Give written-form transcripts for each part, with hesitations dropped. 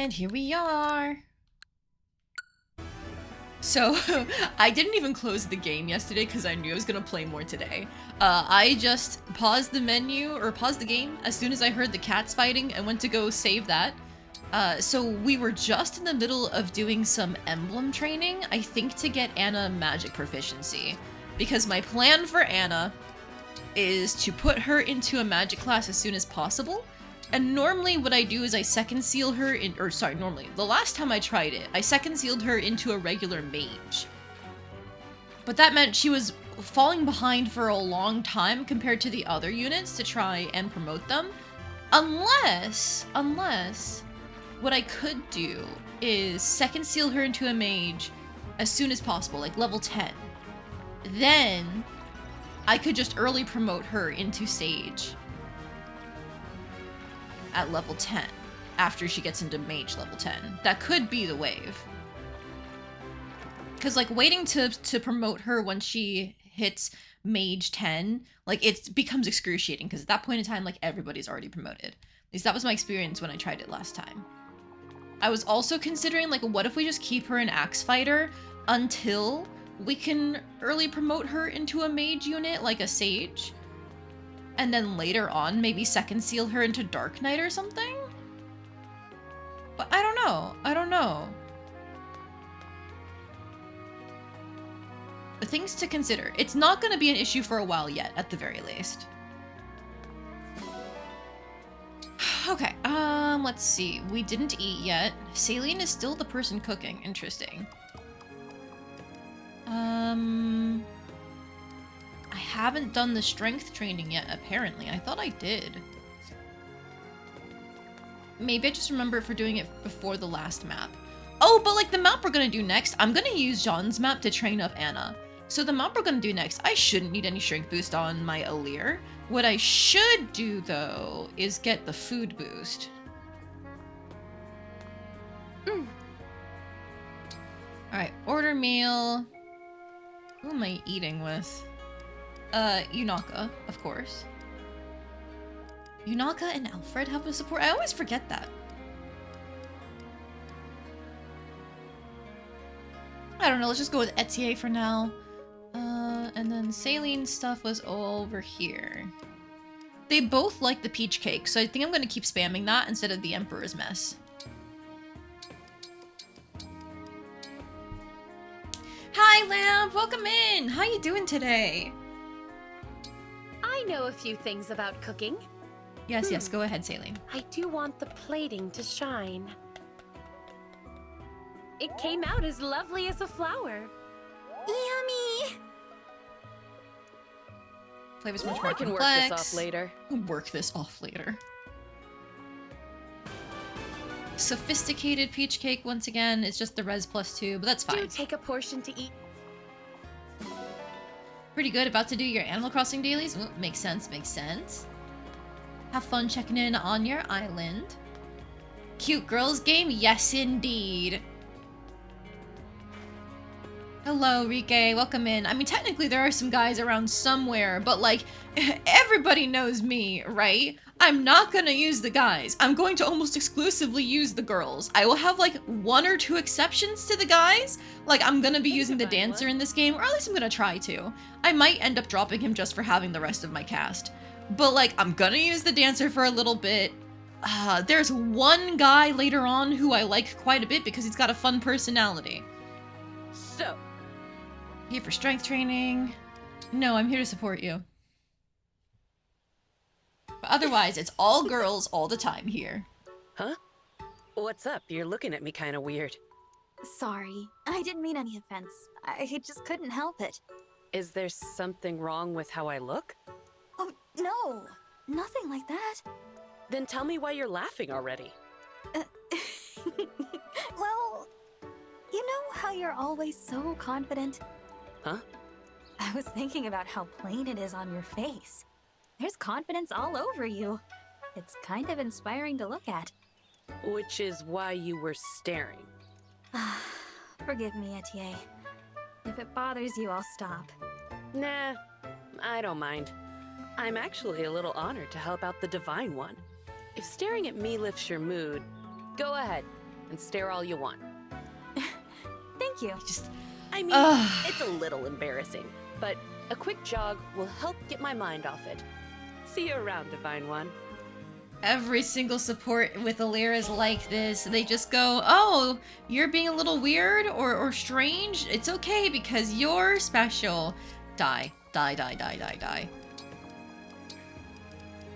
And here we are. So, I didn't even close the game yesterday because I knew I was gonna play more today. I just paused the menu, or paused the game, as soon as I heard the cats fighting and went to go save that. So we were just in the middle of doing some emblem training, I think to get Anna magic proficiency. Because my plan for Anna is to put her into a magic class as soon as possible. And normally what I do is I second seal her in, or sorry, normally, the last time I tried it, I second sealed her into a regular mage. But that meant she was falling behind for a long time compared to the other units to try and promote them. Unless, what I could do is second seal her into a mage as soon as possible, like level 10. Then I could just early promote her into sage at level 10 after she gets into mage level 10. That could be the wave. Because like waiting to promote her when she hits mage 10, like it becomes excruciating because at that point in time, like everybody's already promoted. At least that was my experience when I tried it last time. I was also considering like, what if we just keep her an axe fighter until we can early promote her into a mage unit, like a sage? And then later on, maybe second seal her into Dark Knight or something? But I don't know. The things to consider. It's not going to be an issue for a while yet, at the very least. Okay, let's see. We didn't eat yet. Saline is still the person cooking. Interesting. I haven't done the strength training yet, apparently. I thought I did. Maybe I just remember for doing it before the last map. Oh, but like the map we're gonna do next, I'm gonna use Jean's map to train up Anna. So the map we're gonna do next, I shouldn't need any strength boost on my Alir. What I should do, though, is get the food boost. Alright, order meal. Who am I eating with? Yunaka, of course. Yunaka and Alfred have a support? I always forget that. I don't know, let's just go with Etienne for now. And then Saline stuff was over here. They both like the peach cake, so I think I'm gonna keep spamming that instead of the Emperor's Mess. Hi, Lamp! Welcome in! How you doing today? I know a few things about cooking. Yes, yes, go ahead, Saline. I do want the plating to shine. It came out as lovely as a flower. Yummy! Flavor's much more I can complex. work this off later. Work this off later. Sophisticated peach cake, once again, it's just the res +2, but that's fine. Do take a portion to eat. Pretty good, about to do your Animal Crossing dailies? Ooh, makes sense, makes sense. Have fun checking in on your island. Cute girls game? Yes, indeed. Hello, Rike. Welcome in. I mean, technically there are some guys around somewhere, but like, everybody knows me, right? I'm not gonna use the guys. I'm going to almost exclusively use the girls. I will have like 1 or 2 exceptions to the guys. Like, I'm gonna be using the dancer in this game, or at least I'm gonna try to. I might end up dropping him just for having the rest of my cast. But like, I'm gonna use the dancer for a little bit. There's one guy later on who I like quite a bit because he's got a fun personality. So, Here for strength training. No, I'm here to support you. But otherwise, it's all girls all the time here. Huh? What's up? You're looking at me kind of weird. Sorry, I didn't mean any offense. I just couldn't help it. Is there something wrong with how I look? Oh, no! Nothing like that. Then tell me why you're laughing already. Well, you know how you're always so confident? Huh? I was thinking about how plain it is on your face. There's confidence all over you. It's kind of inspiring to look at. Which is why you were staring. Forgive me, Etienne. If it bothers you, I'll stop. Nah, I don't mind. I'm actually a little honored to help out the Divine One. If staring at me lifts your mood, go ahead. and stare all you want. Thank you. Just I mean, Ugh. it's a little embarrassing, but a quick jog will help get my mind off it. See you around, Divine One. every single support with Alira is like this. They just go, oh, you're being a little weird or strange? It's okay because you're special. Die. Die, die, die, die, die.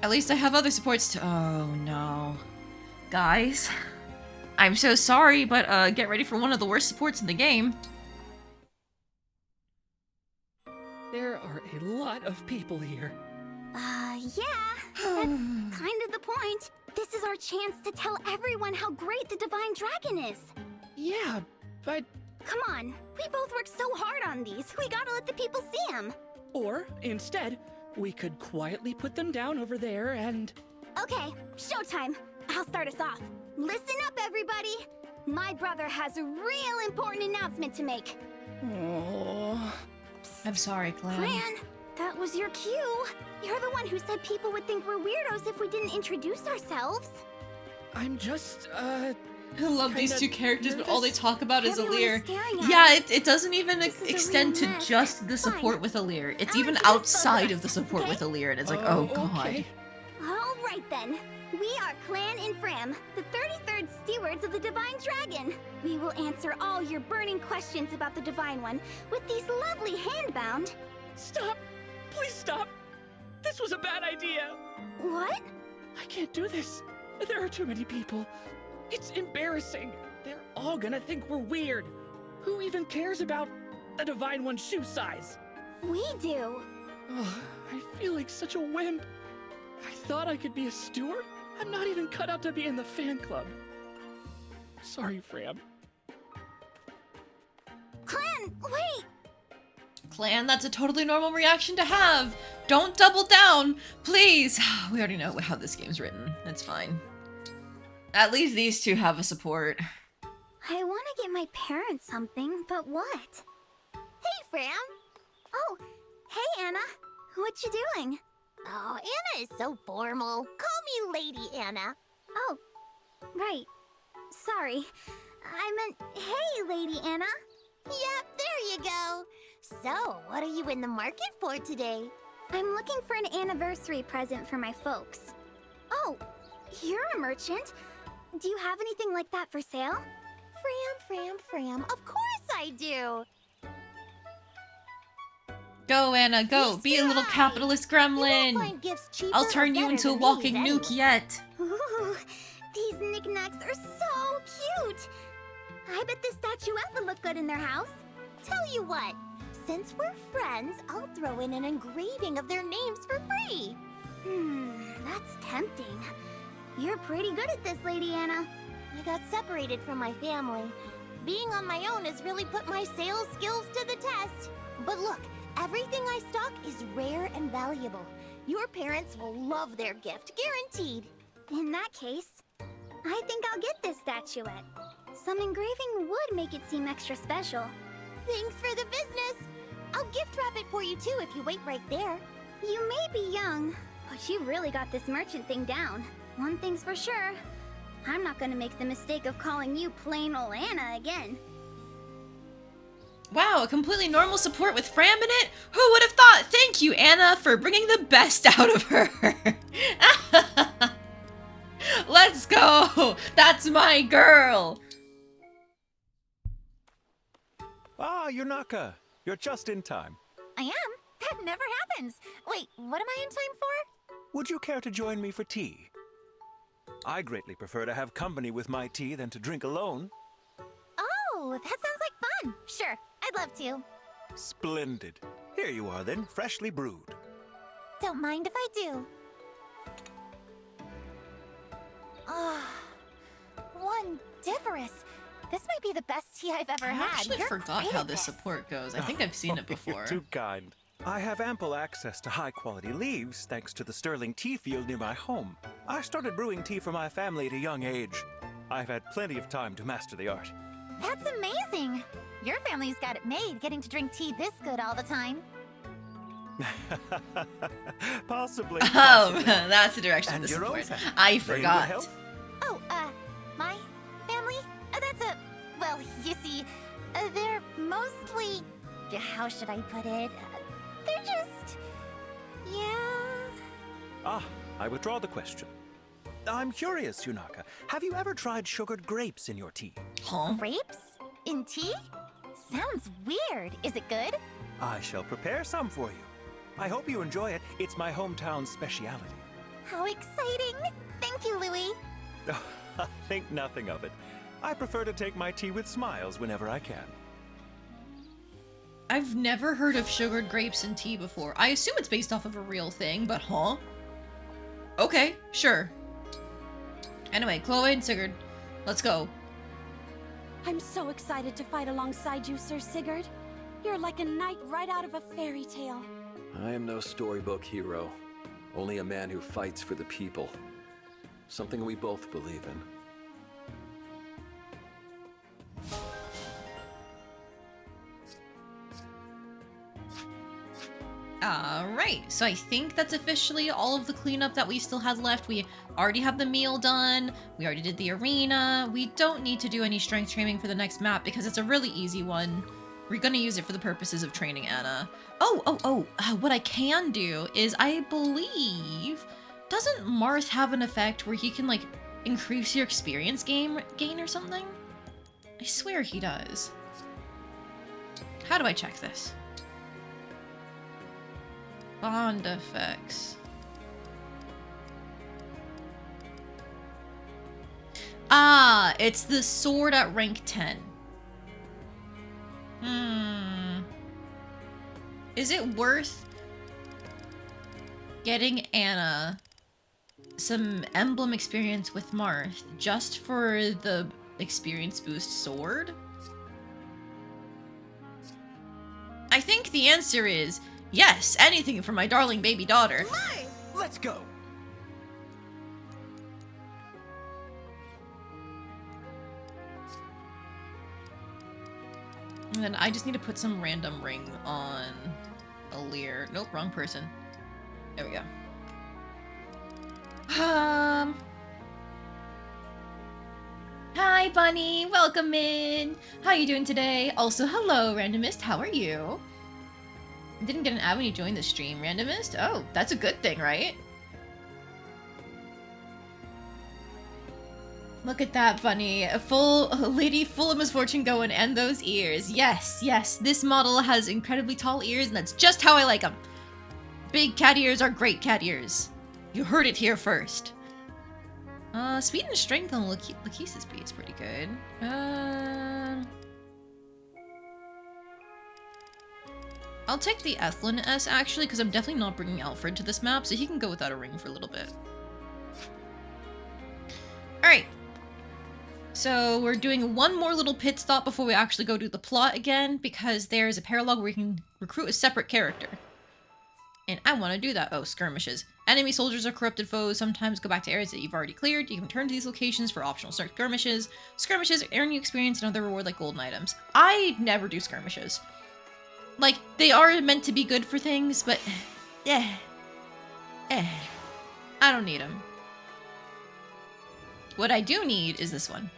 At least I have other supports to- oh no. Guys, I'm so sorry, but get ready for one of the worst supports in the game. There are a lot of people here. Yeah, that's kind of the point. This is our chance to tell everyone how great the Divine Dragon is. Yeah, but... Come on, we both worked so hard on these. We gotta let the people see them. Or, instead, we could quietly put them down over there and... Okay, showtime. I'll start us off. Listen up, everybody. My brother has a real important announcement to make. Oh. I'm sorry, Clan. Clan, that was your cue. You're the one who said people would think we're weirdos if we didn't introduce ourselves. I'm just, I love these kinda two characters, but all they nervous. talk about is Everyone is Alir. staring at Yeah, us. it doesn't even This is a extend to real mess. just the support Fine. with Alir. It's I'll even introduce both of outside of us, the support okay? with Alir, and it's like, oh god. Okay. All right then. We are Clan and Fram, the 33rd stewards of the Divine Dragon. We will answer all your burning questions about the Divine One with these lovely handbound... Stop! Please stop! This was a bad idea! What? I can't do this. There are too many people. It's embarrassing. They're all gonna think we're weird. Who even cares about the Divine One's shoe size? We do. Oh, I feel like such a wimp. I thought I could be a steward. I'm not even cut out to be in the fan club. Sorry, Fram. Clan, wait! Clan, that's a totally normal reaction to have. Don't double down, please. We already know how this game's written. It's fine. At least these two have a support. I want to get my parents something, but what? Hey, Fram! Oh, hey, Anna. What you doing? Oh, Anna is so formal. Call me Lady Anna. Oh, right. Sorry. I meant, hey, Lady Anna. Yep, there you go. So, what are you in the market for today? I'm looking for an anniversary present for my folks. Oh, you're a merchant. Do you have anything like that for sale? Fram. Of course I do. Go, Anna, go. Yes, Be a little right. capitalist You won't gremlin. find gifts cheaper I'll or turn you better into a than walking these nuke anyway. yet. Ooh, these knickknacks are so cute. I bet this statuette would look good in their house. Tell you what, since we're friends, I'll throw in an engraving of their names for free. That's tempting. You're pretty good at this, Lady Anna. I got separated from my family. Being on my own has really put my sales skills to the test. But look, everything I stock is rare and valuable. Your parents will love their gift, guaranteed. In that case, I think I'll get this statuette. Some engraving would make it seem extra special. Thanks for the business. I'll gift wrap it for you too if you wait right there. You may be young, but you really got this merchant thing down. One thing's for sure, I'm not gonna make the mistake of calling you plain ol' Anna again. Wow, a completely normal support with Fram in it? Who would have thought? Thank you, Anna, for bringing the best out of her. Let's go. That's my girl. Ah, Yunaka. You're just in time. I am? That never happens. Wait, what am I in time for? Would you care to join me for tea? I greatly prefer to have company with my tea than to drink alone. Oh, that sounds like fun. Sure, I'd love to. Splendid. Here you are then, freshly brewed. Don't mind if I do. Ah, wondiferous. This might be the best tea I've ever I had. actually You're forgot great how at this this. support goes. I think I've seen it before. You're too kind. I have ample access to high-quality leaves thanks to the sterling tea field near my home. I started brewing tea for my family at a young age. I've had plenty of time to master the art. That's amazing. Your family's got it made, getting to drink tea this good all the time. Possibly. Oh, possibly. that's the direction of And the your own support. family? I They in good forgot. health? Oh, my family? Well, you see, they're mostly... How should I put it? They're just... Yeah... Ah, I withdraw the question. I'm curious, Yunaka. Have you ever tried sugared grapes in your tea? Huh? Grapes? In tea? Sounds weird. Is it good? I shall prepare some for you. I hope you enjoy it. It's my hometown's speciality. How exciting! Thank you, Louie. Think nothing of it. I prefer to take my tea with smiles whenever I can. I've never heard of sugared grapes in tea before. I assume it's based off of a real thing, but huh? Okay, sure. Anyway, Chloe and Sigurd, let's go. I'm so excited to fight alongside you, Sir Sigurd. You're like a knight right out of a fairy tale. I am no storybook hero, only a man who fights for the people. Something we both believe in. Alright, so I think that's officially all of the cleanup that we still had left. We already have the meal done, we already did the arena, we don't need to do any strength training for the next map because it's a really easy one. We're gonna use it for the purposes of training Anna. What I can do is, I believe, doesn't Marth have an effect where he can, like, increase your experience gain or something? I swear he does. How do I check this? Bond effects. Ah, it's the sword at rank 10. Is it worth getting Anna some emblem experience with Marth just for the experience boost sword? I think the answer is yes, anything for my darling baby daughter. Let's go! And then I just need to put some random ring on Alear. Nope, wrong person. There we go. Hi, Bunny. Welcome in. How you doing today? Also, hello, Randomist. How are you? Didn't get an ad when you joined the stream, Randomist? Oh, that's a good thing, right? Look at that, Bunny. A lady full of misfortune going, and those ears. Yes, yes, this model has incredibly tall ears, and that's just how I like them. Big cat ears are great cat ears. You heard it here first. Speed and strength on Lakeis's speed's pretty good. I'll take the Ethlin S, actually, because I'm definitely not bringing Alfred to this map, so he can go without a ring for a little bit. Alright. So we're doing one more little pit stop before we actually go do the plot again, because there's a paralogue where you can recruit a separate character. And I want to do that. Oh, skirmishes. Enemy soldiers are corrupted foes. Sometimes go back to areas that you've already cleared. You can return to these locations for optional skirmishes. Skirmishes earn you experience and other reward like golden items. I never do skirmishes. Like, they are meant to be good for things, but... I don't need them. What I do need is this one.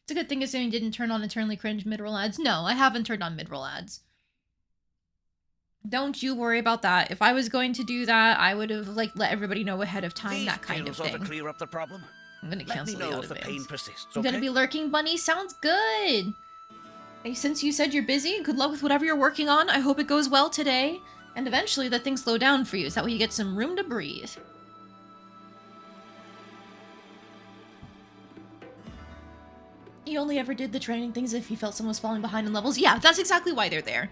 It's a good thing assuming you didn't turn on eternally cringe mid-roll ads. No, I haven't turned on mid-roll ads. Don't you worry about that. If I was going to do that, I would have, like, let everybody know ahead of time, that kind of thing. Ought to clear up the problem. I'm gonna cancel the Let me know if the pain autobays. persists, I'm okay? gonna be lurking, Bunny. Sounds good. Hey, since you said you're busy, good luck with whatever you're working on. I hope it goes well today. And eventually that things slow down for you, so that way you get some room to breathe. You only ever did the training things if you felt someone was falling behind in levels? Yeah, that's exactly why they're there.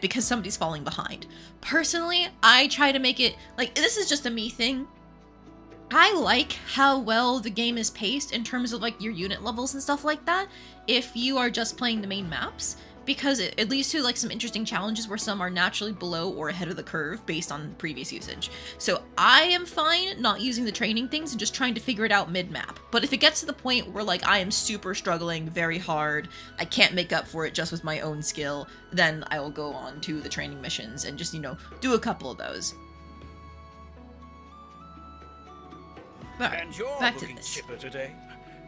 Because somebody's falling behind. Personally, I try to make it, like, this is just a me thing. I like how well the game is paced in terms of, like, your unit levels and stuff like that, if you are just playing the main maps, because it leads to, like, some interesting challenges where some are naturally below or ahead of the curve based on previous usage. So I am fine not using the training things and just trying to figure it out mid-map. But if it gets to the point where, like, I am super struggling very hard, I can't make up for it just with my own skill, then I will go on to the training missions and just, you know, do a couple of those. Alright, And you're back to looking this. chipper today.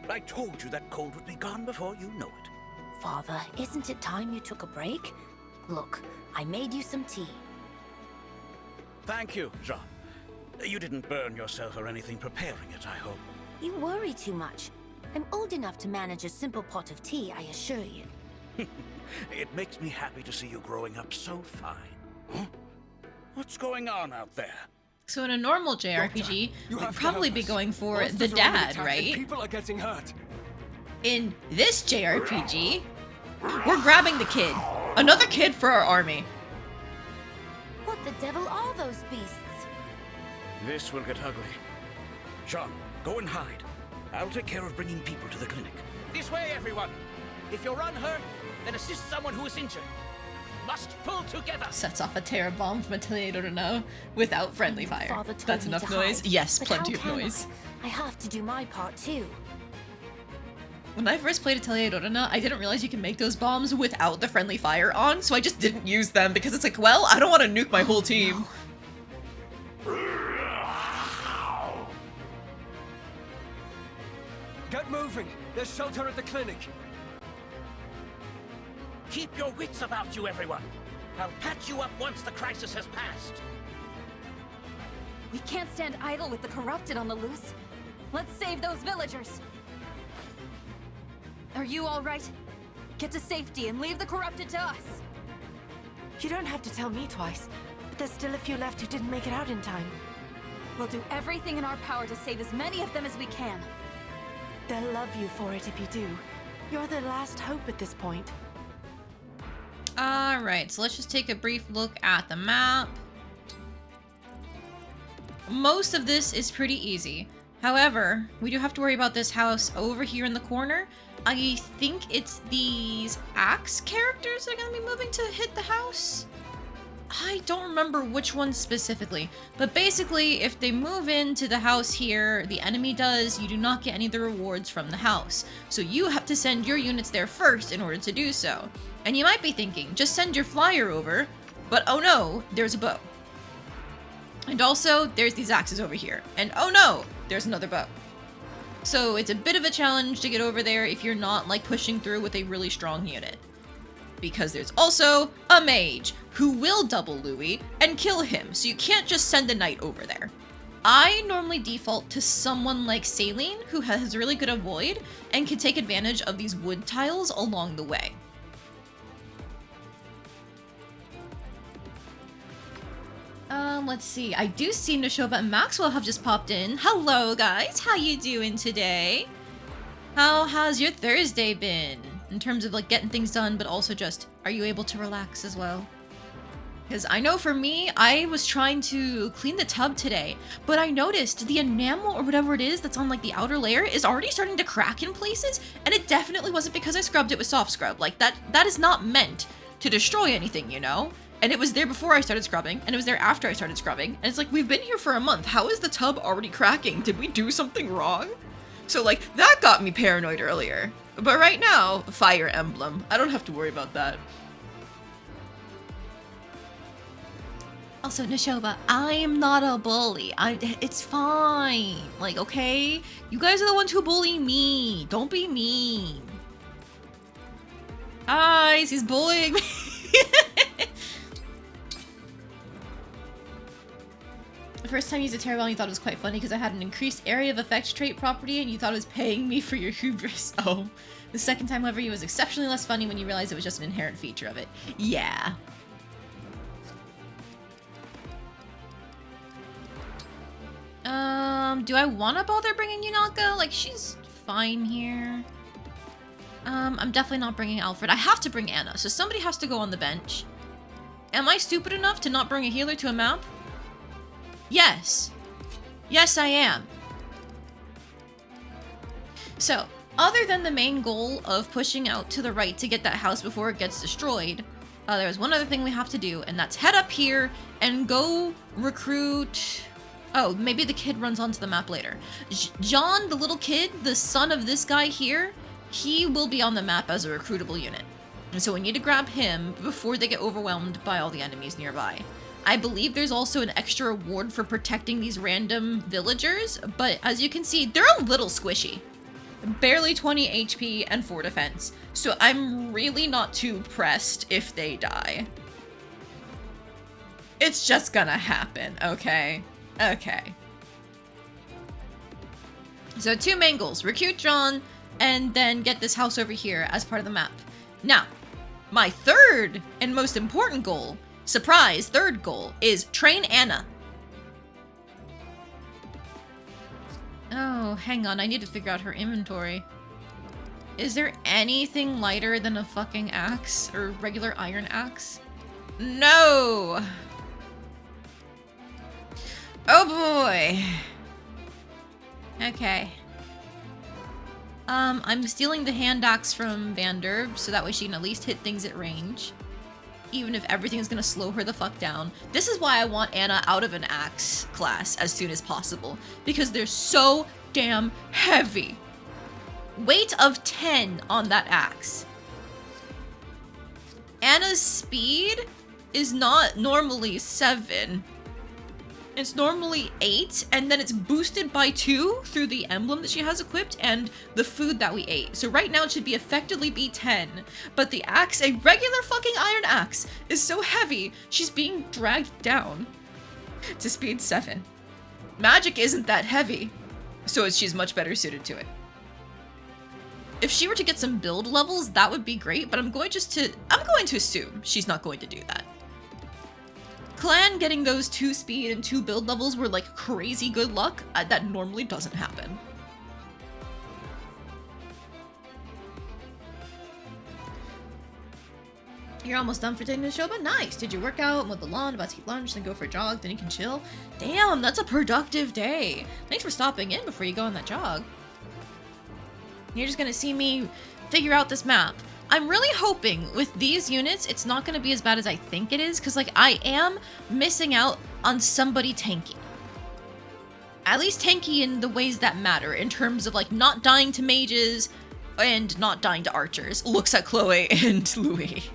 But I told you that cold would be gone before you know it. Father, isn't it time you took a break? Look, I made you some tea. Thank you, Jean. You didn't burn yourself or anything preparing it, I hope. You worry too much. I'm old enough to manage a simple pot of tea, I assure you. It makes me happy to see you growing up so fine. Huh? What's going on out there? So in a normal JRPG, you we'd have to probably help be us. going for Monsters the are under dad, attack and right? People are getting hurt. In this JRPG, we're grabbing the kid. Another kid for our army. What the devil are those beasts? This will get ugly. Jean, go and hide. I'll take care of bringing people to the clinic. This way, everyone! If you're unhurt, then assist someone who is injured. Must pull together! Sets off a terror bomb from Atelier Dorana without friendly fire. Father told That's me enough to noise? hide, Yes, but plenty how of can noise. I have to do my part too. When I first played Atelier Dorana, I didn't realize you can make those bombs without the friendly fire on, so I just didn't use them because it's like, well, I don't want to nuke my whole team. Get moving. There's shelter at the clinic. Keep your wits about you, everyone! I'll patch you up once the crisis has passed. We can't stand idle with the corrupted on the loose. Let's save those villagers. Are you all right? Get to safety and leave the corrupted to us. You don't have to tell me twice, but there's still a few left who didn't make it out in time. We'll do everything in our power to save as many of them as we can. They'll love you for it if you do. You're their last hope at this point. Alright, so let's just take a brief look at the map. Most of this is pretty easy. However, we do have to worry about this house over here in the corner. I think it's these axe characters that are going to be moving to hit the house. I don't remember which one specifically, but basically if they move into the house here, the enemy does, you do not get any of the rewards from the house. So you have to send your units there first in order to do so. And you might be thinking, just send your flyer over, but oh no, there's a bow. And also, there's these axes over here. And oh no, there's another bow. So it's a bit of a challenge to get over there if you're not like pushing through with a really strong unit. Because there's also a mage who will double Louis and kill him, so you can't just send a knight over there. I normally default to someone like Saline, who has really good avoid and can take advantage of these wood tiles along the way. Let's see. I do see Nashova and Maxwell have just popped in. Hello, guys. How you doing today? How has your Thursday been? In terms of like getting things done, but also just, are you able to relax as well? Because I know for me, I was trying to clean the tub today, but I noticed the enamel or whatever it is that's on like the outer layer is already starting to crack in places, and it definitely wasn't because I scrubbed it with soft scrub. Like that is not meant to destroy anything, you know? And it was there before I started scrubbing, and it was there after I started scrubbing, and it's like, we've been here for a month. How is the tub already cracking? Did we do something wrong? So like, that got me paranoid earlier. But right now, Fire Emblem. I don't have to worry about that. Also, Nashova, I am not a bully. It's fine. Like, okay? You guys are the ones who bully me. Don't be mean. Guys, he's bullying me. The first time you used a Terror Bomb, you thought it was quite funny because I had an increased area of effect trait property and you thought it was paying me for your hubris. Oh. The second time, however, it was exceptionally less funny when you realized it was just an inherent feature of it. Yeah. Do I want to bother bringing Yunaka? Like, she's fine here. I'm definitely not bringing Alfred. I have to bring Anna, so somebody has to go on the bench. Am I stupid enough to not bring a healer to a map? Yes. Yes, I am. So, other than the main goal of pushing out to the right to get that house before it gets destroyed, there's one other thing we have to do, and that's head up here and go recruit... Oh, maybe the kid runs onto the map later. John, the little kid, the son of this guy here, he will be on the map as a recruitable unit. And so we need to grab him before they get overwhelmed by all the enemies nearby. I believe there's also an extra reward for protecting these random villagers, but as you can see, they're a little squishy. Barely 20 HP and 4 defense, so I'm really not too pressed if they die. It's just gonna happen, okay? Okay. So 2 main goals, recruit John, and then get this house over here as part of the map. Now, my third and most important goal, surprise, third goal, is train Anna. Oh, hang on, I need to figure out her inventory. Is there anything lighter than a fucking axe or regular iron axe? No! Oh boy. Okay. I'm stealing the hand axe from Vander, so that way she can at least hit things at range. Even if everything's gonna slow her the fuck down. This is why I want Anna out of an axe class as soon as possible, because they're so damn heavy. Weight of 10 on that axe. Anna's speed is not normally 7. It's normally 8, and then it's boosted by 2 through the emblem that she has equipped and the food that we ate. So right now it should be effectively be 10, but the axe, a regular fucking iron axe, is so heavy, she's being dragged down to speed 7. Magic isn't that heavy, so she's much better suited to it. If she were to get some build levels, that would be great, but I'm going to assume she's not going to do that. Clan getting those 2 speed and 2 build levels were like crazy good luck. That normally doesn't happen. You're almost done for taking the show, but nice. Did you work out, mow the lawn, about to eat lunch, then go for a jog, then you can chill? Damn, that's a productive day. Thanks for stopping in before you go on that jog. You're just gonna see me figure out this map. I'm really hoping with these units, it's not going to be as bad as I think it is, because, like, I am missing out on somebody tanky. At least tanky in the ways that matter, in terms of, like, not dying to mages and not dying to archers. Looks at Chloe and Louis.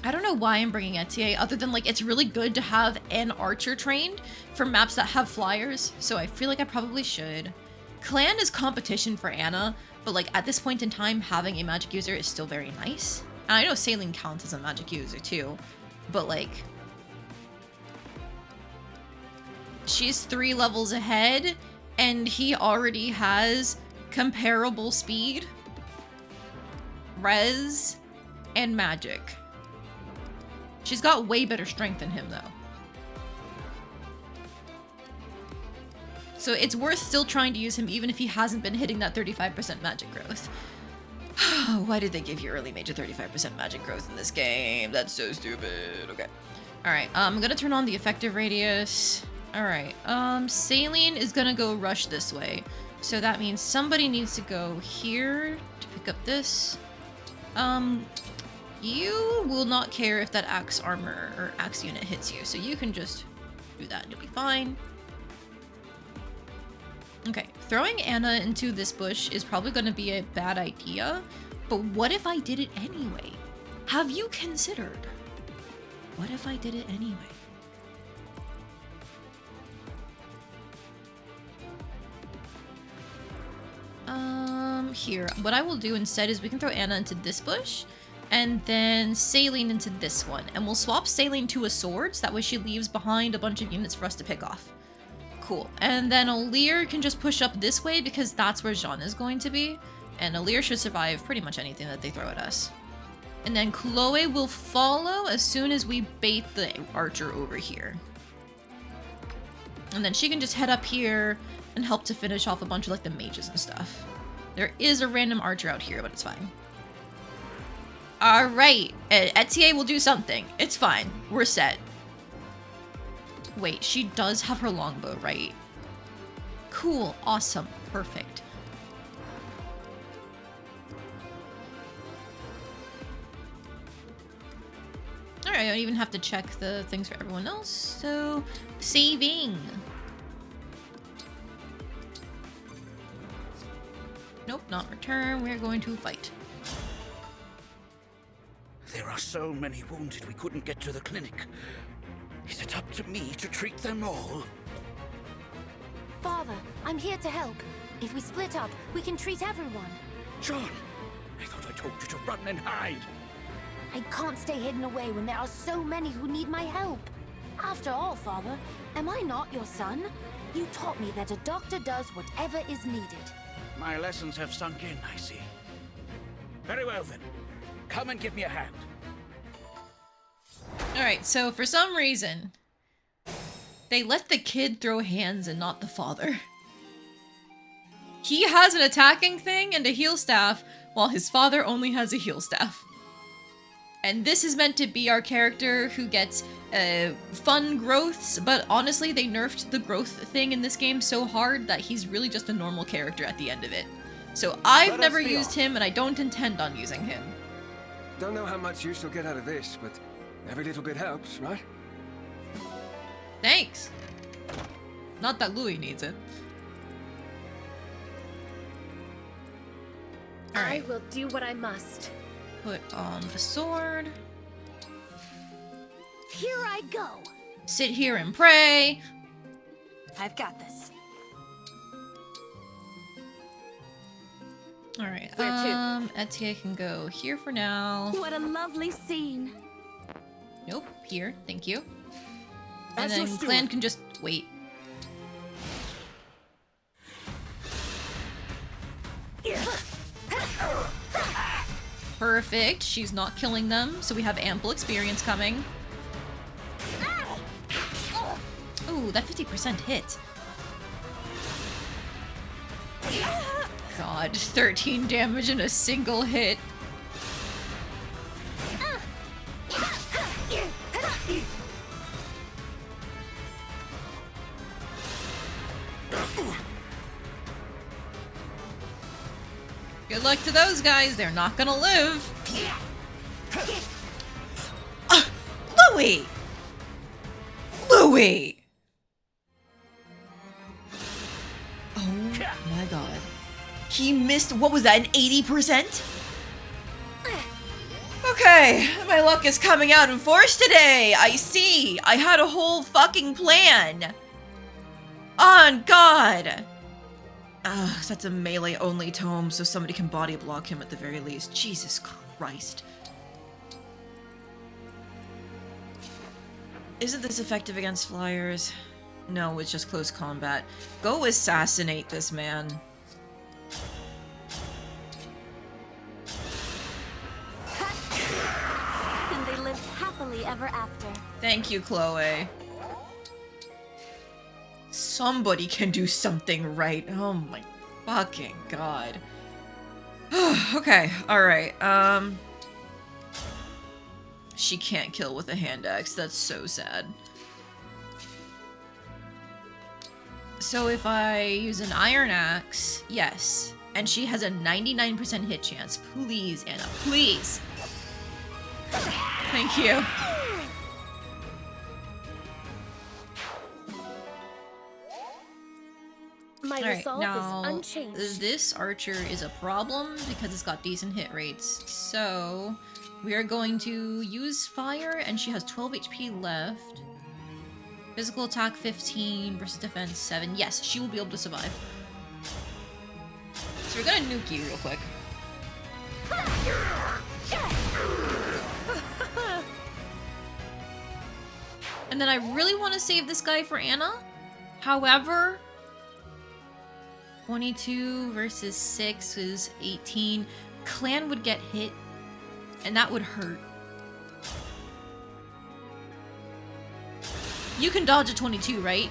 I don't know why I'm bringing Etier, other than, like, it's really good to have an archer trained for maps that have flyers, so I feel like I probably should. Clan is competition for Anna, but like at this point in time, having a magic user is still very nice. And I know Saline counts as a magic user too, but like she's 3 levels ahead and he already has comparable speed, res, and magic. She's got way better strength than him though. So it's worth still trying to use him even if he hasn't been hitting that 35% magic growth. Why did they give you early mage a 35% magic growth in this game? That's so stupid. Okay. Alright, I'm gonna turn on the effective radius. Alright, Saline is gonna go rush this way. So that means somebody needs to go here to pick up this. You will not care if that axe armor or axe unit hits you, so you can just do that and you'll be fine. Okay, throwing Anna into this bush is probably going to be a bad idea, but what if I did it anyway? Have you considered? What if I did it anyway? Here, what I will do instead is we can throw Anna into this bush, and then Saline into this one, and we'll swap Saline to a sword, so that way she leaves behind a bunch of units for us to pick off. Cool. And then Alir can just push up this way because that's where Jean is going to be. And Alir should survive pretty much anything that they throw at us. And then Chloe will follow as soon as we bait the archer over here. And then she can just head up here and help to finish off a bunch of like the mages and stuff. There is a random archer out here, but it's fine. Alright, Etier will do something. It's fine. We're set. Wait, she does have her longbow, right? Cool, awesome, perfect. Alright, I don't even have to check the things for everyone else, so... saving! Nope, not return, we're going to fight. There are so many wounded we couldn't get to the clinic. Is it up to me to treat them all? Father, I'm here to help. If we split up, we can treat everyone. John, I thought I told you to run and hide. I can't stay hidden away when there are so many who need my help. After all, Father, am I not your son? You taught me that a doctor does whatever is needed. My lessons have sunk in, I see. Very well then. Come and give me a hand. Alright, so for some reason, they let the kid throw hands and not the father. He has an attacking thing and a heal staff, while his father only has a heal staff. And this is meant to be our character who gets fun growths, but honestly, they nerfed the growth thing in this game so hard that he's really just a normal character at the end of it. So I've never used him, and I don't intend on using him. Don't know how much use you'll get out of this, but every little bit helps, right? Thanks. Not that Louis needs it. I will do what I must. Put on the sword. Here I go. Sit here and pray. I've got this. Alright, Where to? Etienne can go here for now. What a lovely scene. Nope, here, thank you. As And your then steward. Clan can just wait. Perfect, she's not killing them, so we have ample experience coming. Ooh, that 50% hit. God, 13 damage in a single hit. Good luck to those guys, they're not gonna live. Louis! Louis! Oh my god. He missed, what was that, an 80%? Okay, my luck is coming out in force today. I see. I had a whole fucking plan. On God. That's a melee only tome, so somebody can body block him at the very least. Jesus Christ. Isn't this effective against flyers? No, it's just close combat. Go assassinate this man. And they lived happily ever after. Thank you, Chloe. Somebody can do something right. Oh my fucking god. Okay, alright, she can't kill with a hand axe. That's so sad. So if I use an iron axe, yes. And she has a 99% hit chance. Please, Anna, please. Thank you. My Alright, resolve now, is unchanged. this archer is a problem because it's got decent hit rates. So, we are going to use fire, and she has 12 HP left. Physical attack 15 versus defense 7. Yes, she will be able to survive. So we're gonna nuke you real quick. And then I really want to save this guy for Anna. However, 22 versus 6 is 18. Clan would get hit, and that would hurt. You can dodge a 22, right?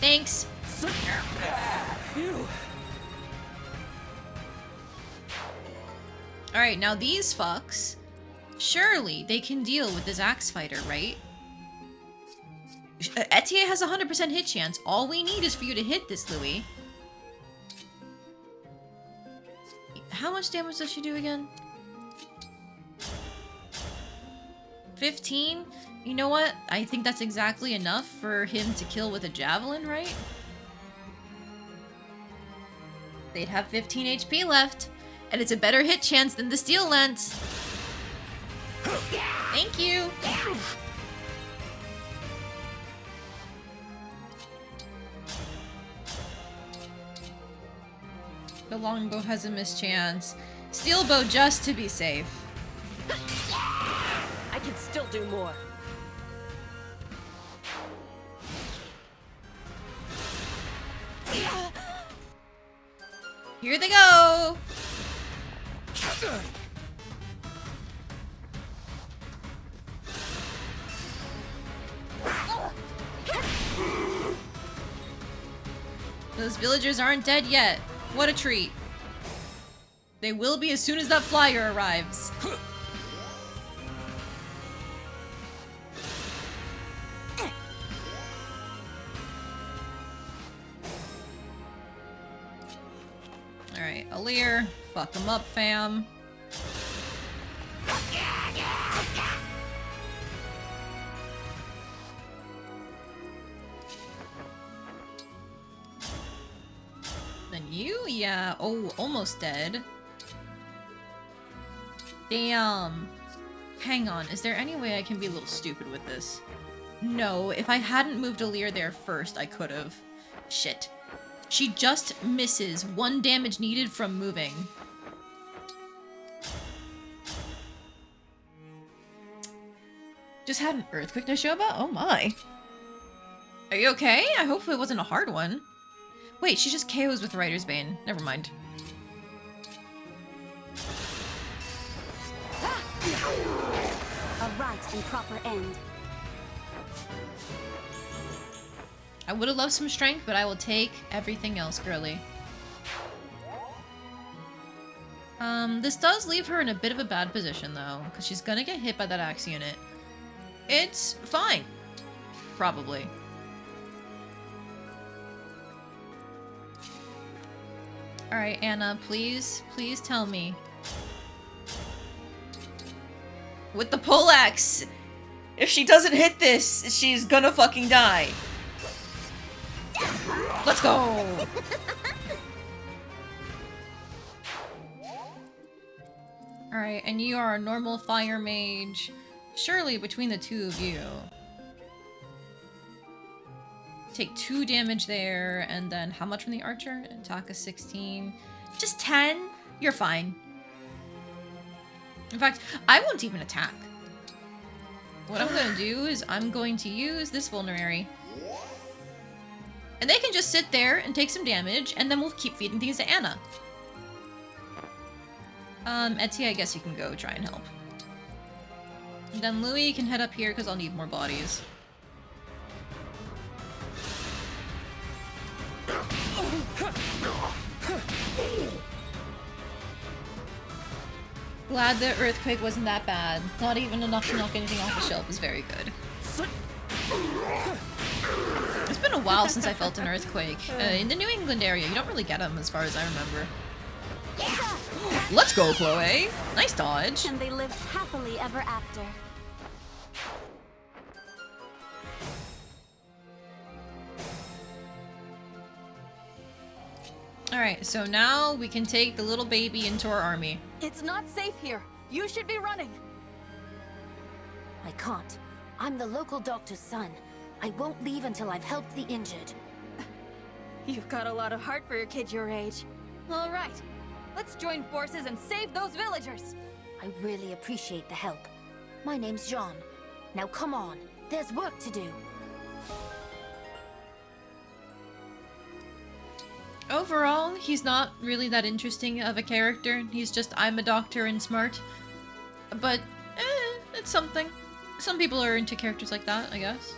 Thanks. Alright, now these fucks, surely they can deal with this axe fighter, right? Etienne has a 100% hit chance. All we need is for you to hit this, Louis. How much damage does she do again? 15? You know what? I think that's exactly enough for him to kill with a javelin, right? They'd have 15 HP left, and it's a better hit chance than the steel lance. Thank you! The longbow has a mischance. Steel bow just to be safe. I can still do more. Here they go! Those villagers aren't dead yet. What a treat. They will be as soon as that flyer arrives. Alright, Alir, fuck them up, fam. Then you? Yeah. Oh, almost dead. Damn. Hang on, is there any way I can be a little stupid with this? No, if I hadn't moved Alir there first, I could've. Shit. She just misses 1 damage needed from moving. Just had an earthquake to show about? Oh my. Are you okay? I hope it wasn't a hard one. Wait, she just KOs with Rider's Bane. Never mind. A right and proper end. I would have loved some strength, but I will take everything else, girly. This does leave her in a bit of a bad position, though, because she's gonna get hit by that axe unit. It's fine. Probably. Alright, Anna, please tell me. With the poleaxe! If she doesn't hit this, she's gonna fucking die. Let's go! Alright, and you are a normal fire mage. Surely between the two of you. Take 2 damage there, and then how much from the archer? Attack of 16. Just 10? You're fine. In fact, I won't even attack. What I'm gonna do is I'm going to use this vulnerary. And they can just sit there and take some damage, and then we'll keep feeding things to Anna. Etsy, I guess you can go try and help. And then Louis can head up here because I'll need more bodies. Glad the earthquake wasn't that bad. Not even enough to knock anything off the shelf is very good. It's been a while since I felt an earthquake. In the New England area, you don't really get them as far as I remember. Let's go, Chloe! Nice dodge. And they lived happily ever after. Alright, so now we can take the little baby into our army. It's not safe here. You should be running. I can't. I'm the local doctor's son. I won't leave until I've helped the injured. You've got a lot of heart for a kid your age. All right, let's join forces and save those villagers. I really appreciate the help. My name's Jean. Now come on, there's work to do. Overall, he's not really that interesting of a character. He's just, I'm a doctor and smart. But, it's something. Some people are into characters like that, I guess.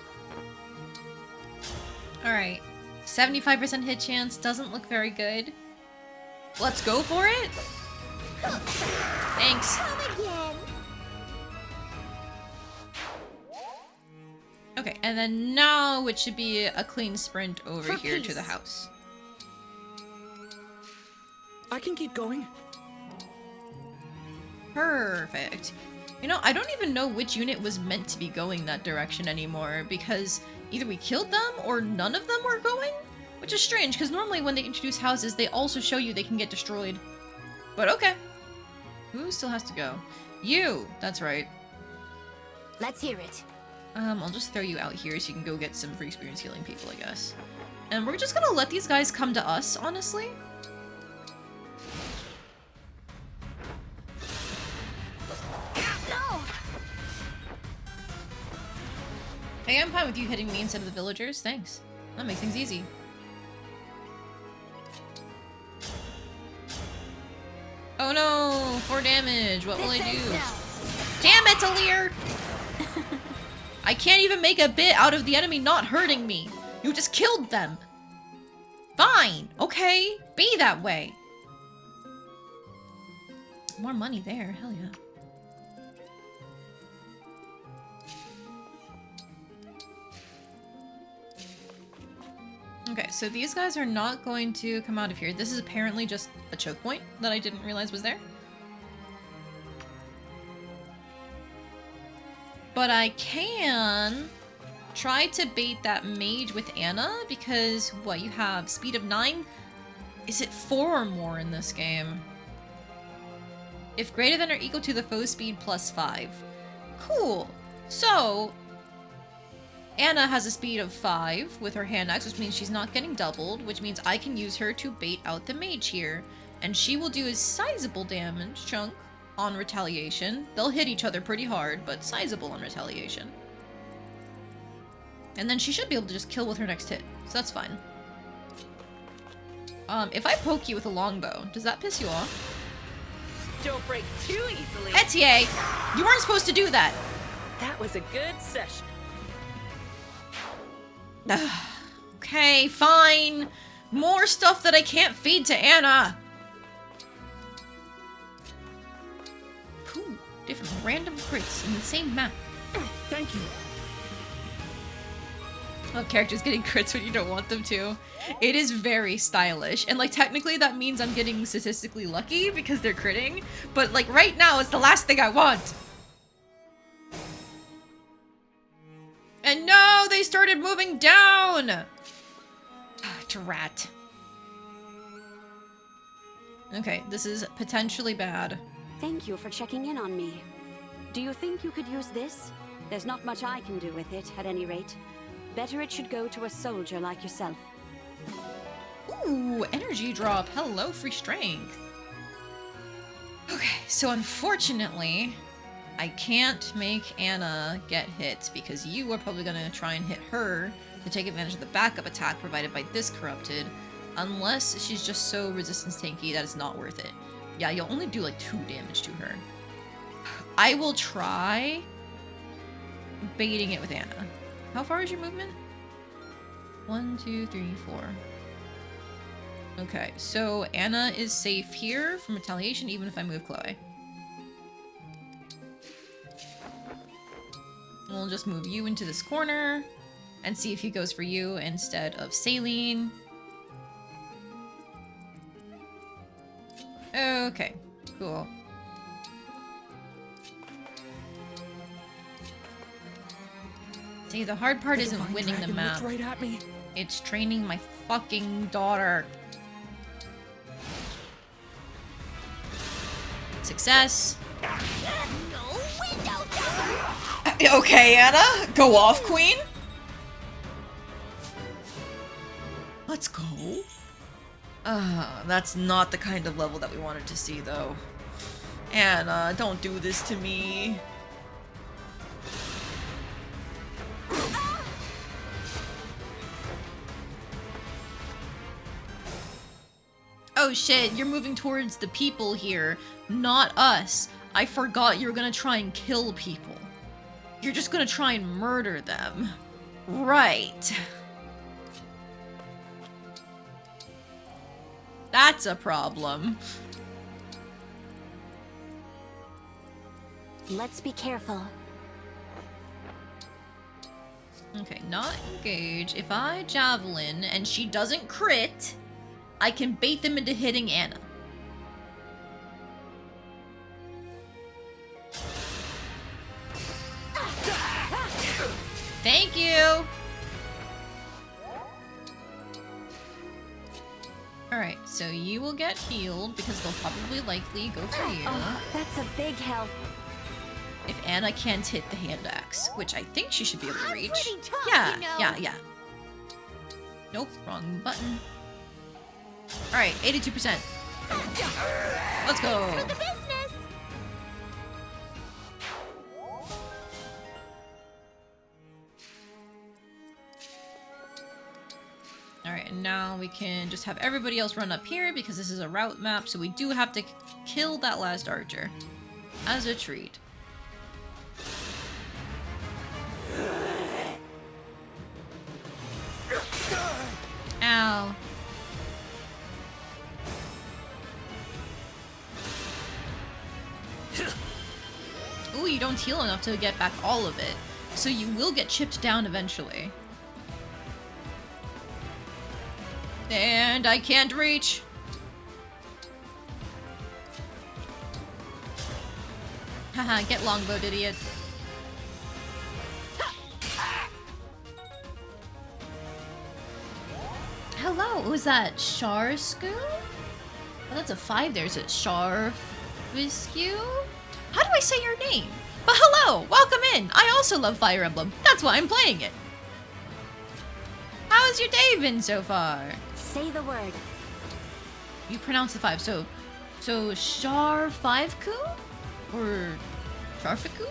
Alright. 75% hit chance doesn't look very good. Let's go for it! Thanks. Okay, and then now it should be a clean sprint over here to the house. I can keep going. Perfect. You know, I don't even know which unit was meant to be going that direction anymore, because either we killed them or none of them were going? Which is strange, because normally when they introduce houses, they also show you they can get destroyed. But okay. Who still has to go? You! That's right. Let's hear it. I'll just throw you out here so you can go get some free experience healing people, I guess. And we're just gonna let these guys come to us, honestly. No! Hey, I'm fine with you hitting me instead of the villagers. Thanks. That makes things easy. Oh no! 4 damage. What will I do? Damn it, Alir! I can't even make a bit out of the enemy not hurting me. You just killed them. Fine. Okay. Be that way. More money there. Hell yeah. Okay, so these guys are not going to come out of here. This is apparently just a choke point that I didn't realize was there. But I can try to bait that mage with Anna because, what, you have speed of 9? Is it 4 or more in this game? If greater than or equal to the foe's speed plus 5. Cool. So, Anna has a speed of 5 with her hand axe, which means she's not getting doubled, which means I can use her to bait out the mage here. And she will do a sizable damage chunk on retaliation. They'll hit each other pretty hard, but sizable on retaliation. And then she should be able to just kill with her next hit, so that's fine. If I poke you with a longbow, does that piss you off? Don't break too easily. Etier! You weren't supposed to do that! That was a good session. Okay, fine. More stuff that I can't feed to Anna. Cool. Different random crits in the same map. Thank you. Oh, characters getting crits when you don't want them to. It is very stylish. And, like, technically that means I'm getting statistically lucky because they're critting. But, like, right now it's the last thing I want. And no, they started moving down! Drat. Okay, this is potentially bad. Thank you for checking in on me. Do you think you could use this? There's not much I can do with it, at any rate. Better it should go to a soldier like yourself. Ooh, energy drop. Hello, free strength. Okay, so unfortunately, I can't make Anna get hit because you are probably going to try and hit her to take advantage of the backup attack provided by this corrupted, unless she's just so resistance tanky that it's not worth it. Yeah, you'll only do like 2 damage to her. I will try baiting it with Anna. How far is your movement? 1, 2, 3, 4. Okay, so Anna is safe here from retaliation even if I move Chloe. We'll just move you into this corner and see if he goes for you instead of Saline. Okay, cool. See, the hard part isn't winning the map. Right at me. It's training my fucking daughter. Success. Okay, Anna. Go off, queen. Let's go. That's not the kind of level that we wanted to see, though. Anna, don't do this to me. Oh shit, you're moving towards the people here, not us. I forgot you were gonna try and kill people. You're just gonna try and murder them. Right. That's a problem. Let's be careful. Okay, not engage. If I javelin and she doesn't crit, I can bait them into hitting Anna. Thank you! Alright, so you will get healed because they'll probably likely go for you. Oh, that's a big help. if Anna can't hit the hand axe, which I think she should be able to reach. pretty tough, Yeah, you know. yeah. Nope, wrong button. Alright, 82%. Let's go. For the business. Alright, and now we can just have everybody else run up here because this is a route map, so we do have to kill that last archer as a treat. Ow. Ooh, you don't heal enough to get back all of it, so you will get chipped down eventually. And I can't reach. Haha, get longbowed, idiot. Hello, who's that? Sharsku? Oh, that's a 5 there. Is it Sharfisku? How do I say your name? But hello, welcome in. I also love Fire Emblem. That's why I'm playing it. How's your day been so far? Say the word. You pronounce the 5, so Shar5ku? Or Sharfiku?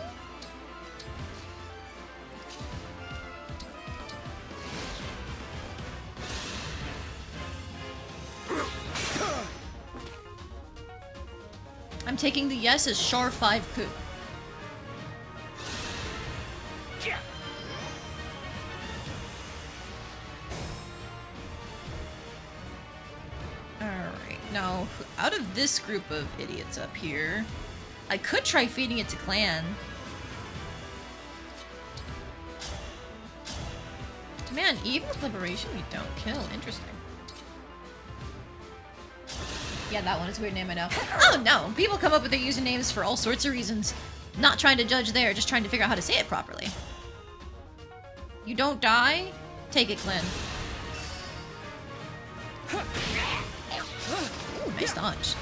I'm taking the yes as Shar5ku. Alright, now, out of this group of idiots up here, I could try feeding it to Clan. Man, even with Liberation, you don't kill. Interesting. Yeah, that one is a weird name, I know. Oh no! People come up with their usernames for all sorts of reasons. Not trying to judge there, just trying to figure out how to say it properly. You don't die? Take it, Clan. Ooh, nice dodge.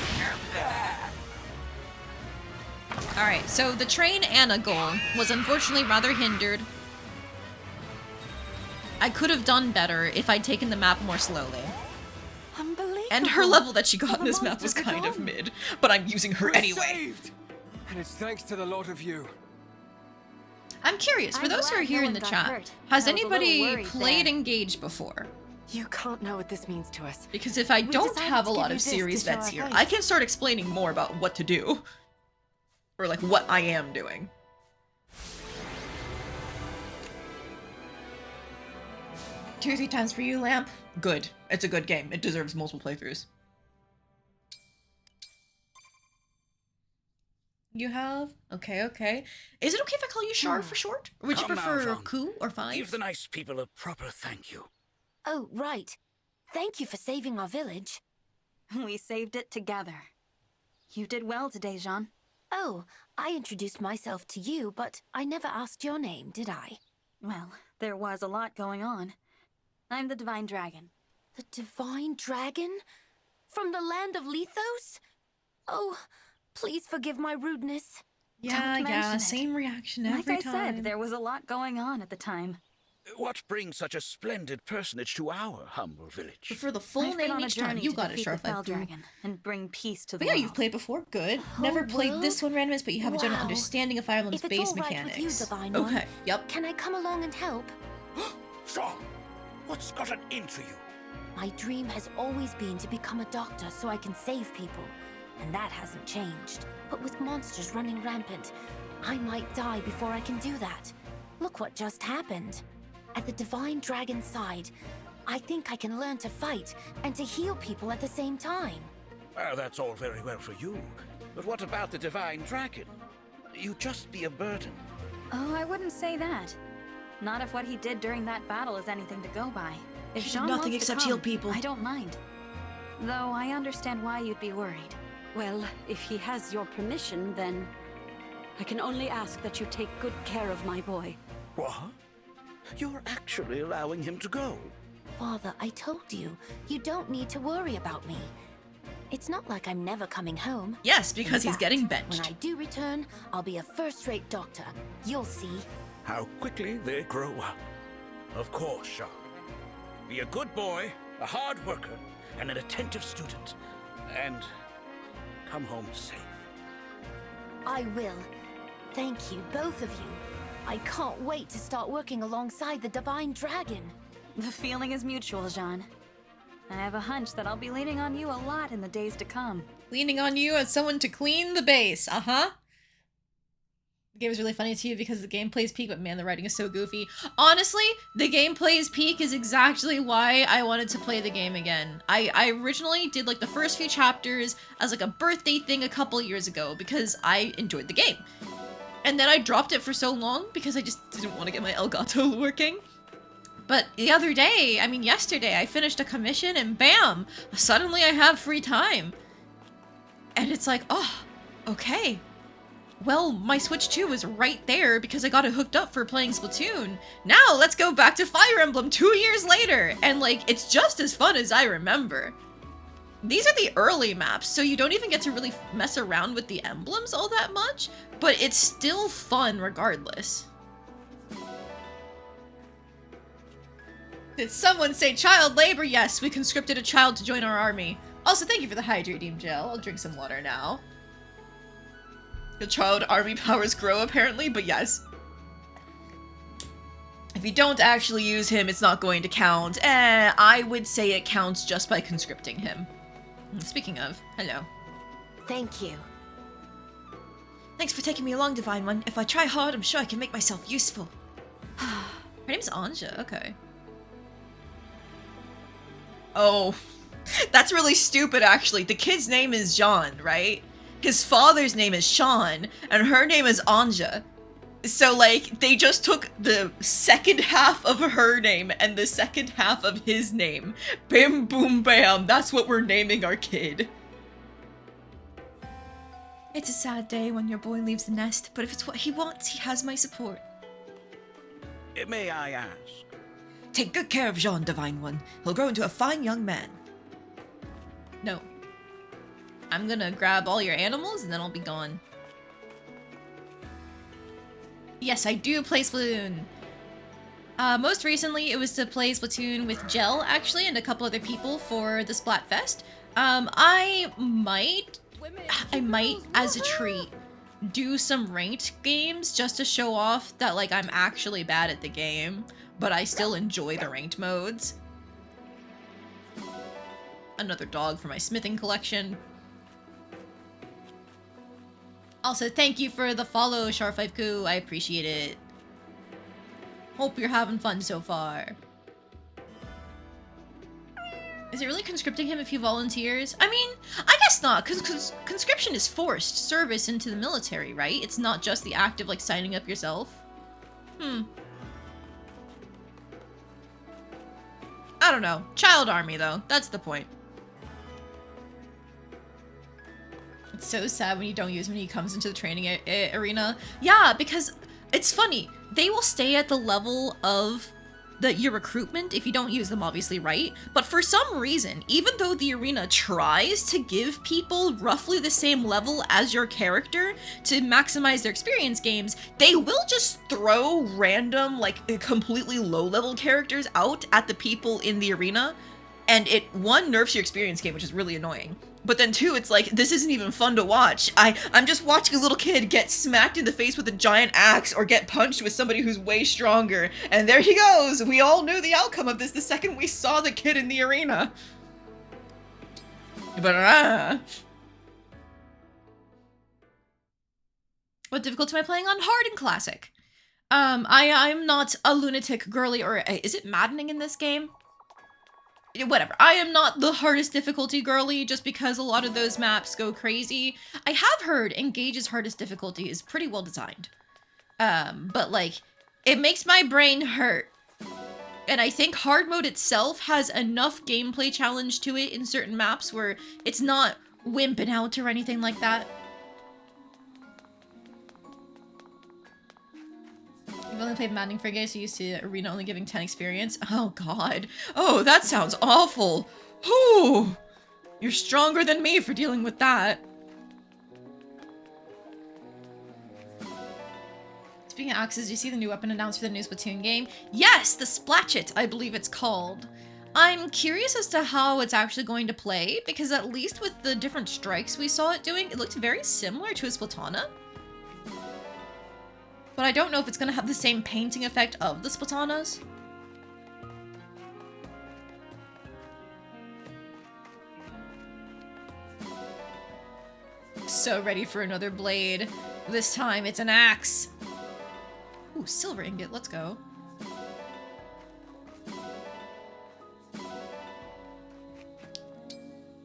Alright, so the train Anna goal was unfortunately rather hindered. I could have done better if I'd taken the map more slowly. And her level that she got in this map was kind of mid, but I'm using her anyway. Saved! And it's thanks to the lot of you. I'm curious, for those who are here in the chat, has anybody played Engage before? You can't know what this means to us. Because if I don't decided have a to lot give of you this series to show vets our here, face. I can start explaining more about what to do. Or like what I am doing. 2 or 3 times for you, Lamp. Good. It's a good game. It deserves multiple playthroughs. You have? Okay, okay. Is it okay if I call you Shar for short? Or would you Come now, prefer Jean. Ku or 5? Give the nice people a proper thank you. Oh, right. Thank you for saving our village. We saved it together. You did well today, Jean. Oh, I introduced myself to you, but I never asked your name, did I? Well, there was a lot going on. I'm the Divine Dragon. The Divine Dragon? From the land of Lethos? Oh, please forgive my rudeness. Yeah, Don't yeah, mention it. same reaction Like every I time. said, there was a lot going on at the time. What brings such a splendid personage to our humble village? But for the full I've been name on a each time, journey you to got it, defeat Shar the Fell 5. Dragon and bring peace to the But yeah, world. you've played before. Good. Never played well, this one randomized, but you have a general wow. understanding of Fire Emblem's If it's base all right mechanics. with you, Divine Okay, One, yep. can I come along and help? Jean, what's gotten into you? My dream has always been to become a doctor so I can save people, and that hasn't changed. But with monsters running rampant, I might die before I can do that. Look what just happened. At the Divine Dragon's side, I think I can learn to fight and to heal people at the same time. Well, that's all very well for you. But what about the Divine Dragon? You'd just be a burden. Oh, I wouldn't say that. Not if what he did during that battle is anything to go by. If He did Jean nothing wants to except come, heal people. I don't mind. Though I understand why you'd be worried. Well, if he has your permission, then I can only ask that you take good care of my boy. What? You're actually allowing him to go? Father, I told you, you don't need to worry about me. It's not like I'm never coming home. Yes, because In he's fact, getting benched. When I do return, I'll be a first-rate doctor. You'll see. How quickly they grow up. Of course, Sean. Be a good boy, a hard worker, and an attentive student. And come home safe. I will. Thank you, both of you. I can't wait to start working alongside the Divine Dragon. The feeling is mutual, Jean. I have a hunch that I'll be leaning on you a lot in the days to come. Leaning on you as someone to clean the base. Uh-huh. The game is really funny too because the gameplay's peak, but man, the writing is so goofy. Honestly, the gameplay's peak is exactly why I wanted to play the game again. I originally did like the first few chapters as like a birthday thing a couple years ago because I enjoyed the game. And then I dropped it for so long because I just didn't want to get my Elgato working. But the other day, I mean yesterday, I finished a commission and bam! Suddenly I have free time. And it's like, oh, okay. Well, my Switch 2 is right there because I got it hooked up for playing Splatoon. Now let's go back to Fire Emblem 2 years later. And like, it's just as fun as I remember. These are the early maps, so you don't even get to really mess around with the emblems all that much, but it's still fun regardless. Did someone say child labor? Yes, we conscripted a child to join our army. Also, thank you for the hydrating gel. I'll drink some water now. The child army powers grow, apparently, but yes. If you don't actually use him, it's not going to count. I would say it counts just by conscripting him. Speaking of, hello. Thank you. Thanks for taking me along, Divine One. If I try hard, I'm sure I can make myself useful. Her name's Anja, okay. Oh, that's really stupid, actually. The kid's name is John, right? His father's name is Sean, and her name is Anja. So, like, they just took the second half of her name and the second half of his name. Bim, boom, bam. That's what we're naming our kid. It's a sad day when your boy leaves the nest, but if it's what he wants, he has my support. May I ask? Take good care of Jean, Divine One. He'll grow into a fine young man. No. I'm gonna grab all your animals and then I'll be gone. Yes, I do play Splatoon. Most recently, it was to play Splatoon with Gel, actually, and a couple other people for the Splatfest. I might, as a treat, do some ranked games just to show off that, like, I'm actually bad at the game, but I still enjoy the ranked modes. Another dog for my smithing collection. Also, thank you for the follow, Char5ku. I appreciate it. Hope you're having fun so far. Is it really conscripting him if he volunteers? I mean, I guess not, because conscription is forced service into the military, right? It's not just the act of, like, signing up yourself. I don't know. Child army, though. That's the point. It's so sad when you don't use him when he comes into the training arena. Yeah, because it's funny. They will stay at the level of your recruitment if you don't use them, obviously, right? But for some reason, even though the arena tries to give people roughly the same level as your character to maximize their experience gains, they will just throw random, like, completely low-level characters out at the people in the arena. And it, one, nerfs your experience game, which is really annoying. But then two, it's like, this isn't even fun to watch. I'm just watching a little kid get smacked in the face with a giant axe or get punched with somebody who's way stronger. And there he goes! We all knew the outcome of this the second we saw the kid in the arena. But what difficulty am I playing on? Hard and classic. I'm not a lunatic girly, or is it maddening in this game? Whatever. I am not the hardest difficulty girly just because a lot of those maps go crazy. I have heard Engage's hardest difficulty is pretty well designed. But like, it makes my brain hurt. And I think hard mode itself has enough gameplay challenge to it in certain maps where it's not wimping out or anything like that. You've only played Maddening for Gay, so used to Arena only giving 10 experience. Oh god. Oh, that sounds awful. Whew. You're stronger than me for dealing with that. Speaking of axes, do you see the new weapon announced for the new Splatoon game? Yes, the Splatchet, I believe it's called. I'm curious as to how it's actually going to play, because at least with the different strikes we saw it doing, it looked very similar to a Splatana. But I don't know if it's going to have the same painting effect of the Splatanas. So ready for another blade. This time it's an axe. Ooh, silver ingot, let's go.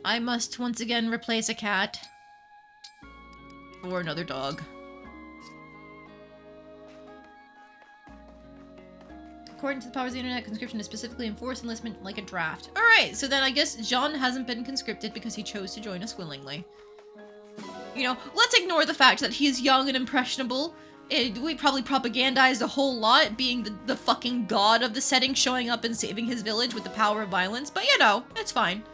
I must once again replace a cat for another dog. According to the powers of the internet, conscription is specifically enforced enlistment like a draft. Alright, so then I guess Jean hasn't been conscripted because he chose to join us willingly. You know, let's ignore the fact that he is young and impressionable. We probably propagandized a whole lot, being the fucking god of the setting, showing up and saving his village with the power of violence, but you know, it's fine.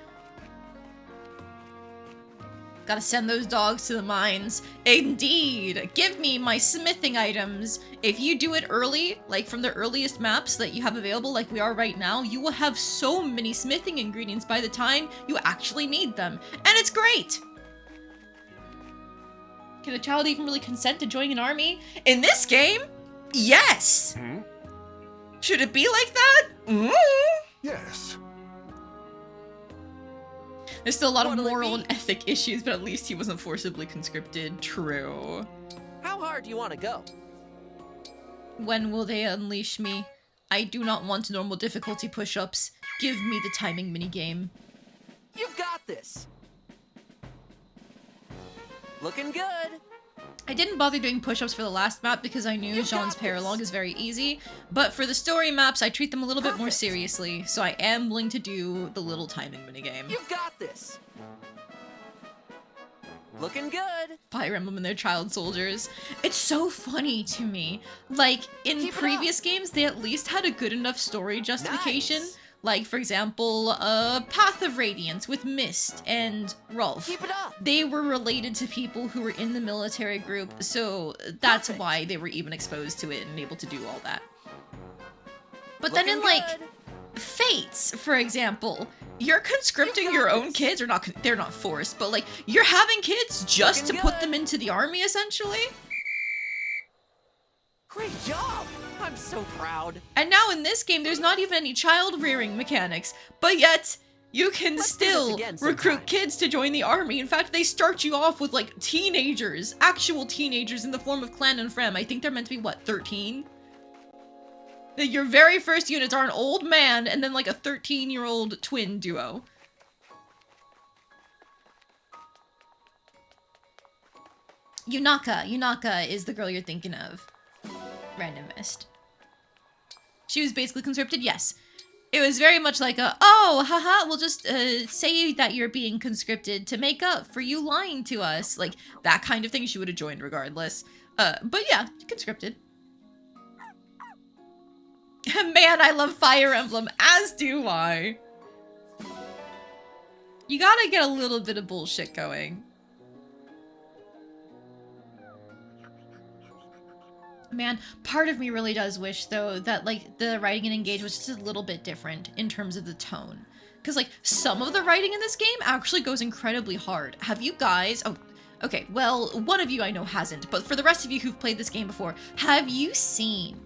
Gotta send those dogs to the mines. Indeed! Give me my smithing items. If you do it early, like from the earliest maps that you have available, like we are right now, you will have so many smithing ingredients by the time you actually need them. And it's great! Can a child even really consent to joining an army? In this game? Yes! Hmm? Should it be like that? Mm. Yes. There's still a lot of moral and ethic issues, but at least he wasn't forcibly conscripted. True. How hard do you want to go? When will they unleash me? I do not want normal difficulty push-ups. Give me the timing minigame. You've got this! Looking good! I didn't bother doing push-ups for the last map because I knew Jean's paralog is very easy, but for the story maps, I treat them a little bit more seriously, so I am willing to do the little timing minigame. You've got this! Looking good! Fire Emblem and their child soldiers. It's so funny to me. Like, in previous games, they at least had a good enough story justification. Nice. Like, for example, Path of Radiance with Mist and Rolf. Keep it up! They were related to people who were in the military group, so that's why they were even exposed to it and able to do all that. But then in, like, Fates, for example, you're conscripting your own kids, or not, they're not forced, but, like, you're having kids just to put them into the army, essentially? Great job! I'm so proud. And now in this game, there's not even any child rearing mechanics, but yet you can still recruit kids to join the army. In fact, they start you off with like teenagers, actual teenagers in the form of Clan and Frem. I think they're meant to be, what, 13? Your very first units are an old man and then like a 13-year-old twin duo. Yunaka is the girl you're thinking of. Random mist. She was basically conscripted, yes. It was very much like a, oh, haha, we'll just say that you're being conscripted to make up for you lying to us. Like, that kind of thing. She would have joined regardless. But yeah, conscripted. Man, I love Fire Emblem, as do I. You gotta get a little bit of bullshit going. Man, part of me really does wish, though, that, like, the writing in Engage was just a little bit different in terms of the tone. Because, like, some of the writing in this game actually goes incredibly hard. Have you guys... Oh, okay, well, one of you I know hasn't, but for the rest of you who've played this game before, have you seen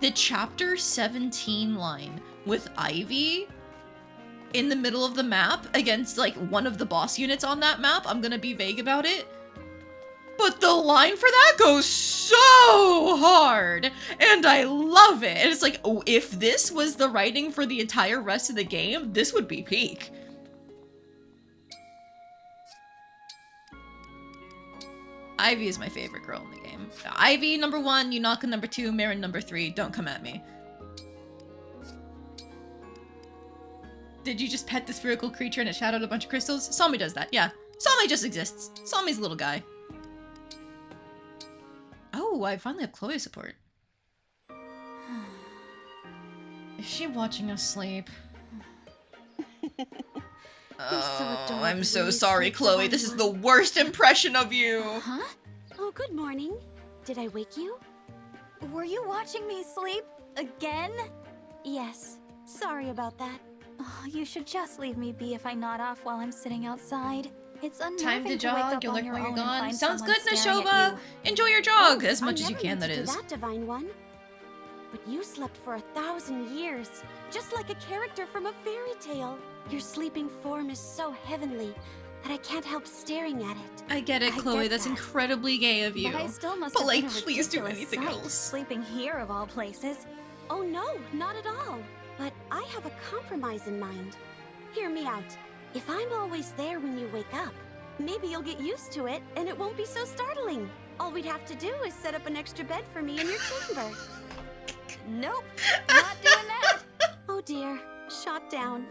the Chapter 17 line with Ivy in the middle of the map against, like, one of the boss units on that map? I'm gonna be vague about it. But the line for that goes so hard, and I love it. And it's like, oh, if this was the writing for the entire rest of the game, this would be peak. Ivy is my favorite girl in the game. Ivy, number 1, Yunaka, number 2, Marin, number 3. Don't come at me. Did you just pet this spherical creature and it shadowed a bunch of crystals? Salmi does that, yeah. Salmi just exists. Salmi's a little guy. Oh, I finally have Chloe support. Is she watching us sleep? Oh, I'm so sorry, Chloe. This is the worst impression of you. Huh? Oh, good morning. Did I wake you? Were you watching me sleep? Again? Yes. Sorry about that. Oh, you should just leave me be if I nod off while I'm sitting outside. It's unnerving Time to wake jog. up You'll on like your when you're own and gone. find Sounds someone good, staring at Nashoba. you. Enjoy your jog Oh, as much I as you never can, meant that to do is. that, Divine One. But you slept for 1,000 years, just like a character from a fairy tale. Your sleeping form is so heavenly that I can't help staring at it. I get it, Chloe. That's incredibly gay of you. But I still must But have like, been a please do ridiculous anything sight, else. sleeping here of all places. Oh no, not at all. But I have a compromise in mind. Hear me out. If I'm always there when you wake up, maybe you'll get used to it and it won't be so startling. All we'd have to do is set up an extra bed for me in your chamber. Nope, not doing that. Oh dear, shot down.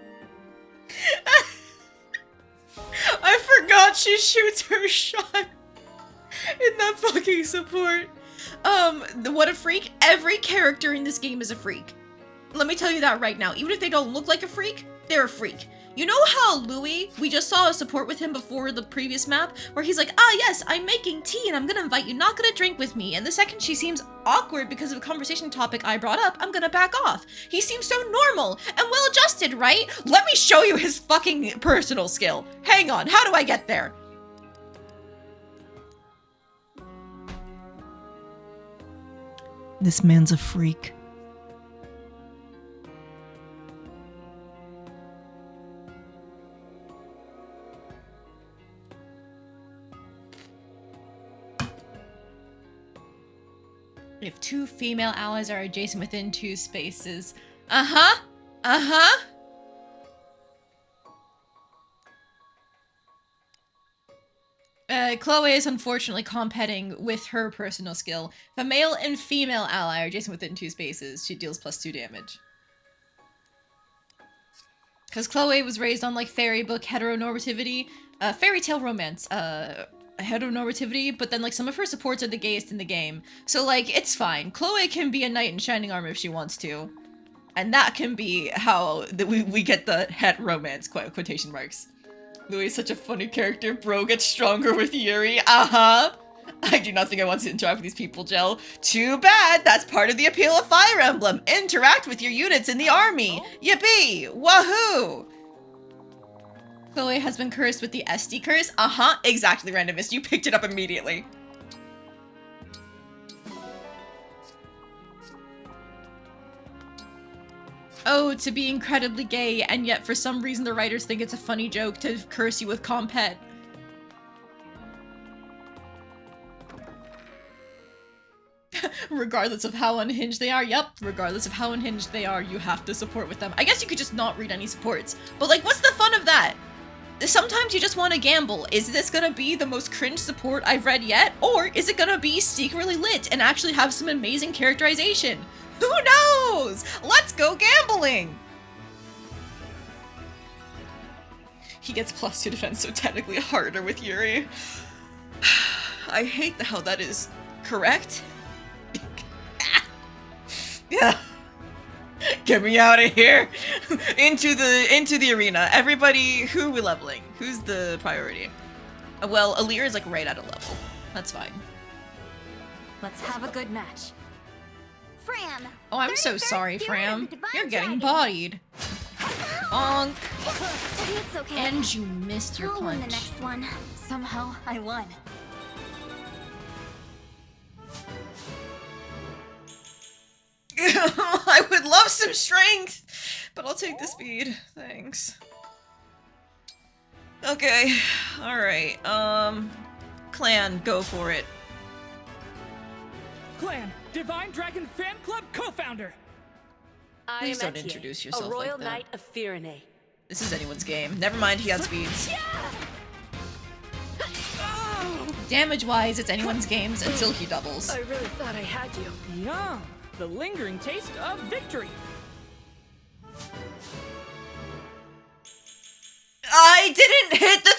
I forgot she shoots her shot in that fucking support. What a freak. Every character in this game is a freak. Let me tell you that right now. Even if they don't look like a freak, they're a freak. You know how Louis, we just saw a support with him before the previous map, where he's like, ah yes, I'm making tea and I'm gonna invite you not gonna drink with me. And the second she seems awkward because of a conversation topic I brought up, I'm gonna back off. He seems so normal and well adjusted, right? Let me show you his fucking personal skill. Hang on, how do I get there? This man's a freak. If two female allies are adjacent within 2 spaces. Uh-huh. Uh-huh. Chloe is unfortunately competing with her personal skill. If a male and female ally are adjacent within 2 spaces, she deals +2 damage. Because Chloe was raised on, like, fairy book heteronormativity, fairy tale romance, heteronormativity, but then, like, some of her supports are the gayest in the game. So, like, it's fine. Chloe can be a knight in shining armor if she wants to. And that can be how we get the het romance, quotation marks. Louis is such a funny character. Bro gets stronger with Yuri. Uh-huh. I do not think I want to interact with these people, Jel. Too bad. That's part of the appeal of Fire Emblem. Interact with your units in the army. Yippee! Wahoo! Chloe has been cursed with the SD curse. Uh-huh. Exactly, Randomist. You picked it up immediately. Oh, to be incredibly gay, and yet for some reason the writers think it's a funny joke to curse you with compet. Regardless of how unhinged they are. Yep, regardless of how unhinged they are, you have to support with them. I guess you could just not read any supports. But like, what's the fun of that? Sometimes you just want to gamble. Is this gonna be the most cringe support I've read yet? Or is it gonna be secretly lit and actually have some amazing characterization? Who knows? Let's go gambling! He gets +2 defense, so technically harder with Yuri. I hate how that is correct. Yeah. Get me out of here! into the arena. Everybody, who are we leveling? Who's the priority? Well, Alir is like right at a level. That's fine. Let's have a good match. Fram! Oh, I'm so sorry, Fram. You're getting bodied. Bonk. It's okay. And you missed your I'll win punch. the next one. Somehow, I won. I would love some strength, but I'll take the speed. Thanks. Okay. Alright. Clan, go for it. Clan, Divine Dragon Fan Club co-founder. I Please am don't Etienne, introduce yourself a royal like that. knight of Firene. This is anyone's game. Never mind, he outspeeds. Damage-wise, it's anyone's games until he doubles. I really thought I had you. Yum! The lingering taste of victory. I didn't hit the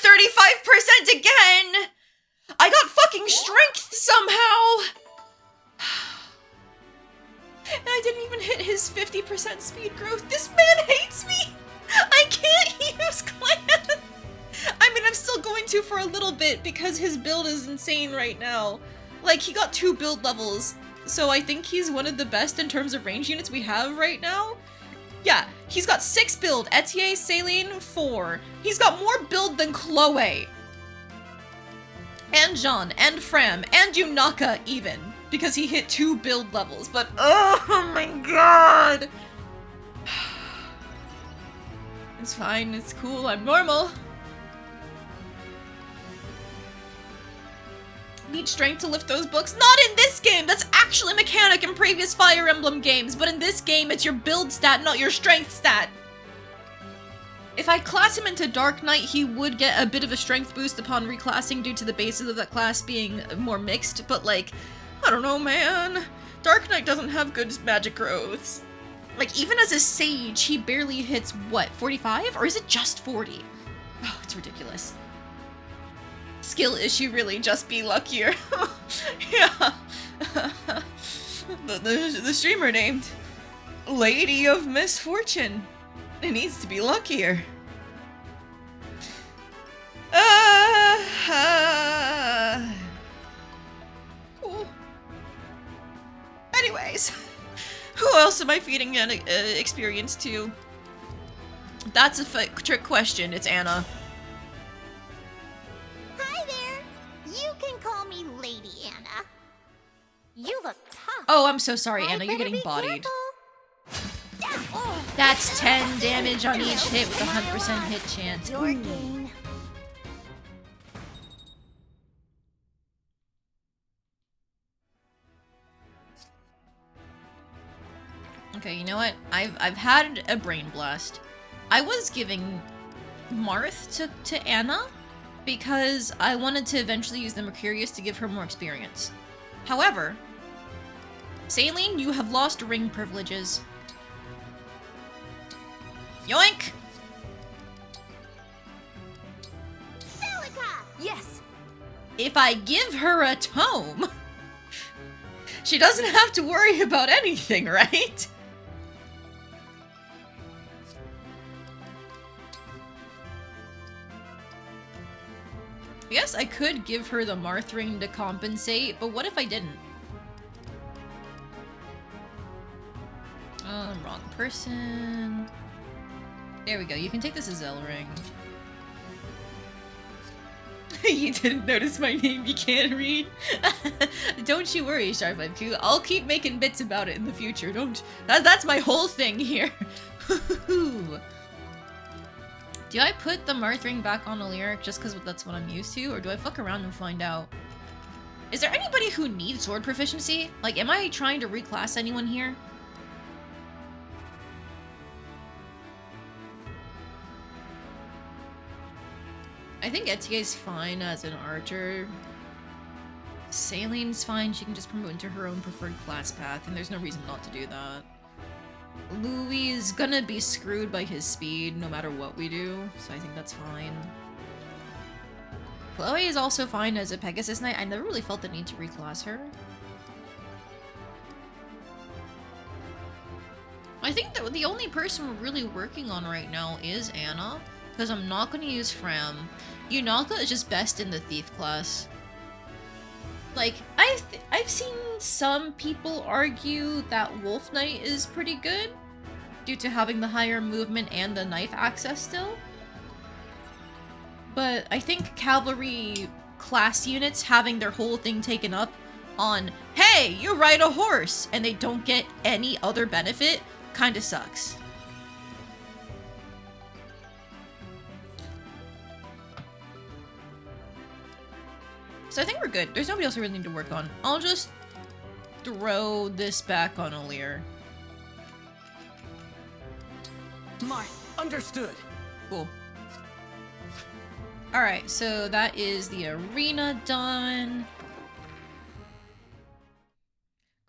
35% again! I got fucking strength somehow! And I didn't even hit his 50% speed growth. This man hates me! I can't use clan! a little bit because his build is insane right now. Like, he got 2 build levels, so I think he's one of the best in terms of range units we have right now. Yeah, he's got 6 build, Etier, Saline, 4. He's got more build than Chloe. And Jean, and Fram, and Yunaka even, because he hit 2 build levels, but oh my god! It's fine, it's cool, I'm normal. Need strength to lift those books? Not in this game! That's actually a mechanic in previous Fire Emblem games, but in this game it's your build stat, not your strength stat. If I class him into Dark Knight, he would get a bit of a strength boost upon reclassing due to the basis of that class being more mixed, but like, I don't know, man. Dark Knight doesn't have good magic growths. Like, even as a sage, he barely hits, what, 45? Or is it just 40? Oh, it's ridiculous. Skill issue, really, just be luckier. Yeah. the streamer named Lady of Misfortune. It needs to be luckier. Cool. Anyways, who else am I feeding an experience to? That's a trick question. It's Anna. Hi there. You can call me Lady Anna. You look tough. Oh, I'm so sorry, Anna. You're getting bodied. That's 10 damage on each hit with a 100% hit chance. Your gain. Okay, you know what? I've had a brain blast. I was giving Marth to Anna because I wanted to eventually use the Mercurius to give her more experience. However, Saline, you have lost ring privileges. Yoink! Celica! Yes! If I give her a tome, she doesn't have to worry about anything, right? Yes, I could give her the Marth ring to compensate, but what if I didn't? Oh, wrong person. There we go, you can take this as Zell ring. You didn't notice my name, you can't read? Don't you worry, Sharp5Q. I'll keep making bits about it in the future, that's my whole thing here. Do I put the Marth ring back on a lyric just because that's what I'm used to, or do I fuck around and find out? Is there anybody who needs sword proficiency? Like, am I trying to reclass anyone here? I think Etier's fine as an archer. Saline's fine, she can just promote into her own preferred class path, and there's no reason not to do that. Louis is gonna be screwed by his speed no matter what we do, so I think that's fine. Chloe is also fine as a Pegasus Knight. I never really felt the need to reclass her. I think that the only person we're really working on right now is Anna, because I'm not going to use Fram. Yunaka is just best in the Thief class. Like, I've seen some people argue that Wolf Knight is pretty good, due to having the higher movement and the knife access still. But I think cavalry class units having their whole thing taken up on, hey, you ride a horse, and they don't get any other benefit, kinda sucks. So I think we're good. There's nobody else we really need to work on. I'll just throw this back on Alir. Marth, understood. Cool. Alright, so that is the arena done.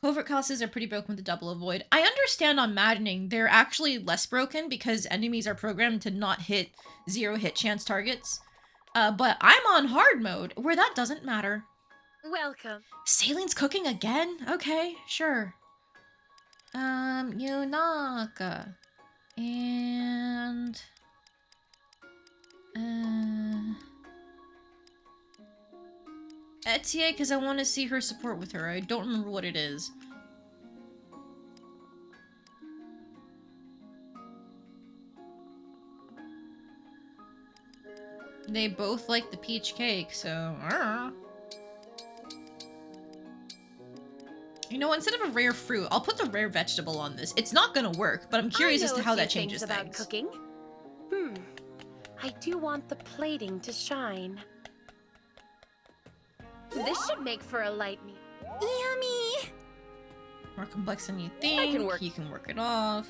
Covert classes are pretty broken with the double avoid. I understand on maddening they're actually less broken because enemies are programmed to not hit 0 hit chance targets. But I'm on hard mode, where that doesn't matter. Welcome. Saline's cooking again? Okay, sure. Yunaka. And... Etienne because I want to see her support with her. I don't remember what it is. They both like the peach cake, so... You know, instead of a rare fruit, I'll put the rare vegetable on this. It's not gonna work, but I'm curious as to how that changes things. About cooking. I do want the plating to shine. This should make for a light meal. Yummy! More complex than you think. You can work it off.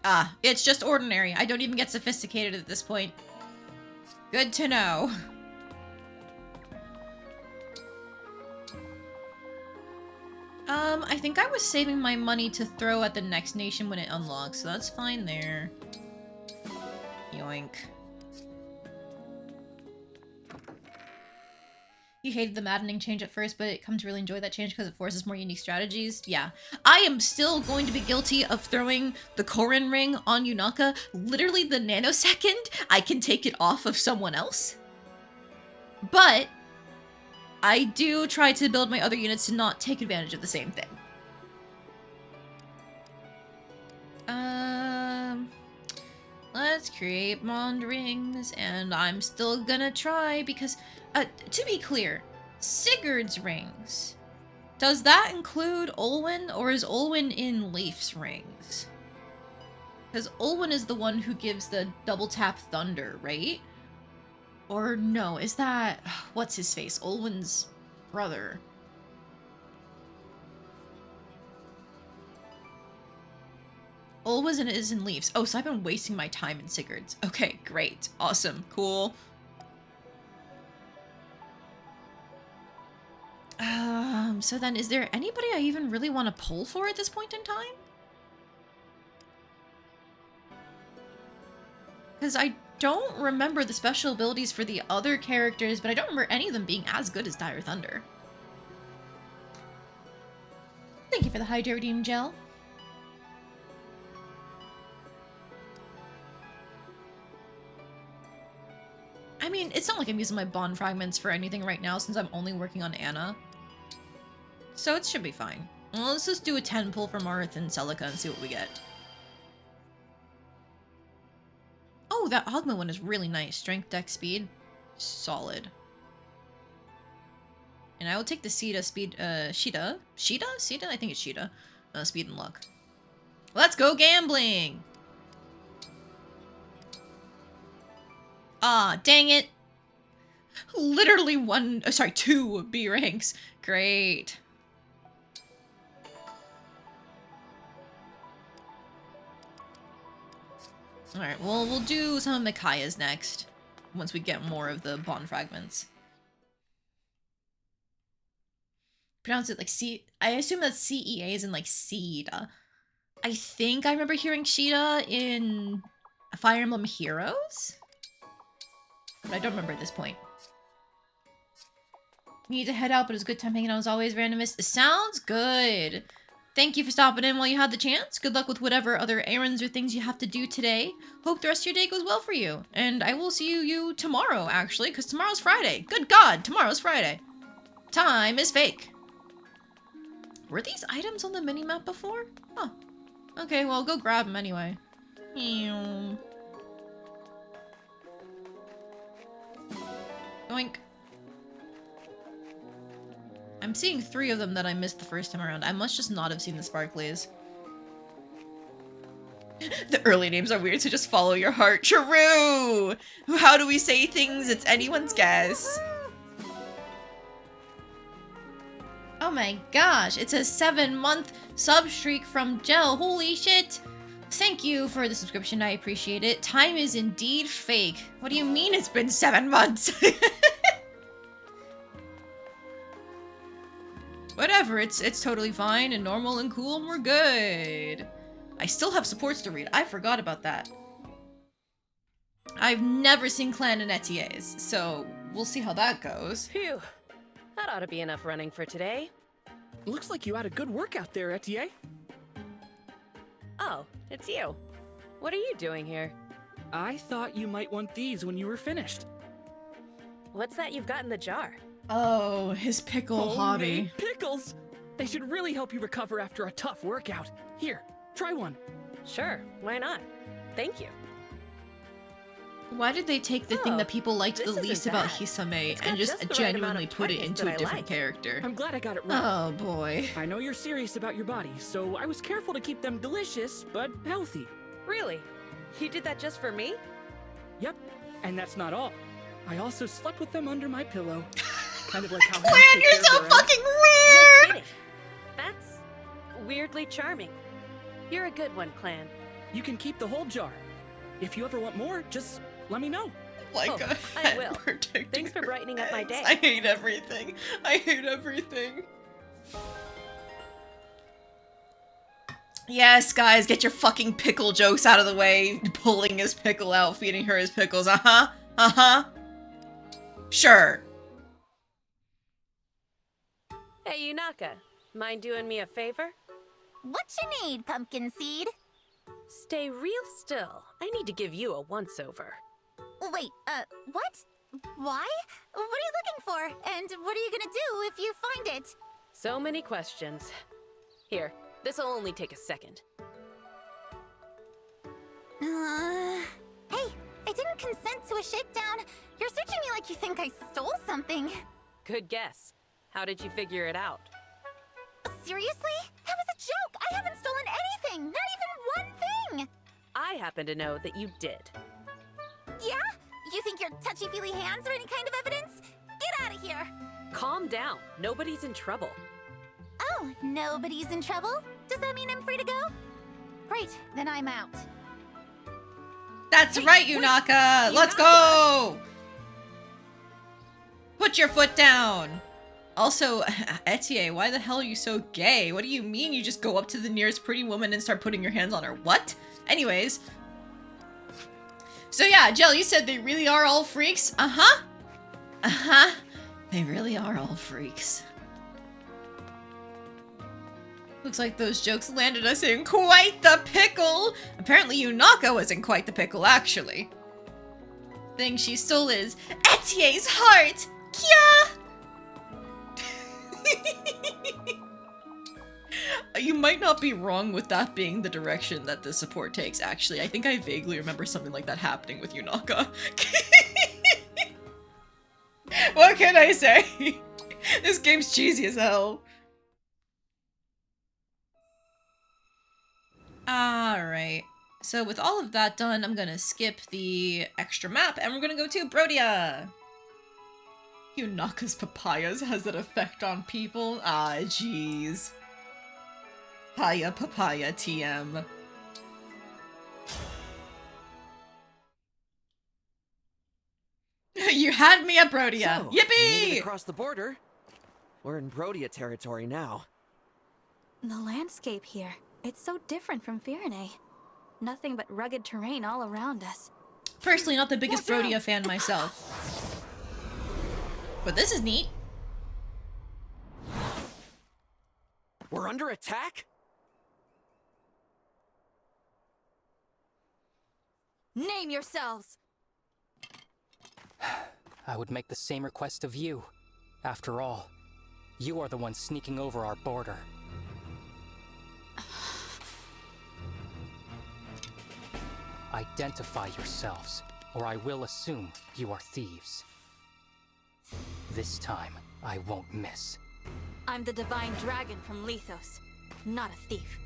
Ah, it's just ordinary. I don't even get sophisticated at this point. Good to know. I think I was saving my money to throw at the next nation when it unlocks, so that's fine there. Yoink. You hated the maddening change at first, but come to really enjoy that change because it forces more unique strategies. Yeah. I am still going to be guilty of throwing the Korin ring on Yunaka. Literally the nanosecond I can take it off of someone else. But I do try to build my other units to not take advantage of the same thing. Let's create Mond rings, and I'm still gonna try because, to be clear, Sigurd's rings. Does that include Olwen, or is Olwen in Leif's rings? Because Olwen is the one who gives the double tap thunder, right? Or no, is that... What's his face? Olwen's brother. Olwen is in Leif's. Oh, so I've been wasting my time in Sigurd's. Okay, great. Awesome. Cool. So then is there anybody I even really want to pull for at this point in time? Because I don't remember the special abilities for the other characters, but I don't remember any of them being as good as Dire Thunder. Thank you for the Hydro Redeem Gel. I mean, it's not like I'm using my bond fragments for anything right now since I'm only working on Anna. So it should be fine. Well, let's just do a 10 pull for Marth and Celica and see what we get. Oh, that Ogma one is really nice. Strength, Dex, Speed. Solid. And I will take the Sheeta speed, Sheeta? Sheeta? Sheeta? I think it's Sheeta. Speed and luck. Let's go gambling! Ah, dang it. Literally two B ranks. Great. Alright, well, we'll do some of Micaiah's next. Once we get more of the bond fragments. Pronounce it like I assume that's CEA is in like Sheeta. I think I remember hearing Sheeta in Fire Emblem Heroes? But I don't remember at this point. We need to head out, but it's a good time hanging out as always, randomist. Sounds good. Thank you for stopping in while you had the chance. Good luck with whatever other errands or things you have to do today. Hope the rest of your day goes well for you. And I will see you tomorrow, actually, because tomorrow's Friday. Good God, tomorrow's Friday. Time is fake. Were these items on the mini-map before? Huh. Okay, well, go grab them anyway. Oink. I'm seeing 3 of them that I missed the first time around. I must just not have seen the sparklies. The early names are weird, so just follow your heart. True! How do we say things? It's anyone's guess. Oh my gosh, it's a 7-month sub streak from Gel. Holy shit! Thank you for the subscription, I appreciate it. Time is indeed fake. What do you mean it's been 7 months? Whatever, it's totally fine and normal and cool and we're good. I still have supports to read. I forgot about that. I've never seen Clan and Etier's, so we'll see how that goes. Phew. That ought to be enough running for today. Looks like you had a good workout there, Etienne. Oh, it's you. What are you doing here? I thought you might want these when you were finished. What's that you've got in the jar? Oh, his pickle hobby. Homemade pickles! They should really help you recover after a tough workout. Here, try one. Sure, why not? Thank you. Why did they take the thing that people liked the least about Hisame and just genuinely put it into a different character? I'm glad I got it right. Oh boy. I know you're serious about your body, so I was careful to keep them delicious, but healthy. Really? You did that just for me? Yep, and that's not all. I also slept with them under my pillow. Kind of like how Clan, you're so fucking weird! No kidding. That's weirdly charming. You're a good one, Clan. You can keep the whole jar. If you ever want more, just let me know. Like oh, I will. Thanks for brightening up my day. I hate everything. I hate everything. Yes, guys, get your fucking pickle jokes out of the way. Pulling his pickle out, feeding her his pickles. Uh-huh. Uh-huh. Sure. Hey, Yunaka. Mind doing me a favor? What you need, Pumpkin Seed? Stay real still. I need to give you a once-over. Wait, what? Why? What are you looking for? And what are you gonna do if you find it? So many questions. Here, this'll only take a second. Hey, I didn't consent to a shakedown. You're searching me like you think I stole something. Good guess. How did you figure it out? Seriously? That was a joke! I haven't stolen anything! Not even one thing! I happen to know that you did. Yeah? You think your touchy-feely hands are any kind of evidence? Get out of here! Calm down. Nobody's in trouble. Oh, nobody's in trouble? Does that mean I'm free to go? Great, then I'm out. That's right, Yunaka! Let's go! Put your foot down! Also, Etienne, why the hell are you so gay? What do you mean you just go up to the nearest pretty woman and start putting your hands on her? What? Anyways. So yeah, Jill, you said they really are all freaks? Uh-huh. Uh-huh. They really are all freaks. Looks like those jokes landed us in quite the pickle! Apparently Yunaka was in quite the pickle, actually. Thing she stole is Etienne's heart! Kya! You might not be wrong with that being the direction that the support takes, actually. I think I vaguely remember something like that happening with Yunaka. What can I say? This game's cheesy as hell. Alright. So with all of that done, I'm gonna skip the extra map and we're gonna go to Brodia. Yunaka's papayas has that effect on people? Ah, jeez. Papaya TM. You had me at Brodia. So, Yippee! across the border. We're in Brodia territory now. The landscape here, it's so different from Firene. Nothing but rugged terrain all around us. Personally, not the biggest Brodia fan myself. But this is neat. We're under attack? Name yourselves! I would make the same request of you. After all, you are the one sneaking over our border. Identify yourselves, or I will assume you are thieves. This time, I won't miss. I'm the Divine Dragon from Lethos, not a thief.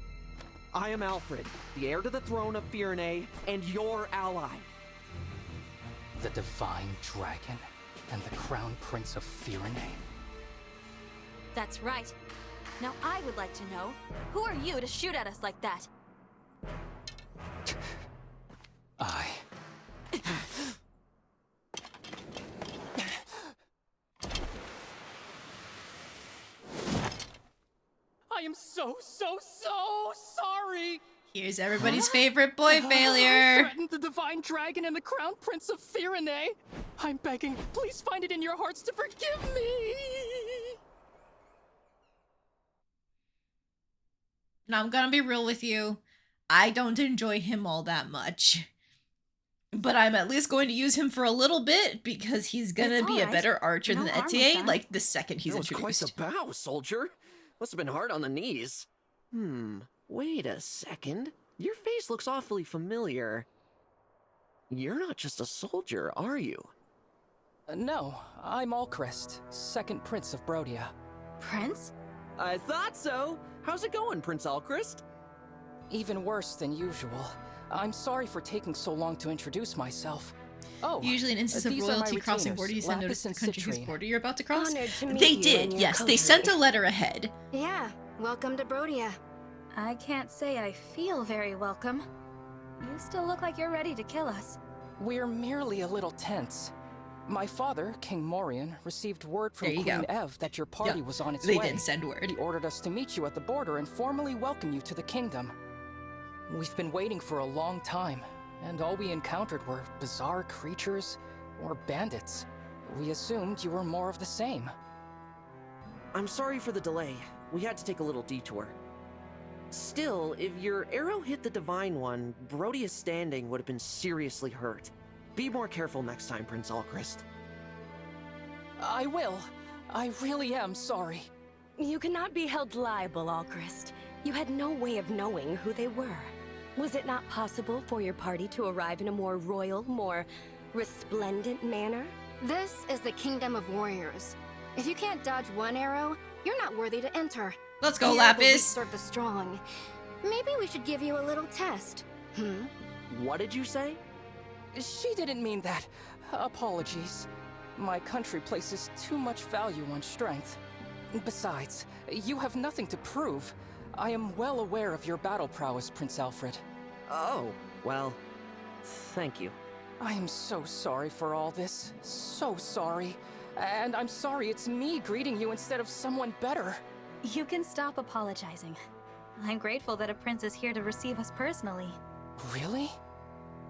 I am Alfred, the heir to the throne of Firene, and your ally. The Divine Dragon and the Crown Prince of Firene? That's right. Now I would like to know, who are you to shoot at us like that? I am so sorry! Here's everybody's favorite boy failure. Threatened the Divine Dragon and the Crown Prince of Firene. I'm begging, please find it in your hearts to forgive me! Now I'm gonna be real with you. I don't enjoy him all that much. but I'm at least going to use him for a little bit because he's gonna be a better archer than Etienne, like the second he's introduced. Quite the bow, soldier. Must have been hard on the knees. Wait a second. Your face looks awfully familiar. You're not just a soldier, are you? No, I'm Alchrist, second prince of Brodia. Prince? I thought so. How's it going, Prince Alchrist? Even worse than usual. I'm sorry for taking so long to introduce myself. Oh, usually an instance of royalty crossing border, you send notice to the country whose border you're about to cross. They did, yes. They sent a letter ahead. Yeah, welcome to Brodia. I can't say I feel very welcome. You still look like you're ready to kill us. We're merely a little tense. My father, King Morian, received word from Queen Ev that your party was on its way. They did send word. He ordered us to meet you at the border and formally welcome you to the kingdom. We've been waiting for a long time, and all we encountered were bizarre creatures or bandits. We assumed you were more of the same. I'm sorry for the delay. We had to take a little detour. Still, if your arrow hit the Divine One, Brodia's standing would have been seriously hurt. Be more careful next time, Prince Alchrist. I will. I really am sorry. You cannot be held liable, Alchrist. You had no way of knowing who they were. Was it not possible for your party to arrive in a more royal, more resplendent manner? This is the Kingdom of Warriors. If you can't dodge one arrow, you're not worthy to enter. Let's go, Here, the weak Lapis. serve the strong. Maybe we should give you a little test. What did you say? She didn't mean that. Apologies. My country places too much value on strength. Besides, you have nothing to prove. I am well aware of your battle prowess, Prince Alfred. Oh, well, thank you. I am so sorry for all this. So sorry. And I'm sorry it's me greeting you instead of someone better. You can stop apologizing. I'm grateful that a prince is here to receive us personally. Really?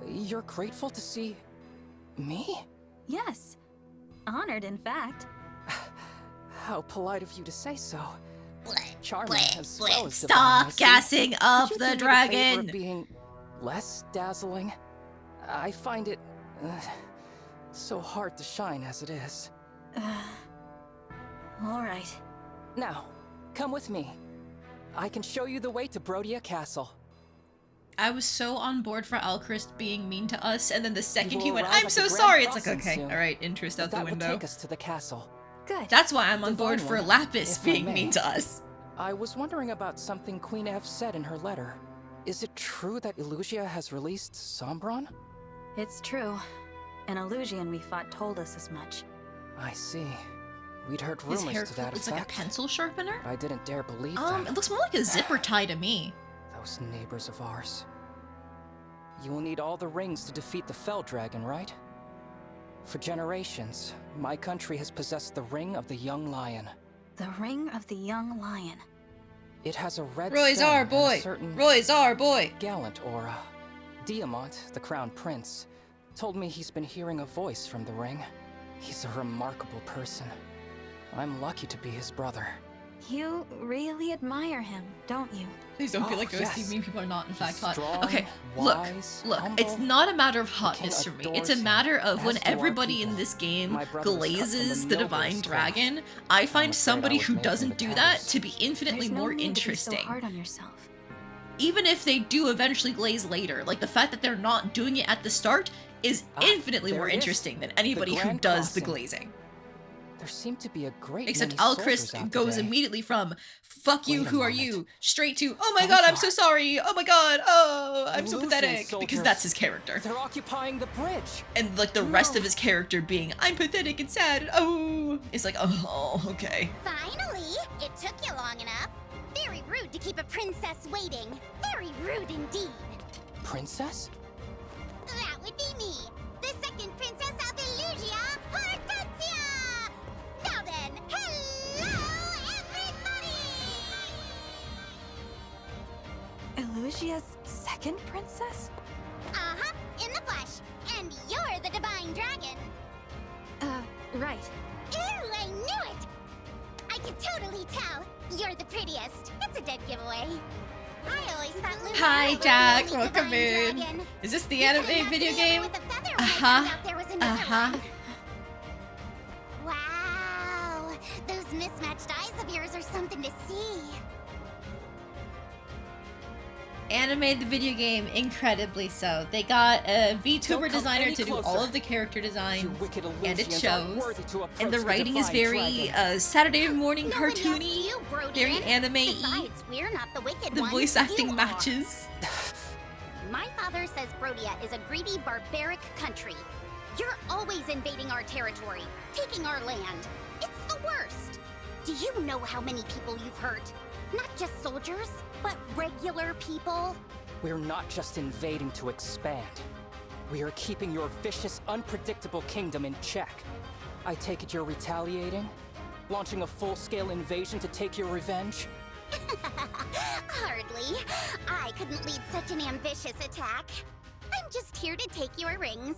You're grateful to see me? Yes. Honored, in fact. How polite of you to say so. Charming as well as Stop divine, gassing up Could the you do me the favor dragon. of being less dazzling? I find it so hard to shine as it is. All right. Now, come with me. I can show you the way to Brodia Castle. I was so on board for Alchrist being mean to us, and then the second he will went, arrive I'm at so the Grand sorry, it's like, Crossing okay, soon. alright, interest out the That will window. take us to the castle. Good. That's why I'm on board Divine for One, Lapis if I being may. mean to us. I was wondering about something Queen Ev said in her letter. Is it true that Illusia has released Sombron? It's true. An Illusian we fought told us as much. I see. We'd heard His rumors hair to that looks effect. like a pencil sharpener? But I didn't dare believe them. It looks more like a zipper tie to me. Those neighbors of ours. You will need all the rings to defeat the Fell Dragon, right? For generations, my country has possessed the Ring of the Young Lion. The Ring of the Young Lion. It has a red Roy's stone our and boy. a certain Roy's our boy. gallant aura. Diamant, the Crown Prince, told me he's been hearing a voice from the ring. He's a remarkable person. I'm lucky to be his brother. You really admire him, don't you? Please don't be like yes. OC people are not in fact hot. strong, Okay, wise, look, humble. it's not a matter of hotness for me. It's a adores matter of him, when as do our everybody in people. this game My brother was cut from glazes the the Divine noblest cloth. Dragon. I find afraid somebody I was who made from doesn't the do that tatters. to be infinitely There's no more need to be interesting. so hard on yourself. Even if they do eventually glaze later, like the fact that they're not doing it at the start is infinitely there more it is. interesting than anybody who Grand does the Crossing. glazing. There seemed to be a great Except many soldiers Alchrist out goes today. immediately from "fuck you, Wait a who are moment. you?" straight to "oh my god, I'm so sorry, oh my god, oh, I'm so Illusion pathetic," because soldiers. that's his character. They're occupying the bridge. And like the rest of his character being "I'm pathetic and sad," and oh, it's like oh, okay. Finally! It took you long enough. Very rude to keep a princess waiting. Very rude indeed. Princess? That would be me, the second princess of Illusia, Hortensia! Now then, hello everybody! Illusia's second princess? Uh-huh, in the flesh. And you're the Divine Dragon. Right. Ew, I knew it! I could totally tell. You're the prettiest. It's a dead giveaway. I always thought Lumina Hi was the Jack, only welcome Divine in. Dragon. Is this the You could've anime knocked video me over game? with a feather I found out there was another one. Wow, those mismatched eyes of yours are something to see. Animated the video game incredibly so. They got a VTuber designer to do all of the character design, and it shows. And the writing is very Saturday morning cartoony, very anime-y. Besides, we're not the wicked The ones, voice acting you matches. My father says Brodia is a greedy, barbaric country. You're always invading our territory, taking our land. It's the worst. Do you know how many people you've hurt? Not just soldiers, but regular people. We're not just invading to expand. We are keeping your vicious, unpredictable kingdom in check. I take it you're retaliating? Launching a full-scale invasion to take your revenge? Hardly. I couldn't lead such an ambitious attack. I'm just here to take your rings.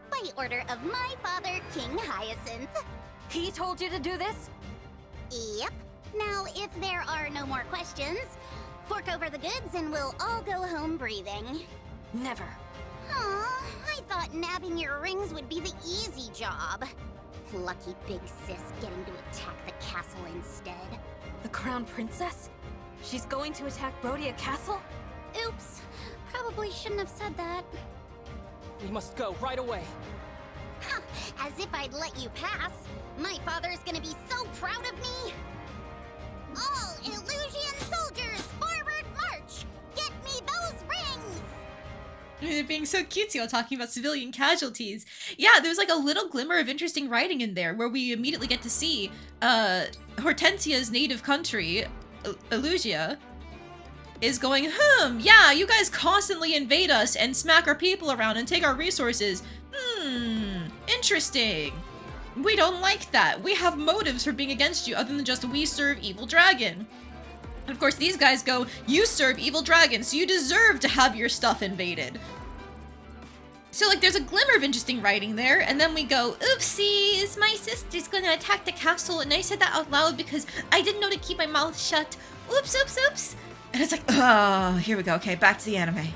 By order of my father, King Hyacinth. He told you to do this? Yep. Now, if there are no more questions, fork over the goods and we'll all go home breathing. Never. Aw, I thought nabbing your rings would be the easy job. Lucky big sis getting to attack the castle instead. The Crown Princess? She's going to attack Brodia Castle? Oops. Probably shouldn't have said that. We must go right away. Huh, as if I'd let you pass. My father's gonna be so proud of me. All Illusion soldiers, forward march! Get me those rings! They're being so cutesy while talking about civilian casualties. Yeah, there's like a little glimmer of interesting writing in there where we immediately get to see Hortensia's native country, Illusia, is going, yeah, you guys constantly invade us and smack our people around and take our resources. Interesting. We don't like that. We have motives for being against you other than just we serve evil dragon. And of course these guys go, you serve evil dragon, so you deserve to have your stuff invaded. So like there's a glimmer of interesting writing there, and then we go, oopsies, my sister's gonna attack the castle, and I said that out loud because I didn't know to keep my mouth shut. Oops, oops, oops. And it's like, oh, here we go. Okay, back to the anime.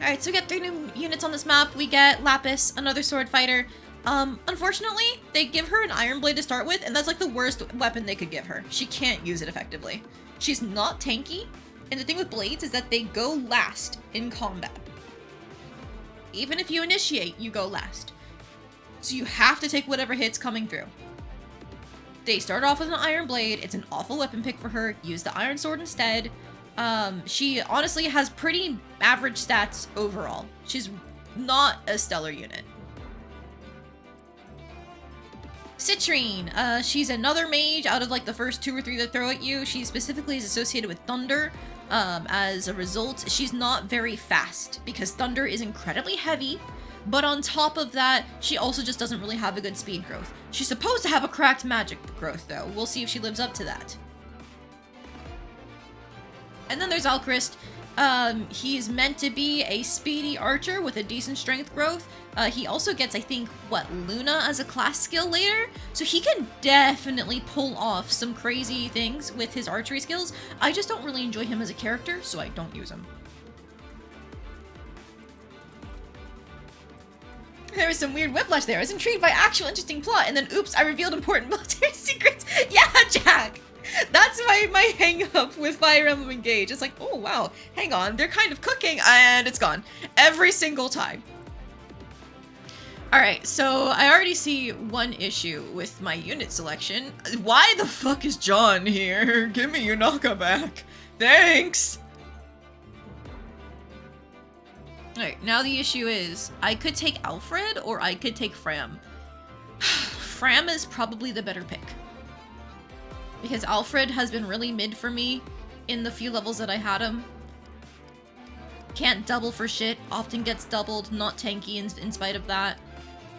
Alright, so we got 3 new units on this map. We get Lapis, another sword fighter. Unfortunately, they give her an iron blade to start with, and that's like the worst weapon they could give her. She can't use it effectively. She's not tanky, and the thing with blades is that they go last in combat. Even if you initiate, you go last. So you have to take whatever hits coming through. They start off with an iron blade. It's an awful weapon pick for her. Use the iron sword instead. She honestly has pretty average stats overall. She's not a stellar unit. Citrine, she's another mage out of like the first 2 or 3 that throw at you. She specifically is associated with thunder. As a result, she's not very fast because thunder is incredibly heavy. But on top of that, she also just doesn't really have a good speed growth. She's supposed to have a cracked magic growth though. We'll see if she lives up to that. And then there's Alchrist. He's meant to be a speedy archer with a decent strength growth. He also gets, I think, Luna as a class skill later? So he can definitely pull off some crazy things with his archery skills. I just don't really enjoy him as a character, so I don't use him. There was some weird whiplash there. I was intrigued by actual interesting plot, and then oops, I revealed important military secrets. Yeah, Jack! That's my hang-up with Fire Emblem Engage. It's like, oh wow, hang on, they're kind of cooking, and it's gone. Every single time. Alright, so I already see one issue with my unit selection. Why the fuck is John here? Give me your knockback. Thanks! Alright, now the issue is, I could take Alfred, or I could take Fram. Fram is probably the better pick. Because Alfred has been really mid for me in the few levels that I had him. Can't double for shit, often gets doubled, not tanky in spite of that.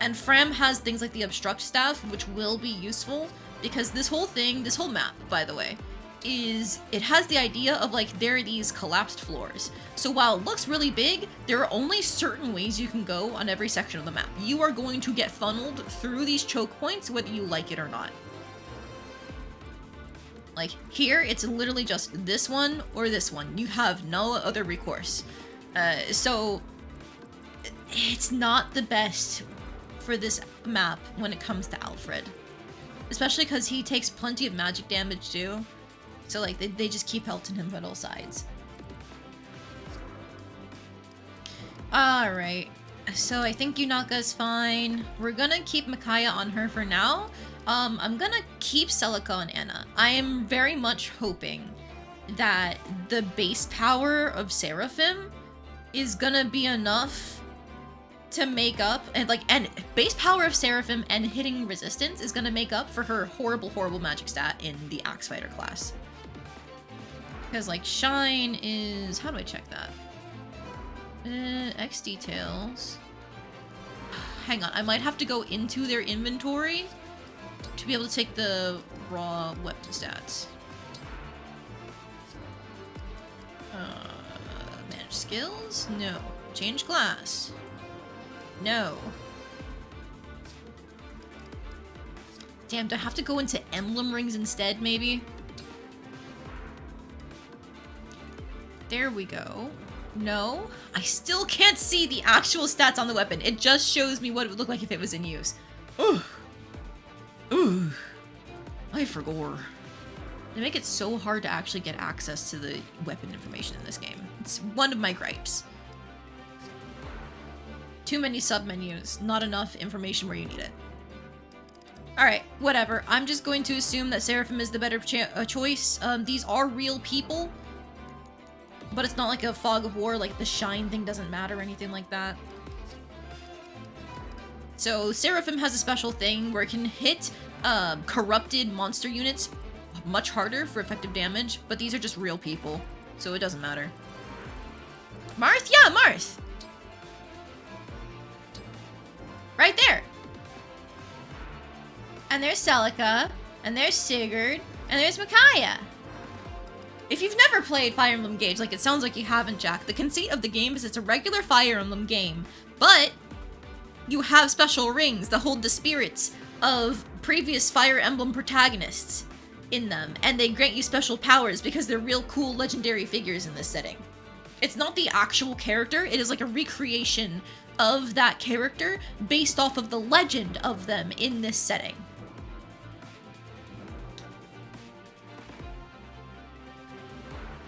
And Fram has things like the obstruct staff, which will be useful, because this whole thing, this whole map, by the way, it has the idea of like, there are these collapsed floors. So while it looks really big, there are only certain ways you can go on every section of the map. You are going to get funneled through these choke points, whether you like it or not. Like, here, it's literally just this one or this one. You have no other recourse. So, it's not the best for this map when it comes to Alfred. Especially because he takes plenty of magic damage too. So like, they just keep pelting him at all sides. Alright, so I think Yunaka's fine. We're gonna keep Micaiah on her for now. I'm gonna keep Celica on Anna. I am very much hoping that the base power of Seraphim is gonna be enough to make up, and base power of Seraphim and hitting resistance is gonna make up for her horrible magic stat in the Axe Fighter class. Because like Shine is, how do I check that? X details. Hang on, I might have to go into their inventory to be able to take the raw weapon stats. Manage skills? No. Change class? No. Damn, do I have to go into emblem rings instead, maybe? There we go. No, I still can't see the actual stats on the weapon. It just shows me what it would look like if it was in use. Ugh. Ugh. I forgot. They make it so hard to actually get access to the weapon information in this game. It's one of my gripes. Too many submenus, not enough information where you need it. Alright, whatever. I'm just going to assume that Seraphim is the better choice. These are real people. But it's not like a fog of war, like the shine thing doesn't matter or anything like that. So Seraphim has a special thing where it can hit corrupted monster units much harder for effective damage, but these are just real people, so it doesn't matter. Marth? Yeah, Marth! Right there! And there's Celica, and there's Sigurd, and there's Micaiah! If you've never played Fire Emblem Engage, like it sounds like you haven't, Jack, the conceit of the game is it's a regular Fire Emblem game, but you have special rings that hold the spirits of previous Fire Emblem protagonists in them, and they grant you special powers because they're real cool legendary figures in this setting. It's not the actual character, it is like a recreation of that character based off of the legend of them in this setting.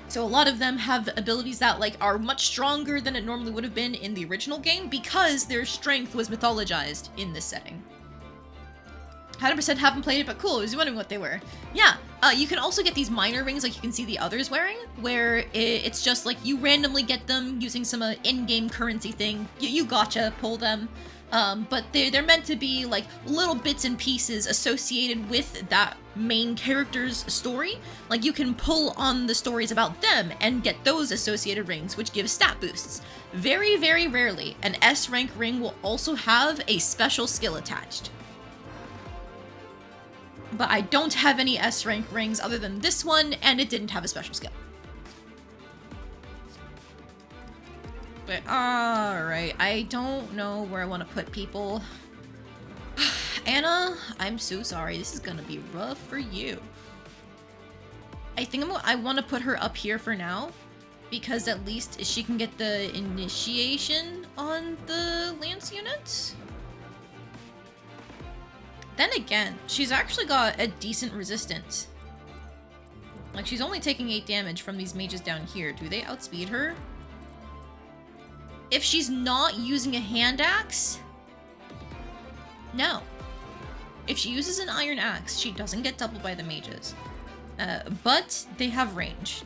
So a lot of them have abilities that like are much stronger than it normally would have been in the original game because their strength was mythologized in this setting. 100% haven't played it, but cool, I was wondering what they were. Yeah, you can also get these minor rings like you can see the others wearing, where it's just like you randomly get them using some in-game currency thing. You gotcha, pull them. But they're meant to be like little bits and pieces associated with that main character's story. Like you can pull on the stories about them and get those associated rings, which give stat boosts. Very, very rarely, an S rank ring will also have a special skill attached. But I don't have any S rank rings other than this one, and it didn't have a special skill. But alright, I don't know where I want to put people. Anna, I'm so sorry. This is gonna be rough for you. I think I want to put her up here for now, because at least she can get the initiation on the Lance units. Then again, she's actually got a decent resistance. Like, she's only taking 8 damage from these mages down here. Do they outspeed her? If she's not using a hand axe, no. If she uses an iron axe, she doesn't get doubled by the mages. But they have range.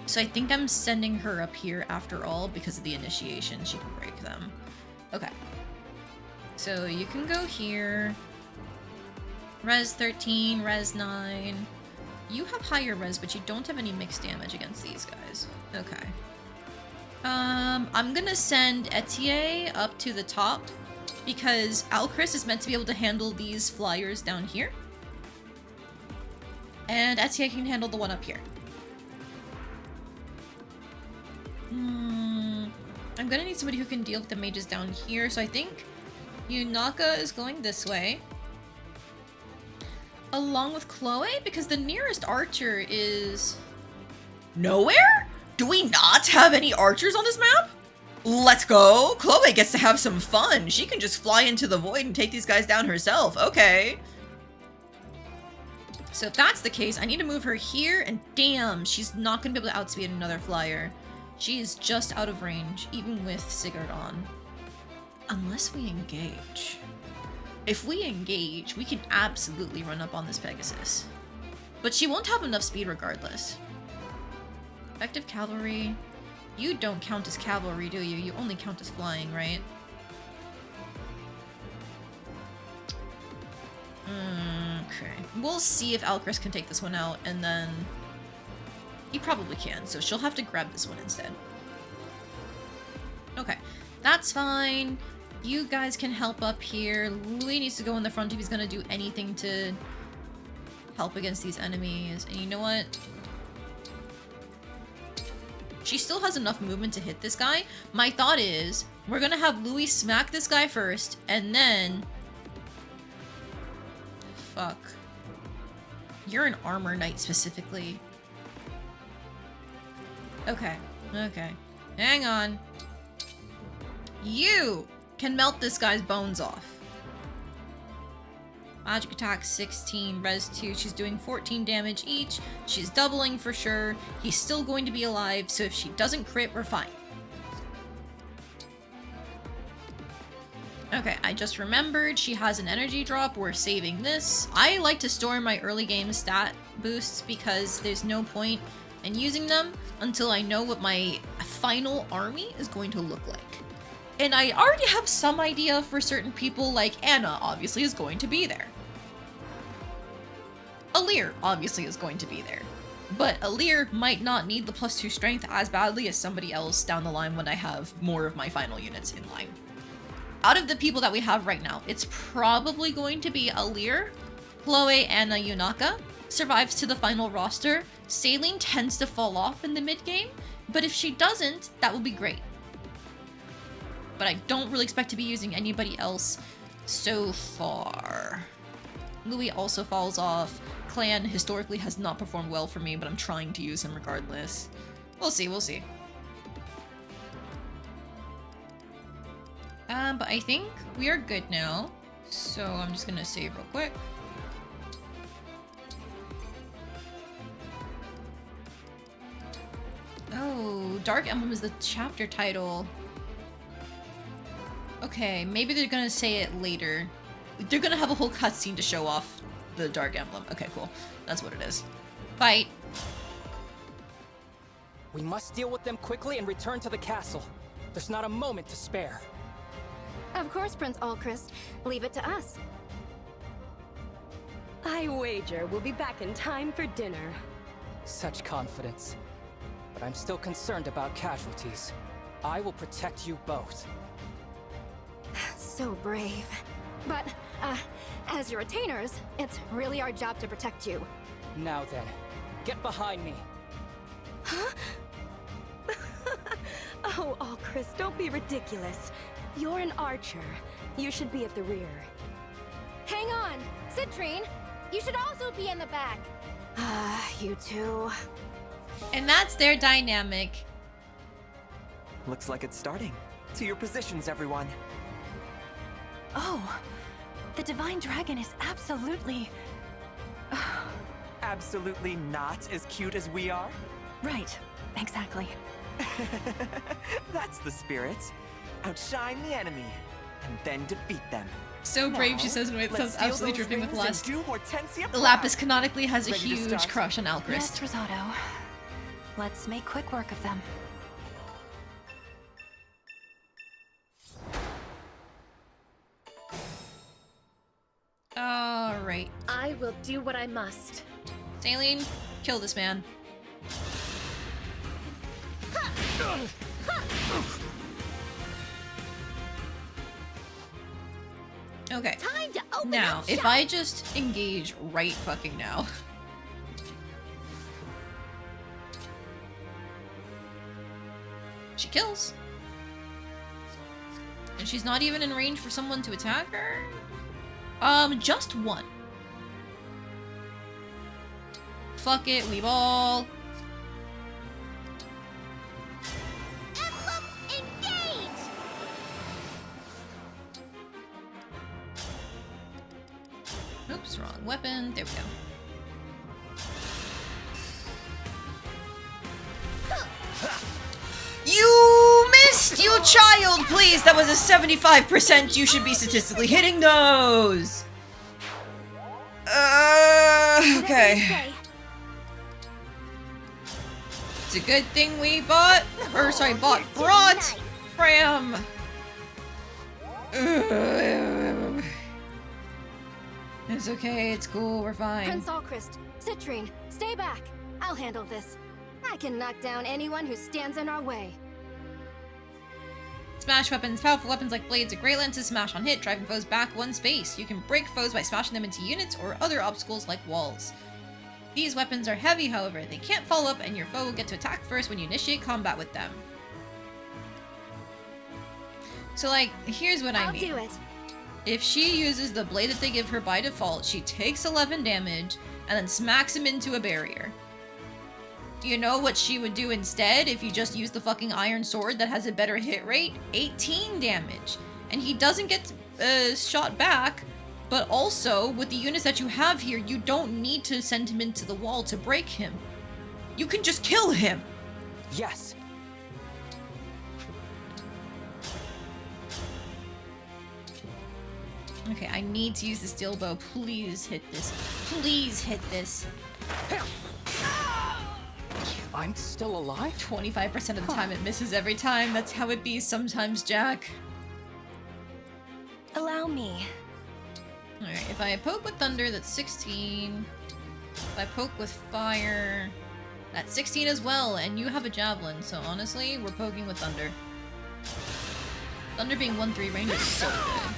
So I think I'm sending her up here after all because of the initiation. She can break them. Okay. So you can go here. Res 13, Res 9. You have higher res, but you don't have any mixed damage against these guys. Okay. I'm gonna send Etier up to the top because Alcris is meant to be able to handle these flyers down here. And Etier can handle the one up here. I'm gonna need somebody who can deal with the mages down here, so I think Yunaka is going this way. Along with Chloe, because the nearest archer is... nowhere? Do we not have any archers on this map? Let's go! Chloe gets to have some fun. She can just fly into the void and take these guys down herself. Okay. So if that's the case, I need to move her here, and damn, she's not gonna be able to outspeed another flyer. She is just out of range, even with Sigurd on. Unless we engage. If we engage, we can absolutely run up on this Pegasus. But she won't have enough speed regardless. Effective cavalry. You don't count as cavalry, do you? You only count as flying, right? Okay. We'll see if Alcris can take this one out, and then... He probably can, so she'll have to grab this one instead. Okay. That's fine. You guys can help up here. Louis needs to go in the front if he's gonna do anything to help against these enemies. And you know what? She still has enough movement to hit this guy. My thought is, we're gonna have Louis smack this guy first, and then... Fuck. You're an armor knight specifically. Okay, okay. Hang on. You can melt this guy's bones off. Magic attack 16, res 2. She's doing 14 damage each. She's doubling for sure. He's still going to be alive, so if she doesn't crit, we're fine. Okay, I just remembered she has an energy drop. We're saving this. I like to store my early game stat boosts because there's no point in using them until I know what my final army is going to look like. And I already have some idea for certain people, like Anna obviously is going to be there. Alir obviously is going to be there. But Alir might not need the +2 strength as badly as somebody else down the line when I have more of my final units in line. Out of the people that we have right now, it's probably going to be Alir, Chloe, Anna, Yunaka. Survives to the final roster. Saline tends to fall off in the mid-game, but if she doesn't, that would be great. But I don't really expect to be using anybody else so far. Louis also falls off. Clan historically has not performed well for me, but I'm trying to use him regardless. We'll see, we'll see. But I think we are good now. So I'm just gonna save real quick. Oh, Dark Emblem is the chapter title. Okay, maybe they're gonna say it later. They're gonna have a whole cutscene to show off the Dark Emblem. Okay, cool. That's what it is. Fight. We must deal with them quickly and return to the castle. There's not a moment to spare. Of course, Prince Alchrist. Leave it to us. I wager we'll be back in time for dinner. Such confidence. But I'm still concerned about casualties. I will protect you both. So brave. But, as your retainers, it's really our job to protect you. Now then, get behind me. Huh? Oh, Alchrist, don't be ridiculous. You're an archer. You should be at the rear. Hang on! Citrine! You should also be in the back! You two. And that's their dynamic. Looks like it's starting. To your positions, everyone. Oh, the Divine Dragon is absolutely... Absolutely not as cute as we are? Right, exactly. That's the spirit. Outshine the enemy, and then defeat them. So brave, she says in a way that sounds absolutely dripping with lust. The Lapis canonically has a Ready to huge start? crush on Alchrist. Yes, Risotto. Let's make quick work of them. Alright. I will do what I must. Saline, kill this man. Okay. Time to open Now, up if shop. I just engage right fucking now. She kills. And she's not even in range for someone to attack her? Just one. Fuck it, we ball. Emblem Engage! Oops, wrong weapon. There we go. You missed, you child! Please, that was a 75%. You should be statistically hitting those. Okay. It's a good thing we brought Fram. It's okay, it's cool, we're fine. Prince Alchrist, Citrine, stay back. I'll handle this. I can knock down anyone who stands in our way. Smash weapons. Powerful weapons like blades are great lenses smash on hit, driving foes back one space. You can break foes by smashing them into units or other obstacles like walls. These weapons are heavy, however. They can't follow up, and your foe will get to attack first when you initiate combat with them. So, like, here's what I mean. I'll do it. If she uses the blade that they give her by default, she takes 11 damage and then smacks him into a barrier. You know what she would do instead if you just use the fucking iron sword that has a better hit rate? 18 damage. And he doesn't get shot back, but also, with the units that you have here, you don't need to send him into the wall to break him. You can just kill him! Yes. Okay, I need to use the steel bow. Please hit this. Please hit this. I'm still alive? 25% of the time it misses every time. That's how it be sometimes, Jack. Allow me. Alright, if I poke with thunder, that's 16. If I poke with fire, that's 16 as well, and you have a javelin, so honestly, we're poking with thunder. Thunder being 1-3 range is so good.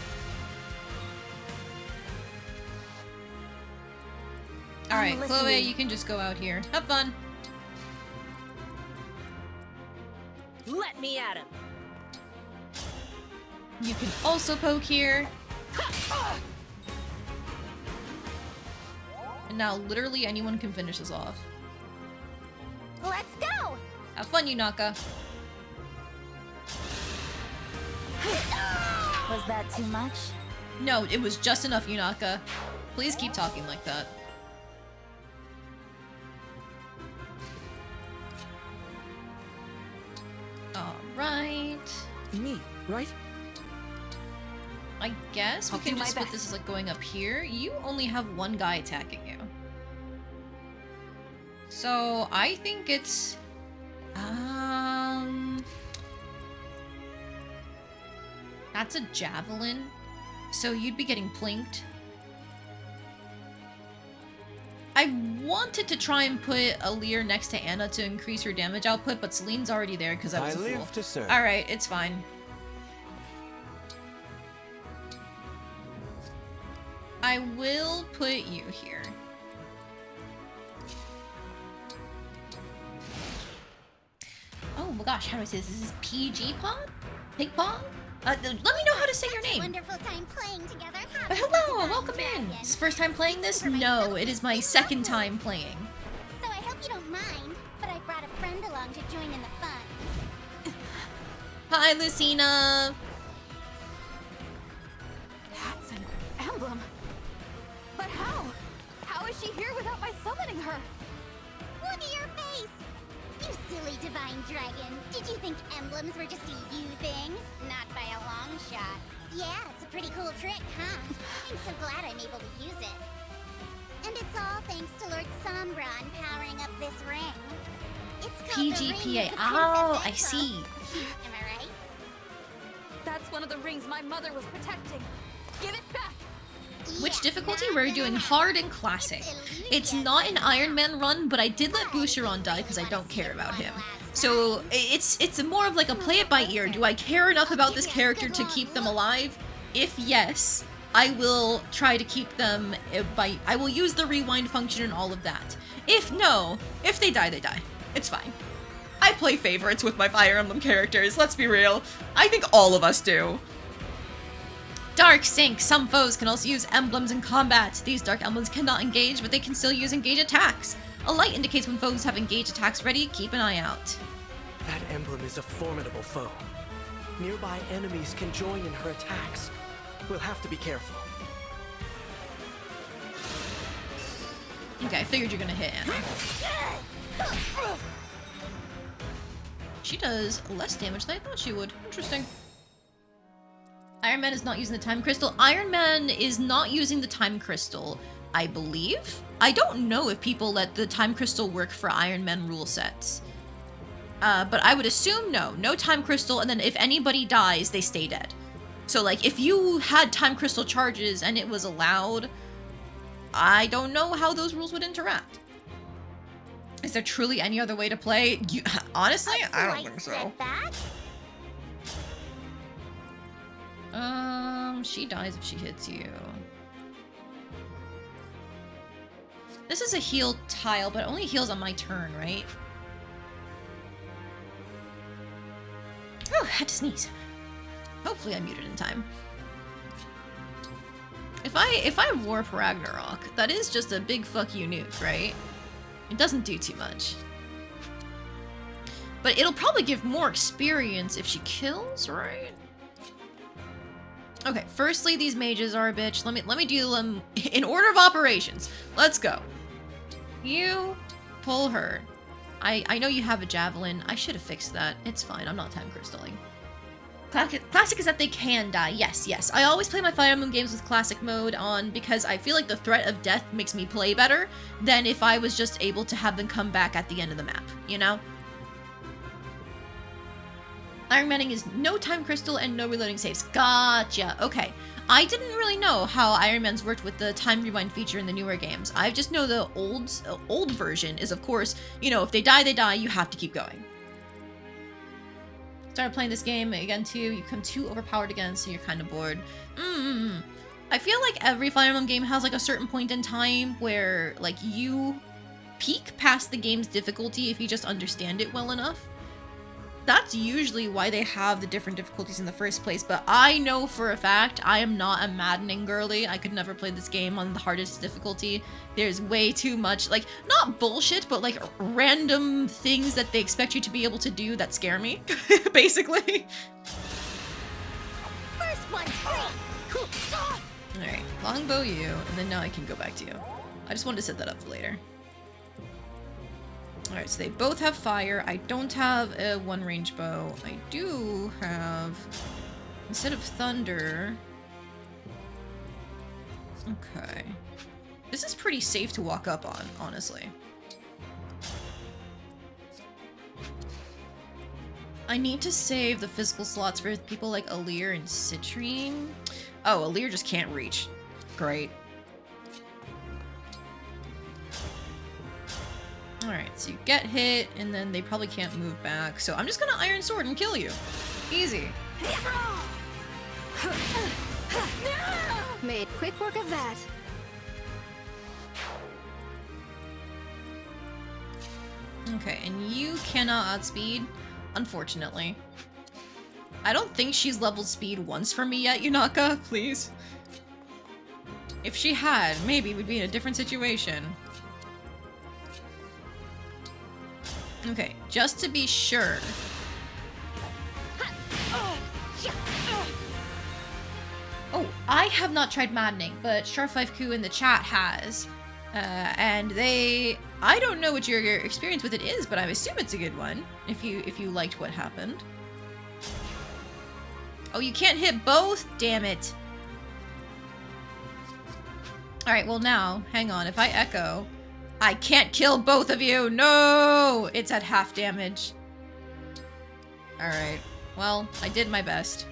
Alright, Chloe, you can just go out here. Have fun! Let me at him. You can also poke here. And now literally anyone can finish this off. Let's go! Have fun, Yunaka. Was that too much? No, it was just enough, Yunaka. Please keep talking like that. Alright. Me, right? I guess we I'll can do my just put best. this as like going up here. You only have one guy attacking you. So I think it's that's a javelin. So you'd be getting plinked. I wanted to try and put Alir next to Anna to increase her damage output, but Celine's already there because I was a fool. live to serve. Alright, it's fine. I will put you here. Oh my gosh, how do I say this? Is this PG Pod? Pig Pod? Let me know how to say your name. Wonderful time playing together. Hello, welcome in. Is this first time playing this? No, it is my second time playing. So I hope you don't mind, but I brought a friend along to join in the fun. Hi, Lucina. That's an emblem. But how? How is she here without my summoning her? Look at your face! You silly divine dragon. Did you think emblems were just a you thing? Not by a long shot. Yeah, it's a pretty cool trick, huh? I'm so glad I'm able to use it. And it's all thanks to Lord Sombron powering up this ring. It's called the Ring PGPA. of the Oh, Princess I Egg see. Am I right? That's one of the rings my mother was protecting. Give it back! Which difficulty we're doing? Hard and classic. It's not an Iron Man run, but I did let Boucheron die because I don't care about him. So it's more of like a play it by ear. Do I care enough about this character to keep them alive? If yes, I will try to keep them I will use the rewind function and all of that. If no, if they die, they die. It's fine. I play favorites with my Fire Emblem characters, let's be real. I think all of us do. Dark Sync. Some foes can also use emblems in combat. These dark emblems cannot engage, but they can still use engage attacks. A light indicates when foes have engage attacks ready. Keep an eye out. That emblem is a formidable foe. Nearby enemies can join in her attacks. We'll have to be careful. Okay, I figured you're gonna hit Anna. She does less damage than I thought she would. Interesting. Iron Man is not using the time crystal. Iron Man is not using the time crystal, I believe. I don't know if people let the time crystal work for Iron Man rule sets. But I would assume no time crystal, and then if anybody dies, they stay dead. So like if you had time crystal charges and it was allowed, I don't know how those rules would interact. Is there truly any other way to play? Honestly, I don't think so. She dies if she hits you. This is a heal tile, but it only heals on my turn, right? Oh, I had to sneeze. Hopefully I muted in time. If I warp Ragnarok, that is just a big fuck you nuke, right? It doesn't do too much. But it'll probably give more experience if she kills, right? Okay, firstly, these mages are a bitch. Let me do them in order of operations. Let's go. You pull her. I know you have a javelin. I should have fixed that. It's fine. I'm not time crystalling. Classic is that they can die. Yes. I always play my Fire Emblem games with classic mode on because I feel like the threat of death makes me play better than if I was just able to have them come back at the end of the map, you know? Iron Manning is no time crystal and no reloading saves. Gotcha. Okay. I didn't really know how Iron Man's worked with the time rewind feature in the newer games. I just know the old version is, of course, you know, if they die, you have to keep going. Started playing this game again too. You become too overpowered again, so you're kind of bored. I feel like every Fire Emblem game has like a certain point in time where like you peak past the game's difficulty if you just understand it well enough. That's usually why they have the different difficulties in the first place, but I know for a fact I am not a maddening girly. I could never play this game on the hardest difficulty. There's way too much, like, not bullshit, but like random things that they expect you to be able to do that scare me, basically. First one's free. Alright, longbow you, and then now I can go back to you. I just wanted to set that up for later. Alright, so they both have fire. I don't have a one-range bow. I do have, instead of thunder... Okay. This is pretty safe to walk up on, honestly. I need to save the physical slots for people like Alear and Citrine. Oh, Alear just can't reach. Great. Alright, so you get hit, and then they probably can't move back. So I'm just gonna Iron Sword and kill you. Easy. Made quick work of that. Okay, and you cannot outspeed, unfortunately. I don't think she's leveled speed once for me yet, Yunaka, please. If she had, maybe we'd be in a different situation. Okay, just to be sure. Oh, I have not tried maddening, but Sharp5Ku in the chat has. And I don't know what your experience with it is, but I assume it's a good one, if you liked what happened. Oh, you can't hit both? Damn it. Alright, well now, hang on, if I echo... I can't kill both of you! No! It's at half damage. Alright. Well, I did my best.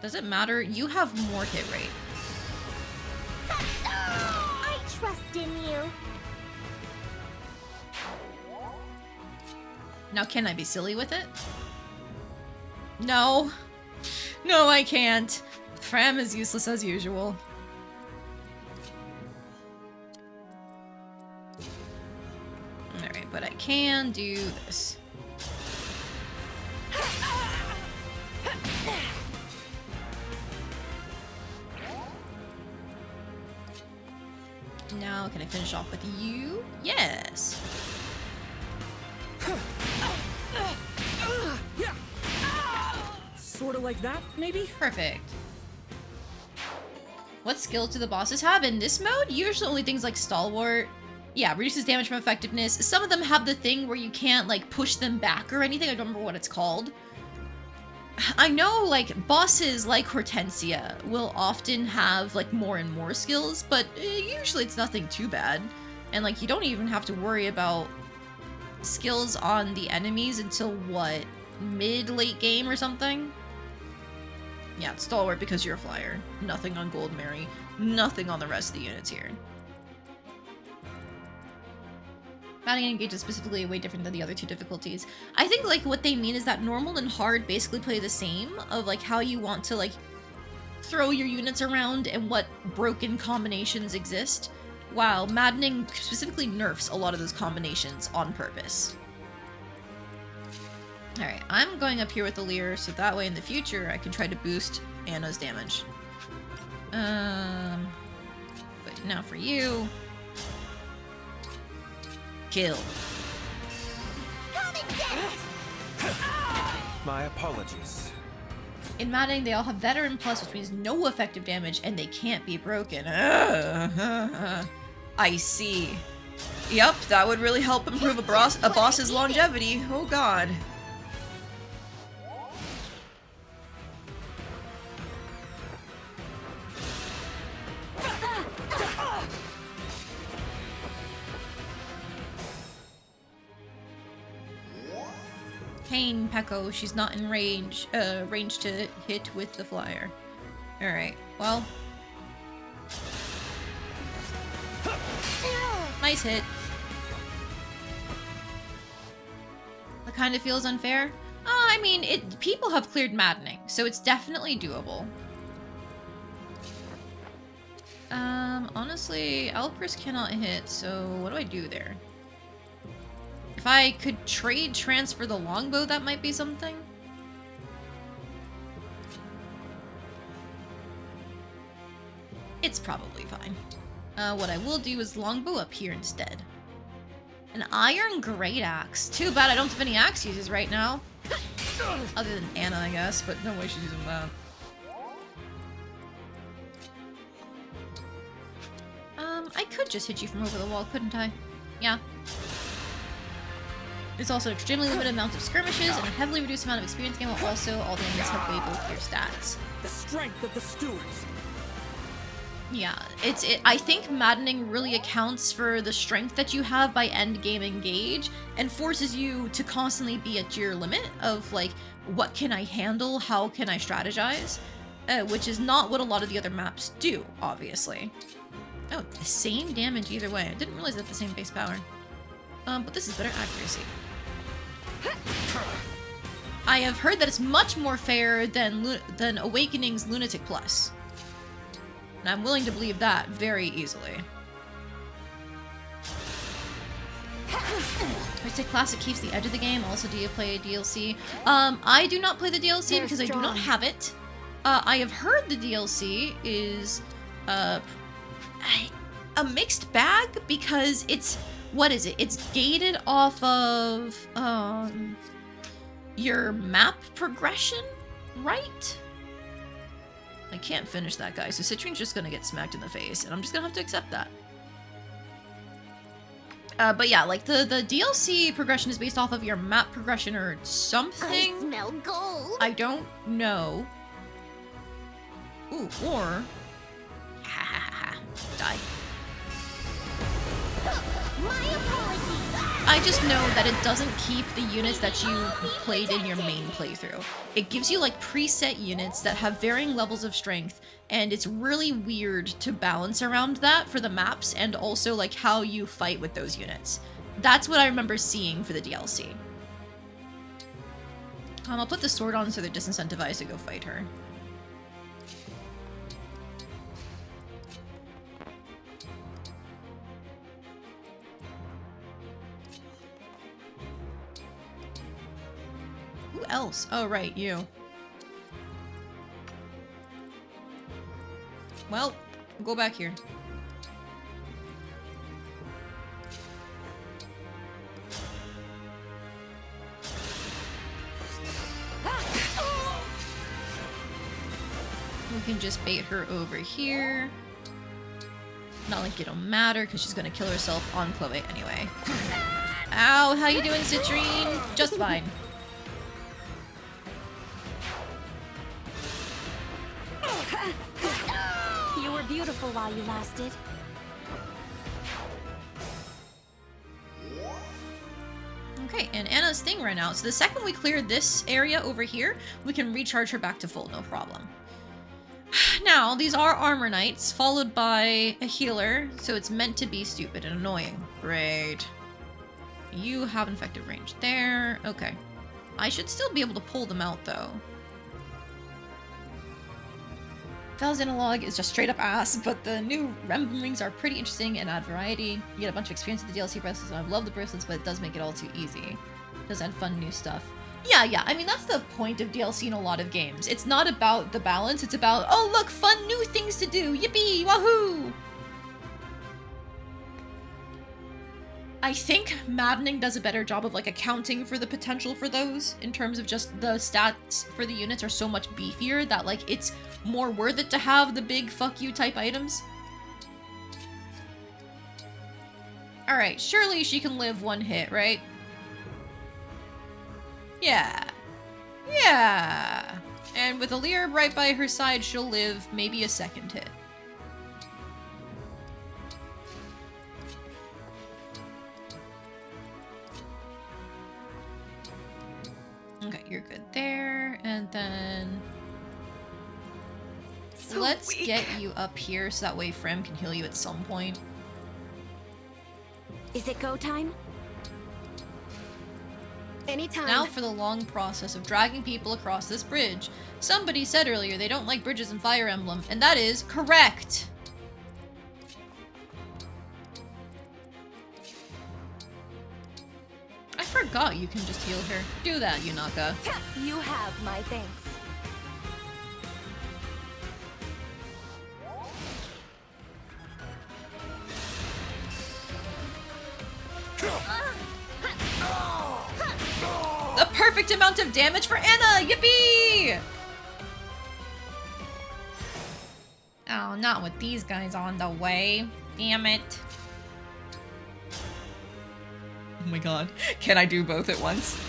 Does it matter? You have more hit rate. I trust in you. Now, can I be silly with it? No. No, I can't. Fram is useless as usual. Alright, but I can do this. Now, can I finish off with you? Yes! Sort of like that, maybe? Perfect. What skills do the bosses have in this mode? Usually only things like Stalwart. Yeah, reduces damage from effectiveness. Some of them have the thing where you can't, like, push them back or anything. I don't remember what it's called. I know, like, bosses like Hortensia will often have, like, more and more skills, but usually it's nothing too bad. And, like, you don't even have to worry about skills on the enemies until, what, mid-late game or something? Yeah, it's Stalwart because you're a flyer. Nothing on Gold Mary. Nothing on the rest of the units here. Bodied and Engage is specifically way different than the other two difficulties. I think, like, what they mean is that normal and hard basically play the same, of, like, how you want to, like, throw your units around and what broken combinations exist, while Maddening specifically nerfs a lot of those combinations on purpose. Alright, I'm going up here with the Leer, so that way in the future I can try to boost Anna's damage. But now for you... Kill. My apologies. In Maddening, they all have Veteran Plus, which means no effective damage, and they can't be broken. I see. Yep, that would really help improve a boss's longevity. Oh god. Pain, Peko. She's not in range to hit with the flyer. Alright, well. Nice hit. That kind of feels unfair. I mean, people have cleared Maddening, so it's definitely doable. Honestly, Alpers cannot hit, so what do I do there? If I could trade transfer the longbow, that might be something. It's probably fine. What I will do is longbow up here instead. An iron great axe. Too bad I don't have any axe uses right now. Other than Anna, I guess, but no way she's using that. I could just hit you from over the wall, couldn't I? Yeah. There's also an extremely limited amount of skirmishes and a heavily reduced amount of experience gain, while also all the enemies have way below your stats. The strength of the stewards. Yeah, I think Maddening really accounts for the strength that you have by end game Engage and forces you to constantly be at your limit of, like, what can I handle, how can I strategize, which is not what a lot of the other maps do, obviously. Oh, the same damage either way. I didn't realize that the same base power. But this is better accuracy. I have heard that it's much more fair than Awakening's Lunatic Plus. And I'm willing to believe that very easily. I say Classic keeps the edge of the game. Also, do you play DLC? I do not play the DLC because I do not have it. I have heard the DLC is a mixed bag because it's... What is it? It's gated off of your map progression, right? I can't finish that guy, so Citrine's just gonna get smacked in the face, and I'm just gonna have to accept that. But yeah, like the DLC progression is based off of your map progression or something. I smell gold. I don't know. Ooh, or die. My apologies. I just know that it doesn't keep the units that you played in your main playthrough. It gives you like preset units that have varying levels of strength, and it's really weird to balance around that for the maps and also like how you fight with those units. That's what I remember seeing for the DLC. I'll put the sword on so they're disincentivized to go fight her. Who else? Oh, right, you. Well, go back here. we can just bait her over here. Not like it'll matter, because she's gonna kill herself on Chloe anyway. Ow, how you doing, Citrine? Just fine. You were beautiful while you lasted. Okay, and Anna's thing ran out, so the second we clear this area over here, we can recharge her back to full, no problem. Now, these are armor knights, followed by a healer, so it's meant to be stupid and annoying. Great. You have an effective range there. Okay. I should still be able to pull them out, though. Val's analog is just straight up ass, but the new emblem rings are pretty interesting and add variety. You get a bunch of experience with the DLC bracelets, and I love the bracelets, but it does make it all too easy. It does add fun new stuff. Yeah, I mean, that's the point of DLC in a lot of games. It's not about the balance, it's about, oh look, fun new things to do! Yippee! Wahoo! I think Maddening does a better job of, like, accounting for the potential for those, in terms of just the stats for the units are so much beefier that, like, it's more worth it to have the big fuck you type items. Alright, surely she can live one hit, right? Yeah. And with Alir right by her side, she'll live maybe a second hit. Okay, you're good there, and then So let's weak. get you up here so that way Frem can heal you at some point. Is it go time? Anytime. Now for the long process of dragging people across this bridge. Somebody said earlier they don't like bridges in Fire Emblem, and that is correct! I forgot you can just heal her. Do that, Yunaka. You have my thanks. The perfect amount of damage for Anna! Yippee! Oh, not with these guys on the way. Damn it. Oh my god. Can I do both at once?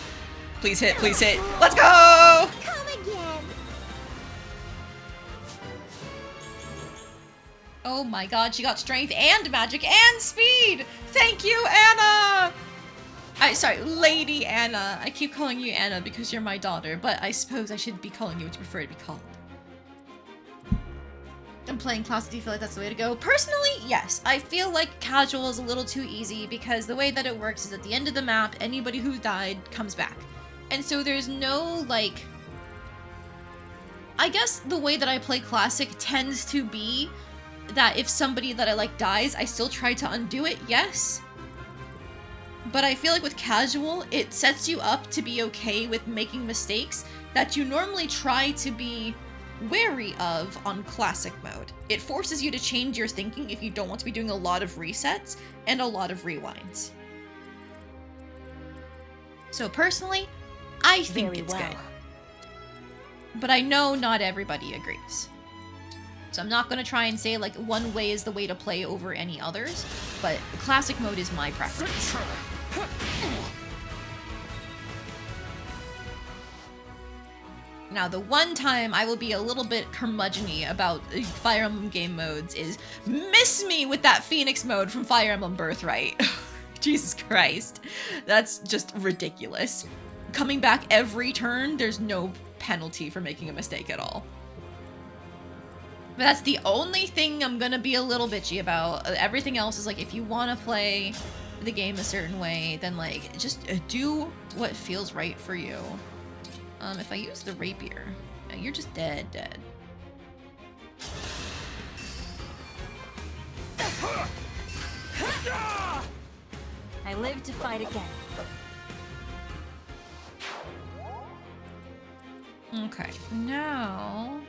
Please hit, please hit. Let's go! Come again. Oh my god, she got strength and magic and speed! Thank you, Anna! Sorry, Lady Anna. I keep calling you Anna because you're my daughter, but I suppose I should be calling you what you prefer to be called. I'm playing classic. Do you feel like that's the way to go? Personally, yes. I feel like casual is a little too easy because the way that it works is at the end of the map, anybody who died comes back. And so there's no, like... I guess the way that I play classic tends to be that if somebody that I like dies, I still try to undo it, yes. But I feel like with casual, it sets you up to be okay with making mistakes that you normally try to be wary of on classic mode. It forces you to change your thinking if you don't want to be doing a lot of resets and a lot of rewinds. So personally, I think it's good. But I know not everybody agrees. So I'm not going to try and say like one way is the way to play over any others, but classic mode is my preference. Now, the one time I will be a little bit curmudgeon-y about Fire Emblem game modes is miss me with that Phoenix mode from Fire Emblem Birthright. Jesus Christ. That's just ridiculous. Coming back every turn, there's no penalty for making a mistake at all. But that's the only thing I'm gonna be a little bitchy about. Everything else is like, if you want to play the game a certain way, then like, just do what feels right for you. If I use the rapier, you're just dead. I live to fight again. Okay, now...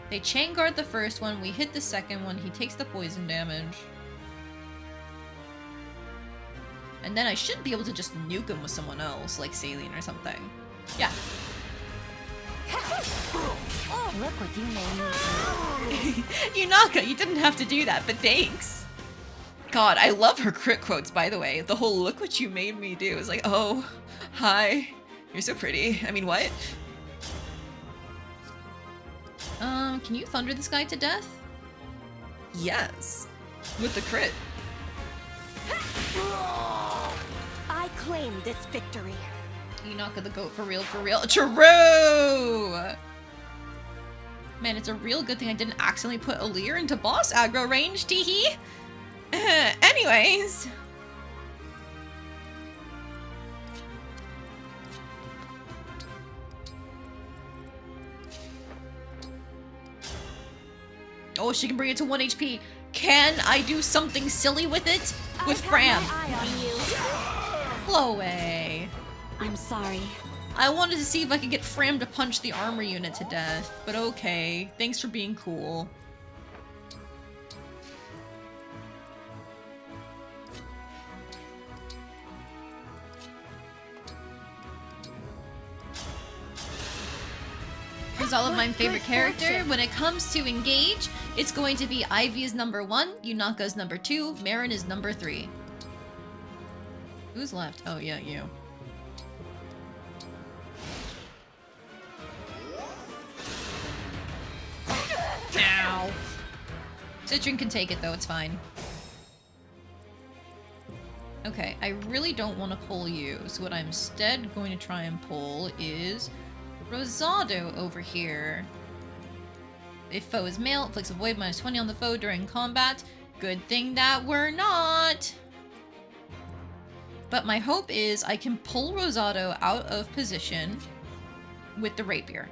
They chain guard the first one, we hit the second one, he takes the poison damage. And then I should be able to just nuke him with someone else, like Saline or something. Yeah. Look what you made me do. Yunaka, you didn't have to do that, but thanks. God, I love her crit quotes, by the way. The whole "look what you made me do" is like, oh, hi, you're so pretty. I mean, what? Can you thunder this guy to death? Yes, with the crit. I claim this victory. Yunaka the goat, for real, for real. True! Man, it's a real good thing I didn't accidentally put Alear into boss aggro range, teehee! Anyways. Oh, she can bring it to 1 HP. Can I do something silly with it? With Fram? Chloe. I'm sorry. I wanted to see if I could get Fram to punch the armor unit to death, but okay. Thanks for being cool. Rosala, my favorite character. When it comes to Engage, it's going to be Ivy is number 1, Yunaka is number 2, Marin is number 3. Who's left? Oh yeah, you. Ow. Citron can take it though, it's fine. Okay, I really don't want to pull you, so what I'm instead going to try and pull is Rosado over here. If foe is male, inflicts a void -20 on the foe during combat. Good thing that we're not. But my hope is I can pull Rosado out of position with the rapier.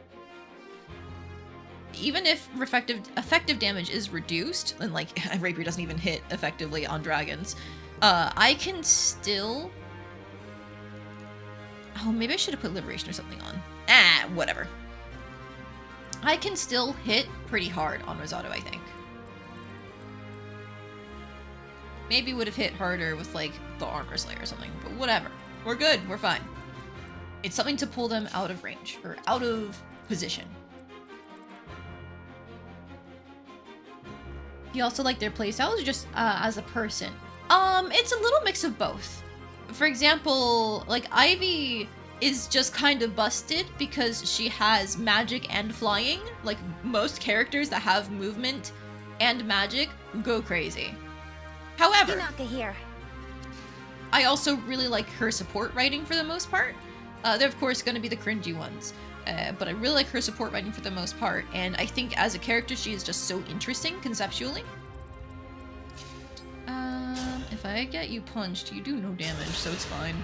Even if effective damage is reduced, and like rapier doesn't even hit effectively on dragons, I can still... Oh, maybe I should have put Liberation or something on. Ah, whatever. I can still hit pretty hard on Rosado, I think. Maybe would have hit harder with like the Armor Slayer or something, but whatever. We're good, we're fine. It's something to pull them out of range, or out of position. Do you also like their playstyles, or just as a person? It's a little mix of both. For example, like Ivy is just kind of busted because she has magic and flying. Like most characters that have movement and magic go crazy. However, here. I also really like her support writing for the most part. They're of course going to be the cringy ones, but I really like her support writing for the most part, and I think as a character she is just so interesting conceptually. If I get you punched, you do no damage, so it's fine.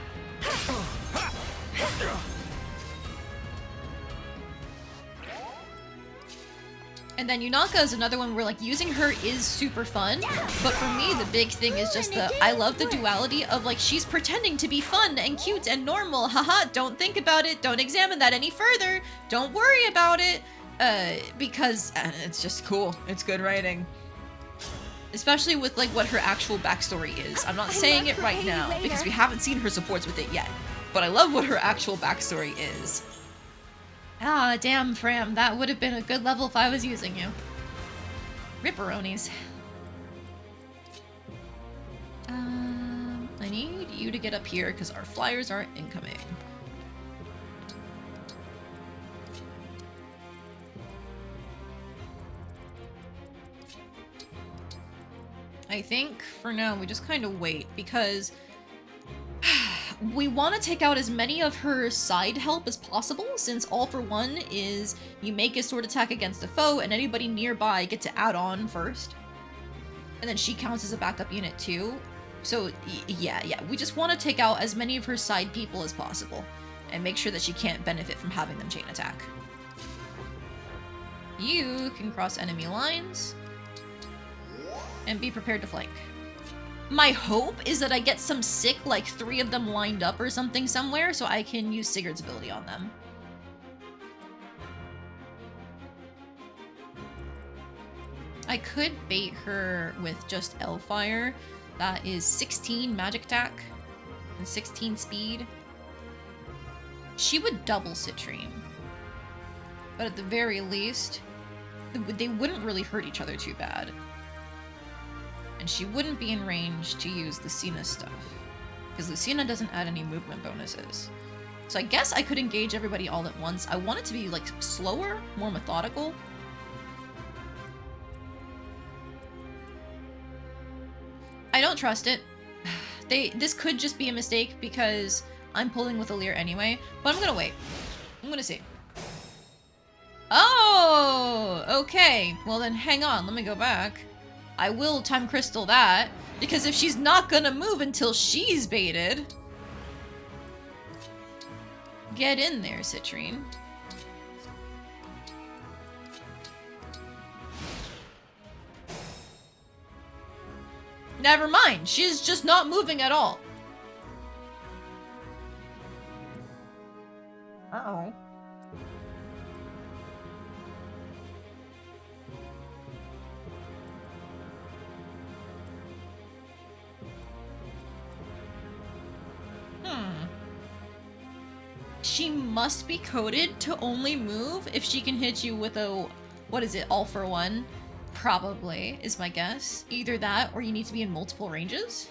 And then Yunaka is another one where like using her is super fun, but for me the big thing is just I love the duality of like she's pretending to be fun and cute and normal. Haha, don't think about it, don't examine that any further, don't worry about it, because it's just cool. It's good writing. Especially with like what her actual backstory is. I'm not saying it right now because we haven't seen her supports with it yet, but I love what her actual backstory is. Ah, damn, Fram, that would have been a good level if I was using you. Ripperonis. I need you to get up here because our flyers are incoming. I think for now we just kind of wait because we want to take out as many of her side help as possible, since All for One is you make a sword attack against a foe and anybody nearby get to add on first. And then she counts as a backup unit too. So yeah, we just want to take out as many of her side people as possible and make sure that she can't benefit from having them chain attack. You can cross enemy lines and be prepared to flank. My hope is that I get some sick, like 3 of them lined up or something somewhere so I can use Sigurd's ability on them. I could bait her with just Hellfire. That is 16 magic attack and 16 speed. She would double Citrine. But at the very least, they wouldn't really hurt each other too bad. And she wouldn't be in range to use Lucina's stuff. Because Lucina doesn't add any movement bonuses. So I guess I could engage everybody all at once. I want it to be, like, slower, more methodical. I don't trust it. This could just be a mistake because I'm pulling with Alear anyway. But I'm gonna wait. I'm gonna see. Oh! Okay. Well then, hang on. Let me go back. I will time crystal that, because if she's not gonna move until she's baited... Get in there, Citrine. Never mind, she's just not moving at all. Uh-oh. She must be coded to only move if she can hit you with a, what is it, all for one? Probably, is my guess. Either that, or you need to be in multiple ranges?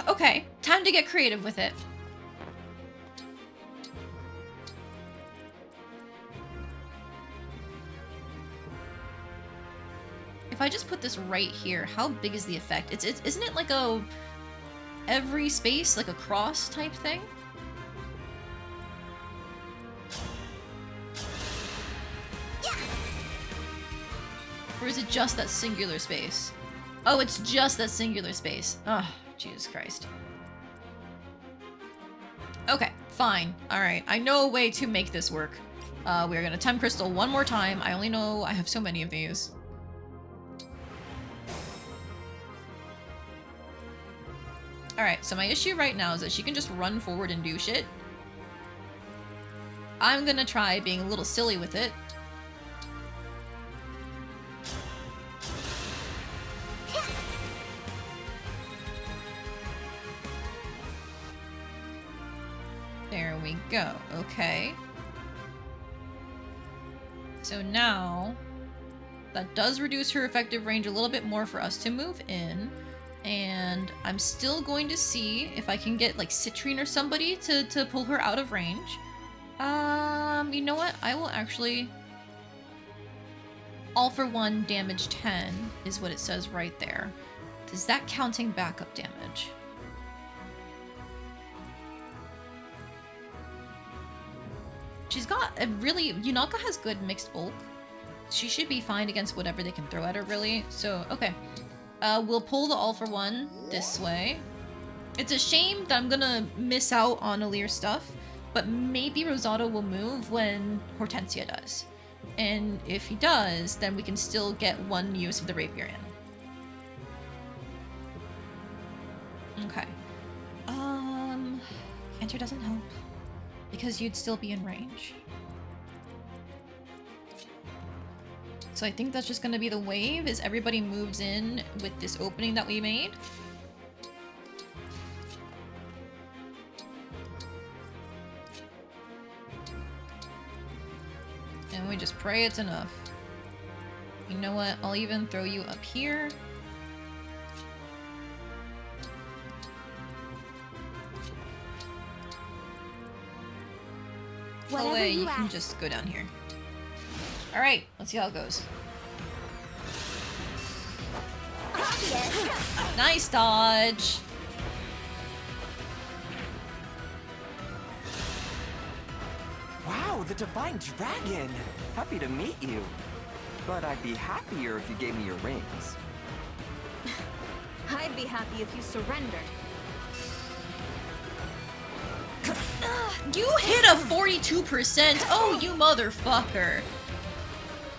Okay, time to get creative with it. If I just put this right here, how big is the effect? Isn't it like a every space, like a cross type thing? Yeah. Or is it just that singular space? Oh, it's just that singular space. Oh, Jesus Christ. Okay, fine. Alright, I know a way to make this work. We're gonna time crystal one more time. I only know I have so many of these. Alright, so my issue right now is that she can just run forward and do shit. I'm gonna try being a little silly with it. There we go. Okay. So now, that does reduce her effective range a little bit more for us to move in. And I'm still going to see if I can get, like, Citrine or somebody to pull her out of range. You know what? I will actually... All for one, damage 10 is what it says right there. Is that counting backup damage? She's got a really... Yunaka has good mixed bulk. She should be fine against whatever they can throw at her, really. So, okay. We'll pull the all for one this way. It's a shame that I'm gonna miss out on Alear's stuff, but maybe Rosado will move when Hortensia does. And if he does, then we can still get one use of the rapier in. Okay. Enter doesn't help, because you'd still be in range. So I think that's just gonna be the wave, is everybody moves in with this opening that we made. And we just pray it's enough. You know what? I'll even throw you up here. Oh wait, you can just go down here. Alright, let's see how it goes. Nice dodge! Wow, the Divine Dragon! Happy to meet you. But I'd be happier if you gave me your rings. I'd be happy if you surrendered. You hit a 42%! Oh, you motherfucker!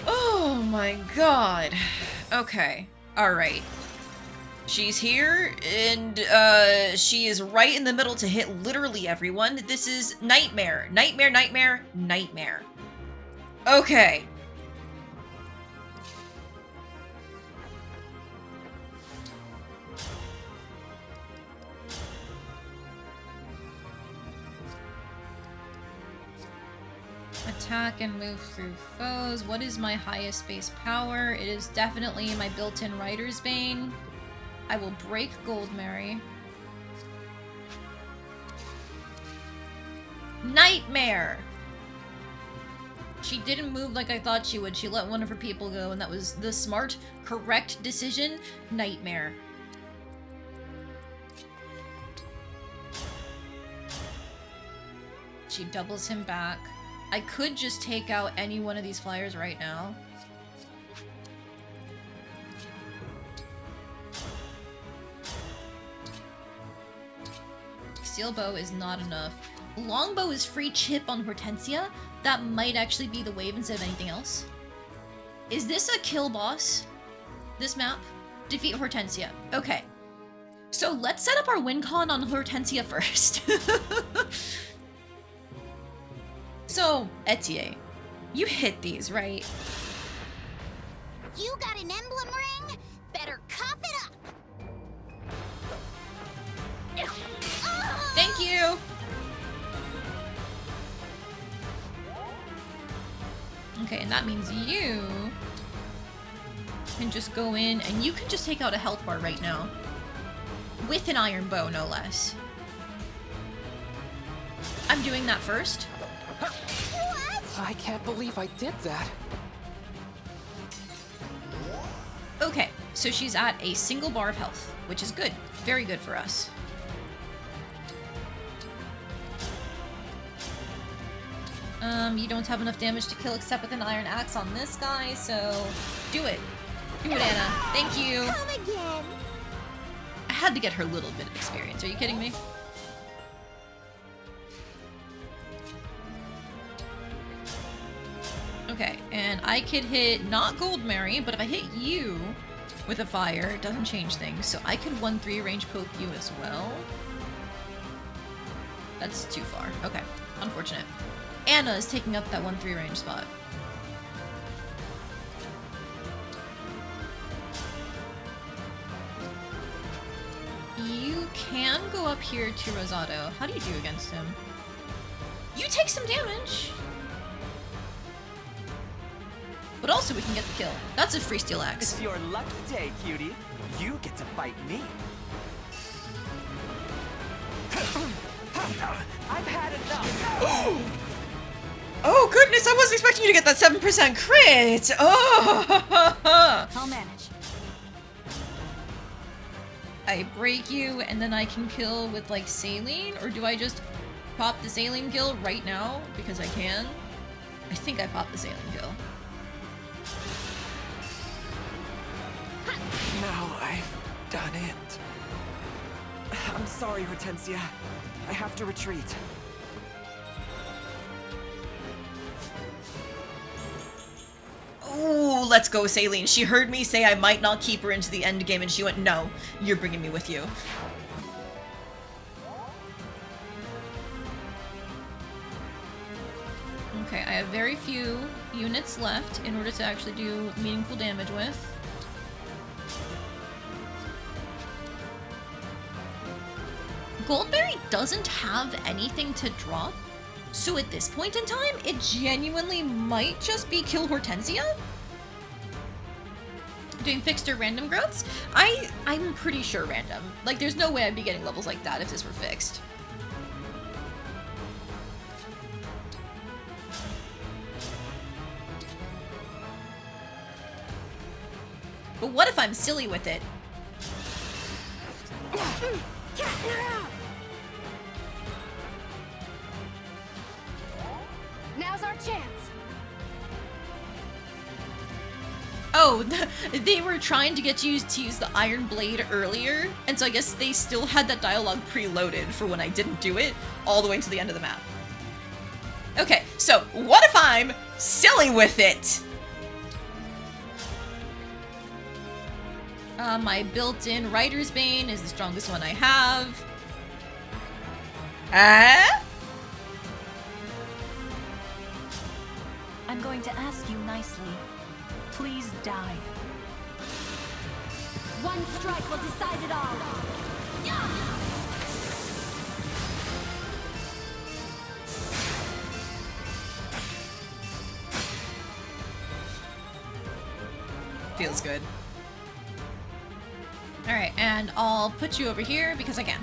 Oh my god. Okay. Alright. She's here, and she is right in the middle to hit literally everyone. This is nightmare. Nightmare, nightmare, nightmare. Okay. attack and move through foes. What is my highest base power? It is definitely my built-in Rider's Bane. I will break Goldberry. Nightmare! She didn't move like I thought she would. She let one of her people go, and that was the smart, correct decision. Nightmare. She doubles him back. I could just take out any one of these flyers right now. Steel bow is not enough. Longbow is free chip on Hortensia. That might actually be the wave instead of anything else. Is this a kill boss? This map? Defeat Hortensia. Okay. So let's set up our win con on Hortensia first. So, Etienne, you hit these, right? You got an emblem ring? Better cop it up! Thank you! Okay, and that means you can just go in and you can just take out a health bar right now. With an iron bow, no less. I'm doing that first. I can't believe I did that. Okay, so she's at a single bar of health, which is good. Very good for us. You don't have enough damage to kill except with an iron axe on this guy, so do it. Do it, Anna. Thank you. Come again. I had to get her a little bit of experience. Are you kidding me? Okay, and I could hit not Goldberry, but if I hit you with a fire, it doesn't change things. So I could 1-3 range poke you as well. That's too far. Okay, unfortunate. Anna is taking up that 1-3 range spot. You can go up here to Rosado. How do you do against him? You take some damage! But also we can get the kill. That's a free steel axe. It's your lucky day, cutie. You get to fight me. I've had enough. Oh goodness, I wasn't expecting you to get that 7% crit! Oh! I'll manage. I break you and then I can kill with like saline? Or do I just pop the saline kill right now? Because I can. I think I popped the saline kill. Now I've done it. I'm sorry, Hortensia. I have to retreat. Ooh, let's go, Saline. She heard me say I might not keep her into the end game and she went, no, you're bringing me with you. Okay, I have very few units left in order to actually do meaningful damage with. Goldberry doesn't have anything to drop, so at this point in time, it genuinely might just be kill Hortensia? Doing fixed or random growths? I'm pretty sure random. Like, there's no way I'd be getting levels like that if this were fixed. But what if I'm silly with it? Now's our chance. Oh, they were trying to get you to use the Iron Blade earlier, and so I guess they still had that dialogue preloaded for when I didn't do it, all the way to the end of the map. Okay, so what if I'm silly with it? My built-in Rider's Bane is the strongest one I have. I'm going to ask you nicely. Please die. One strike will decide it all. Feels good. Alright, and I'll put you over here because I can.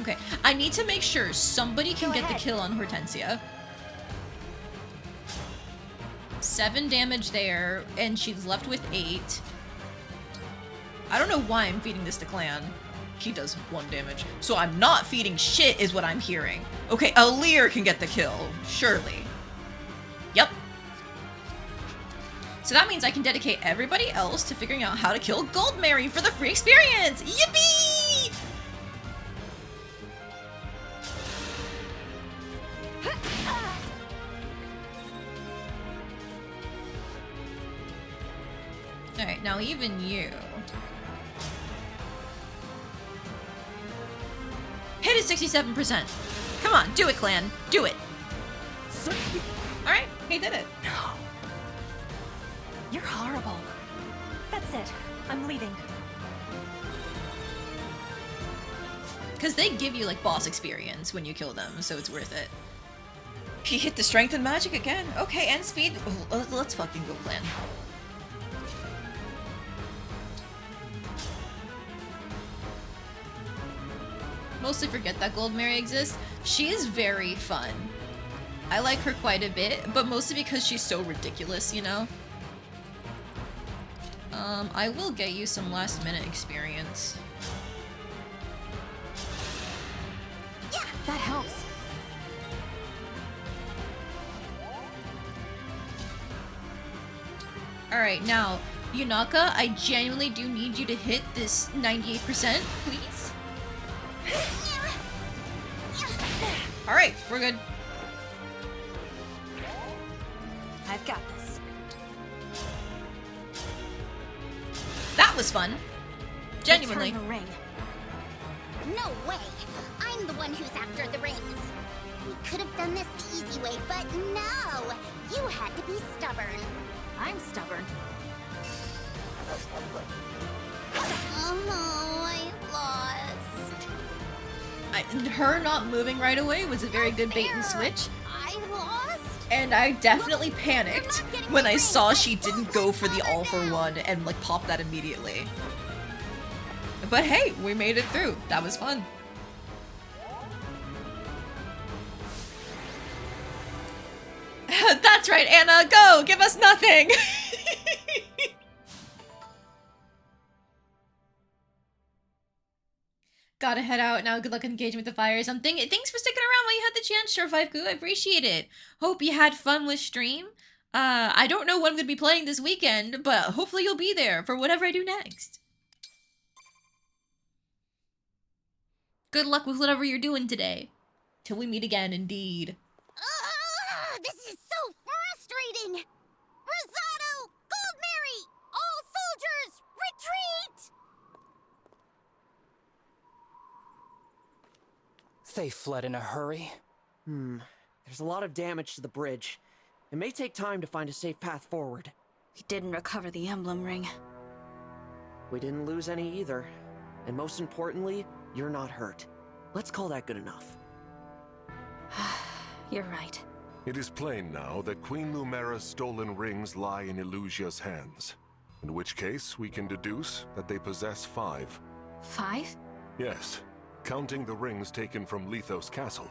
Okay, I need to make sure somebody can get the kill on Hortensia. 7 damage there, and she's left with 8. I don't know why I'm feeding this to Clan. He does 1 damage. So I'm not feeding shit is what I'm hearing. Okay, Alir can get the kill, surely. Yep. So that means I can dedicate everybody else to figuring out how to kill Gold Mary for the free experience! Yippee! Alright, now even you. Hit it 67%. Come on, do it, Clan. Do it. Alright, he did it. You're horrible. That's it. I'm leaving. Because they give you, like, boss experience when you kill them, so it's worth it. He hit the strength and magic again. Okay, and speed. Oh, let's fucking go, Clan. Mostly forget that Gold Mary exists. She is very fun. I like her quite a bit, but mostly because she's so ridiculous, you know? I will get you some last minute experience. Yeah, that helps. Alright, now, Yunaka, I genuinely do need you to hit this 98%, please. Alright, we're good. I've got this. That was fun. Genuinely. Return the ring. No way! I'm the one who's after the rings. We could have done this the easy way, but no! You had to be stubborn. I'm stubborn. Oh, I lost. Her not moving right away was a very good bait and switch. I lost? And I definitely panicked when I saw she didn't go for the all for one and like pop that immediately. But hey, we made it through. That was fun. That's right, Anna, go! Give us nothing! Gotta head out now. Good luck engaging with the fire or something. Thanks for sticking around while you had the chance, Sure5Goo. I appreciate it. Hope you had fun with stream. I don't know what I'm gonna be playing this weekend, but hopefully you'll be there for whatever I do next. Good luck with whatever you're doing today. Till we meet again, indeed. This is so frustrating! Rosado! Gold Mary! All soldiers, retreat! They fled in a hurry. There's a lot of damage to the bridge. It may take time to find a safe path forward. We didn't recover the emblem ring. We didn't lose any either. And most importantly, you're not hurt. Let's call that good enough. You're right. It is plain now that Queen Lumera's stolen rings lie in Illusia's hands. In which case, we can deduce that they possess 5. 5? Yes, counting the rings taken from Lethos Castle.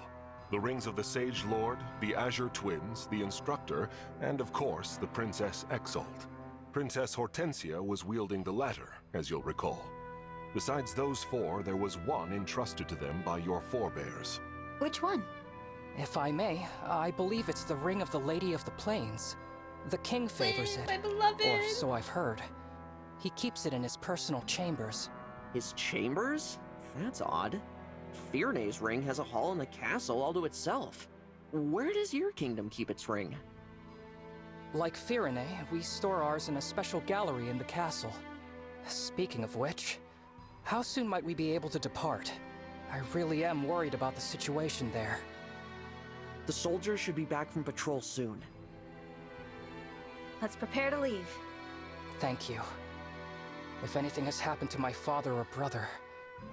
The rings of the Sage Lord, the Azure Twins, the Instructor, and of course, the Princess Exalt. Princess Hortensia was wielding the latter, as you'll recall. Besides those 4, there was one entrusted to them by your forebears. Which one? If I may, I believe it's the Ring of the Lady of the Plains. The king favors it. My beloved. Or so I've heard. He keeps it in his personal chambers. His chambers? That's odd. Firne's ring has a hall in the castle all to itself. Where does your kingdom keep its ring? Like Firene, we store ours in a special gallery in the castle. Speaking of which, how soon might we be able to depart? I really am worried about the situation there. The soldiers should be back from patrol soon. Let's prepare to leave. Thank you. If anything has happened to my father or brother,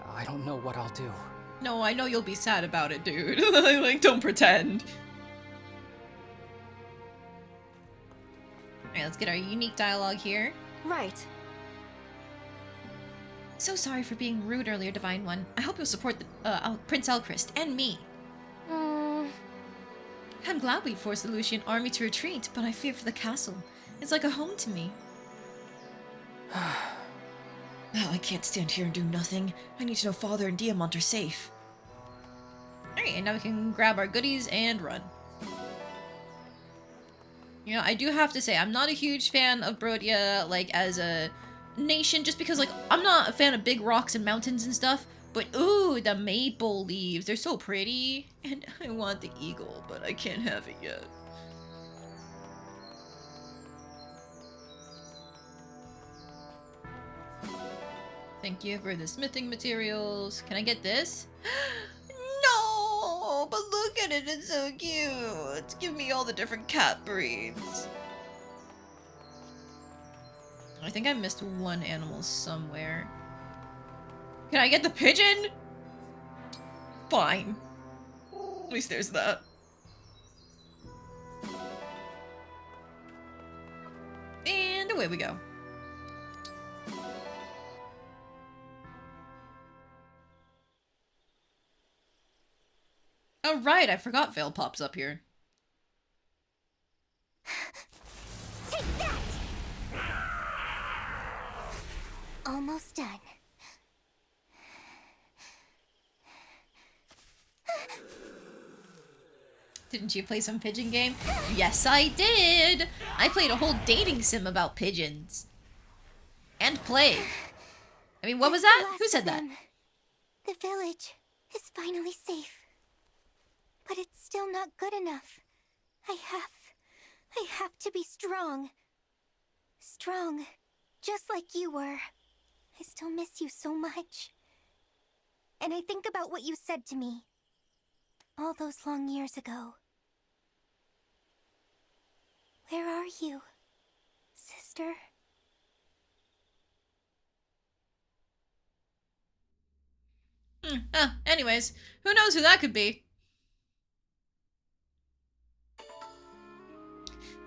I don't know what I'll do. No, I know you'll be sad about it, dude. Like, don't pretend. Alright, let's get our unique dialogue here. Right. So sorry for being rude earlier, Divine One. I hope you'll support the, Prince Elchrist and me. I'm glad we forced the Lucian army to retreat, but I fear for the castle. It's like a home to me. Oh, I can't stand here and do nothing. I need to know Father and Diamant are safe. Alright, and now we can grab our goodies and run. You know, I do have to say, I'm not a huge fan of Brodia, like, as a nation, just because, like, I'm not a fan of big rocks and mountains and stuff, but, ooh, the maple leaves, they're so pretty, and I want the eagle, but I can't have it yet. Thank you for the smithing materials. Can I get this? No, but look at it, it's so cute. Give me all the different cat breeds. I think I missed one animal somewhere. Can I get the pigeon? Fine. At least there's that. And away we go. Oh right, I forgot Vale pops up here. Take that! Almost done. Didn't you play some pigeon game? Yes, I did! I played a whole dating sim about pigeons. And plague. I mean, what was that? Who said that? The village is finally safe. But it's still not good enough. I have to be strong. Strong, just like you were. I still miss you so much. And I think about what you said to me all those long years ago. Where are you, sister? Anyways, who knows who that could be?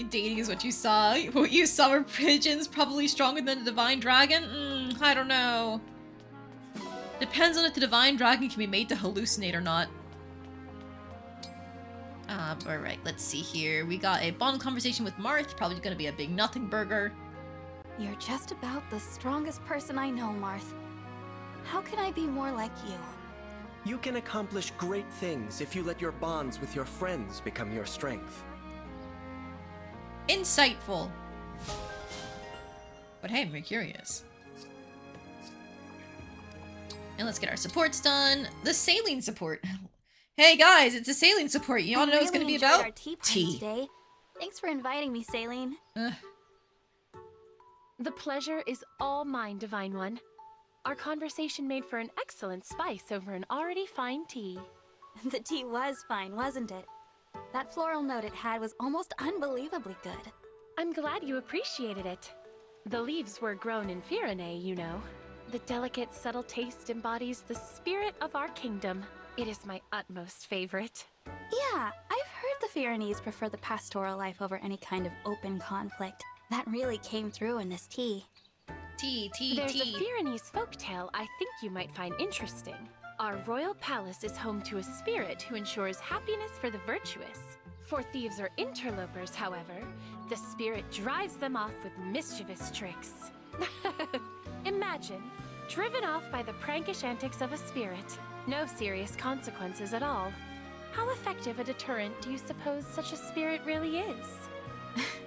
Dating is what you saw. What you saw were pigeons, probably stronger than the divine dragon? I don't know. Depends on if the divine dragon can be made to hallucinate or not. Alright, let's see here. We got a bond conversation with Marth, probably gonna be a big nothing burger. You're just about the strongest person I know, Marth. How can I be more like you? You can accomplish great things if you let your bonds with your friends become your strength. Insightful. But hey, I'm very curious. And let's get our supports done. The saline support. Hey guys, it's a saline support. You all know what it's gonna be about? Our tea. Today. Thanks for inviting me, Saline. The pleasure is all mine, Divine One. Our conversation made for an excellent spice over an already fine tea. The tea was fine, wasn't it? That floral note it had was almost unbelievably good. I'm glad you appreciated it. The leaves were grown in Firene, you know. The delicate, subtle taste embodies the spirit of our kingdom. It is my utmost favorite. Yeah, I've heard the Firenese prefer the pastoral life over any kind of open conflict. That really came through in this tea. There's a Firenese folktale I think you might find interesting. Our royal palace is home to a spirit who ensures happiness for the virtuous. For thieves or interlopers, however, the spirit drives them off with mischievous tricks. Imagine, driven off by the prankish antics of a spirit. No serious consequences at all. How effective a deterrent do you suppose such a spirit really is?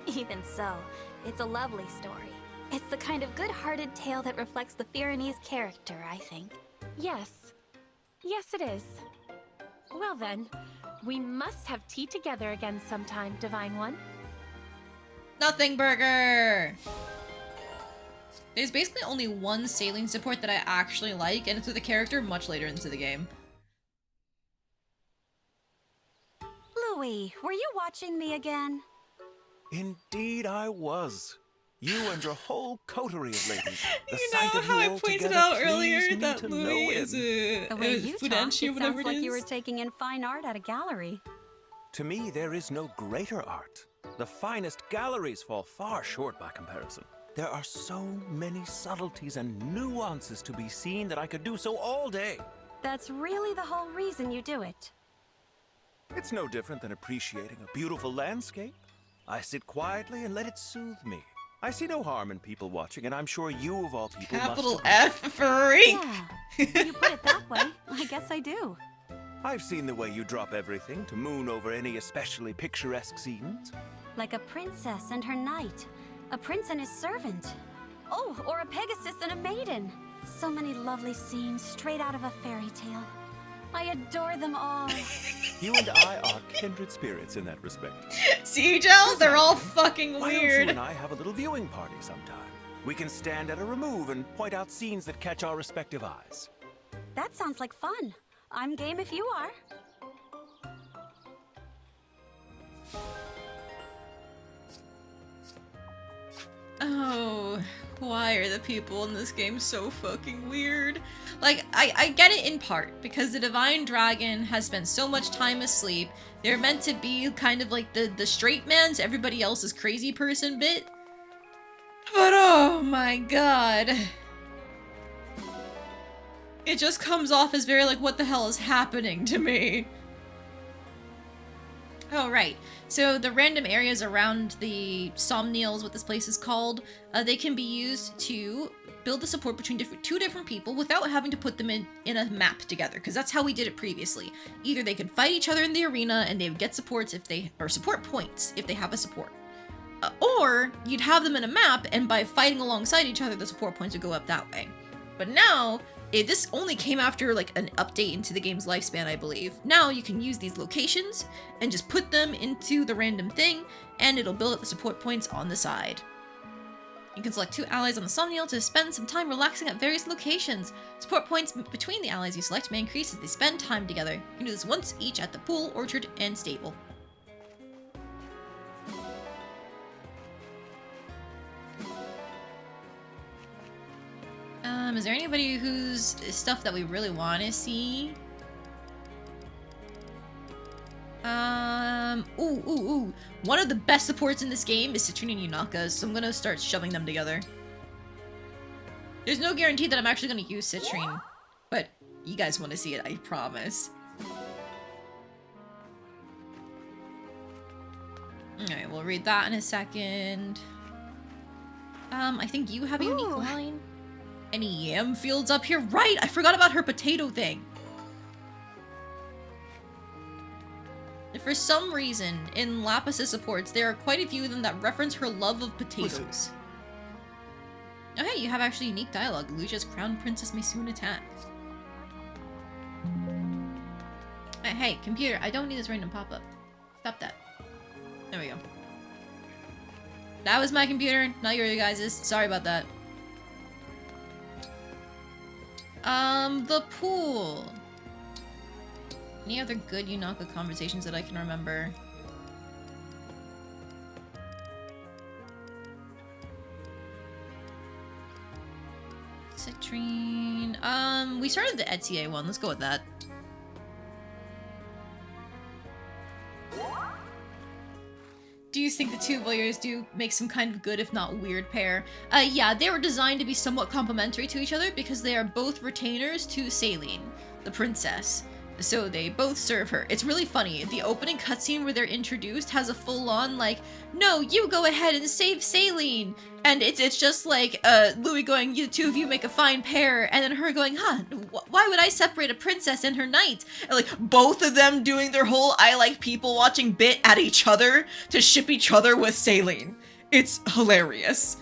Even so, it's a lovely story. It's the kind of good-hearted tale that reflects the Firenese character, I think. Yes. Yes, it is. Well then, we must have tea together again sometime, Divine One. Nothing burger! There's basically only one saline support that I actually like, and it's with a character much later into the game. Louis, were you watching me again? Indeed I was. You and your whole coterie of ladies. The You sight know of how I all pointed together out pleased earlier me that to Louis no is end. The way you talk, Fudanshi or it whatever sounds like it you were is. taking in fine art at a gallery. To me, there is no greater art. The finest galleries fall far short by comparison. There are so many subtleties and nuances to be seen that I could do so all day. That's really the whole reason you do it. It's no different than appreciating a beautiful landscape. I sit quietly and let it soothe me. I see no harm in people watching, and I'm sure you of all people Capital must agree. F freak. Yeah, you put it that way. I guess I do. I've seen the way you drop everything to moon over any especially picturesque scenes. Like a princess and her knight, a prince and his servant. Oh, or a Pegasus and a maiden. So many lovely scenes straight out of a fairy tale. I adore them all. You and I are kindred spirits in that respect. See, Gels? They're all fucking Why don't you weird. and I have a little viewing party sometime? We can stand at a remove and point out scenes that catch our respective eyes. That sounds like fun. I'm game if you are. Oh, why are the people in this game so fucking weird? Like, I get it in part, because the Divine Dragon has spent so much time asleep. They're meant to be kind of like the straight man to everybody else's crazy person bit. But oh my god. It just comes off as very like, what the hell is happening to me? Oh, right. So the random areas around the Somnials, what this place is called, they can be used to build the support between two different people without having to put them in a map together, because that's how we did it previously. Either they could fight each other in the arena and they would get supports if they, or support points if they have a support. Or you'd have them in a map, and by fighting alongside each other, the support points would go up that way. But now, this only came after like an update into the game's lifespan, I believe. Now you can use these locations and just put them into the random thing, and it'll build up the support points on the side. You can select 2 allies on the Somnial to spend some time relaxing at various locations. Support points between the allies you select may increase as they spend time together. You can do this once each at the pool, orchard, and stable. Is there anybody whose stuff that we really want to see? Ooh. One of the best supports in this game is Citrine and Yunaka, so I'm gonna start shoving them together. There's no guarantee that I'm actually gonna use Citrine, but you guys want to see it, I promise. Alright, we'll read that in a second. I think you have a unique line. Any yam fields up here? Right! I forgot about her potato thing. For some reason, in Lapis's supports, there are quite a few of them that reference her love of potatoes. Oh hey, you have actually unique dialogue. Lucia's crown princess may soon attack. Hey, computer, I don't need this random pop-up. Stop that. There we go. That was my computer, not your guys's. Sorry about that. The pool. Any other good Yunaka conversations that I can remember? Citrine. We started the Etier one. Let's go with that. Do you think the two voyeurs do make some kind of good, if not weird, pair? Yeah, they were designed to be somewhat complementary to each other because they are both retainers to Saline, the princess. So they both serve her. It's really funny. The opening cutscene where they're introduced has a full-on, like, no, you go ahead and save Saline! And it's just like, Louis going, you two of you make a fine pair, and then her going, huh, why would I separate a princess and her knight? And like, both of them doing their whole I like people watching bit at each other to ship each other with Saline. It's hilarious.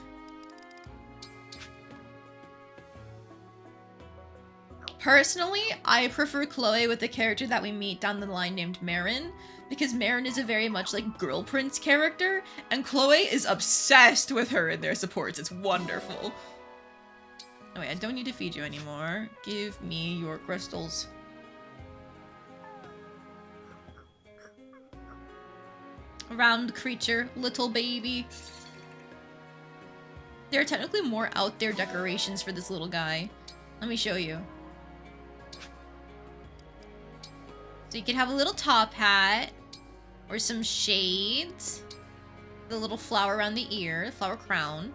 Personally, I prefer Chloe with the character that we meet down the line named Marin, because Marin is a very much like girl prince character, and Chloe is obsessed with her in their supports. It's wonderful. Oh wait, I don't need to feed you anymore. Give me your crystals. Round creature, little baby. There are technically more out there decorations for this little guy. Let me show you. So you could have a little top hat, or some shades, the little flower around the ear, the flower crown,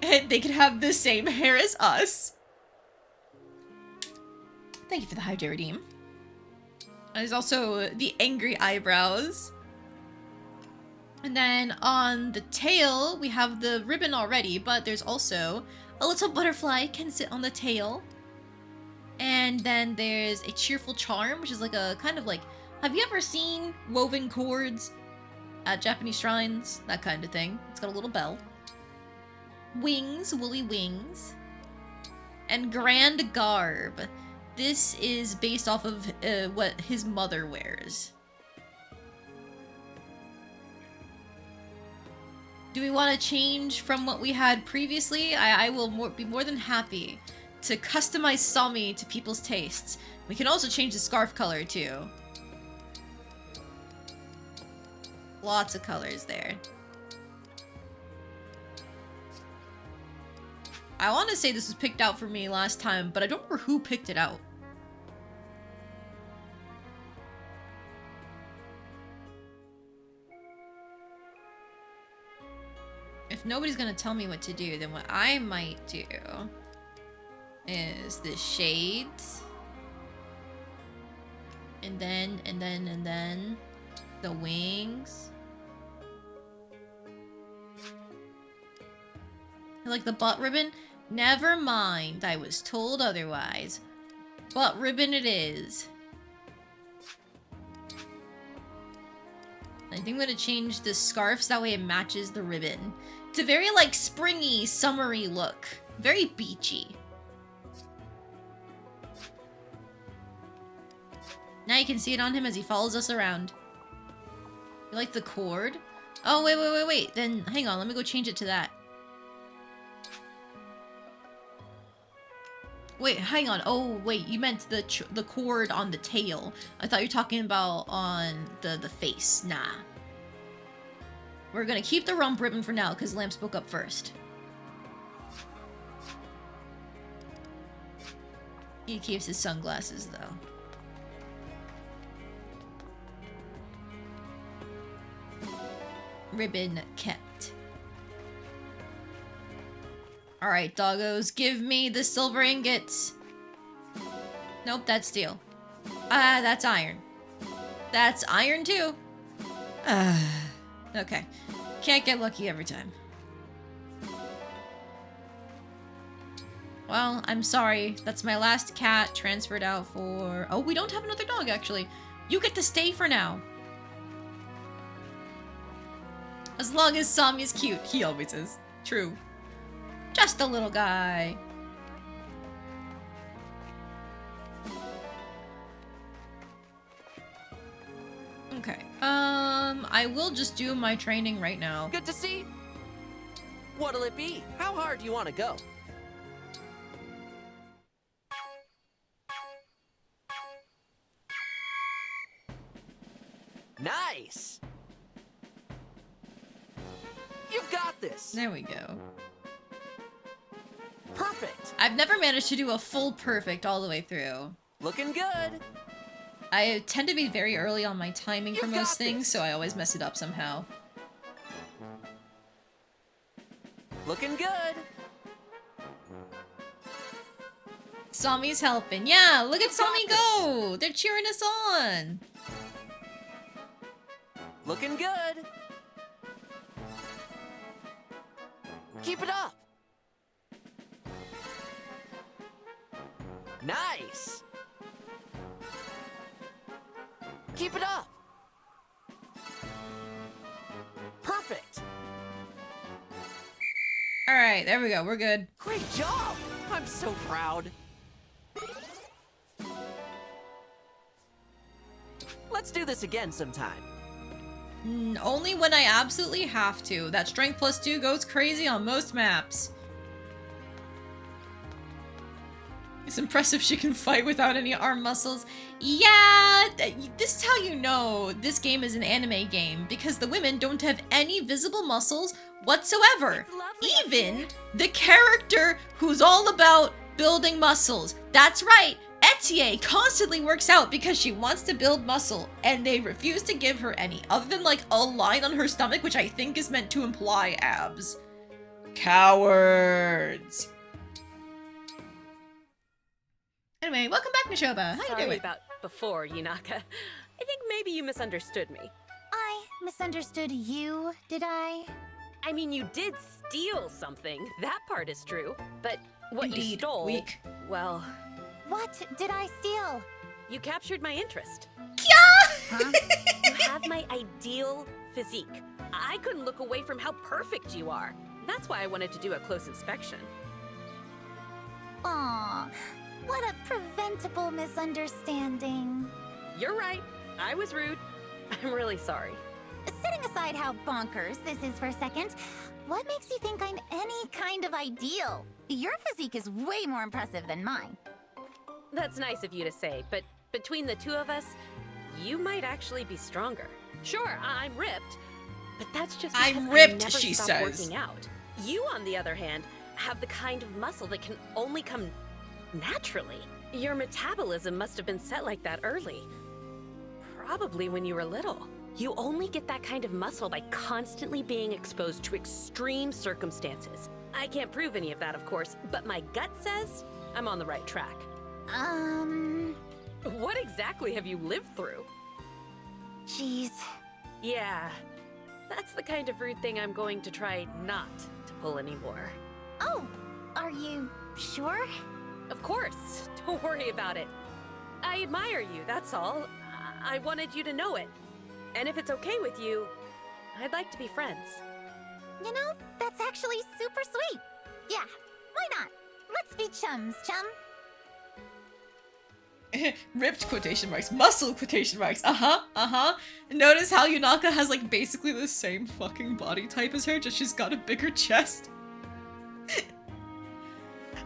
and they could have the same hair as us. Thank you for the Hydra Redeem. There's also the angry eyebrows. And then on the tail, we have the ribbon already, but there's also a little butterfly can sit on the tail. And then there's a cheerful charm, which is like a kind of like, have you ever seen woven cords at Japanese shrines? That kind of thing. It's got a little bell. Wings, woolly wings. And grand garb. This is based off of what his mother wears. Do we want to change from what we had previously? I will be more than happy to customize Sami to people's tastes. We can also change the scarf color too. Lots of colors there. I want to say this was picked out for me last time, but I don't remember who picked it out. If nobody's gonna tell me what to do, then what I might do is the shades. And then the wings. Like the butt ribbon? Never mind, I was told otherwise. Butt ribbon it is. I think I'm gonna change the scarf so that way it matches the ribbon. It's a very like springy, summery look. Very beachy. Now you can see it on him as he follows us around. You like the cord? Oh, wait. Then hang on, let me go change it to that. Wait, hang on. Oh, wait, you meant the cord on the tail. I thought you were talking about on the face. Nah. We're gonna keep the rump ribbon for now, because Lamp spoke up first. He keeps his sunglasses, though. Ribbon kept. Alright, doggos, give me the silver ingots. Nope, that's steel. That's iron. That's iron too. Okay. Can't get lucky every time. Well, I'm sorry. That's my last cat transferred out for... Oh, we don't have another dog, actually. You get to stay for now. As long as Sami is cute. He always is. True. Just a little guy. Okay. I will just do my training right now. Good to see. What'll it be? How hard do you want to go? Nice. You've got this. There we go. Perfect. I've never managed to do a full perfect all the way through. Looking good. I tend to be very early on my timing for most things, so I always mess it up somehow. Looking good. Sami's helping. Yeah, look at Sami go. They're cheering us on. Looking good. Keep it up. Nice. Keep it up. Perfect. All right, there we go. We're good. Great job. I'm so proud. Let's do this again sometime. Only when I absolutely have to. That strength +2 goes crazy on most maps. It's impressive she can fight without any arm muscles. Yeah, this is how you know this game is an anime game, because the women don't have any visible muscles whatsoever. Even the character who's all about building muscles. That's right, Etienne constantly works out because she wants to build muscle, and they refuse to give her any, other than like a line on her stomach, which I think is meant to imply abs. Cowards. Anyway, welcome back, Nishoba. How you Sorry doing? about before, Yunaka. I think maybe you misunderstood me. I misunderstood you, did I? I mean, you did steal something. That part is true. But what you Indeed, stole, weak. well... What did I steal? You captured my interest. Huh? You have my ideal physique. I couldn't look away from how perfect you are. That's why I wanted to do a close inspection. Aw, what a preventable misunderstanding. You're right. I was rude. I'm really sorry. Setting aside how bonkers this is for a second, what makes you think I'm any kind of ideal? Your physique is way more impressive than mine. That's nice of you to say, but between the two of us, you might actually be stronger. Sure, I'm ripped, but that's just because I'm ripped, I never she stop says. working out. You, on the other hand, have the kind of muscle that can only come naturally. Your metabolism must have been set like that early. Probably when you were little. You only get that kind of muscle by constantly being exposed to extreme circumstances. I can't prove any of that, of course, but my gut says I'm on the right track. What exactly have you lived through? Jeez. Yeah, that's the kind of rude thing I'm going to try not to pull anymore. Oh, are you sure? Of course, don't worry about it. I admire you, that's all. I wanted you to know it. And if it's okay with you, I'd like to be friends. You know, that's actually super sweet. Yeah, why not? Let's be chums, chum. Ripped quotation marks, muscle quotation marks, Notice how Yunaka has like basically the same fucking body type as her, just she's got a bigger chest.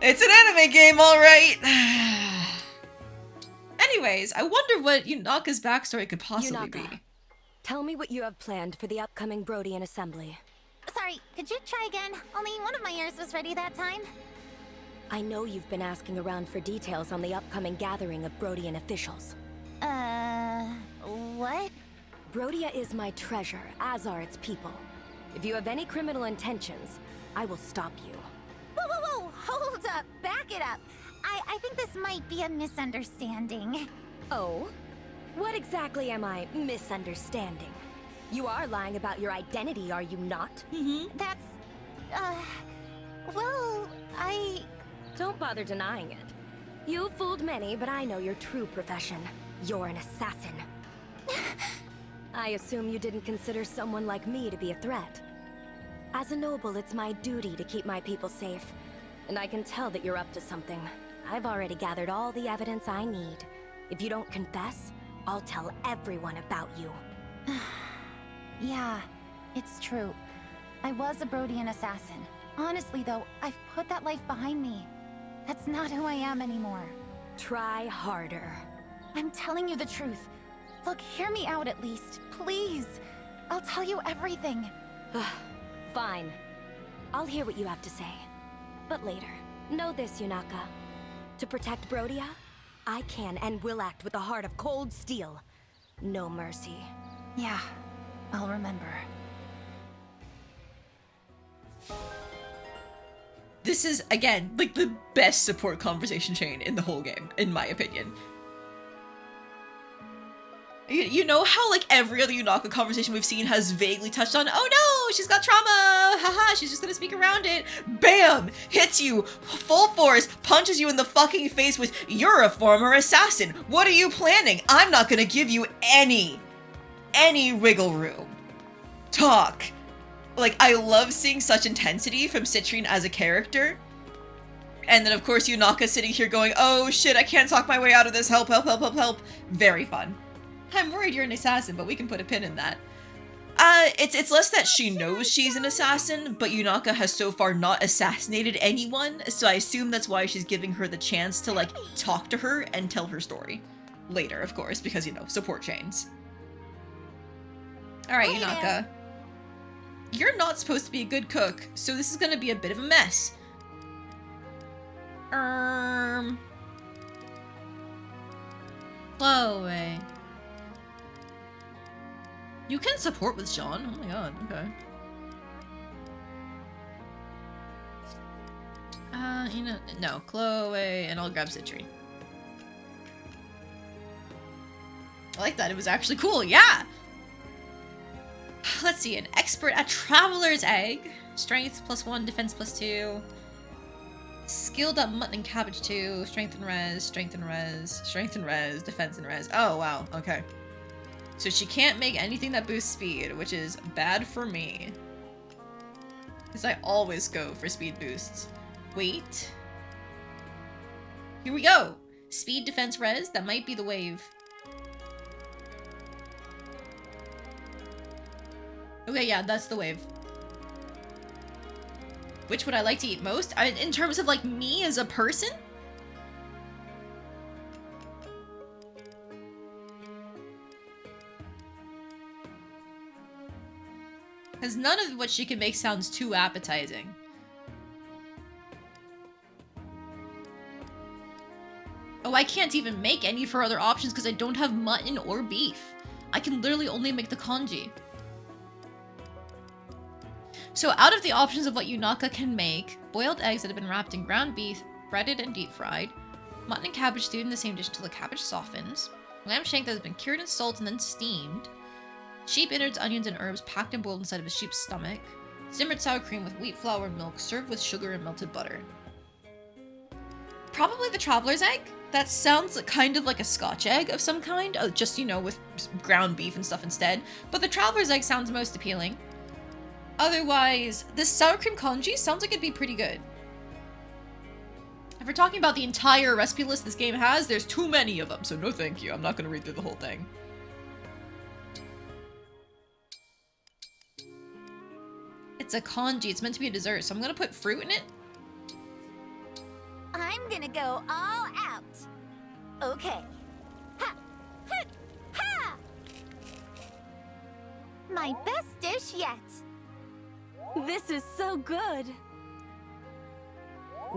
It's an anime game, alright! Anyways, I wonder what Yunaka's backstory could possibly be. Tell me what you have planned for the upcoming Brodian Assembly. Sorry, could you try again? Only one of my ears was ready that time. I know you've been asking around for details on the upcoming gathering of Brodian officials. What? Brodia is my treasure, as are its people. If you have any criminal intentions, I will stop you. Whoa, whoa, whoa! Hold up! Back it up! I think this might be a misunderstanding. Oh? What exactly am I misunderstanding? You are lying about your identity, are you not? That's... well, Don't bother denying it. You've fooled many, but I know your true profession. You're an assassin. I assume you didn't consider someone like me to be a threat. As a noble, it's my duty to keep my people safe. And I can tell that you're up to something. I've already gathered all the evidence I need. If you don't confess, I'll tell everyone about you. Yeah, it's true. I was a Brodian assassin. Honestly, though, I've put that life behind me. That's not who I am anymore. Try harder. I'm telling you the truth. Look, hear me out at least, please. I'll tell you everything. Fine. I'll hear what you have to say. But later. Know this, Yunaka. To protect Brodia, I can and will act with a heart of cold steel. No mercy. Yeah, I'll remember. This is, again, like the best support conversation chain in the whole game, in my opinion. You know how like every other Yunaka conversation we've seen has vaguely touched on, oh no, she's got trauma, haha, she's just gonna speak around it. Bam! Hits you, full force, punches you in the fucking face with, you're a former assassin, what are you planning? I'm not gonna give you any wiggle room. Talk. Like, I love seeing such intensity from Citrine as a character. And then of course Yunaka sitting here going, oh shit, I can't talk my way out of this, help, help, help, help, help. Very fun. I'm worried you're an assassin, but we can put a pin in that. It's less that she knows she's an assassin, but Yunaka has so far not assassinated anyone, so I assume that's why she's giving her the chance to, like, talk to her and tell her story. Later, of course, because, you know, support chains. Alright, Yunaka. You're not supposed to be a good cook, so this is gonna be a bit of a mess. Chloe. You can support with Sean? Oh my god, okay. You know, no, Chloe, and I'll grab Citrine. I like that, it was actually cool, yeah! Let's see, an expert at Traveler's Egg. Strength +1, defense +2. Skilled at mutton and cabbage 2. Strength and res, strength and res, strength and res, defense and res. Oh, wow, okay. So she can't make anything that boosts speed, which is bad for me. Because I always go for speed boosts. Wait. Here we go! Speed, defense, res, that might be the wave. Okay, yeah, that's the wave. Which would I like to eat most? In terms of, like, me as a person? Because none of what she can make sounds too appetizing. Oh, I can't even make any for other options because I don't have mutton or beef. I can literally only make the congee. So out of the options of what Yunaka can make, boiled eggs that have been wrapped in ground beef, breaded and deep fried, mutton and cabbage stewed in the same dish until the cabbage softens, lamb shank that has been cured in salt and then steamed, sheep innards, onions, and herbs packed and boiled inside of a sheep's stomach, simmered sour cream with wheat flour and milk served with sugar and melted butter. Probably the traveler's egg? That sounds kind of like a Scotch egg of some kind, just, you know, with ground beef and stuff instead, but the traveler's egg sounds most appealing. Otherwise, this sour cream congee sounds like it'd be pretty good. If we're talking about the entire recipe list this game has, there's too many of them, so no thank you. I'm not gonna read through the whole thing. It's a congee. It's meant to be a dessert, so I'm gonna put fruit in it. I'm gonna go all out. Okay. Ha! Ha! Ha! My best dish yet. This is so good.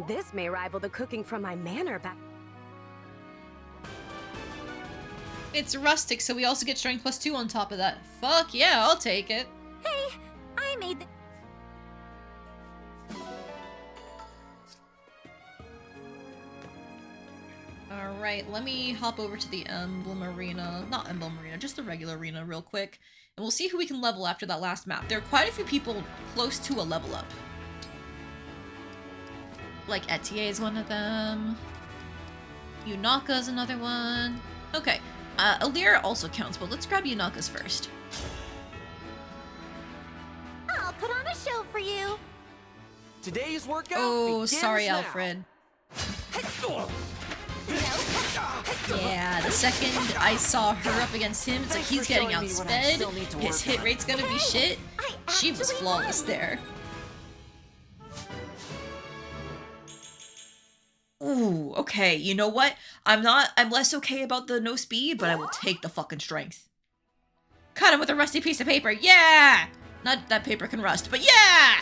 This may rival the cooking from my manor back. It's rustic, so we also get strength +2 on top of that. Fuck yeah, I'll take it. Hey, I made the... Alright, let me hop over to the Emblem Arena. Not Emblem Arena, just the regular arena real quick. And we'll see who we can level after that last map. There are quite a few people close to a level up. Like Etier is one of them. Yunaka is another one. Okay, Alira also counts, but let's grab Yunaka's first. I'll put on a show for you. Today's workout Oh, begins sorry, now. Alfred. Yeah, the second I saw her up against him, it's like he's getting outsped, his hit rate's gonna be shit. She was flawless there. Ooh, okay, you know what? I'm less okay about the no speed, but I will take the fucking strength. Cut him with a rusty piece of paper, yeah! Not that paper can rust, but yeah!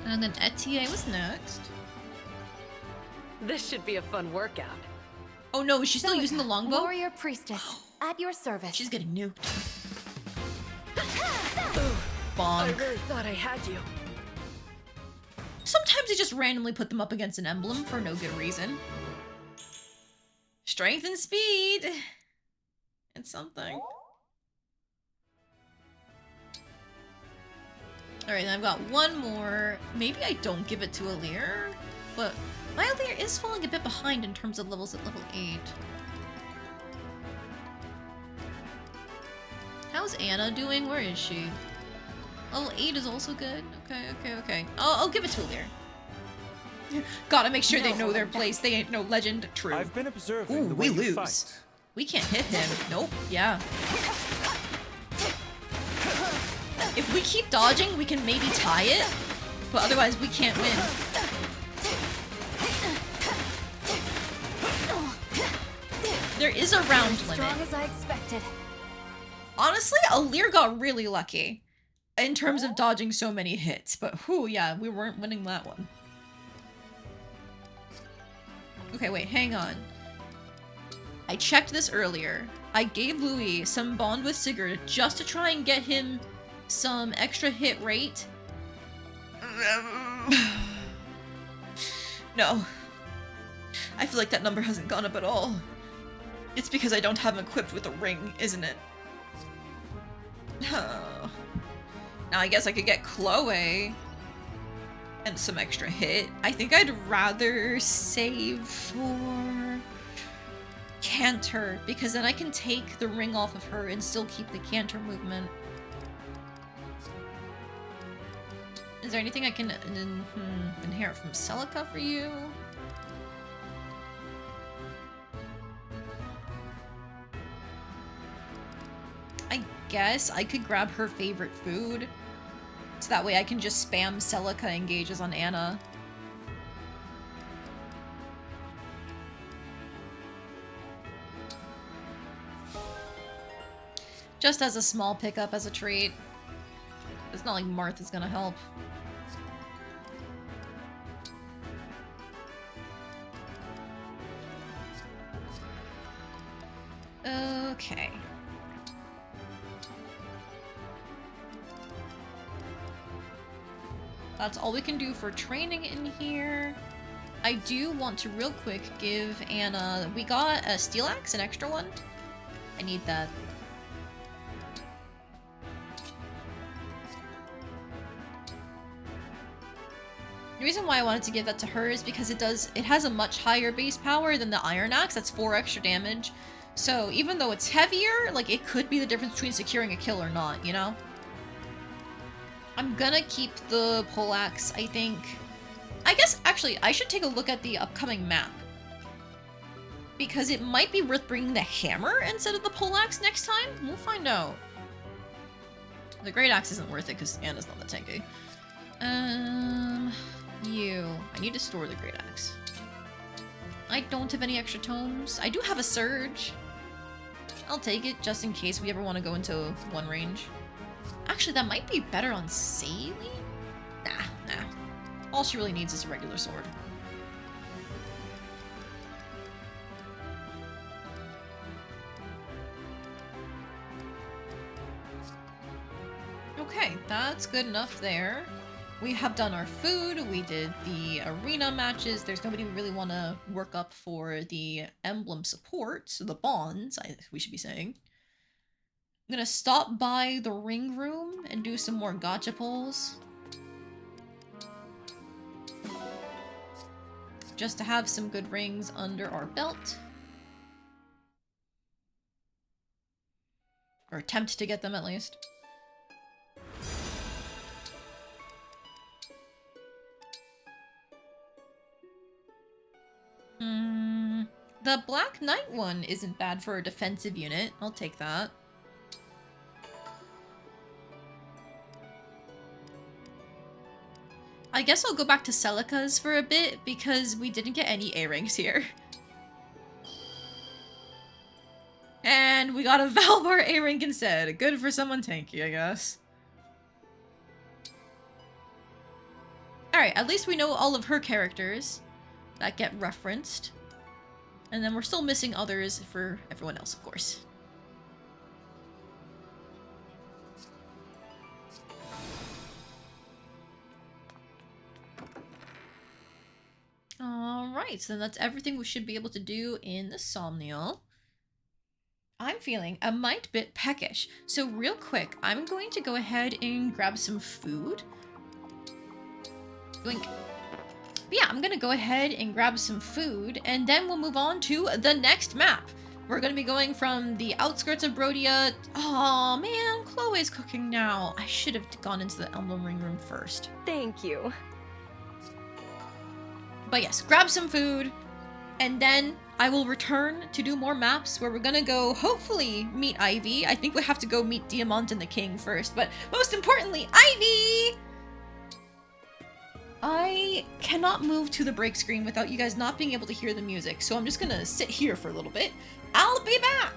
And then Etier was next. This should be a fun workout. Oh no, is she still using the longbow? Warrior priestess, at your service. She's getting nuked. I Bonk. really thought I had you. Sometimes they just randomly put them up against an emblem for no good reason. Strength and speed. It's something. Alright, then I've got one more. Maybe I don't give it to Alira, but my Alira is falling a bit behind in terms of levels at level 8. How's Anna doing? Where is she? Level 8 is also good. Okay. I'll give it to Alira. Gotta make sure they know their place. They ain't no legend. True. I've been observing Ooh, the way we you lose. fight. We can't hit him. Nope. Yeah. If we keep dodging, we can maybe tie it, but otherwise we can't win. There is a round limit. Strong as I expected. Honestly, Alir got really lucky in terms of dodging so many hits, but whew, yeah, we weren't winning that one. Okay, wait, hang on. I checked this earlier. I gave Louis some bond with Sigurd just to try and get him some extra hit rate. No. I feel like that number hasn't gone up at all. It's because I don't have him equipped with a ring, isn't it? Oh. Now I guess I could get Chloe and some extra hit. I think I'd rather save for Canter, because then I can take the ring off of her and still keep the Canter movement. Is there anything I can inherit from Celica for you? I guess I could grab her favorite food, so that way I can just spam Celica engages on Anna. Just as a small pickup, as a treat. It's not like Martha's gonna help. Okay. That's all we can do for training in here. I do want to real quick give Anna... We got a steel axe, an extra one. I need that. The reason why I wanted to give that to her is because it has a much higher base power than the iron axe. That's 4 extra damage. So even though it's heavier, like, it could be the difference between securing a kill or not, you know? I'm gonna keep the poleaxe, I think. I guess, actually, I should take a look at the upcoming map. Because it might be worth bringing the hammer instead of the poleaxe next time. We'll find out. The great axe isn't worth it because Anna's not that tanky. I need to store the great axe. I don't have any extra tomes. I do have a surge. I'll take it just in case we ever want to go into one range. Actually, that might be better on Saline? Nah. All she really needs is a regular sword. Okay, that's good enough there. We have done our food, we did the arena matches. There's nobody we really want to work up for the emblem support, so the bonds, we should be saying. I'm gonna stop by the ring room and do some more gacha pulls. Just to have some good rings under our belt. Or attempt to get them at least. The Black Knight one isn't bad for a defensive unit. I'll take that. I guess I'll go back to Celica's for a bit because we didn't get any A-ranks here. And we got a Valbar A-rank instead. Good for someone tanky, I guess. Alright, at least we know all of her characters that get referenced. And then we're still missing others for everyone else, of course. Alright, so that's everything we should be able to do in the Somnial. I'm feeling a mite bit peckish, so real quick, I'm going to go ahead and grab some food. Blink. But yeah, I'm gonna go ahead and grab some food, and then we'll move on to the next map. We're gonna be going from the outskirts of Brodia. Oh man, Chloe's cooking now. I should have gone into the Emblem Ring room first. Thank you. But yes, grab some food, and then I will return to do more maps where we're gonna go hopefully meet Ivy. I think we have to go meet Diamant and the King first, but most importantly, Ivy! I cannot move to the break screen without you guys not being able to hear the music, so I'm just gonna sit here for a little bit. I'll be back!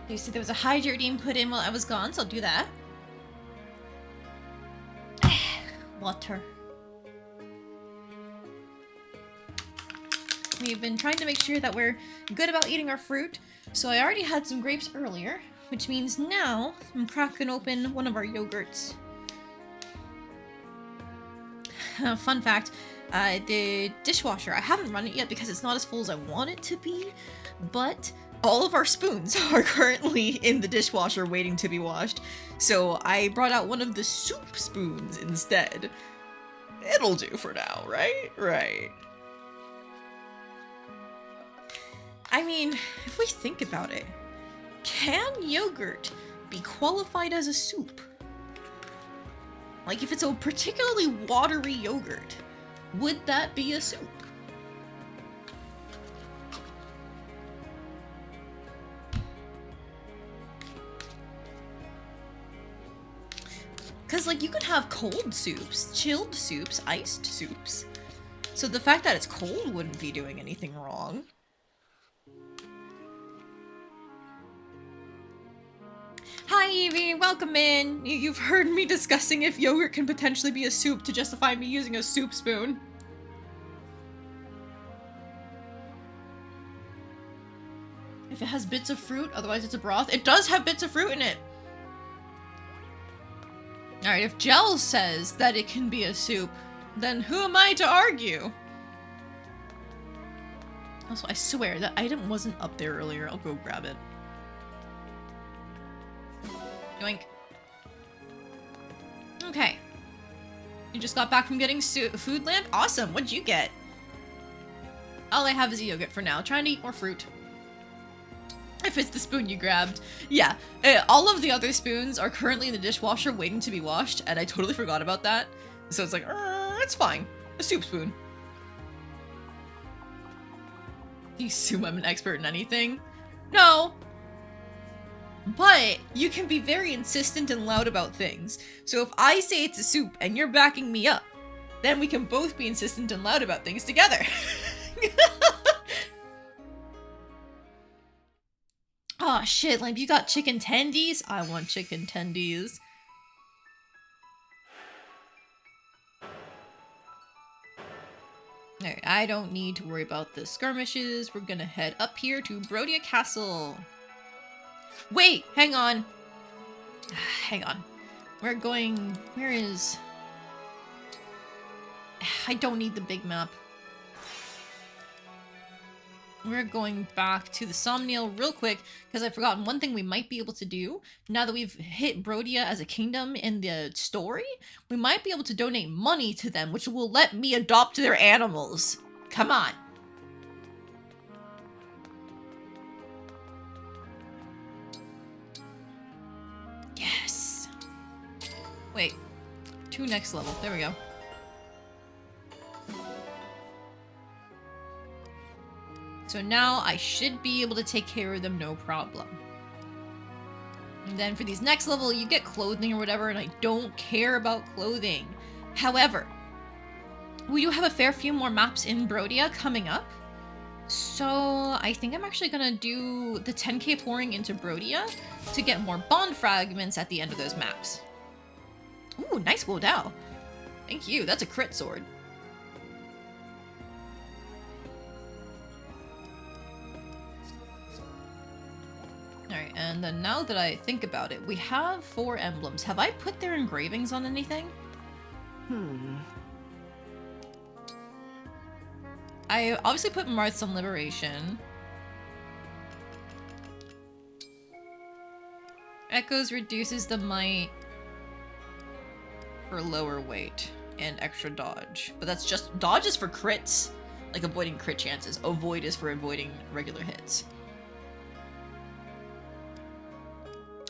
You said there was a hydrating put in while I was gone, so I'll do that. Water. We've been trying to make sure that we're good about eating our fruit, so I already had some grapes earlier, which means now I'm cracking open one of our yogurts. Fun fact, the dishwasher, I haven't run it yet because it's not as full as I want it to be, but all of our spoons are currently in the dishwasher waiting to be washed, so I brought out one of the soup spoons instead. It'll do for now, right? Right. I mean, if we think about it, can yogurt be qualified as a soup? Like, if it's a particularly watery yogurt, would that be a soup? Because, like, you could have cold soups, chilled soups, iced soups. So the fact that it's cold wouldn't be doing anything wrong. Hi Evie, welcome in! You've heard me discussing if yogurt can potentially be a soup to justify me using a soup spoon. If it has bits of fruit, otherwise it's a broth. It does have bits of fruit in it! Alright, if Gel says that it can be a soup, then who am I to argue? Also, I swear, that item wasn't up there earlier. I'll go grab it. Yoink. Okay. You just got back from getting food lamp? Awesome, what'd you get? All I have is a yogurt for now. Trying to eat more fruit. If it's the spoon you grabbed. Yeah, all of the other spoons are currently in the dishwasher waiting to be washed, and I totally forgot about that. So it's like, it's fine. A soup spoon. You assume I'm an expert in anything? No! But you can be very insistent and loud about things. So if I say it's a soup and you're backing me up, then we can both be insistent and loud about things together. Oh shit, like you got chicken tendies? I want chicken tendies. Alright, I don't need to worry about the skirmishes. We're gonna head up here to Brodia Castle. Wait, hang on. Hang on. We're going... Where is... I don't need the big map. We're going back to the Somniel real quick, because I've forgotten one thing we might be able to do. Now that we've hit Brodia as a kingdom in the story, we might be able to donate money to them, which will let me adopt their animals. Come on. Yes. Wait. 2 next level. There we go. So now I should be able to take care of them no problem. And then for these next level, you get clothing or whatever, and I don't care about clothing. However, we do have a fair few more maps in Brodia coming up. So I think I'm actually gonna do the 10k pouring into Brodia to get more bond fragments at the end of those maps. Ooh, nice Wodao. Thank you, that's a crit sword. Alright, and then now that I think about it, we have 4 emblems. Have I put their engravings on anything? I obviously put Marth's on Liberation. Echoes reduces the might for lower weight and extra dodge. But that's just... Dodge is for crits. Like avoiding crit chances. Avoid is for avoiding regular hits.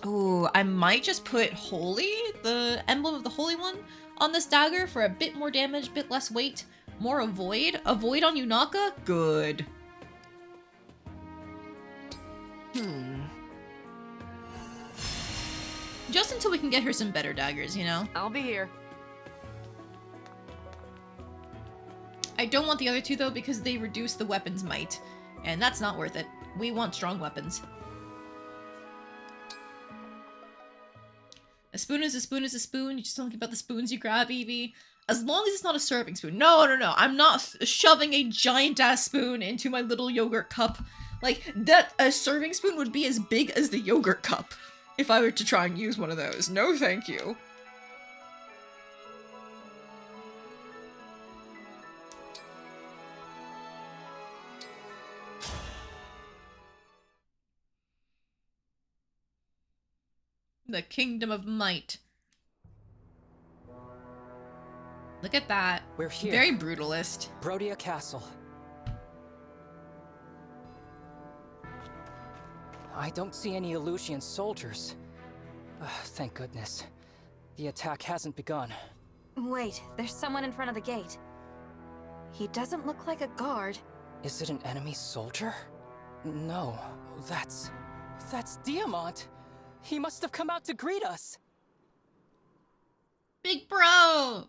Ooh, I might just put Holy, the emblem of the Holy One, on this dagger for a bit more damage, bit less weight. More avoid. Avoid on Yunaka? Good. Just until we can get her some better daggers, you know? I'll be here. I don't want the other 2 though because they reduce the weapon's might. And that's not worth it. We want strong weapons. A spoon is a spoon is a spoon. You just don't think about the spoons you grab, Evie. As long as it's not a serving spoon. No. I'm not shoving a giant-ass spoon into my little yogurt cup. Like, a serving spoon would be as big as the yogurt cup if I were to try and use one of those. No, thank you. The Kingdom of Might. Look at that. We're here. Very brutalist. Brodia Castle. I don't see any Illusian soldiers. Thank goodness. The attack hasn't begun. Wait, there's someone in front of the gate. He doesn't look like a guard. Is it an enemy soldier? No, that's Diamant. He must have come out to greet us. Big bro!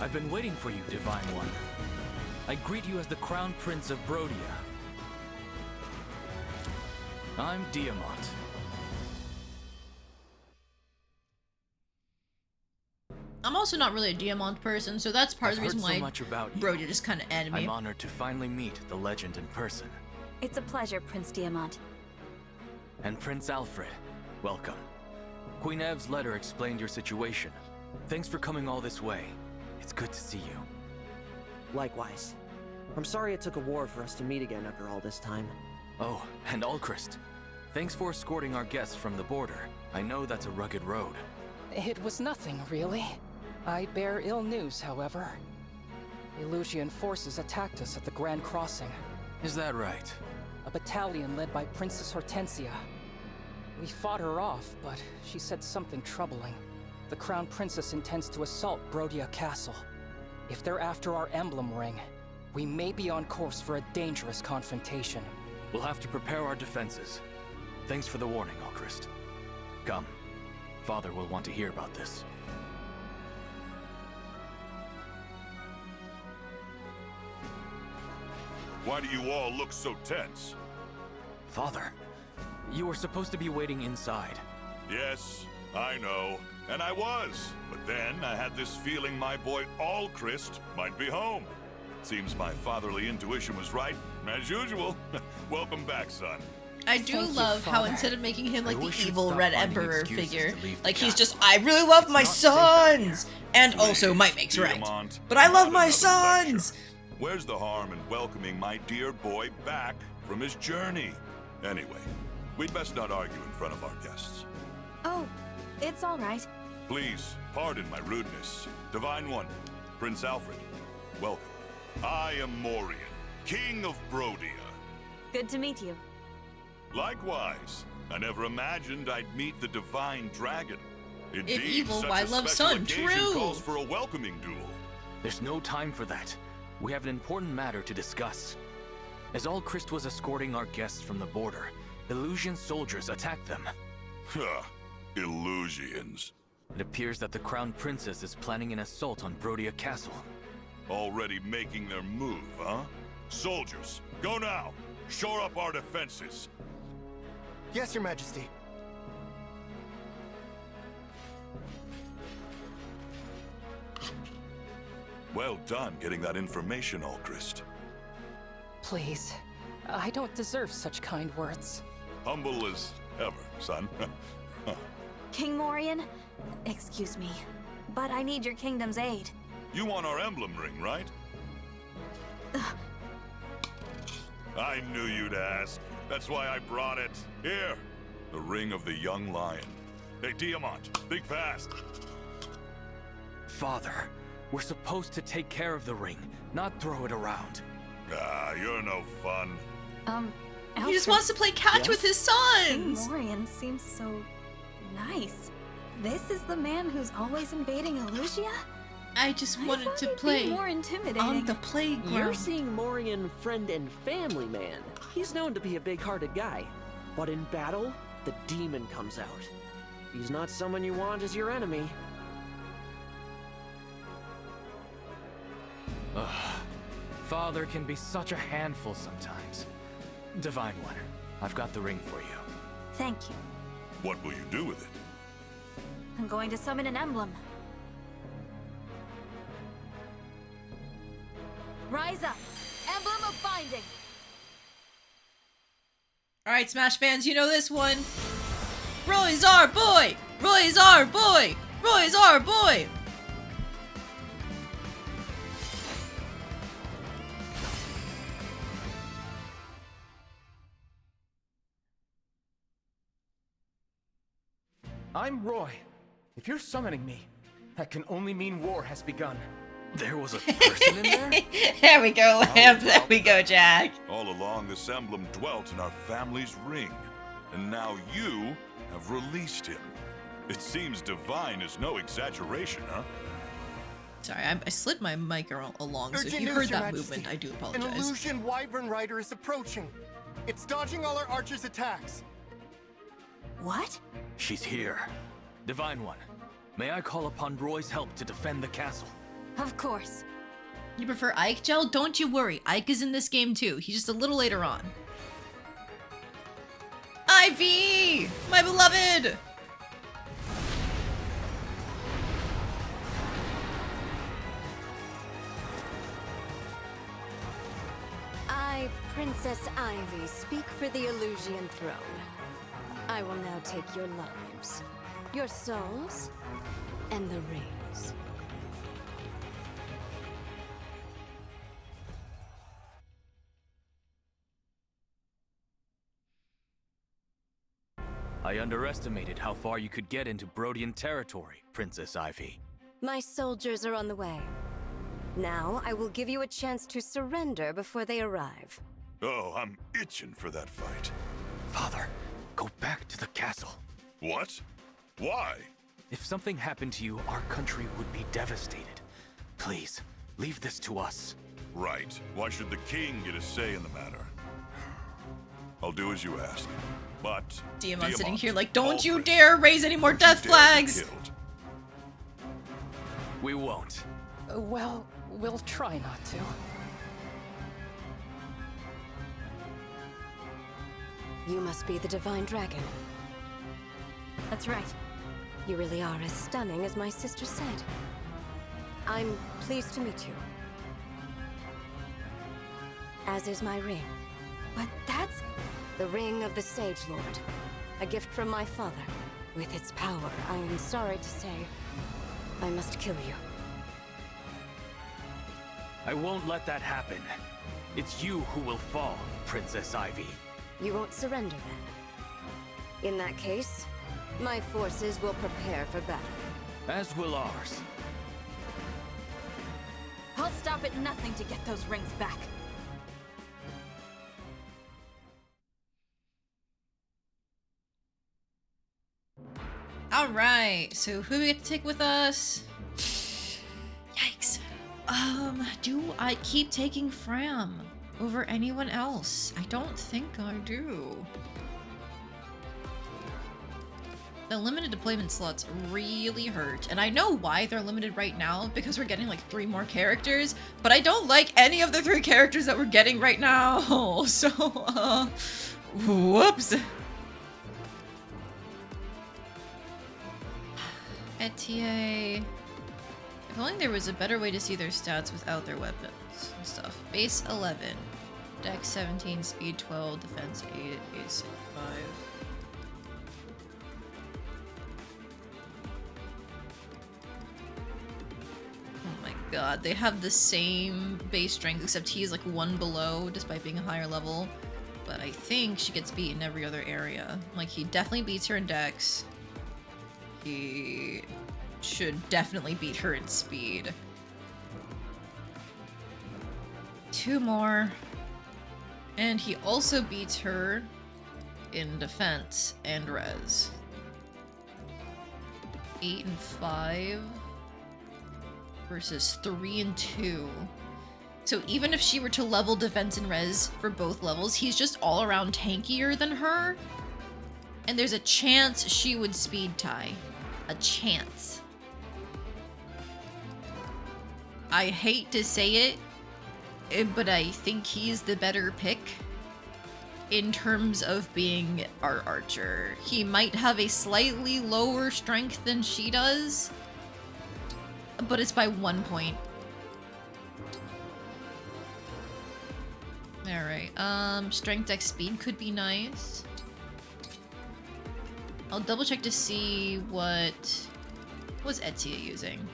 I've been waiting for you, Divine One. I greet you as the Crown Prince of Brodia. I'm Diamant. I'm also not really a Diamant person, so that's part of the reason why so much about you. Brodia just kind of anime. I'm honored to finally meet the legend in person. It's a pleasure, Prince Diamant. And Prince Alfred, welcome. Queen Ev's letter explained your situation. Thanks for coming all this way. It's good to see you. Likewise. I'm sorry it took a war for us to meet again after all this time. Oh, and Alchrist. Thanks for escorting our guests from the border. I know that's a rugged road. It was nothing, really. I bear ill news, however. Illusian forces attacked us at the Grand Crossing. Is that right? A battalion led by Princess Hortensia. We fought her off, but she said something troubling. The Crown Princess intends to assault Brodia Castle. If they're after our emblem ring, we may be on course for a dangerous confrontation. We'll have to prepare our defenses. Thanks for the warning, Alchrist. Come. Father will want to hear about this. Why do you all look so tense? Father, you were supposed to be waiting inside. Yes, I know. And I was. But then I had this feeling my boy Alchrist might be home. Seems my fatherly intuition was right, as usual. Welcome back, son. I do love how instead of making him like the evil Red Emperor figure, like he's just, I really love my sons! And also, might makes right. But I love my sons! Where's the harm in welcoming my dear boy back from his journey? Anyway, we'd best not argue in front of our guests. Oh, it's all right. Please, pardon my rudeness. Divine One, Prince Alfred, welcome. I am Morian, King of Brodia. Good to meet you. Likewise. I never imagined I'd meet the Divine Dragon. Indeed, if evil, such why a love special son? occasion True! Calls for a welcoming duel. There's no time for that. We have an important matter to discuss. As Alchrist was escorting our guests from the border, Illusian soldiers attacked them. Huh. Illusions. It appears that the Crown Princess is planning an assault on Brodia Castle. Already making their move, huh? Soldiers, go now! Shore up our defenses! Yes, Your Majesty. Well done getting that information, Alchrist. Please, I don't deserve such kind words. Humble as ever, son. King Morian, excuse me, but I need your kingdom's aid. You want our emblem ring, right? I knew you'd ask. That's why I brought it. Here, the ring of the young lion. Hey, Diamant, think fast. Father, we're supposed to take care of the ring, not throw it around. Ah, you're no fun. He just wants to play catch with his King sons! Morian seems so nice. This is the man who's always invading Illusia? I just wanted to play more intimidating. on the playground. You're seeing Morian friend and family man. He's known to be a big-hearted guy. But in battle, the demon comes out. He's not someone you want as your enemy. Father can be such a handful sometimes. Divine One, I've got the ring for you. Thank you. What will you do with it? I'm going to summon an emblem. Rise up! Emblem of Binding! Alright, Smash fans, you know this one. Roy's our boy! Roy's our boy! Roy's our boy! I'm Roy. If you're summoning me, that can only mean war has begun. There was a person in there? There we go, Lamp. There we go, Jack. All along, this emblem dwelt in our family's ring, and now you have released him. It seems divine is no exaggeration, huh? Sorry, I slid my mic along, so if Urgent you news, heard Your that Majesty. movement, I do An apologize. illusion wyvern rider is approaching. It's dodging all our archers' attacks. What? She's here. Divine One, may I call upon Roy's help to defend the castle? Of course. You prefer Ike, Gel? Don't you worry. Ike is in this game too. He's just a little later on. Ivy! My beloved! I, Princess Ivy, speak for the Illusian throne. I will now take your lives, your souls, and the rings. I underestimated how far you could get into Brodian territory, Princess Ivy. My soldiers are on the way. Now, I will give you a chance to surrender before they arrive. Oh, I'm itching for that fight. Father, go back to the castle. What? Why? If something happened to you, our country would be devastated. Please, leave this to us. Right. Why should the king get a say in the matter? I'll do as you ask. But Diamond sitting here like, don't you dare raise any more death flags! We won't. Well, we'll try not to. You must be the Divine Dragon. That's right. You really are as stunning as my sister said. I'm pleased to meet you. As is my ring. But that's... The ring of the Sage Lord. A gift from my father. With its power, I am sorry to say, I must kill you. I won't let that happen. It's you who will fall, Princess Ivy. You won't surrender then? In that case, my forces will prepare for battle. As will ours. I'll stop at nothing to get those rings back. Alright, so who do we get to take with us? Yikes. Do I keep taking Fram over anyone else? I don't think I do. The limited deployment slots really hurt, and I know why they're limited right now, because we're getting like 3 more characters, but I don't like any of the 3 characters that we're getting right now, so, whoops. Etier. If only there was a better way to see their stats without their weapons and stuff. Base 11. Dex 17, speed 12, defense 8, AC 5. Oh my god, they have the same base strength, except he's like 1 below, despite being a higher level. But I think she gets beat in every other area. Like, he definitely beats her in Dex. He should definitely beat her in speed. 2 more. And he also beats her in defense and res. 8 and 5 versus 3 and 2. So even if she were to level defense and res for both levels, he's just all around tankier than her. And there's a chance she would speed tie. A chance. I hate to say it, But I think he's the better pick in terms of being our archer. He might have a slightly lower strength than she does, but it's by 1 point. Alright, strength, dex, speed could be nice. I'll double check to see what was Etsia using.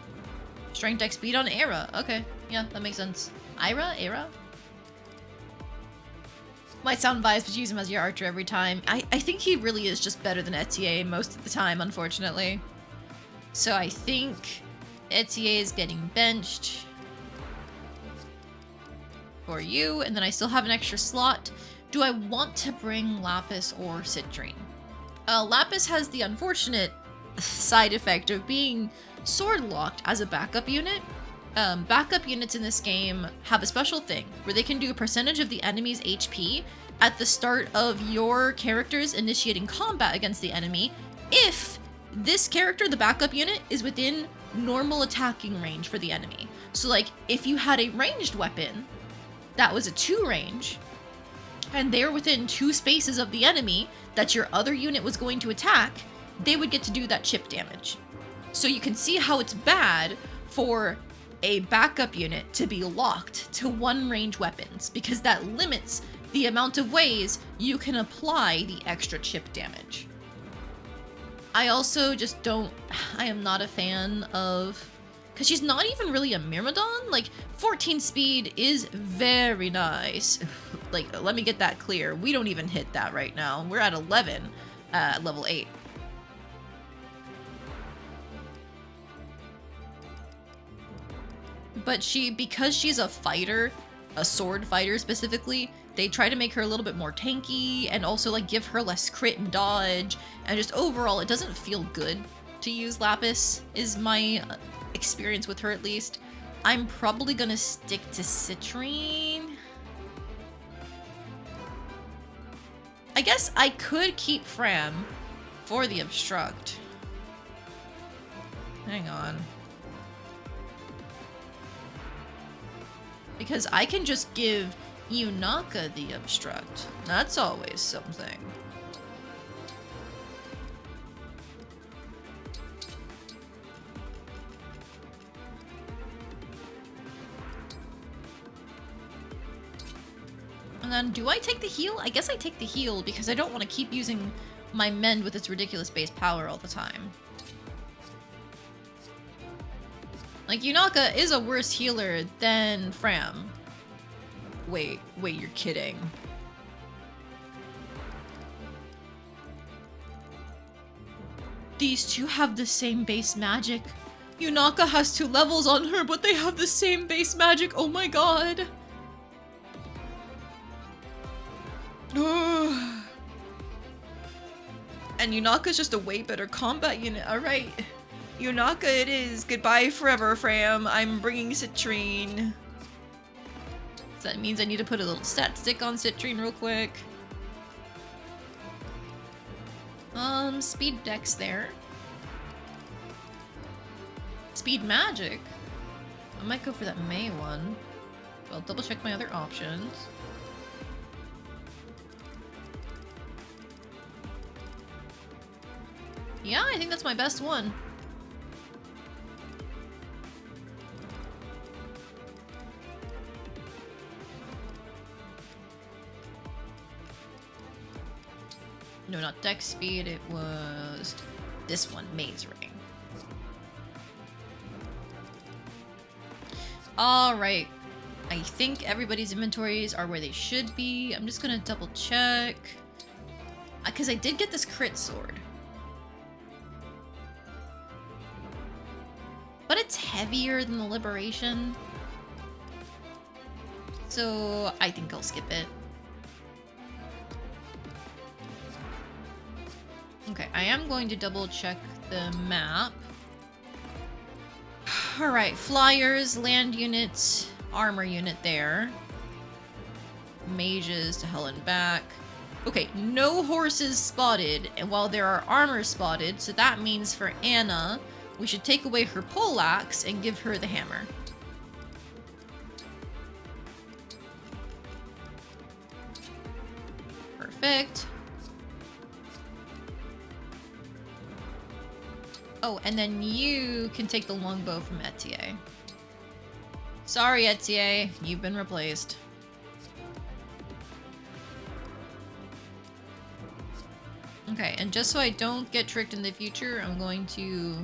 Strength, dex, speed on Era. Okay, yeah, that makes sense. Era? Might sound biased, but you use him as your archer every time. I think he really is just better than Etier most of the time, unfortunately. So I think Etier is getting benched for you, and then I still have an extra slot. Do I want to bring Lapis or Citrine? Lapis has the unfortunate side effect of being sword locked as a backup unit. Backup units in this game have a special thing where they can do a percentage of the enemy's HP at the start of your character's initiating combat against the enemy if this character, the backup unit, is within normal attacking range for the enemy. So like, if you had a ranged weapon that was a 2 range, and they're within 2 spaces of the enemy that your other unit was going to attack, they would get to do that chip damage. So you can see how it's bad for a backup unit to be locked to 1 range weapons, because that limits the amount of ways you can apply the extra chip damage. I also just I am not a fan of, because she's not even really a Myrmidon. Like, 14 speed is very nice. Like, let me get that clear. We don't even hit that right now. We're at 11 at level 8. But because she's a fighter, a sword fighter specifically, they try to make her a little bit more tanky and also like give her less crit and dodge, and just overall it doesn't feel good to use Lapis, is my experience with her at least. I'm probably gonna stick to Citrine. I guess I could keep Fram for the obstruct. Hang on. Because I can just give Yunaka the obstruct. That's always something. And then, do I take the heal? I guess I take the heal because I don't want to keep using my mend with its ridiculous base power all the time. Like, Yunaka is a worse healer than Fram. Wait, you're kidding. These two have the same base magic. Yunaka has 2 levels on her, but they have the same base magic. Oh my god. And Yunaka's just a way better combat unit. Alright. Yunaka it is. Goodbye forever, Fram. I'm bringing Citrine. So that means I need to put a little stat stick on Citrine real quick. Speed dex there. Speed magic. I might go for that May one. But I'll double check my other options. Yeah, I think that's my best one. No, not dex speed, it was this one, Maze Ring. Alright. I think everybody's inventories are where they should be. I'm just gonna double check. Because I did get this crit sword. But it's heavier than the Liberation. So I think I'll skip it. Okay, I am going to double check the map. Alright, flyers, land units, armor unit there. Mages to hell and back. Okay, no horses spotted, and while there are armor spotted, so that means for Anna, we should take away her poleaxe and give her the hammer. Perfect. Oh, and then you can take the longbow from Etier. Sorry, Etier, you've been replaced. Okay, and just so I don't get tricked in the future, I'm going to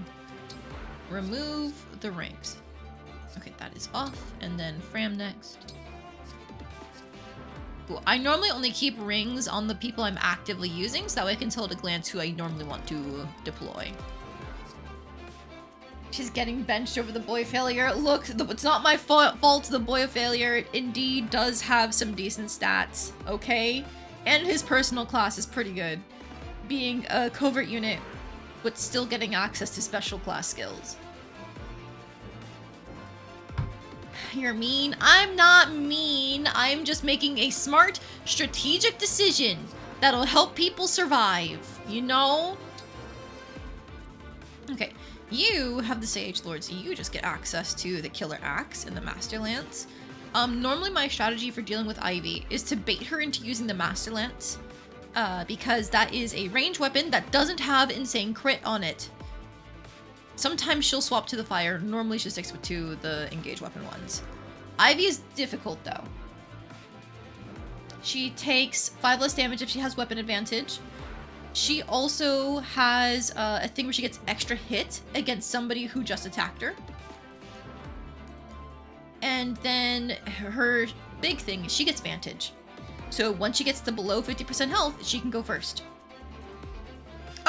remove the rings. Okay, that is off, and then Fram next. Cool. I normally only keep rings on the people I'm actively using, so that way I can tell at a glance who I normally want to deploy. She's getting benched over the boy failure. Look, it's not my fault the boy failure indeed does have some decent stats, okay? And his personal class is pretty good. Being a covert unit, but still getting access to special class skills. You're mean. I'm not mean. I'm just making a smart, strategic decision that'll help people survive, you know? Okay, you have the Sage Lord, so you just get access to the Killer Axe and the Master Lance. Normally my strategy for dealing with Ivy is to bait her into using the Master Lance, because that is a ranged weapon that doesn't have insane crit on it. Sometimes she'll swap to the fire. Normally she sticks with the engage weapon ones. Ivy is difficult though. She takes 5 less damage if she has weapon advantage. She also has a thing where she gets extra hit against somebody who just attacked her. And then her big thing is she gets Vantage. So once she gets to below 50% health, she can go first.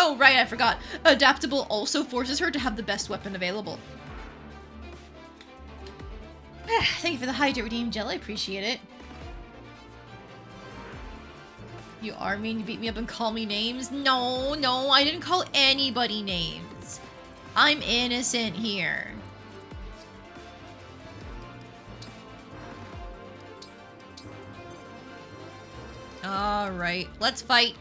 Oh, right, I forgot. Adaptable also forces her to have the best weapon available. Thank you for the Hydrate Redeem Gel, I appreciate it. You are mean, you beat me up and call me names? No, no, I didn't call anybody names. I'm innocent here. Alright, let's fight.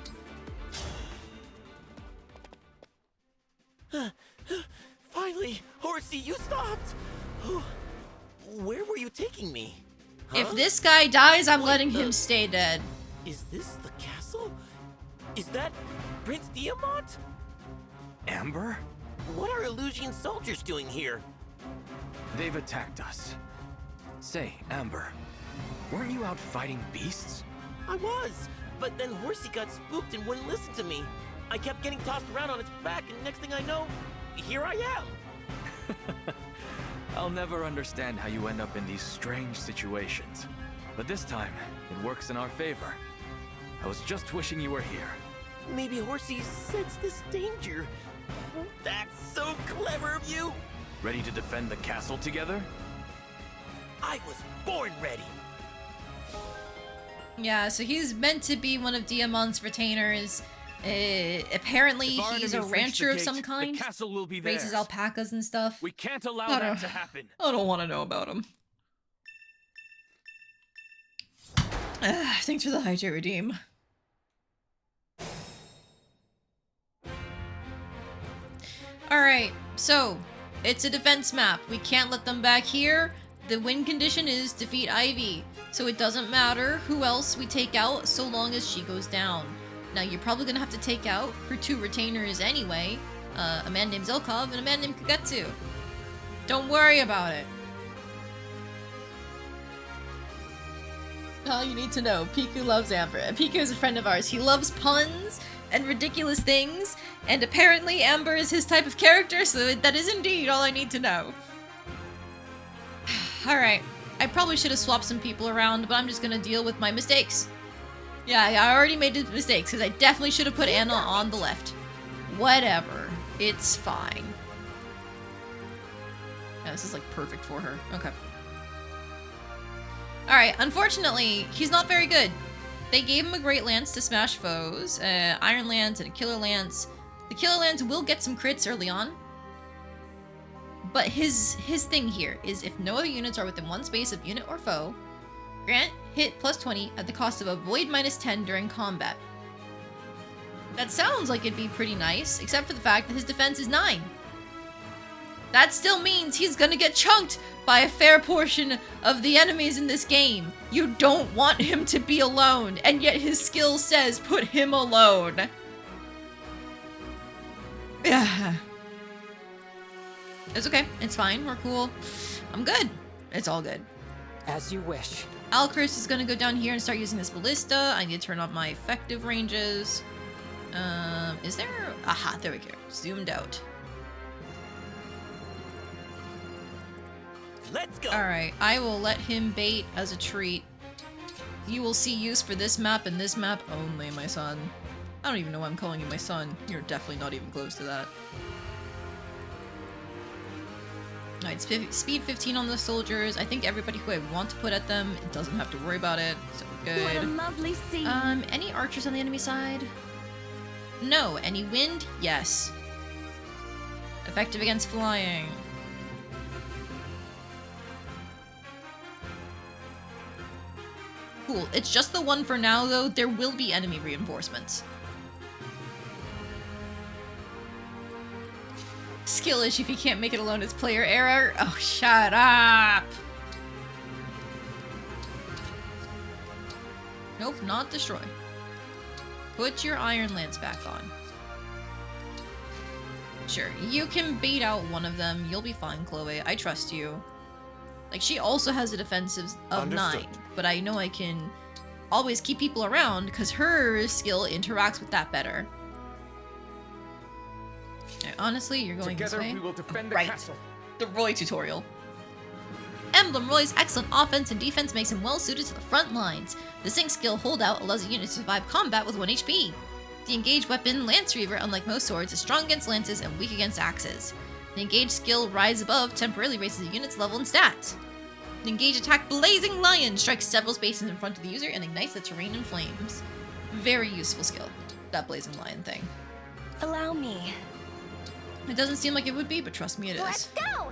Finally, Horsey, you stopped! Where were you taking me? Huh? If this guy dies, I'm letting him stay dead. Is this the castle? Is that Prince Diamant? Amber? What are Illusion soldiers doing here? They've attacked us. Say, Amber, weren't you out fighting beasts? I was, but then Horsey got spooked and wouldn't listen to me. I kept getting tossed around on its back, and next thing I know, here I am. I'll never understand how you end up in these strange situations. But this time, it works in our favor. I was just wishing you were here. Maybe Horsey sensed this danger. That's so clever of you! Ready to defend the castle together? I was born ready! Yeah, so he's meant to be one of Diamant's retainers. Apparently he's a rancher of some kind. The castle will be raises alpacas and stuff. We can't allow that to happen. I don't want to know about him. Thanks for the Hydrate Redeem. Alright, so it's a defense map. We can't let them back here. The win condition is defeat Ivy. So it doesn't matter who else we take out so long as she goes down. Now you're probably gonna have to take out her 2 retainers anyway. A man named Zelkov and a man named Kagetsu. Don't worry about it. All you need to know, Piku loves Amber. Piku is a friend of ours. He loves puns and ridiculous things, and apparently Amber is his type of character, so that is indeed all I need to know. Alright, I probably should have swapped some people around, but I'm just gonna deal with my mistakes. Yeah, I already made mistakes, because I definitely should have put Anna on the left. Whatever. It's fine. Yeah, this is like perfect for her. Okay. Alright, unfortunately, he's not very good. They gave him a Great Lance to smash foes, Iron Lance and a Killer Lance. The Killer Lance will get some crits early on. But his thing here is if no other units are within 1 space of unit or foe, grant hit plus 20 at the cost of a void minus 10 during combat. That sounds like it'd be pretty nice, except for the fact that his defense is 9. That still means he's gonna get chunked by a fair portion of the enemies in this game. You don't want him to be alone, and yet his skill says put him alone. Yeah. It's okay. It's fine. We're cool. I'm good. It's all good. As you wish. Alchris is gonna go down here and start using this ballista. I need to turn off my effective ranges. Is there... Aha, there we go. Zoomed out. Let's go! Alright, I will let him bait as a treat. You will see use for this map and this map only, my son. I don't even know why I'm calling you my son. You're definitely not even close to that. Alright, speed 15 on the soldiers. I think everybody who I want to put at them doesn't have to worry about it, so we're good. What a lovely scene. Any archers on the enemy side? No. Any wind? Yes. Effective against flying. Cool. It's just the one for now, though. There will be enemy reinforcements. Skill issue if you can't make it alone is player error. Oh, shut up! Nope, not destroy. Put your Iron Lance back on. Sure, you can bait out one of them. You'll be fine, Chloe. I trust you. Like, she also has a defensive of 9, but I know I can always keep people around because her skill interacts with that better. Okay, honestly, you're going Together, this way. we will defend the right. castle. The Roy tutorial. Emblem Roy's excellent offense and defense makes him well suited to the front lines. The Sync skill Holdout allows a unit to survive combat with 1 HP. The Engage weapon Lance Reaver, unlike most swords, is strong against lances and weak against axes. The Engage skill Rise Above temporarily raises a unit's level and stats. The Engage attack Blazing Lion strikes several spaces in front of the user and ignites the terrain in flames. Very useful skill, that Blazing Lion thing. Allow me. It doesn't seem like it would be, but trust me, it is. Let's go!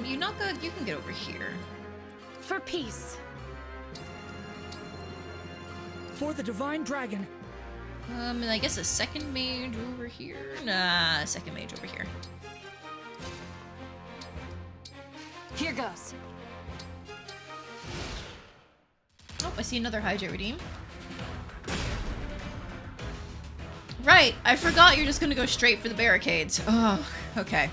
You're not good. You can get over here. For peace. For the Divine Dragon. And I guess a second mage over here. Nah, a second mage over here. Here goes. Oh, I see another Hydrate Redeem. Right, I forgot you're just gonna go straight for the barricades. Oh, okay.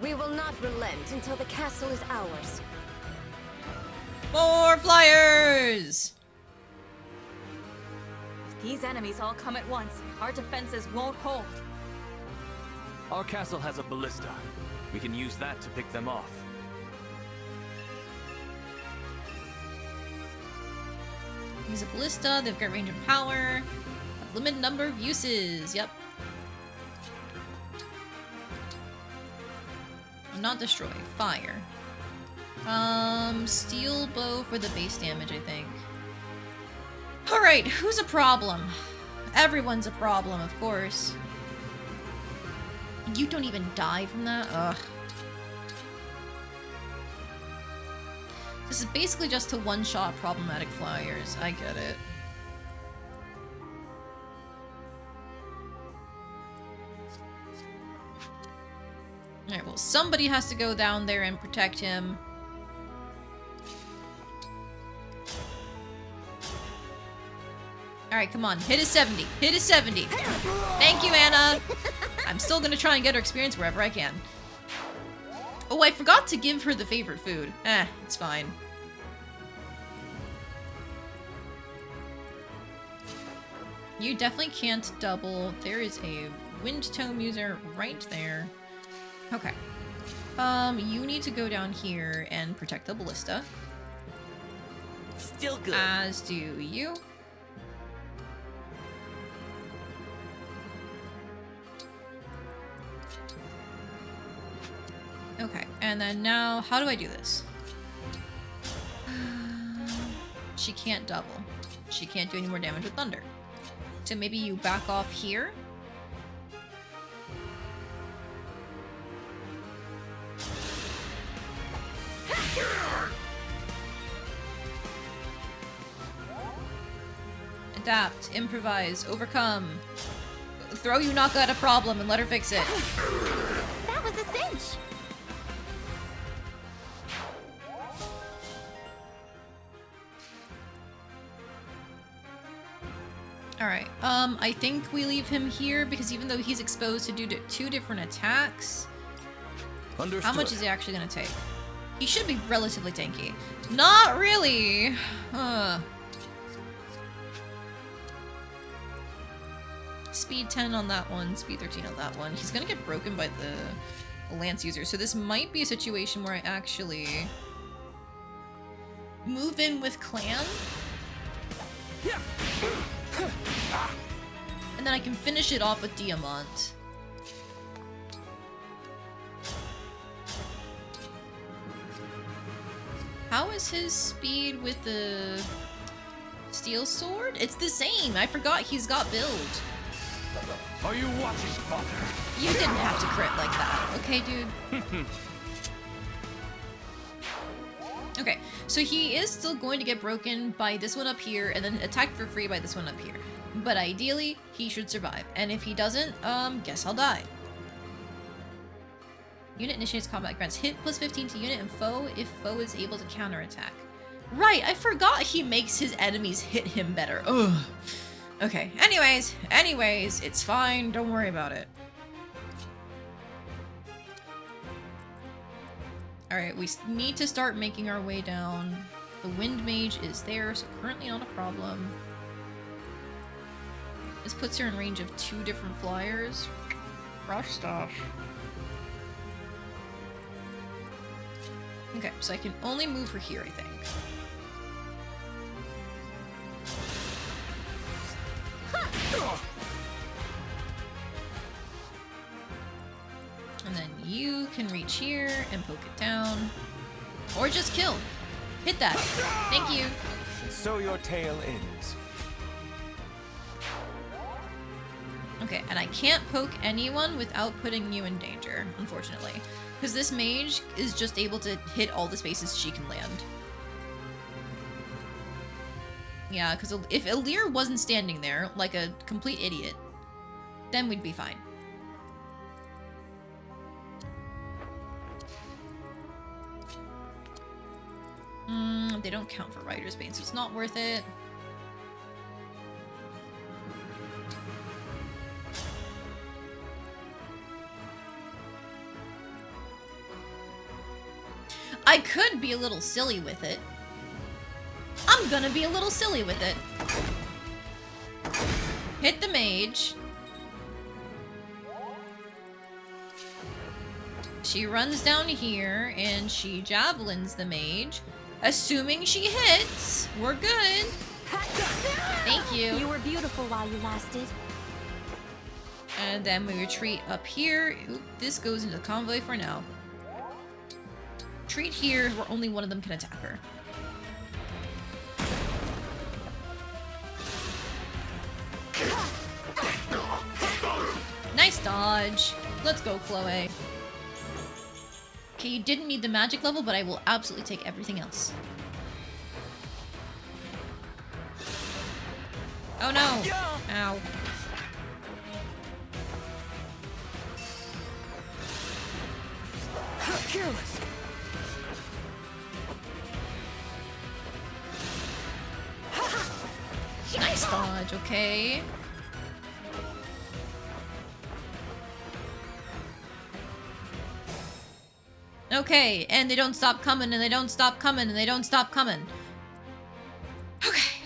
We will not relent until the castle is ours. More flyers! If these enemies all come at once, our defenses won't hold. Our castle has a ballista. We can use that to pick them off. Use a ballista, they've got range and power. A limited number of uses, yep. Not destroy, fire. Steel bow for the base damage, I think. Alright, who's a problem? Everyone's a problem, of course. You don't even die from that? Ugh. This is basically just to one-shot problematic flyers. I get it. Alright, well, somebody has to go down there and protect him. Alright, come on. Hit a 70. Hit a 70. Thank you, Anna. I'm still gonna try and get her experience wherever I can. Oh, I forgot to give her the favorite food. It's fine. You definitely can't double. There is a wind tome user right there. Okay. You need to go down here and protect the ballista. Still good. As do you. Okay, and then now, how do I do this? She can't double. She can't do any more damage with thunder. So maybe you back off here? adapt, improvise, overcome. Throw Yunaka at a problem and let her fix it. That was a cinch! Alright, I think we leave him here because even though he's exposed to do 2 different attacks, Understood. how much is he actually gonna take? He should be relatively tanky. Not really! Speed 10 on that one, speed 13 on that one. He's gonna get broken by the lance user, so this might be a situation where I actually move in with clan. And then I can finish it off with Diamant. How is his speed with the steel sword? It's the same. I forgot he's got build. Are you watching, father? You didn't have to crit like that, okay, dude? Okay, so he is still going to get broken by this one up here, and then attacked for free by this one up here. But ideally, he should survive. And if he doesn't, guess I'll die. Unit initiates combat, grants hit plus 15 to unit and foe if foe is able to counterattack. Right, I forgot he makes his enemies hit him better. Ugh. Okay, anyways, it's fine, don't worry about it. Alright, we need to start making our way down. The wind mage is there, so currently not a problem. This puts her in range of 2 different flyers. Rough stuff. Okay, so I can only move her here, I think. And then you can reach here and poke it down. Or just kill. Hit that. Thank you. So your tale ends. Okay, and I can't poke anyone without putting you in danger, unfortunately. Because this mage is just able to hit all the spaces she can land. Yeah, because if Alir wasn't standing there, like a complete idiot, then we'd be fine. They don't count for Rider's Bane, so it's not worth it. I could be a little silly with it. I'm gonna be a little silly with it. Hit the mage. She runs down here and she javelins the mage. Assuming she hits, we're good. Thank you. You were beautiful while you lasted. And then we retreat up here. Oop, this goes into the convoy for now. Retreat here where only one of them can attack her. Nice dodge. Let's go, Chloe. Okay, you didn't need the magic level, but I will absolutely take everything else. Oh no! Ow. Careless. Nice dodge, okay. Okay, and they don't stop coming, and they don't stop coming, and they don't stop coming. Okay.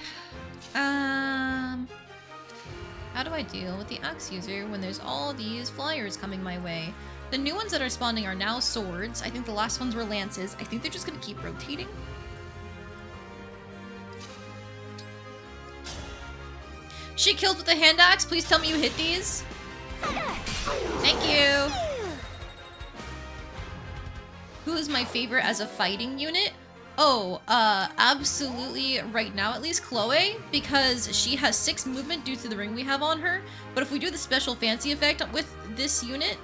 How do I deal with the axe user when there's all these flyers coming my way? The new ones that are spawning are now swords. I think the last ones were lances. I think they're just gonna keep rotating. She kills with a hand axe. Please tell me you hit these. Thank you. Who is my favorite as a fighting unit? Oh, absolutely right now at least Chloe, because she has 6 movement due to the ring we have on her. But if we do the special fancy effect with this unit,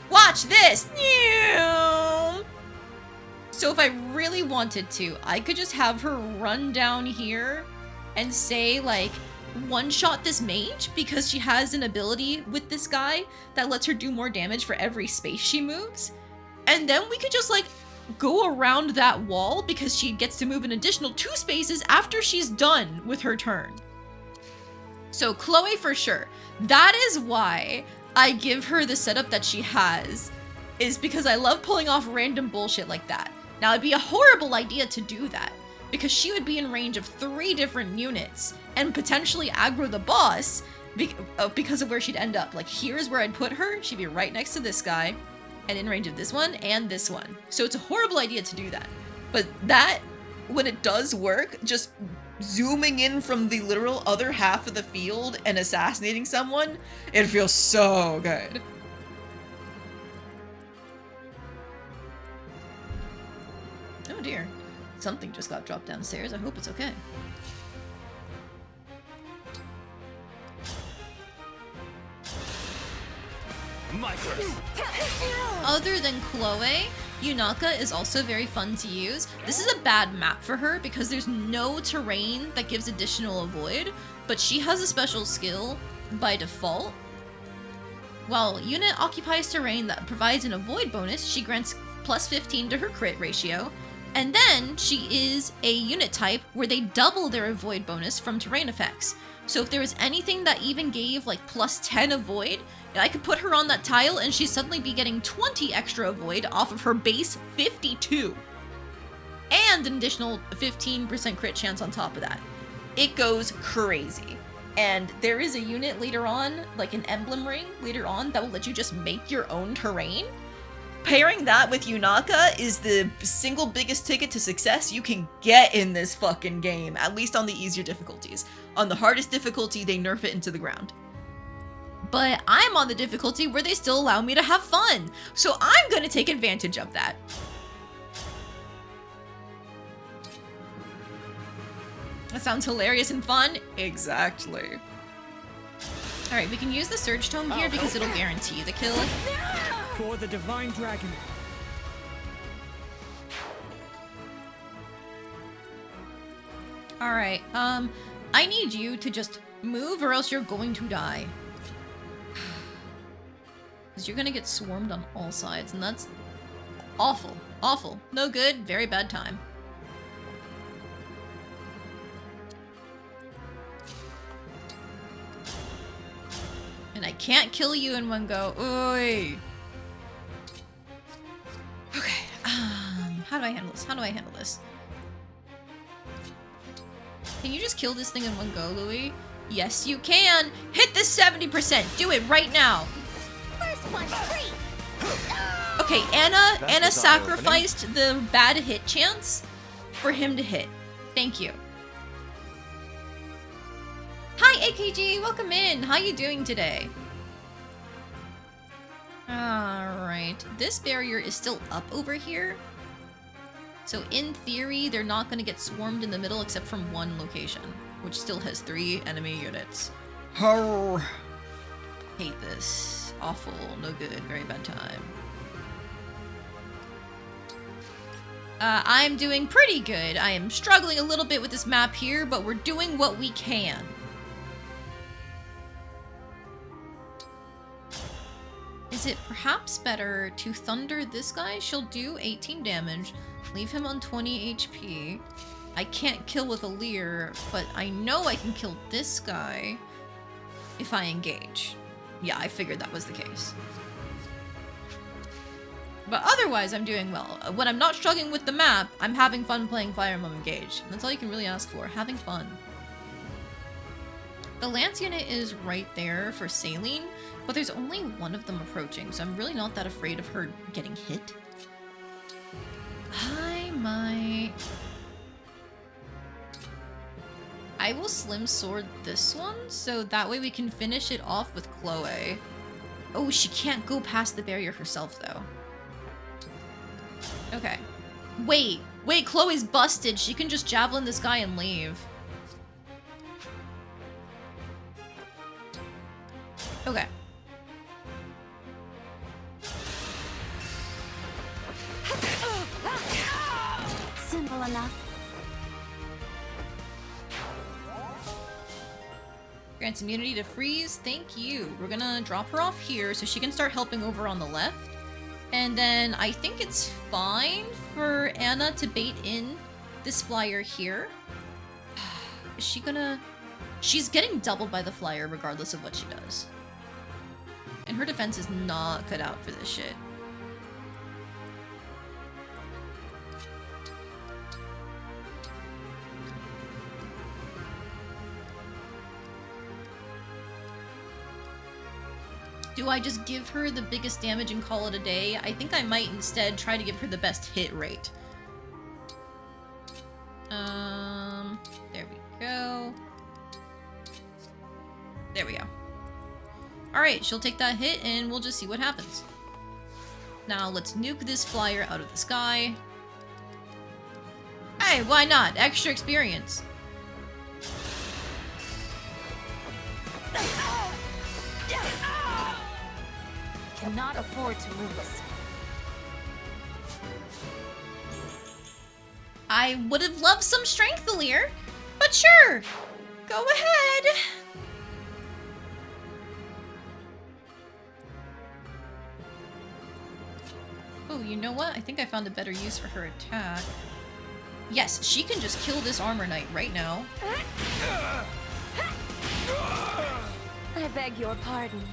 watch this! So if I really wanted to, I could just have her run down here and say like one-shot this mage because she has an ability with this guy that lets her do more damage for every space she moves. And then we could just like go around that wall because she gets to move an additional 2 spaces after she's done with her turn. So Chloe for sure. That is why I give her the setup that she has, is because I love pulling off random bullshit like that. Now it'd be a horrible idea to do that because she would be in range of 3 different units and potentially aggro the boss because of where she'd end up. Like here's where I'd put her. She'd be right next to this guy and in range of this one and this one. So it's a horrible idea to do that. But that, when it does work, just zooming in from the literal other half of the field and assassinating someone, it feels so good. Oh dear. Something just got dropped downstairs. I hope it's okay. Other than Chloe, Yunaka is also very fun to use. This is a bad map for her because there's no terrain that gives additional avoid, but she has a special skill by default. While unit occupies terrain that provides an avoid bonus, she grants plus 15 to her crit ratio, and then she is a unit type where they double their avoid bonus from terrain effects. So if there was anything that even gave like plus 10 avoid, I could put her on that tile and she'd suddenly be getting 20 extra avoid off of her base 52. And an additional 15% crit chance on top of that. It goes crazy. And there is a unit later on, like an emblem ring later on, that will let you just make your own terrain. Pairing that with Yunaka is the single biggest ticket to success you can get in this fucking game, at least on the easier difficulties. On the hardest difficulty, they nerf it into the ground. But I'm on the difficulty where they still allow me to have fun, so I'm gonna take advantage of that. That sounds hilarious and fun? Exactly. Alright, we can use the Surge Tome here because it'll guarantee the kill. For the Divine Dragon. Alright, I need you to just move or else you're going to die. Because you're gonna get swarmed on all sides, and that's awful. Awful. No good, very bad time. And I can't kill you in one go. Oi! Okay, how do I handle this? How do I handle this? Can you just kill this thing in one go, Louis? Yes, you can! Hit this 70%! Do it right now! Okay, Anna sacrificed the bad hit chance for him to hit. Thank you. Hi, AKG! Welcome in! How you doing today? Alright. This barrier is still up over here. So in theory, they're not going to get swarmed in the middle except from one location, which still has 3 enemy units. Hate this. Awful. No good. Very bad time. I'm doing pretty good. I am struggling a little bit with this map here, but we're doing what we can. Is it perhaps better to thunder this guy? She'll do 18 damage. Leave him on 20 HP. I can't kill with a leer, but I know I can kill this guy if I engage. Yeah, I figured that was the case. But otherwise, I'm doing well. When I'm not struggling with the map, I'm having fun playing Fire Emblem Engage. And that's all you can really ask for, having fun. The Lance unit is right there for Saline, but there's only one of them approaching, so I'm really not that afraid of her getting hit. I will Slim Sword this one, so that way we can finish it off with Chloe. Oh, she can't go past the barrier herself, though. Okay. Wait, Chloe's busted. She can just javelin this guy and leave. Okay. Simple enough. Grants immunity to freeze. Thank you. We're gonna drop her off here so she can start helping over on the left. And then I think it's fine for Anna to bait in this flyer here. Is she gonna... She's getting doubled by the flyer regardless of what she does. And her defense is not cut out for this shit. Do I just give her the biggest damage and call it a day? I think I might instead try to give her the best hit rate. There we go. There we go. Alright, she'll take that hit and we'll just see what happens. Now let's nuke this flyer out of the sky. Hey, why not? Extra experience. Cannot afford to lose. I would have loved some strength, Alir, but sure, go ahead. Oh, you know what? I think I found a better use for her attack. Yes, she can just kill this armor knight right now. I beg your pardon.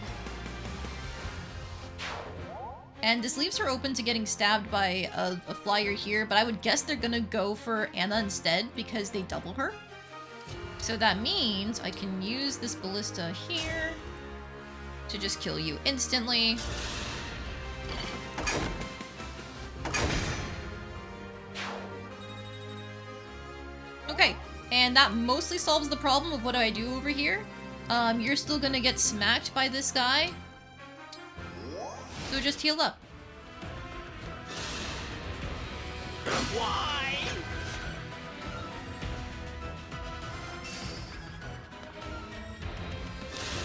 And this leaves her open to getting stabbed by a flyer here, but I would guess they're gonna go for Anna instead because they double her. So that means I can use this ballista here to just kill you instantly. Okay, and that mostly solves the problem of what do I do over here. You're still gonna get smacked by this guy. So just heal up. Why?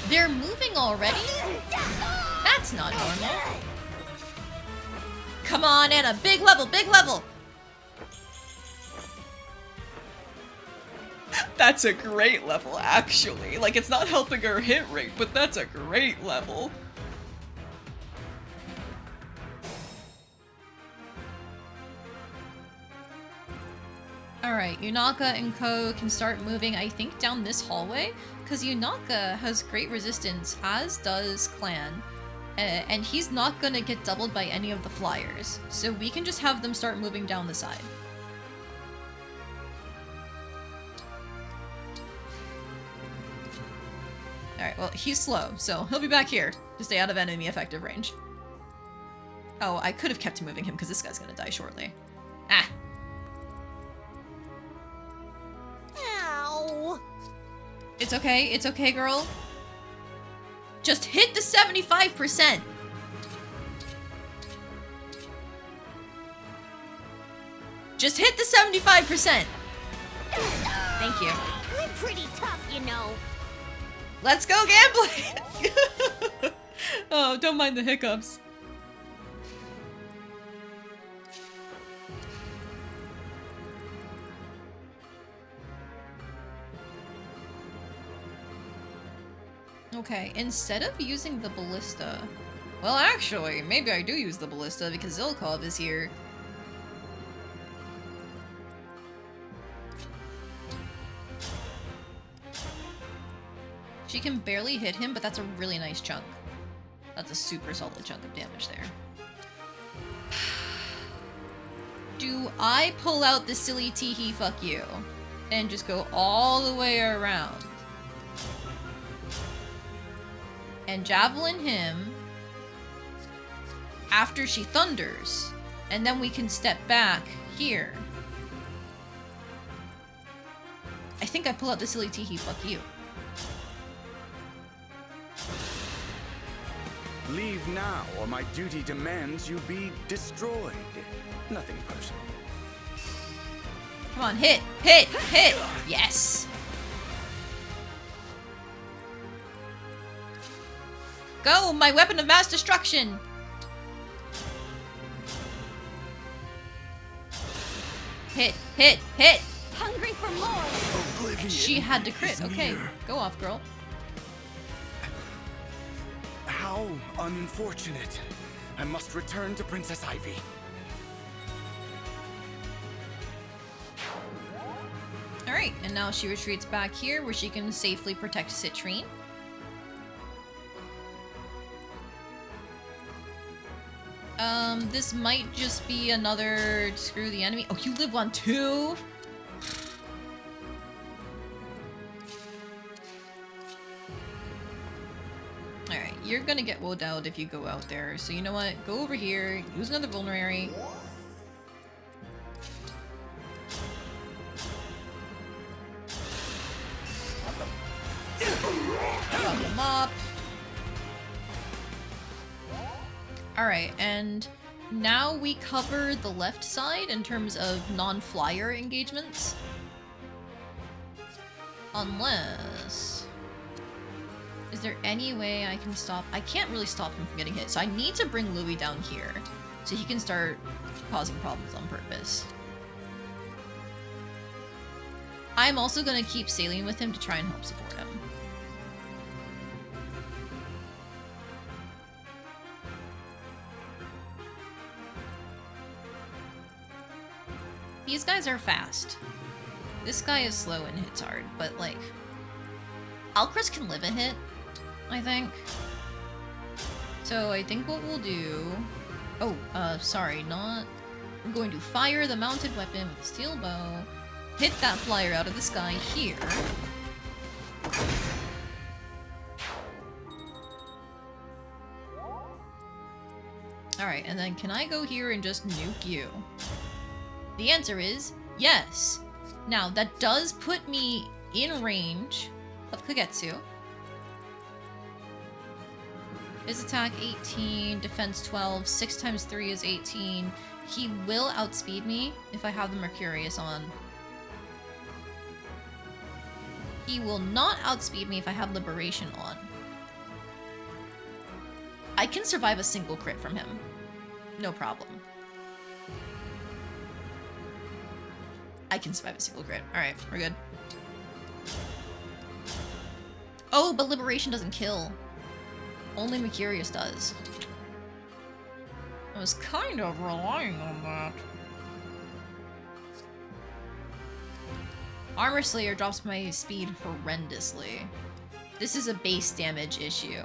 They're moving already? That's not normal. Come on, Anna. Big level, big level. That's a great level, actually. Like, it's not helping her hit rate, but that's a great level. Alright, Yunaka and Ko can start moving, I think, down this hallway, because Yunaka has great resistance, as does Clan, and he's not gonna get doubled by any of the flyers, so we can just have them start moving down the side. Alright, well, he's slow, so he'll be back here to stay out of enemy effective range. Oh, I could have kept moving him, because this guy's gonna die shortly. Ah! Ow! It's okay, girl. Just hit the 75%! Just hit the 75%! Thank you. I'm pretty tough, you know. Let's go gambling! Oh, don't mind the hiccups. Okay, instead of using the ballista... Well, actually, maybe I do use the ballista because Zilkov is here. She can barely hit him, but that's a really nice chunk. That's a super solid chunk of damage there. Do I pull out the silly teehee fuck you and just go all the way around and javelin him after she thunders, and then we can step back here? I think I pull out the silly teehee fuck you. Leave now, or my duty demands you be destroyed. Nothing personal. Come on, hit! Hit! Hit! Yes! Go, my weapon of mass destruction! Hit! Hit! Hit! Hungry for more! She had to crit. Okay, go off, girl. How unfortunate. I must return to Princess Ivy. Alright, and now she retreats back here where she can safely protect Citrine. This might just be another screw the enemy. Oh, you live on 2? Alright, you're gonna get woed out if you go out there. So you know what? Go over here, use another vulnerary. Fuck him up. Alright, and now we cover the left side in terms of non-flyer engagements. Unless... Is there any way I can stop? I can't really stop him from getting hit, so I need to bring Louis down here so he can start causing problems on purpose. I'm also going to keep sailing with him to try and help support him. These guys are fast. This guy is slow and hits hard, but like... Alcris can live a hit, I think. So I think what we'll do... Oh, sorry, not... We're going to fire the mounted weapon with the steel bow, hit that flyer out of the sky here. Alright, and then can I go here and just nuke you? The answer is yes. Now, that does put me in range of Kagetsu. His attack 18, defense 12, 6 times 3 is 18. He will outspeed me if I have the Mercurius on. He will not outspeed me if I have Liberation on. I can survive a single crit from him. No problem. I can survive a single crit. Alright, we're good. Oh, but Liberation doesn't kill. Only Mercurius does. I was kind of relying on that. Armor Slayer drops my speed horrendously. This is a base damage issue.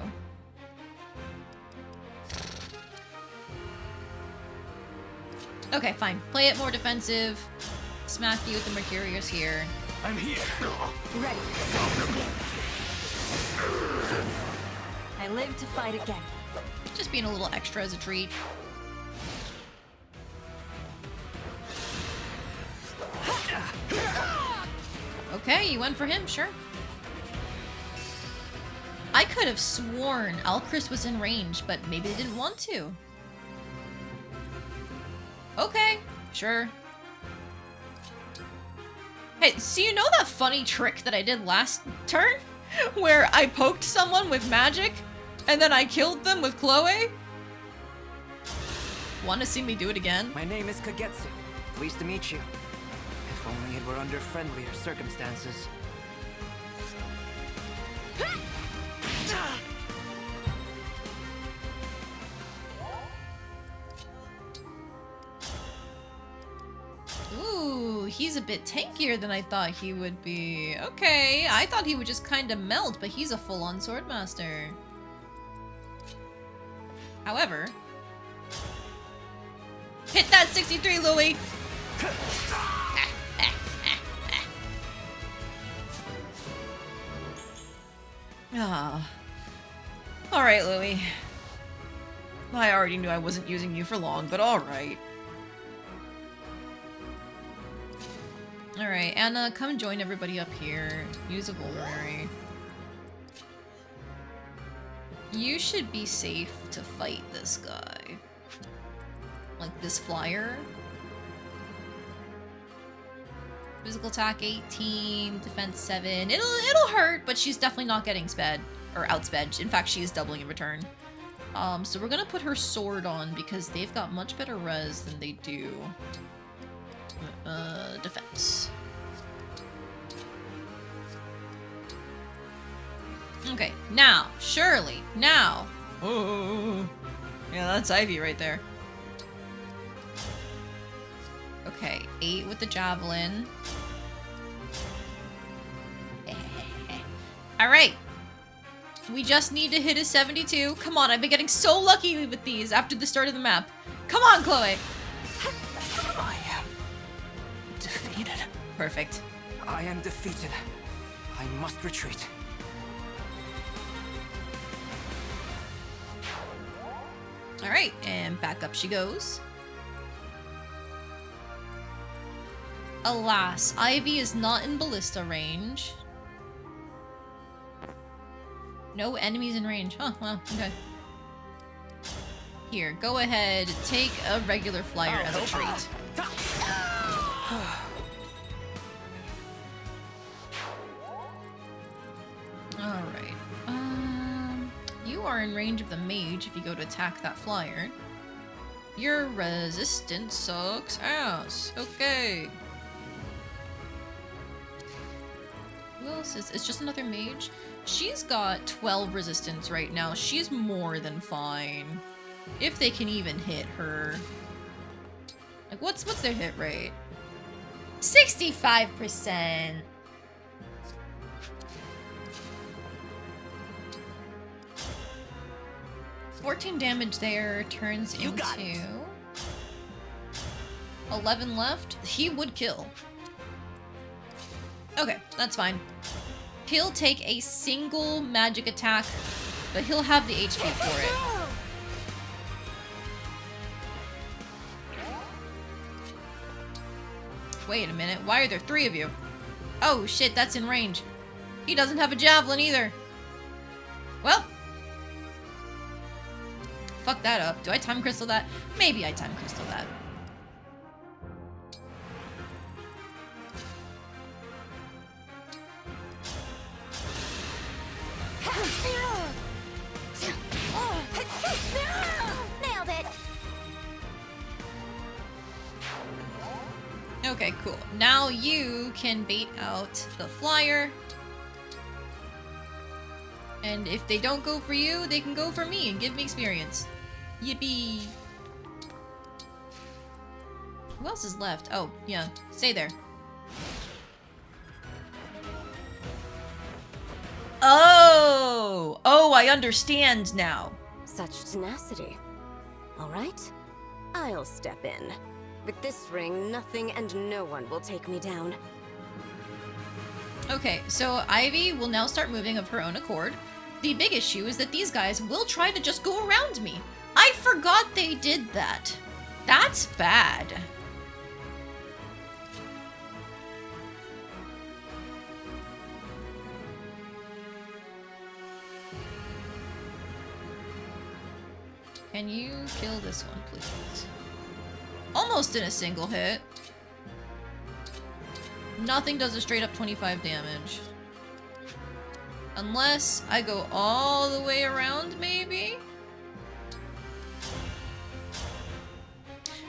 Okay, fine. Play it more defensive. Smack you with the Mercurius here. I'm here. Ready. I live to fight again. Just being a little extra as a treat. Okay, you went for him, sure. I could have sworn Alcris was in range, but maybe they didn't want to. Okay, sure. Hey, so you know that funny trick that I did last turn? Where I poked someone with magic, and then I killed them with Chloe? Want to see me do it again? My name is Kagetsu. Pleased to meet you. If only it were under friendlier circumstances. Ooh, he's a bit tankier than I thought he would be. Okay, I thought he would just kind of melt, but he's a full-on swordmaster. However... Hit that 63, Louis! Ah. Alright, Louis. I already knew I wasn't using you for long, but alright. Alright, Anna, come join everybody up here. Use a vulnerary. You should be safe to fight this guy. Like this flyer. Physical attack 18, defense 7. It'll hurt, but she's definitely not getting sped or outsped. In fact, she is doubling in return. So we're gonna put her sword on because they've got much better res than they do defense. Okay, now, surely, now, Oh. Yeah, that's Ivy right there. Okay, 8 with the javelin. Alright. We just need to hit a 72. Come on, I've been getting so lucky with these after the start of the map. Come on, Chloe! I am defeated. Perfect. I am defeated. I must retreat. Alright, and back up she goes. Alas, Ivy is not in ballista range. No enemies in range. Huh, well, okay. Here, go ahead, take a regular flyer as a treat. Alright. You are in range of the mage if you go to attack that flyer. Your resistance sucks ass. Okay. Who else is... It's just another mage? She's got 12 resistance right now. She's more than fine. If they can even hit her. Like, what's their hit rate? 65%. $14 damage there turns into 11 left. He would kill. Okay, that's fine. He'll take a single magic attack, but he'll have the HP for it. Wait a minute, why are there 3 of you? Oh shit, that's in range. He doesn't have a javelin either. Well. Fuck that up. Do I time crystal that? Maybe I time crystal that. Nailed it. Okay, cool. Now you can bait out the flyer. And if they don't go for you, they can go for me and give me experience. Yippee. Who else is left? Oh, yeah. Stay there. Oh! Oh, I understand now. Such tenacity. All right, I'll step in. With this ring, nothing and no one will take me down. Okay, so Ivy will now start moving of her own accord. The big issue is that these guys will try to just go around me. I forgot they did that. That's bad. Can you kill this one, please? Almost in a single hit. Nothing does a straight up 25 damage. Unless I go all the way around, maybe?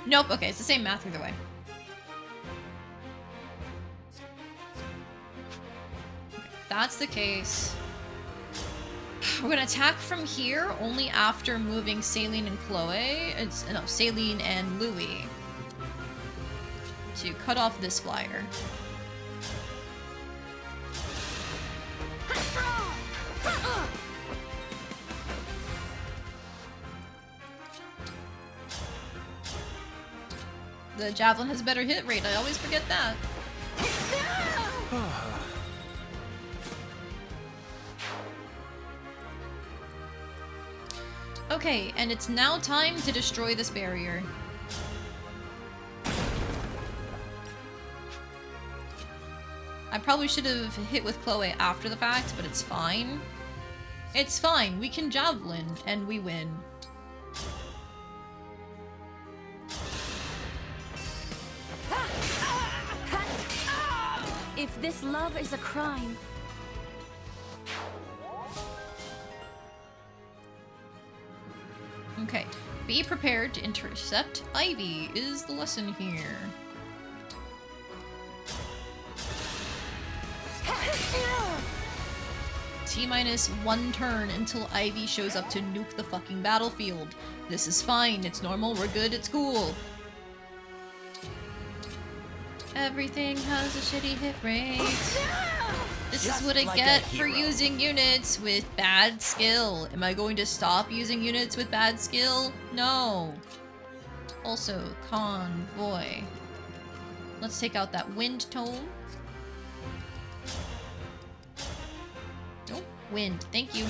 Nope, okay, it's the same math either way. Okay, that's the case. We're gonna attack from here only after moving Saline and Chloe. No, Saline and Louis. To cut off this flyer. The javelin has a better hit rate. I always forget that. Okay, and it's now time to destroy this barrier. I probably should have hit with Chloe after the fact, but it's fine. It's fine. We can javelin, and we win. If this love is a crime... Okay. Be prepared to intercept Ivy is the lesson here. T-minus 1 turn until Ivy shows up to nuke the fucking battlefield. This is fine, it's normal, we're good, it's cool. Everything has a shitty hit rate. This is what I get for using units with bad skill. Am I going to stop using units with bad skill? No. Also, convoy. Let's take out that wind tone. Nope, wind, thank you.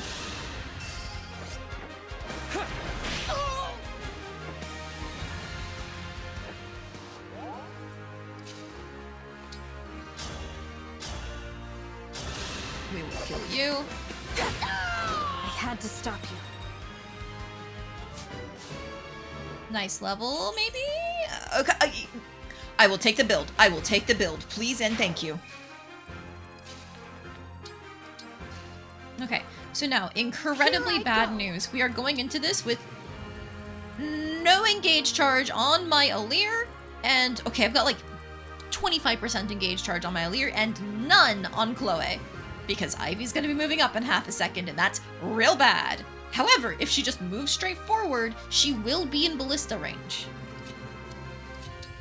We will kill you. I had to stop you. Nice level, maybe? Okay. I will take the build. I will take the build. Please and thank you. Okay, so now, incredibly bad news. We are going into this with no engage charge on my Alir, and okay, I've got like 25% engage charge on my Alir and none on Chloe. Because Ivy's gonna be moving up in half a second, and that's real bad. However, if she just moves straight forward, she will be in ballista range.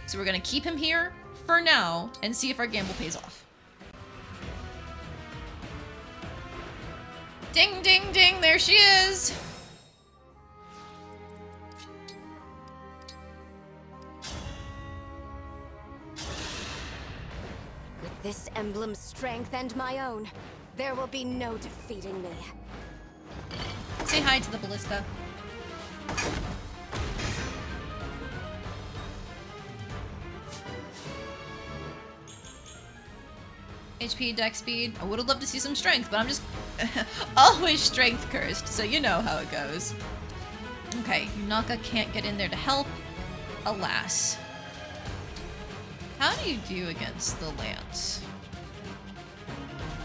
So we're gonna keep him here for now and see if our gamble pays off. Ding, ding, ding, there she is! With this emblem's strength and my own, there will be no defeating me. Say hi to the ballista. HP, dex speed. I would have loved to see some strength, but I'm just always strength cursed, so you know how it goes. Okay, Yunaka can't get in there to help. Alas. How do you do against the lance?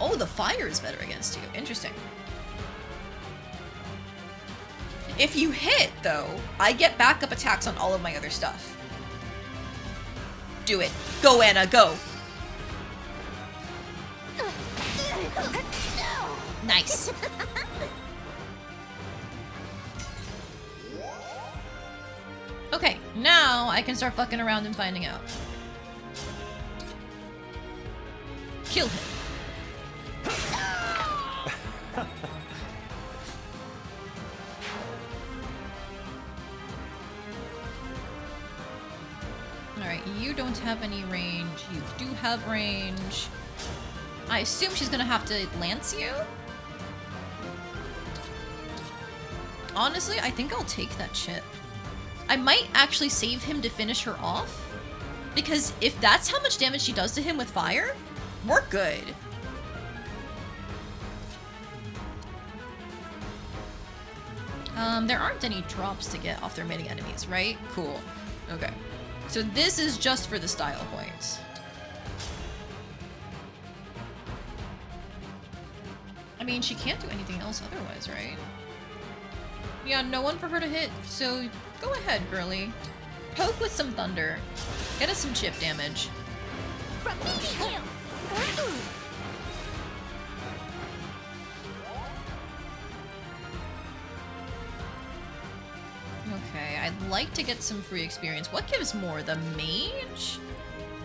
Oh, the fire is better against you. Interesting. If you hit, though, I get backup attacks on all of my other stuff. Do it. Go, Anna, go! Nice. Okay, now I can start fucking around and finding out. Kill him. Alright, you don't have any range. You do have range. I assume she's gonna have to lance you? Honestly, I think I'll take that chip. I might actually save him to finish her off. Because if that's how much damage she does to him with fire, we're good. There aren't any drops to get off their remaining enemies, right? Cool. Okay. So this is just for the style points. I mean, she can't do anything else otherwise, right? Yeah, no one for her to hit, so go ahead, girly. Poke with some thunder. Get us some chip damage. Okay, I'd like to get some free experience. What gives more, the mage?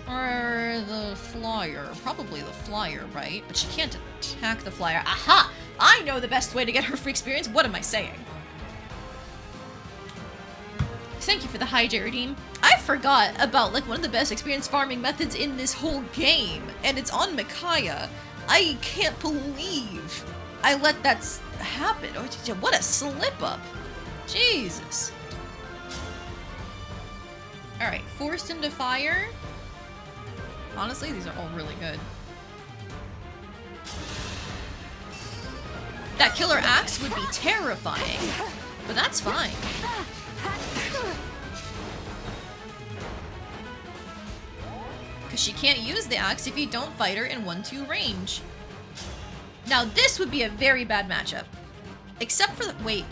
Or the flyer? Probably the flyer, right? But she can't attack the flyer. Aha! I know the best way to get her free experience. What am I saying? Thank you for the hi, Jaredine. I forgot about like one of the best experience farming methods in this whole game, and it's on Micaiah. I can't believe I let that happen. Oh, what a slip up. Jesus. Alright, forced into fire. Honestly, these are all really good. That killer axe would be terrifying, but that's fine. Because she can't use the axe if you don't fight her in 1-2 range. Now this would be a very bad matchup. Except for the- wait.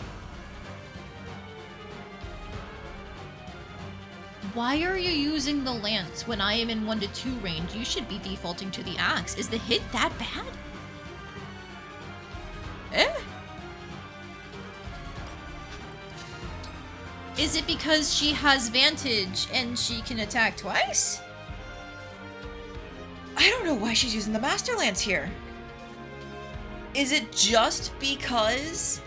Why are you using the lance when I am in 1-2 range? You should be defaulting to the axe. Is the hit that bad? Eh? Is it because she has Vantage and she can attack twice? I don't know why she's using the Master Lance here. Is it just because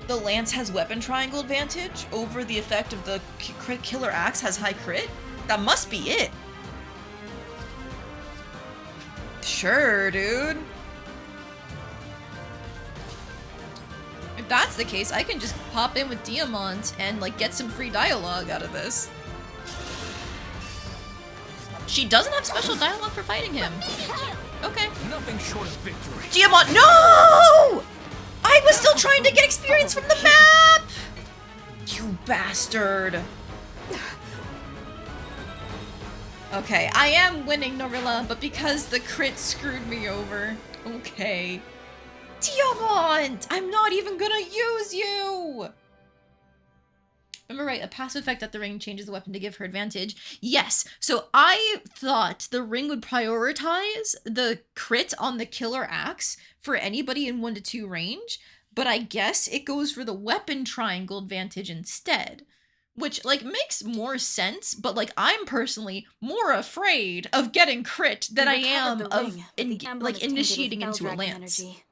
the Lance has weapon triangle advantage over the effect of the killer axe has high crit? That must be it. Sure, dude. If that's the case, I can just pop in with Diamant and like get some free dialogue out of this. She doesn't have special dialogue for fighting him. Okay. Nothing short of victory. Diamant, no! I was still trying to get experience from the map! You bastard. Okay, I am winning, Norilla, but because the crit screwed me over. Okay. Diamant! I'm not even gonna use you! Remember right, a passive effect at the ring changes the weapon to give her advantage. Yes, so I thought the ring would prioritize the crit on the killer axe for anybody in 1 to 2 range, but I guess it goes for the weapon triangle advantage instead. Which, like, makes more sense, but, like, I'm personally more afraid of getting crit than I am of, initiating into a lance. Energy.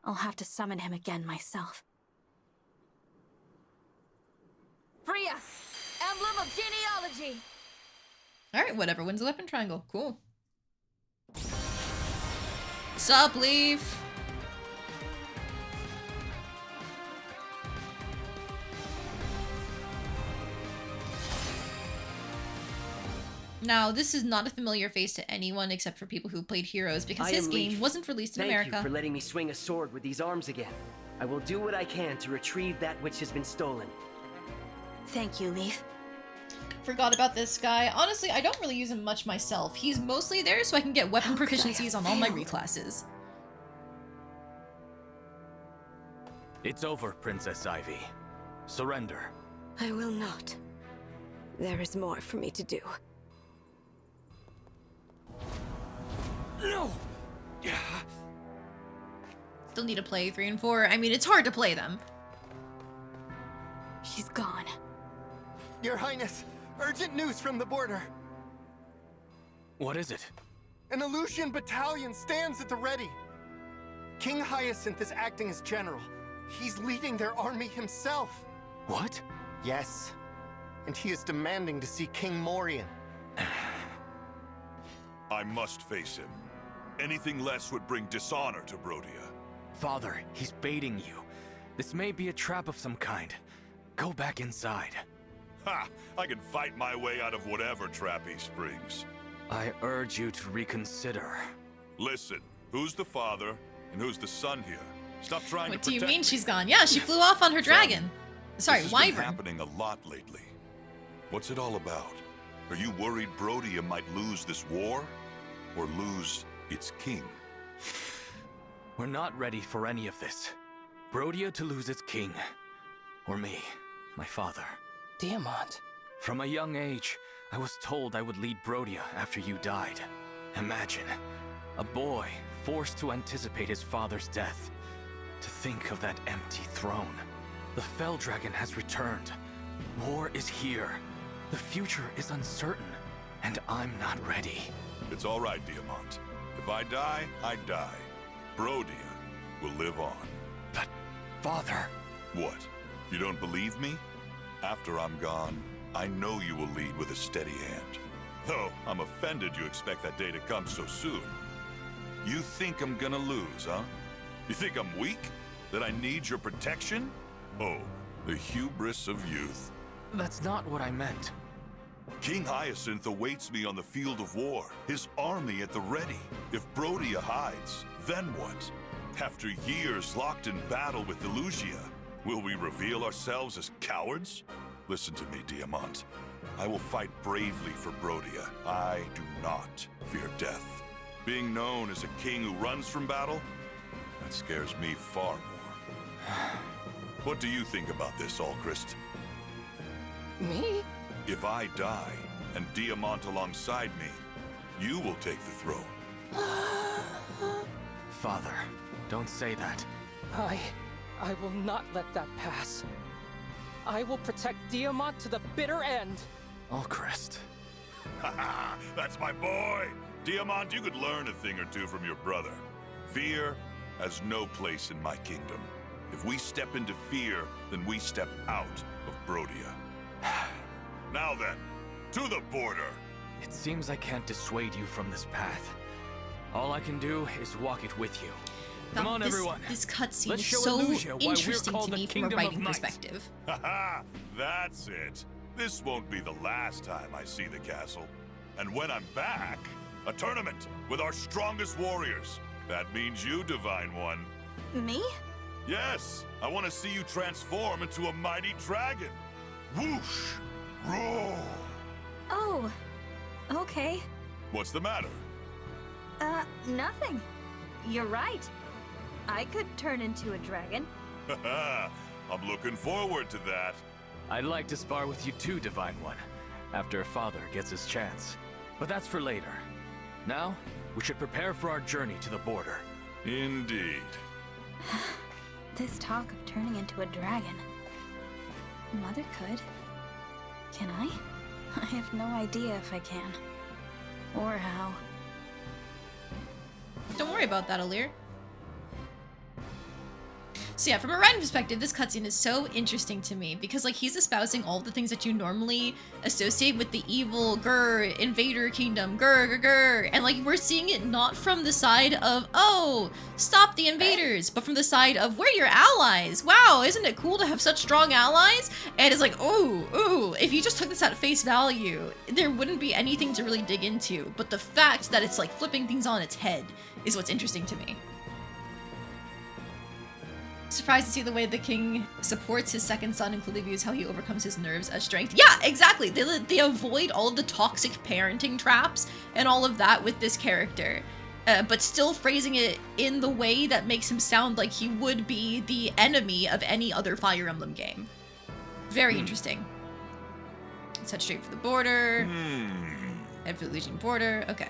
I'll have to summon him again myself. Free us! Emblem of genealogy! Alright, whatever wins the weapon triangle. Cool. Sup, Leaf? Now, this is not a familiar face to anyone except for people who played Heroes, because his game wasn't released in America. Thank you for letting me swing a sword with these arms again. I will do what I can to retrieve that which has been stolen. Thank you, Leaf. Forgot about this guy. Honestly, I don't really use him much myself. He's mostly there so I can get weapon proficiencies on all my reclasses. It's over, Princess Ivy. Surrender. I will not. There is more for me to do. No! Still need to play 3 and 4. I mean, it's hard to play them. She's gone. Your Highness, urgent news from the border. What is it? An Illusion battalion stands at the ready. King Hyacinth is acting as general. He's leading their army himself. What? Yes. And he is demanding to see King Morian. I must face him. Anything less would bring dishonor to Brodia. Father, he's baiting you. This may be a trap of some kind. Go back inside. Ha! I can fight my way out of whatever trap he springs. I urge you to reconsider. Listen, who's the father and who's the son here? Stop trying to What do you protect mean me. she's gone? Yeah, she flew off on her dragon. Sorry, This has been wyvern. happening a lot lately. What's it all about? Are you worried Brodia might lose this war? Or lose its king? We're not ready for any of this. Brodia to lose its king. Or me, my father. Diamant. From a young age, I was told I would lead Brodia after you died. Imagine, a boy forced to anticipate his father's death. To think of that empty throne. The Fell Dragon has returned. War is here. The future is uncertain, and I'm not ready. It's all right, Diamant. If I die, I die. Brodia will live on. But, Father... What? You don't believe me? After I'm gone, I know you will lead with a steady hand. Though, I'm offended you expect that day to come so soon. You think I'm gonna lose, huh? You think I'm weak? That I need your protection? Oh, the hubris of youth. That's not what I meant. King Hyacinth awaits me on the field of war, his army at the ready. If Brodia hides, then what? After years locked in battle with Illusia, will we reveal ourselves as cowards? Listen to me, Diamant. I will fight bravely for Brodia. I do not fear death. Being known as a king who runs from battle, that scares me far more. What do you think about this, Alchrist? Me? If I die, and Diamant alongside me, you will take the throne. Father, don't say that. I will not let that pass. I will protect Diamant to the bitter end. Allcrest. Haha, that's my boy! Diamant, you could learn a thing or two from your brother. Fear has no place in my kingdom. If we step into fear, then we step out of Brodia. Now then, to the border! It seems I can't dissuade you from this path. All I can do is walk it with you. Come on, everyone. This cutscene Let's is show so Illusia why we're interesting called to the me from a Kingdom writing of Night. perspective. Haha, that's it. This won't be the last time I see the castle. And when I'm back, a tournament with our strongest warriors. That means you, Divine One. Me? Yes, I want to see you transform into a mighty dragon. Whoosh! Roar! Oh, okay. What's the matter? Nothing. You're right. I could turn into a dragon. Haha, I'm looking forward to that. I'd like to spar with you too, Divine One, after Father gets his chance. But that's for later. Now, we should prepare for our journey to the border. Indeed. This talk of turning into a dragon. Mother could. Can I? I have no idea if I can. Or how. Don't worry about that, Alir. So yeah, from a writing perspective, this cutscene is so interesting to me because like he's espousing all the things that you normally associate with the evil invader kingdom, and like we're seeing it not from the side of, oh, stop the invaders, but from the side of, we're your allies. Wow, isn't it cool to have such strong allies? And it's like, ooh, if you just took this at face value, there wouldn't be anything to really dig into. But the fact that it's like flipping things on its head is what's interesting to me. Surprised to see the way the king supports his second son and clearly views how he overcomes his nerves as strength. Yeah, exactly. They avoid all of the toxic parenting traps and all of that with this character, but still phrasing it in the way that makes him sound like he would be the enemy of any other Fire Emblem game. Very interesting. Let's head straight for the border. Head for the Legion border. Okay.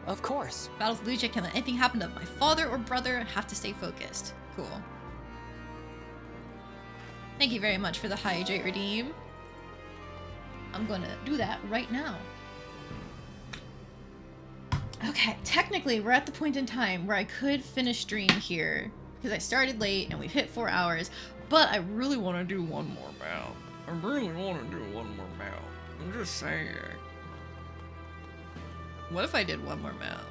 Of course. Battle with Lugia, can't let anything happen to my father or brother. Have to stay focused. Cool. Thank you very much for the hydrate redeem. I'm gonna do that right now. Okay, technically we're at the point in time where I could finish stream here because I started late and we've hit 4 hours, but I really want to do one more bout. I really want to do one more bout. I'm just saying. What if I did one more map?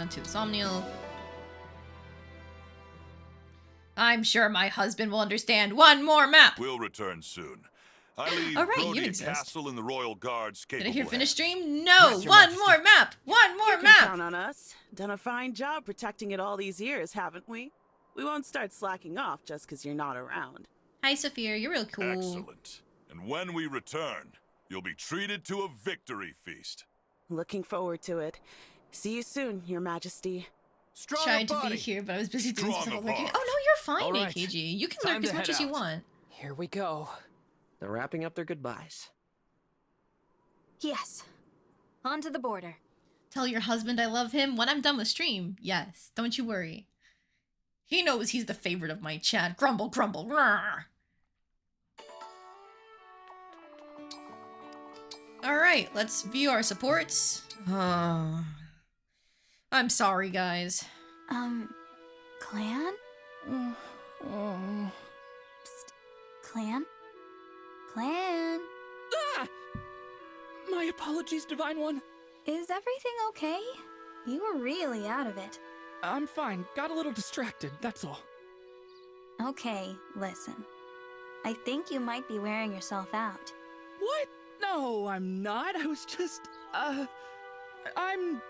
To Somnial. I'm sure my husband will understand. One more map! We'll return soon. I leave All right, you Brodia exist. Castle and the Royal Guards capable. Did I hear of- finish stream? No! Yes, Your One Majesty. more map! One more You can map! count on us. Done a fine job protecting it all these years, haven't we? We won't start slacking off just because you're not around. Hi, Sophia. You're real cool. Excellent. And when we return, you'll be treated to a victory feast. Looking forward to it. See you soon, Your Majesty. Trying to be here, but I was busy doing Strong stuff. of Like, oh no, heart. you're fine, All right. AKG. You can Time lurk to as much head as you out. want. Here we go. They're wrapping up their goodbyes. Yes. On to the border. Tell your husband I love him when I'm done with stream. Yes, don't you worry. He knows he's the favorite of my chat. Grumble, grumble. Rawr. Alright, let's view our supports. I'm sorry, guys. Clan? Psst. Clan? Clan? Ah! My apologies, Divine One. Is everything okay? You were really out of it. I'm fine. Got a little distracted, that's all. Okay, listen. I think you might be wearing yourself out. What? No, I'm not. I was just, I'm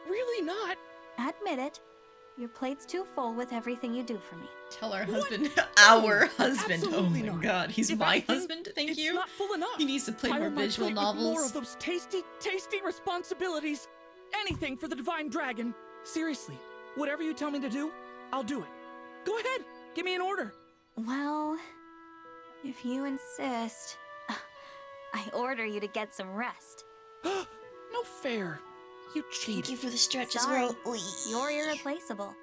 really not. Admit it. Your plate's too full with everything you do for me. Tell our husband. Our husband. Oh Absolutely my not. god, he's If my anything, husband, thank it's you. not full enough. He needs to play Fire more my visual plate with novels. more of those tasty, tasty responsibilities. Anything for the Divine Dragon. Seriously, whatever you tell me to do, I'll do it. Go ahead, give me an order. Well, if you insist, I order you to get some rest. No fair. You cheated. Thank you for the stretch as Sorry, well. you're irreplaceable.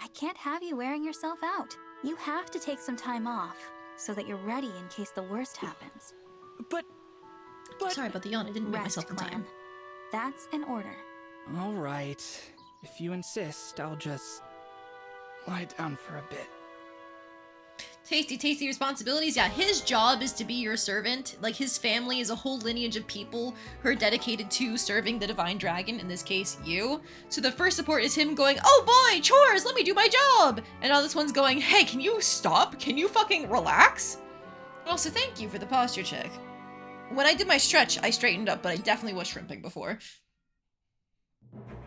I can't have you wearing yourself out. You have to take some time off, so that you're ready in case the worst happens. But... Sorry about the yawn, I didn't make Rest, myself in time. Clan. That's an order. Alright. If you insist, I'll just... lie down for a bit. Tasty responsibilities. Yeah, his job is to be your servant. Like, his family is a whole lineage of people who are dedicated to serving the Divine Dragon, in this case, you. So the first support is him going, oh boy, chores, let me do my job! And now this one's going, hey, can you stop? Can you fucking relax? Also, thank you for the posture check. When I did my stretch, I straightened up, but I definitely was shrimping before.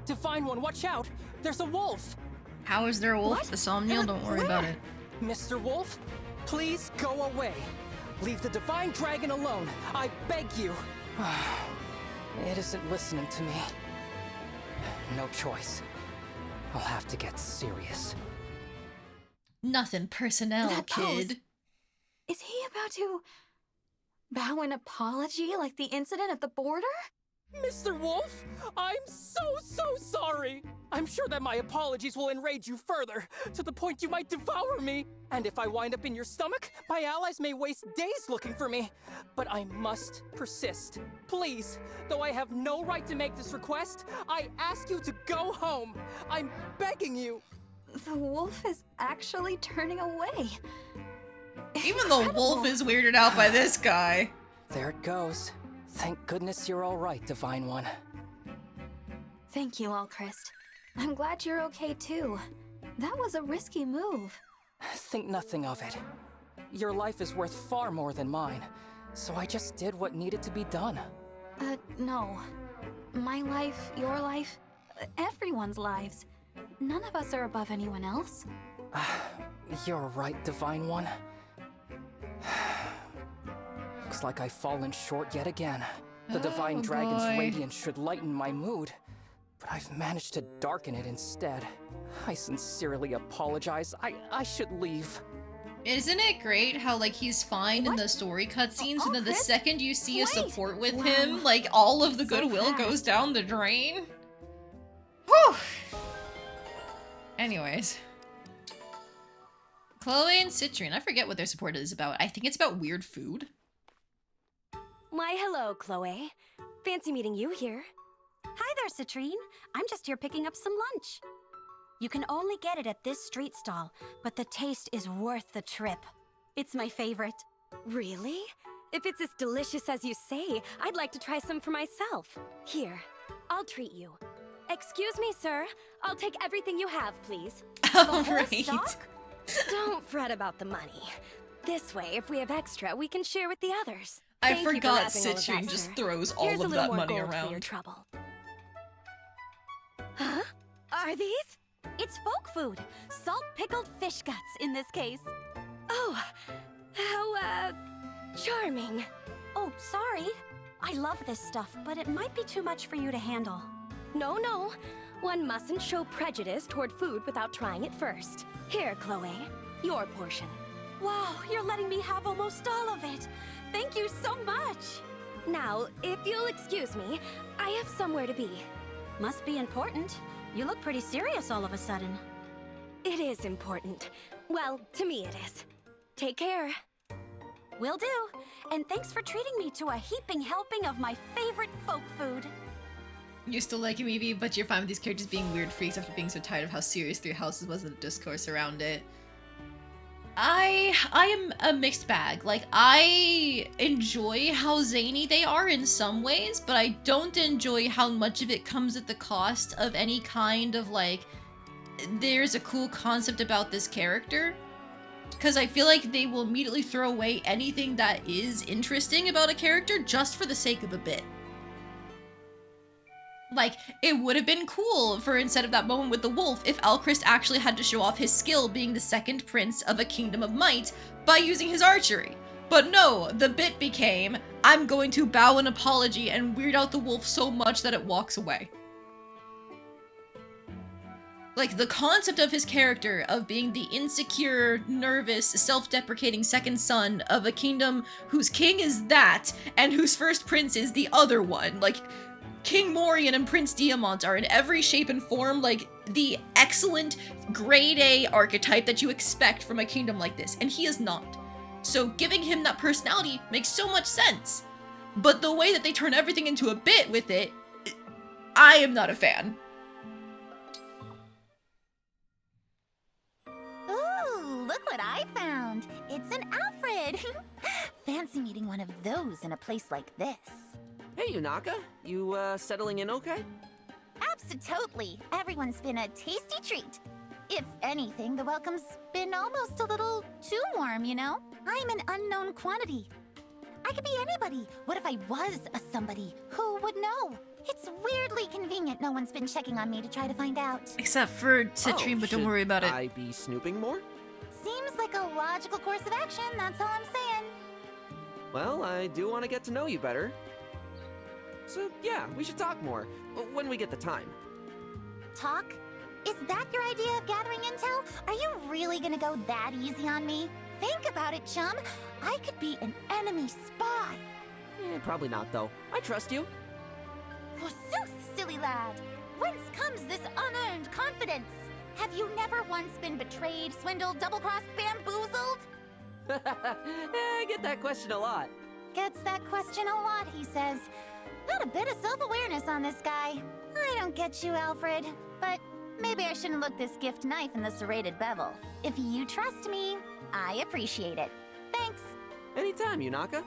Divine One, watch out! There's a wolf! How is there a wolf? The Somniel? Don't worry about it. Mr. Wolf, please go away. Leave the Divine Dragon alone. I beg you. It isn't listening to me. No choice. I'll have to get serious. Nothing personnel, That kid. pose. Is he about to bow an apology like the incident at the border? Mr. Wolf, I'm so sorry. I'm sure that my apologies will enrage you further, to the point you might devour me. And if I wind up in your stomach, my allies may waste days looking for me. But I must persist. Please, though I have no right to make this request, I ask you to go home. I'm begging you. The wolf is actually turning away. Even the wolf is weirded out by this guy. There it goes. Thank goodness you're all right, Divine One. Thank you, Alchrist. I'm glad you're okay too. That was a risky move. Think nothing of it. Your life is worth far more than mine, so I just did what needed to be done. No. My life, your life, everyone's lives. None of us are above anyone else. You're right, Divine One. Looks like I've fallen short yet again. The Divine Dragon's radiance should lighten my mood, but I've managed to darken it instead. I sincerely apologize. I should leave. Isn't it great how, like, he's fine in the story cutscenes, and then the second you see a support with him, like, all of the goodwill goes down the drain? Whew! Anyways. Chloe and Citrine. I forget what their support is about. I think it's about weird food. Why, hello, Chloe. Fancy meeting you here. Hi there, Citrine. I'm just here picking up some lunch. You can only get it at this street stall, but the taste is worth the trip. It's my favorite. Really? If it's as delicious as you say, I'd like to try some for myself. Here, I'll treat you. Excuse me, sir. I'll take everything you have, please. All right. Don't fret about the money. This way, if we have extra, we can share with the others. I Thank you for forgot wrapping all of Citrine that, just sir. throws all Here's of a little that more money gold around. for your trouble. Huh? Are these? It's folk food. Salt pickled fish guts in this case. Oh, how, charming. Oh, sorry. I love this stuff, but it might be too much for you to handle. No. One mustn't show prejudice toward food without trying it first. Here, Chloe. Your portion. Wow, you're letting me have almost all of it. Thank you so much. Now, if you'll excuse me, I have somewhere to be. Must be important. You look pretty serious all of a sudden. It is important. Well, to me it is. Take care. Will do. And thanks for treating me to a heaping helping of my favorite folk food. You still like him, Evie, but you're fine with these characters being weird freaks after being so tired of how serious Three Houses was in the discourse around it. I am a mixed bag. Like, I enjoy how zany they are in some ways, but I don't enjoy how much of it comes at the cost of any kind of, like, there's a cool concept about this character. Because I feel like they will immediately throw away anything that is interesting about a character just for the sake of a bit. Like, it would have been cool for, instead of that moment with the wolf, if Alchrist actually had to show off his skill being the second prince of a kingdom of might by using his archery. But no, the bit became, I'm going to bow an apology and weird out the wolf so much that it walks away. Like, the concept of his character of being the insecure, nervous, self-deprecating second son of a kingdom whose king is that, and whose first prince is the other one, like, King Morian and Prince Diamant are in every shape and form like the excellent grade A archetype that you expect from a kingdom like this, and he is not. So giving him that personality makes so much sense. But the way that they turn everything into a bit with it, I am not a fan. Ooh, look what I found. It's an Alfred. Fancy meeting one of those in a place like this. Hey, Yunaka. You, settling in okay? Absolutely. Everyone's been a tasty treat. If anything, the welcome's been almost a little too warm, you know? I'm an unknown quantity. I could be anybody. What if I was a somebody? Who would know? It's weirdly convenient no one's been checking on me to try to find out. Except for Citrine, but don't worry about it. I be snooping more? Seems like a logical course of action, that's all I'm saying. Well, I do want to get to know you better. So, yeah, we should talk more, when we get the time. Talk? Is that your idea of gathering intel? Are you really gonna go that easy on me? Think about it, chum. I could be an enemy spy. Probably not, though. I trust you. Forsooth, silly lad. Whence comes this unearned confidence? Have you never once been betrayed, swindled, double-crossed, bamboozled? I get that question a lot. Gets that question a lot, he says. Not a bit of self-awareness on this guy. I don't get you, Alfred. But maybe I shouldn't look this gift knife in the serrated bevel. If you trust me, I appreciate it. Thanks. Anytime, Yunaka.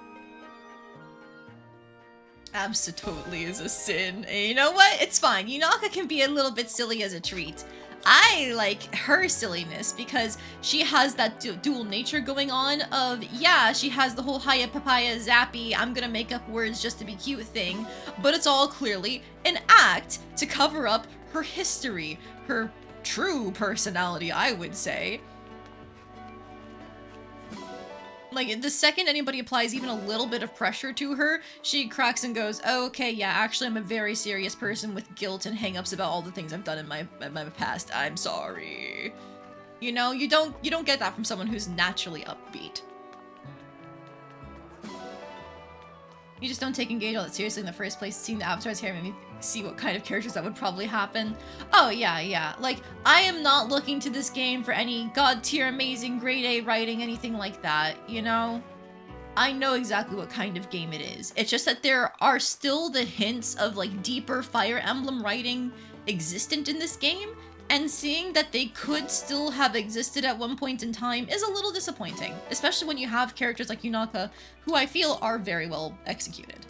Absolutely is a sin. And you know what? It's fine. Yunaka can be a little bit silly as a treat. I like her silliness because she has that dual nature going on of, yeah, she has the whole Hiya Papaya Zappy, I'm gonna make up words just to be cute thing, but it's all clearly an act to cover up her history, her true personality, I would say. Like, the second anybody applies even a little bit of pressure to her, she cracks and goes, oh, okay, yeah, actually I'm a very serious person with guilt and hang-ups about all the things I've done in my past. I'm sorry. You know, you don't get that from someone who's naturally upbeat. You just don't take Engage all that seriously in the first place. Seeing the avatars here made me see what kind of characters that would probably happen. Oh, yeah. Like, I am not looking to this game for any god-tier, amazing, grade A writing, anything like that, you know? I know exactly what kind of game it is. It's just that there are still the hints of, like, deeper Fire Emblem writing existent in this game, and seeing that they could still have existed at one point in time is a little disappointing, especially when you have characters like Yunaka, who I feel are very well executed.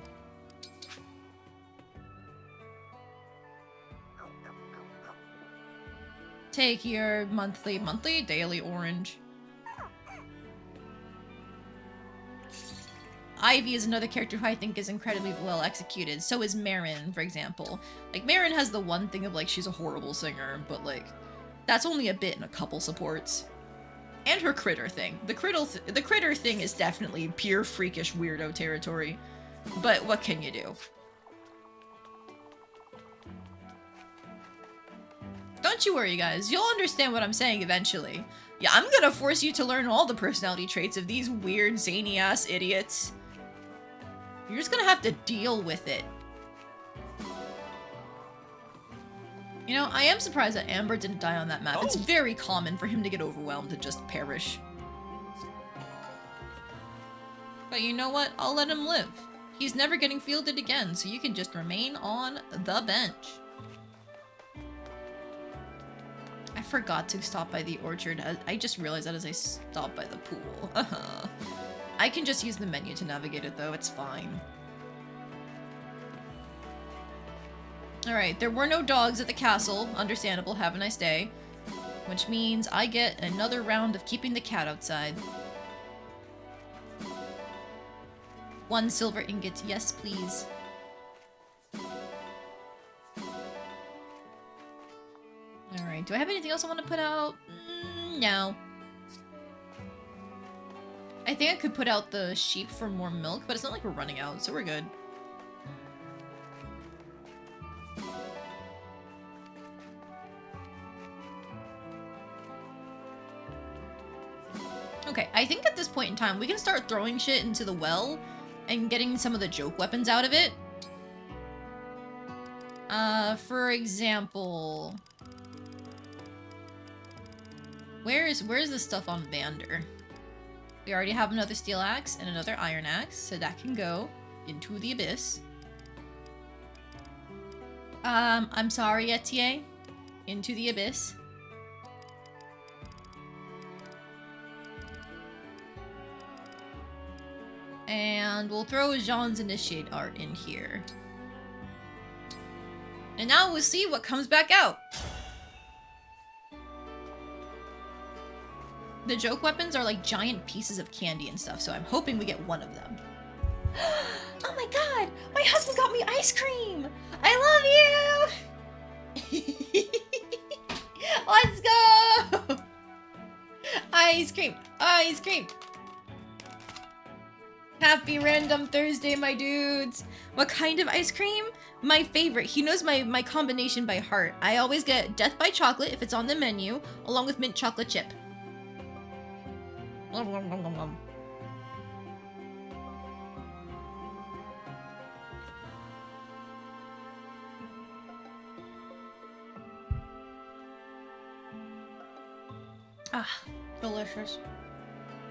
Take your monthly, daily orange. Ivy is another character who I think is incredibly well executed. So is Marin, for example. Like, Marin has the one thing of, like, she's a horrible singer, but, like, that's only a bit in a couple supports. And her critter thing. The critter thing is definitely pure freakish weirdo territory. But what can you do? Don't you worry, guys. You'll understand what I'm saying eventually. Yeah, I'm gonna force you to learn all the personality traits of these weird, zany-ass idiots. You're just gonna have to deal with it. You know, I am surprised that Amber didn't die on that map. It's very common for him to get overwhelmed and just perish. But you know what? I'll let him live. He's never getting fielded again, so you can just remain on the bench. I forgot to stop by the orchard. I just realized that as I stopped by the pool. I can just use the menu to navigate it though, it's fine. Alright, there were no dogs at the castle. Understandable, have a nice day. Which means I get another round of keeping the cat outside. 1 silver ingot, yes please. Alright, do I have anything else I want to put out? No. I think I could put out the sheep for more milk, but it's not like we're running out, so we're good. Okay, I think at this point in time, we can start throwing shit into the well and getting some of the joke weapons out of it. For example... Where's the stuff on Vander? We already have another steel axe and another iron axe, so that can go into the abyss. I'm sorry, Etienne. Into the abyss. And we'll throw Jean's initiate art in here. And now we'll see what comes back out. The joke weapons are like giant pieces of candy and stuff, so I'm hoping we get one of them. Oh my god! My husband got me ice cream! I love you! Let's go! Ice cream! Ice cream! Happy Random Thursday, my dudes! What kind of ice cream? My favorite. He knows my combination by heart. I always get Death by Chocolate if it's on the menu, along with mint chocolate chip. Ah, delicious.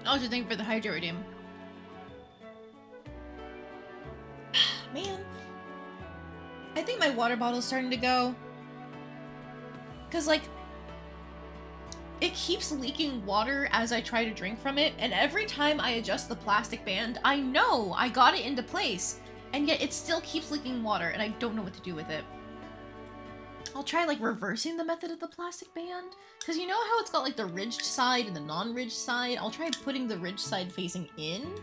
I also thank you for the hydrate redeem. Man, I think my water bottle's starting to go. Cause like, it keeps leaking water as I try to drink from it, and every time I adjust the plastic band, I know I got it into place, and yet it still keeps leaking water, and I don't know what to do with it. I'll try like reversing the method of the plastic band, because you know how it's got like the ridged side and the non-ridged side? I'll try putting the ridged side facing in,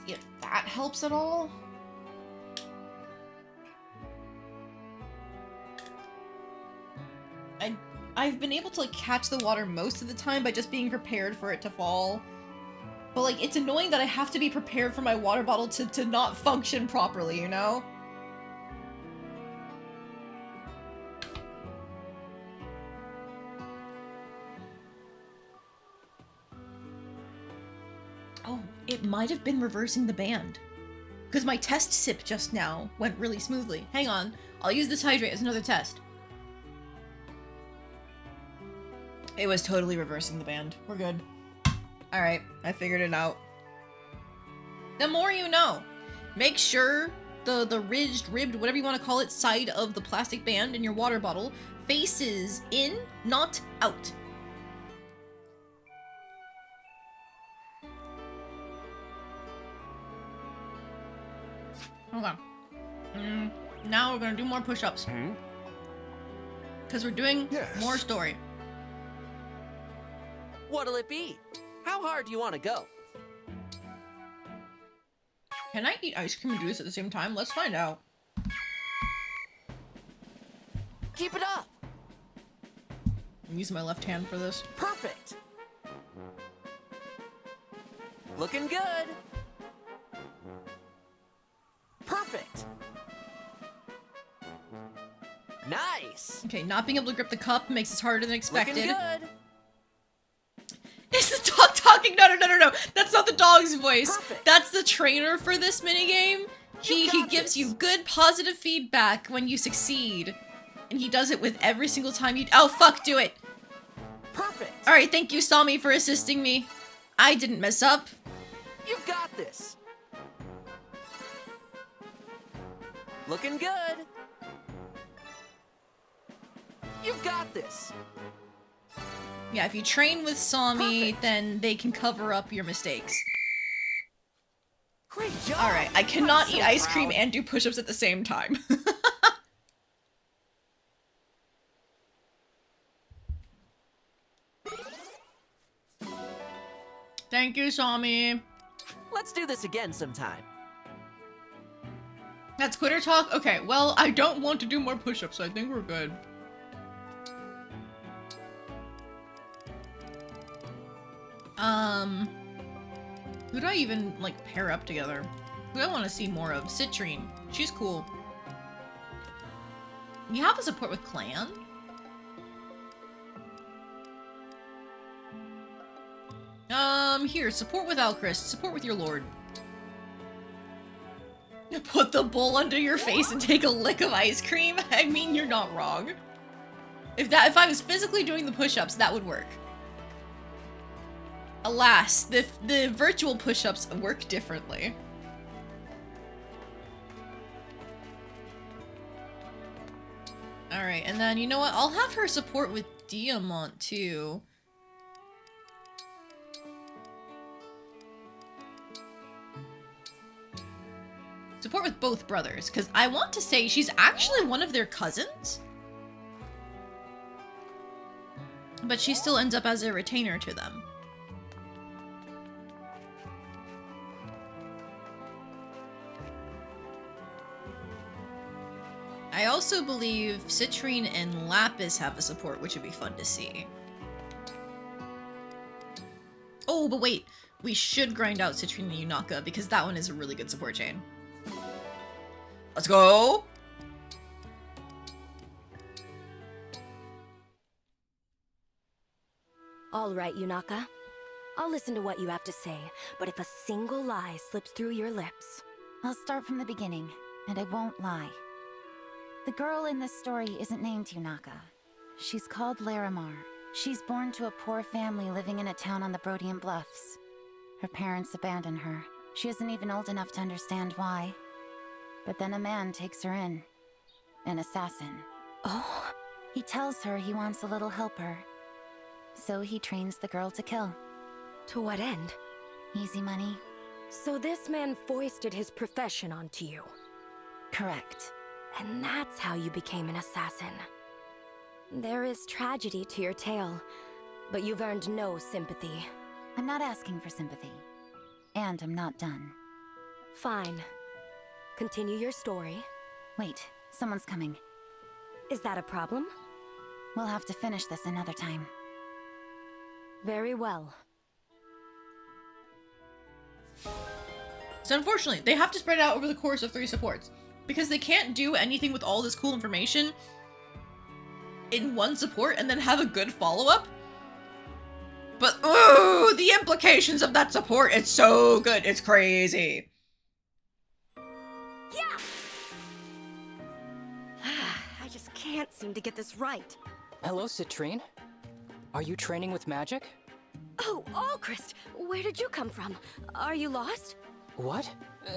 see if that helps at all. I've been able to like catch the water most of the time by just being prepared for it to fall. But like, it's annoying that I have to be prepared for my water bottle to not function properly, you know? Oh, it might have been reversing the band. Because my test sip just now went really smoothly. Hang on, I'll use this hydrate as another test. It was totally reversing the band. We're good. Alright, I figured it out. The more you know. Make sure the ridged, ribbed, whatever you want to call it, side of the plastic band in your water bottle faces in, not out. Hold on. Now we're gonna do more push-ups. Because we're doing more story. What'll it be? How hard do you want to go? Can I eat ice cream and do this at the same time? Let's find out. Keep it up! I'm using my left hand for this. Perfect! Looking good! Perfect! Nice! Okay, not being able to grip the cup makes it harder than expected. Looking good! Is the dog talking? No. That's not the dog's voice. Perfect. That's the trainer for this minigame. He gives you good positive feedback when you succeed. And he does it with every single time you— Oh, fuck, do it! Perfect! Alright, thank you, Sami, for assisting me. I didn't mess up. You got this! Looking good! You got this! Yeah, if you train with Sami, then they can cover up your mistakes. Great job! Alright, I cannot eat ice cream and do push-ups at the same time. Thank you, Sami. Let's do this again sometime. That's quitter talk? Okay, well, I don't want to do more push-ups, so I think we're good. Who do I even, like, pair up together? Who do I want to see more of? Citrine. She's cool. You have a support with Clan? Here, support with Alchrist. Support with your lord. Put the bowl under your face and take a lick of ice cream? I mean, you're not wrong. If I was physically doing the push-ups, that would work. Alas, the virtual push-ups work differently. Alright, and then, you know what? I'll have her support with Diamant, too. Support with both brothers, because I want to say she's actually one of their cousins. But she still ends up as a retainer to them. I also believe Citrine and Lapis have a support, which would be fun to see. Oh, but wait. We should grind out Citrine and Yunaka, because that one is a really good support chain. Let's go! All right, Yunaka. I'll listen to what you have to say, but if a single lie slips through your lips... I'll start from the beginning, and I won't lie. The girl in this story isn't named Yunaka. She's called Larimar. She's born to a poor family living in a town on the Brodian Bluffs. Her parents abandon her. She isn't even old enough to understand why. But then a man takes her in. An assassin. Oh? He tells her he wants a little helper. So he trains the girl to kill. To what end? Easy money. So this man foisted his profession onto you? Correct. And that's how you became an assassin. There is tragedy to your tale, but you've earned no sympathy. I'm not asking for sympathy. And I'm not done. Fine. Continue your story. Wait, someone's coming. Is that a problem? We'll have to finish this another time. Very well. So unfortunately, they have to spread it out over the course of 3 supports. Because they can't do anything with all this cool information in one support and then have a good follow-up. But, ooh, the implications of that support, it's so good, it's crazy. Yeah! I just can't seem to get this right. Hello, Citrine. Are you training with magic? Oh, Alchrist! Where did you come from? Are you lost? What?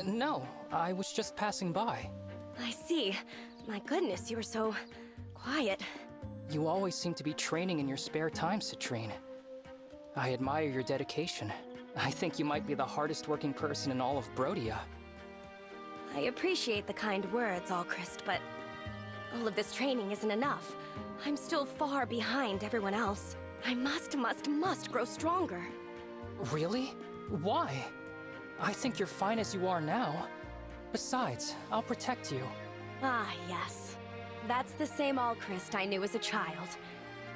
No, I was just passing by. I see. My goodness, you were so... quiet. You always seem to be training in your spare time, Citrine. I admire your dedication. I think you might be the hardest working person in all of Brodia. I appreciate the kind words, Alchrist, but... all of this training isn't enough. I'm still far behind everyone else. I must grow stronger. Really? Why? I think you're fine as you are now. Besides, I'll protect you. Ah, yes. That's the same Alchrist I knew as a child,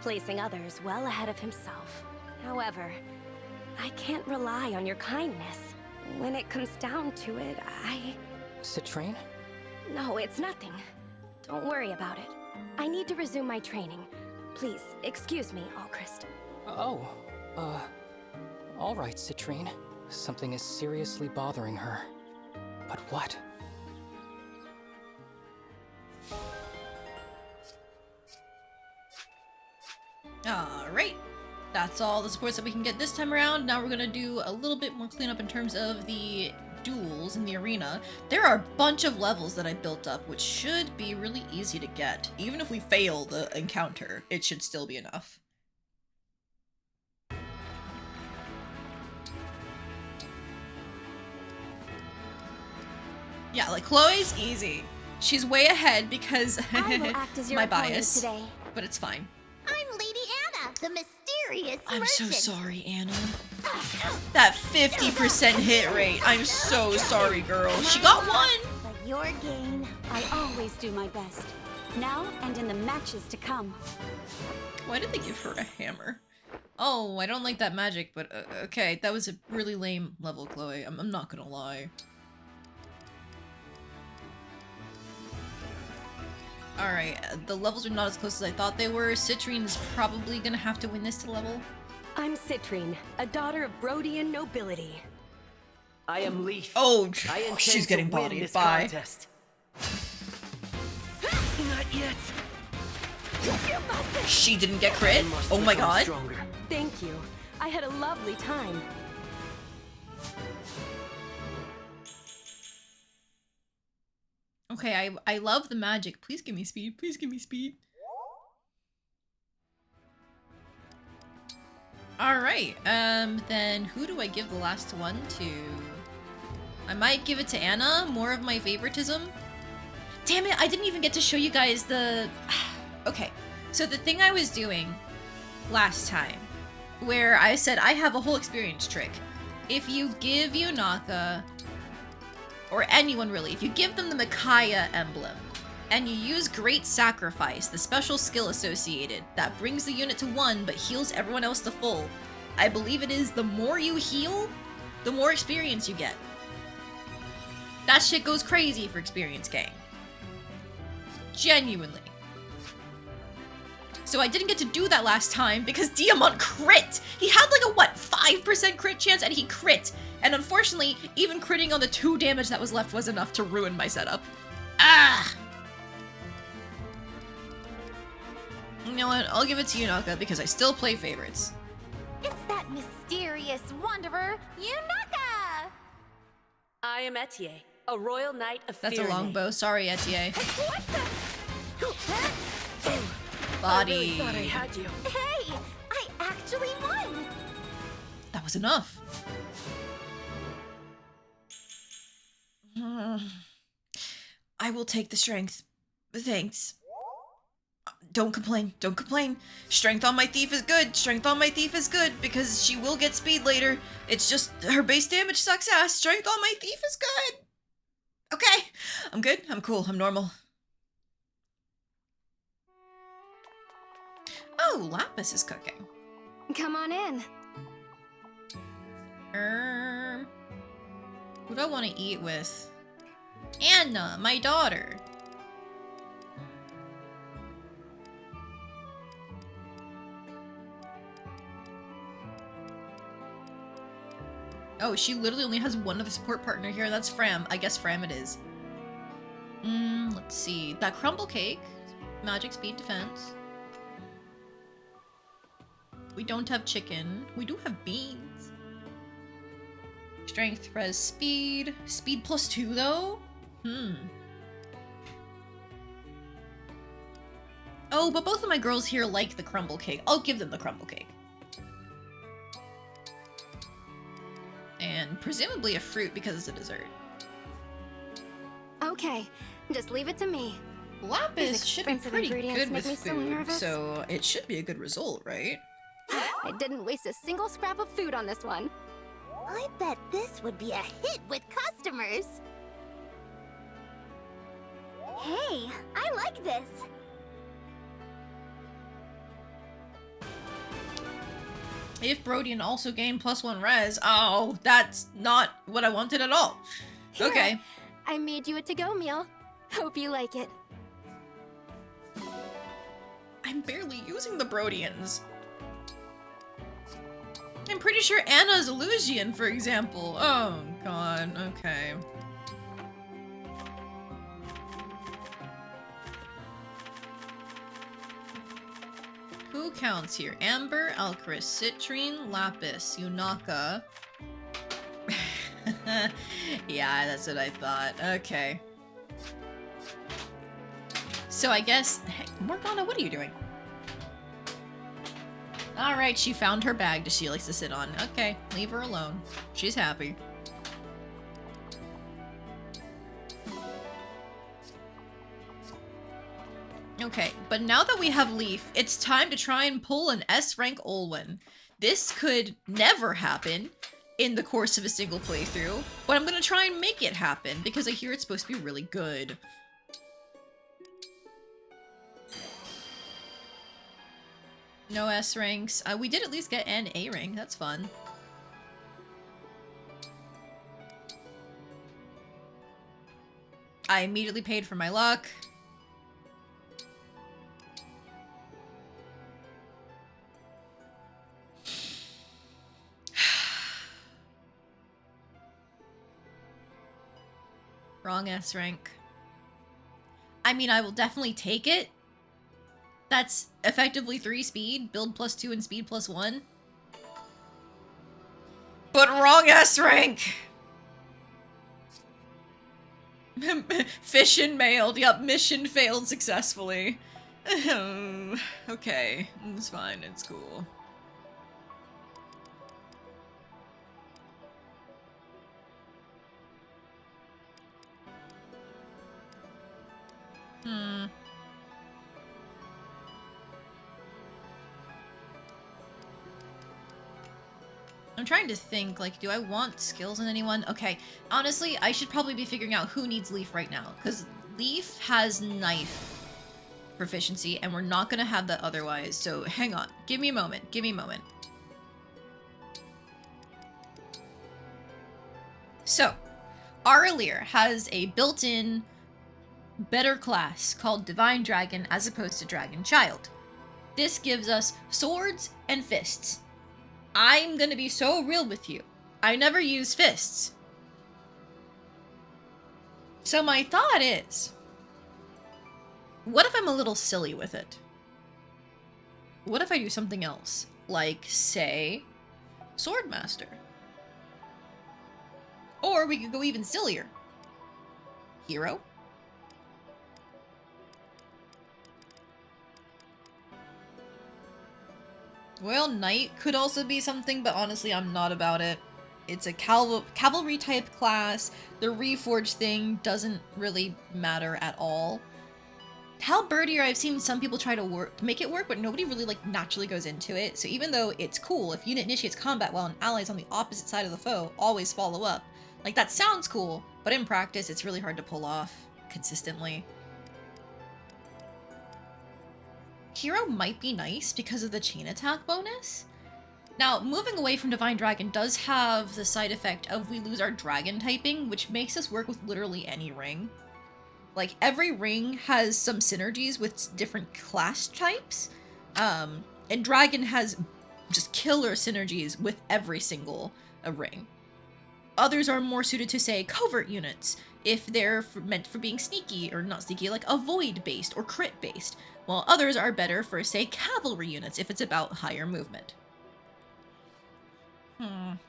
placing others well ahead of himself. However, I can't rely on your kindness. When it comes down to it, Citrine? No, it's nothing. Don't worry about it. I need to resume my training. Please, excuse me, Alchrist. Oh, all right, Citrine. Something is seriously bothering her. But what? Alright. That's all the supports that we can get this time around. Now we're gonna do a little bit more cleanup in terms of the duels in the arena. There are a bunch of levels that I built up, which should be really easy to get. Even if we fail the encounter, it should still be enough. Yeah, like Chloe's easy. She's way ahead because I will act as your my opponent bias, today. but it's fine. I'm Lady Anna, the mysterious I'm so merchant. sorry, Anna. That 50% hit rate. I'm so sorry, girl. She got one. But your gain, I always do my best. Now and in the matches to come. Why did they give her a hammer? Oh, I don't like that magic, but okay. That was a really lame level, Chloe. I'm not gonna lie. Alright, the levels are not as close as I thought they were. Citrine's probably gonna have to win this level. I'm Citrine, a daughter of Brodian nobility. I am Leaf. Oh, I intend she's to getting win bodied. this Bye. contest. Not yet. She didn't get crit? Oh my god. Stronger. Thank you. I had a lovely time. Okay, I love the magic. Please give me speed. Please give me speed. Alright, then who do I give the last one to? I might give it to Anna, more of my favoritism. Damn it, I didn't even get to show you guys the... Okay, so the thing I was doing last time, where I said I have a whole experience trick. If you give Yunaka, or anyone really, if you give them the Micaiah emblem, and you use Great Sacrifice, the special skill associated, that brings the unit to 1 but heals everyone else to full, I believe it is the more you heal, the more experience you get. That shit goes crazy for experience gang. Genuinely. So I didn't get to do that last time because Diamant crit! He had like a, what, 5% crit chance and he crit! And unfortunately, even critting on the 2 damage that was left was enough to ruin my setup. Ah! You know what, I'll give it to Yunaka because I still play favorites. It's that mysterious wanderer, Yunaka! I am Etier, a royal knight of That's a Firene. longbow, sorry Etier. What the? Body. I really thought I had you. Hey! I actually won! That was enough. I will take the strength. Thanks. Don't complain. Don't complain. Strength on my thief is good. Strength on my thief is good because she will get speed later. It's just her base damage sucks ass. Strength on my thief is good. Okay. I'm good. I'm cool. I'm normal. Oh, Lapis is cooking. Come on in. Who do I want to eat with? Anna, my daughter. Oh, she literally only has one other support partner here. That's Fram. I guess Fram it is. Let's see. That crumble cake. Magic, speed, defense. We don't have chicken. We do have beans. Strength, res, speed. Speed plus 2 though? Oh, but both of my girls here like the crumble cake. I'll give them the crumble cake. And presumably a fruit because it's a dessert. Okay, just leave it to me. Lapis should be expensive pretty ingredients good make with me so food, nervous. so it should be a good result, right? I didn't waste a single scrap of food on this one. I bet this would be a hit with customers. Hey, I like this. If Brodian also gained +1 res, oh, that's not what I wanted at all. Here, Okay. I made you a to-go meal. Hope you like it. I'm barely using the Brodians. I'm pretty sure Anna's Illusion, for example. Oh, God. Okay. Who counts here? Amber, Alcaris, Citrine, Lapis, Yunaka. Yeah, that's what I thought. Okay. So I guess... Hey, Morgana, what are you doing? Alright, she found her bag that she likes to sit on. Okay, leave her alone. She's happy. Okay, but now that we have Leaf, it's time to try and pull an S-rank Olwen. This could never happen in the course of a single playthrough, but I'm gonna try and make it happen because I hear it's supposed to be really good. No S ranks. We did at least get an A rank. That's fun. I immediately paid for my luck. Wrong S rank. I mean, I will definitely take it. That's effectively 3 speed, build +2 and speed +1. But wrong S rank! Fission mailed. Yep, mission failed successfully. Okay, it's fine, it's cool. I'm trying to think, like, do I want skills in anyone? Okay, honestly, I should probably be figuring out who needs Leaf right now, because Leaf has knife proficiency, and we're not going to have that otherwise, so hang on. Give me a moment. Give me a moment. So, Aurelier has a built-in better class called Divine Dragon as opposed to Dragon Child. This gives us swords and fists. I'm gonna be so real with you. I never use fists. So my thought is, what if I'm a little silly with it? What if I do something else? Like, say, Swordmaster. Or we could go even sillier. Hero? Well, Knight could also be something, but honestly, I'm not about it. It's a cavalry type class. The reforged thing doesn't really matter at all. Halberdier, I've seen some people try to make it work, but nobody really like naturally goes into it. So even though it's cool, if unit initiates combat while an ally is on the opposite side of the foe, always follow up. Like, that sounds cool, but in practice, it's really hard to pull off consistently. Hero might be nice because of the chain attack bonus. Now, moving away from Divine Dragon does have the side effect of we lose our dragon typing, which makes us work with literally any ring. Like, every ring has some synergies with different class types, and dragon has just killer synergies with every single ring. Others are more suited to, say, covert units, if they're meant for being sneaky, or not sneaky, like avoid-based or crit-based, while others are better for, say, cavalry units, if it's about higher movement. I'm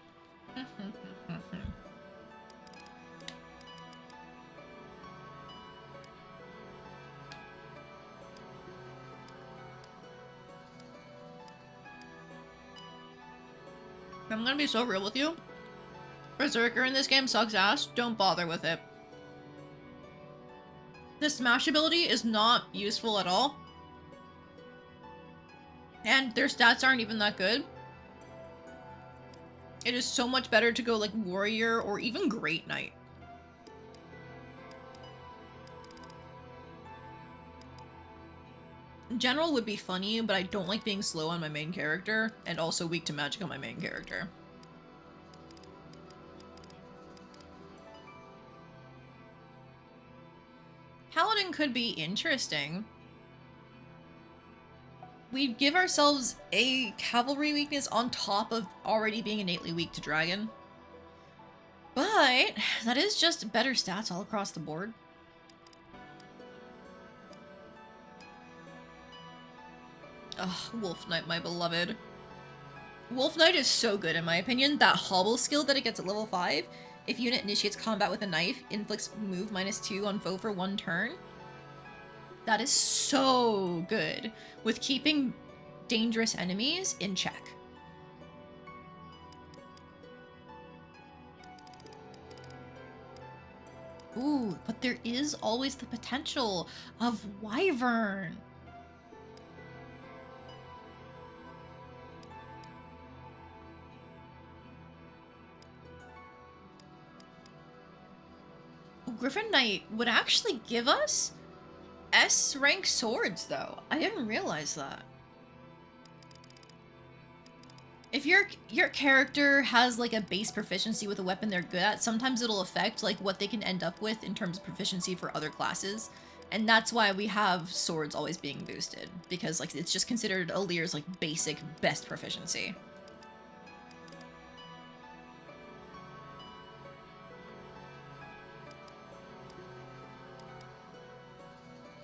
gonna be so real with you. Berserker in this game sucks ass. Don't bother with it. The smash ability is not useful at all. And their stats aren't even that good. It is so much better to go like warrior or even great knight. General would be funny, but I don't like being slow on my main character, and also weak to magic on my main character. Paladin could be interesting. We give ourselves a cavalry weakness on top of already being innately weak to dragon. But that is just better stats all across the board. Ugh, Wolf Knight, my beloved. Wolf Knight is so good in my opinion. That hobble skill that it gets at level 5, if unit initiates combat with a knife, inflicts move -2 on foe for 1 turn. That is so good with keeping dangerous enemies in check. Ooh, but there is always the potential of Wyvern. Griffin Knight would actually give us S rank swords though. I didn't realize that. If your character has like a base proficiency with a weapon they're good at, sometimes it'll affect like what they can end up with in terms of proficiency for other classes. And that's why we have swords always being boosted, because like it's just considered Alir's like basic best proficiency.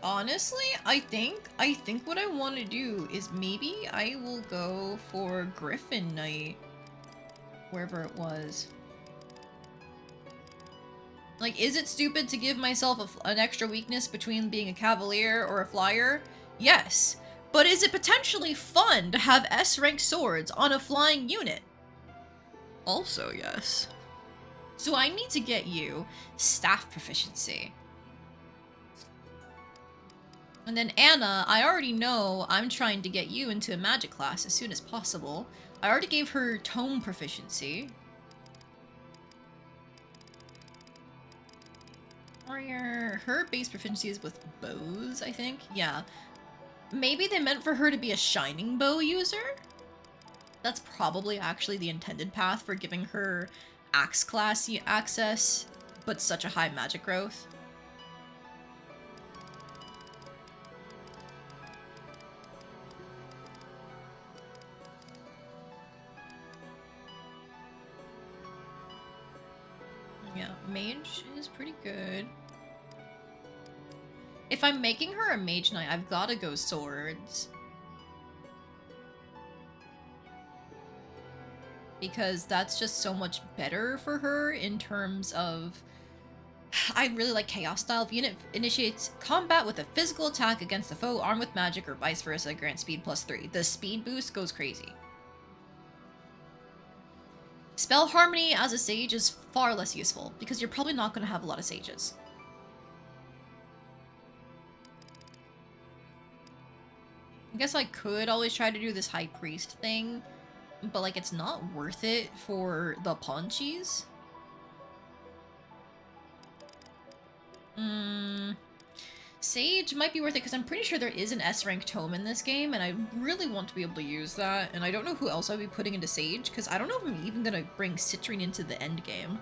Honestly, I think what I want to do is maybe I will go for Griffin Knight. Wherever it was. Like, is it stupid to give myself an extra weakness between being a Cavalier or a Flyer? Yes. But is it potentially fun to have S-rank swords on a flying unit? Also yes. So I need to get you staff proficiency. And then Anna, I already know I'm trying to get you into a magic class as soon as possible. I already gave her tome proficiency. Her base proficiency is with bows, I think? Yeah. Maybe they meant for her to be a shining bow user? That's probably actually the intended path for giving her axe class access, but such a high magic growth. Yeah, mage is pretty good. If I'm making her a mage knight, I've gotta go swords. Because that's just so much better for her in terms of... I really like chaos style. If unit initiates combat with a physical attack against a foe armed with magic or vice versa, grant speed +3. The speed boost goes crazy. Spell Harmony as a sage is far less useful, because you're probably not going to have a lot of sages. I guess I could always try to do this High Priest thing, but like it's not worth it for the paunchies. Sage might be worth it because I'm pretty sure there is an S-rank tome in this game, and I really want to be able to use that, and I don't know who else I'll be putting into Sage, because I don't know if I'm even going to bring Citrine into the end game.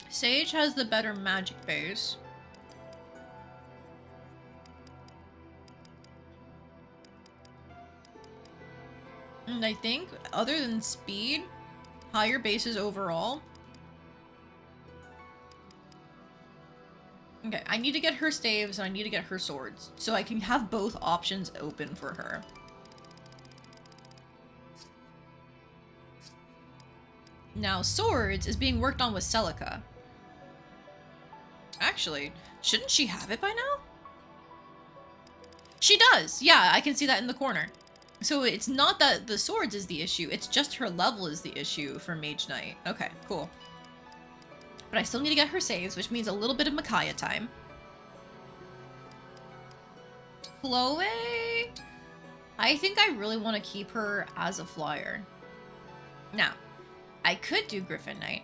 Sage has the better magic base. And I think, other than speed, higher bases overall. Okay, I need to get her staves and I need to get her swords, so I can have both options open for her. Now, swords is being worked on with Celica. Actually, shouldn't she have it by now? She does! Yeah, I can see that in the corner. So it's not that the swords is the issue, it's just her level is the issue for Mage Knight. Okay, cool. But I still need to get her saves, which means a little bit of Micaiah time. Chloe? I think I really want to keep her as a flyer. Now, I could do Griffin Knight.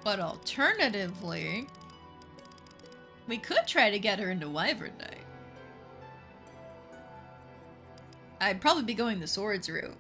But alternatively, we could try to get her into Wyvern Knight. I'd probably be going the swords route.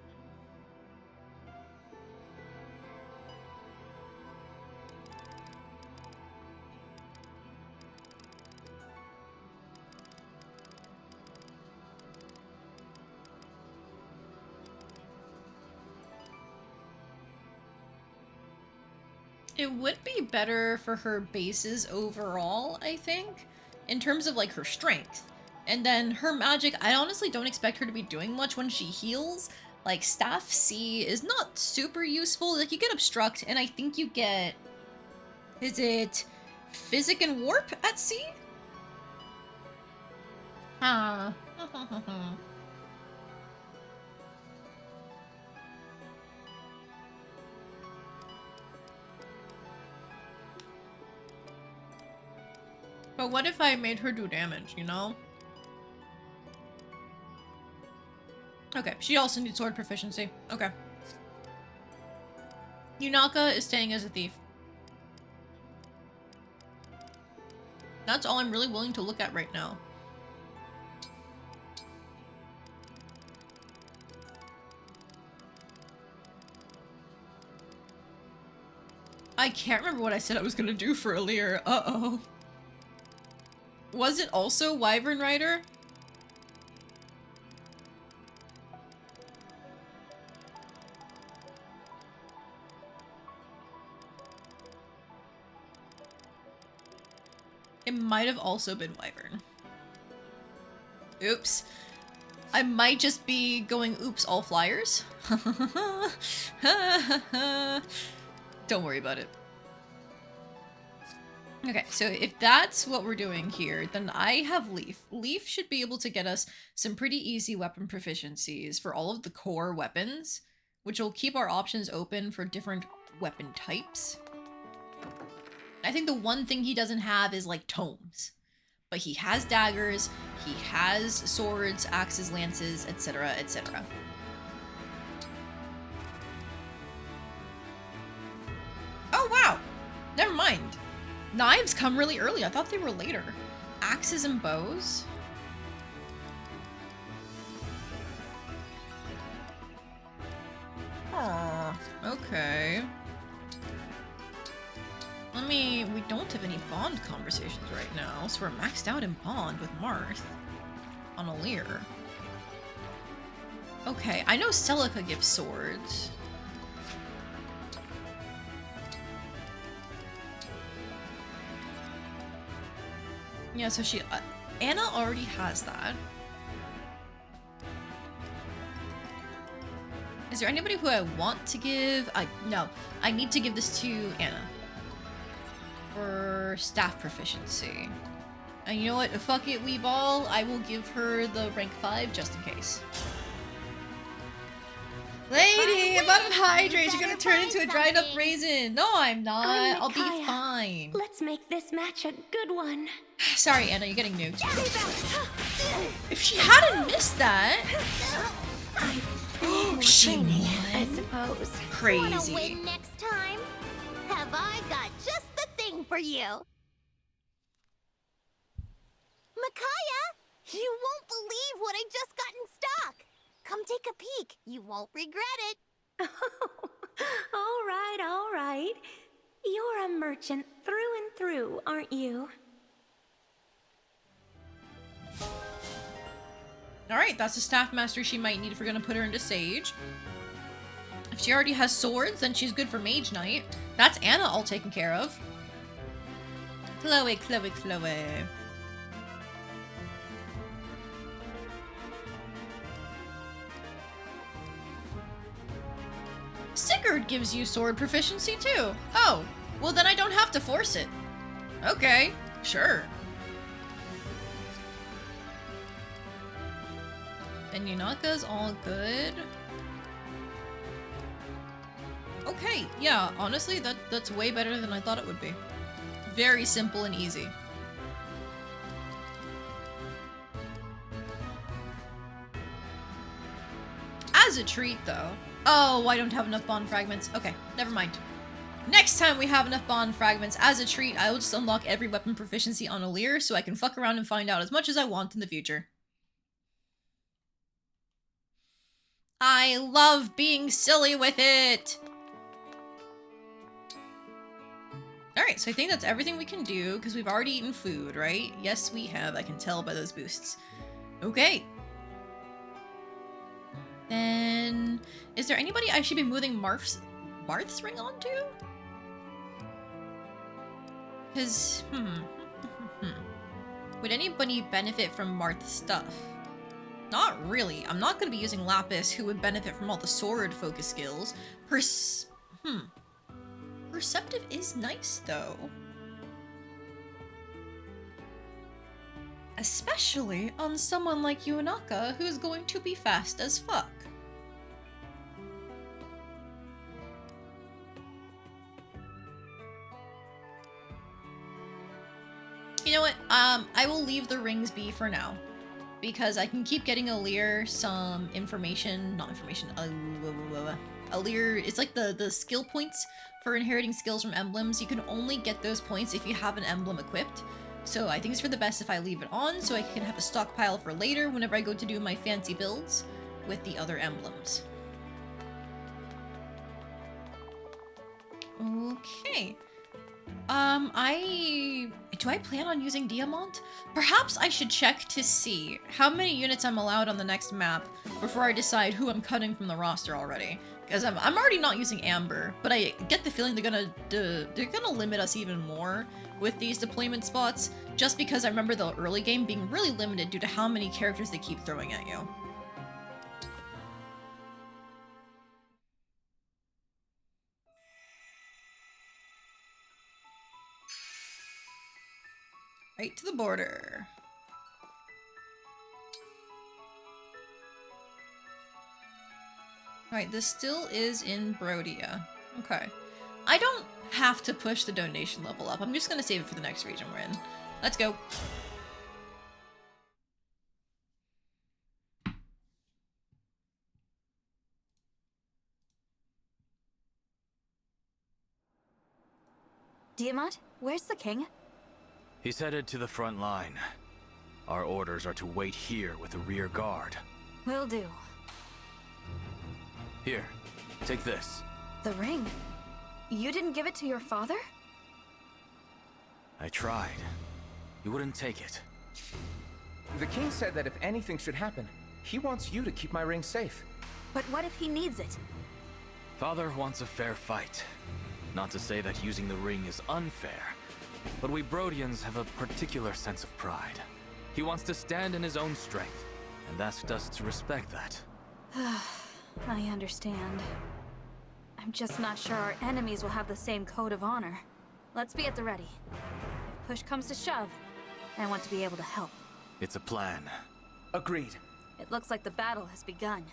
It would be better for her bases overall, I think, in terms of like her strength. And then her magic, I honestly don't expect her to be doing much when she heals. Like, Staff C is not super useful. Like, you get Obstruct, and I think you get... Is it Physic and Warp at C? Ah. But what if I made her do damage, you know? Okay, she also needs sword proficiency. Okay. Yunaka is staying as a thief. That's all I'm really willing to look at right now. I can't remember what I said I was gonna do for Alear. Uh-oh. Was it also Wyvern Rider? It might have also been Wyvern. Oops. I might just be going oops all flyers. Don't worry about it. Okay, so if that's what we're doing here, then I have Leaf. Leaf should be able to get us some pretty easy weapon proficiencies for all of the core weapons, which will keep our options open for different weapon types. I think the one thing he doesn't have is like tomes, but he has daggers, he has swords, axes, lances, etc., etc. Oh wow, never mind. Knives come really early. I thought they were later. Axes and bows. Ah, okay. We don't have any bond conversations right now, so we're maxed out in bond with Marth on Alir. Okay, I know Celica gives swords. Yeah, so she... Anna already has that. Is there anybody who I want to give? No, I need to give this to Anna. For staff proficiency. And you know what? Fuck it, Weeball. I will give her the rank 5 just in case. Lady, if I'm hydrated, you're gonna turn into a dried up raisin. No, I'm not. I'll be fine. Let's make this match a good one. Sorry, Anna, you're getting nuked. If she hadn't missed that... she won? I suppose. Crazy. Wanna win next time? Have I got just the thing for you? Micaiah, you won't believe what I just got in stock. Come take a peek. You won't regret it. All right. You're a merchant through and through, aren't you? Alright, that's a staff master she might need if we're gonna put her into Sage. If she already has swords, then she's good for Mage Knight. That's Anna all taken care of. Chloe. Sigurd gives you sword proficiency too. Oh, well then I don't have to force it. Okay, sure. And Yunaka's all good. Okay, yeah, honestly, that's way better than I thought it would be. Very simple and easy. As a treat, though. Oh, I don't have enough bond fragments. Okay, never mind. Next time we have enough bond fragments, as a treat, I will just unlock every weapon proficiency on Alir so I can fuck around and find out as much as I want in the future. I love being silly with it! Alright, so I think that's everything we can do, because we've already eaten food, right? Yes, we have. I can tell by those boosts. Okay. Then... is there anybody I should be moving Marth's ring on to? Because, would anybody benefit from Marth's stuff? Not really. I'm not going to be using Lapis, who would benefit from all the sword focus skills. Perceptive is nice, though. Especially on someone like Yunaka, who's going to be fast as fuck. You know what? I will leave the rings be for now. Because I can keep getting Alir some information, Alir, it's like the skill points for inheriting skills from emblems. You can only get those points if you have an emblem equipped. So I think it's for the best if I leave it on so I can have a stockpile for later whenever I go to do my fancy builds with the other emblems. Okay. I Do I plan on using Diamant? Perhaps I should check to see how many units I'm allowed on the next map before I decide who I'm cutting from the roster already. Because I'm already not using Amber, but I get the feeling they're gonna limit us even more with these deployment spots, just because I remember the early game being really limited due to how many characters they keep throwing at you. Right to the border. Alright, this still is in Brodia. Okay. I don't have to push the donation level up. I'm just gonna save it for the next region we're in. Let's go. Diamant, where's the king? He's headed to the front line. Our orders are to wait here with the rear guard. Will do. Here, take this. The ring? You didn't give it to your father? I tried. He wouldn't take it. The king said that if anything should happen, he wants you to keep my ring safe. But what if he needs it? Father wants a fair fight. Not to say that using the ring is unfair, but we Brodians have a particular sense of pride. He wants to stand in his own strength, and asked us to respect that. I understand. I'm just not sure our enemies will have the same code of honor. Let's be at the ready. If push comes to shove, I want to be able to help. It's a plan. Agreed. It looks like the battle has begun.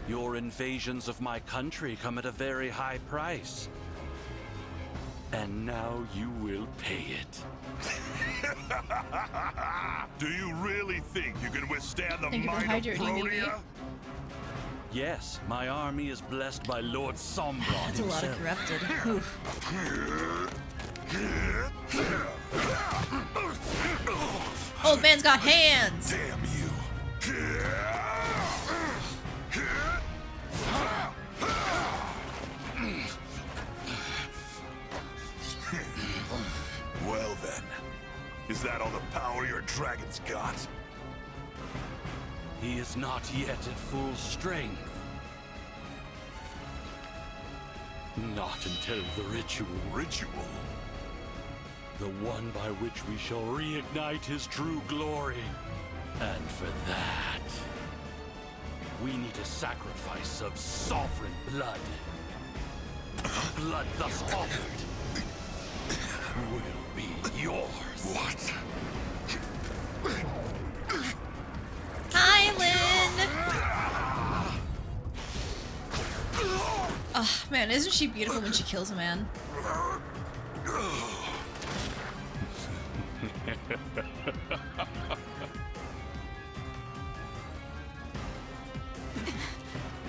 Your invasions of my country come at a very high price. And now you will pay it. Do you really think you can withstand the Thank you for might of hydrating me, mate. Brodia? Yes, my army is blessed by Lord Sombron That's a lot of corrupted. Oof. Old man's got hands! Damn you. Well then, is that all the power your dragon's got? He is not yet at full strength. Not until the ritual. Ritual? The one by which we shall reignite his true glory. And for that, we need a sacrifice of sovereign blood. Blood thus offered will be yours. What? Hi, Lynn! Oh, man, isn't she beautiful when she kills a man?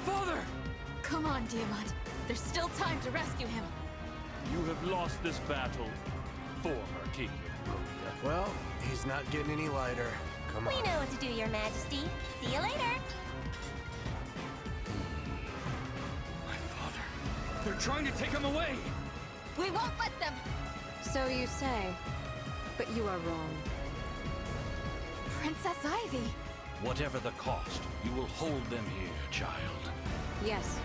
Father! Come on, Diamant. There's still time to rescue him. You have lost this battle, former King of Brodia. Well, he's not getting any lighter. Come We on. know what to do, Your Majesty. See you later. They're trying to take him away! We won't let them! So you say, but you are wrong. Princess Ivy! Whatever the cost, you will hold them here, child. Yes.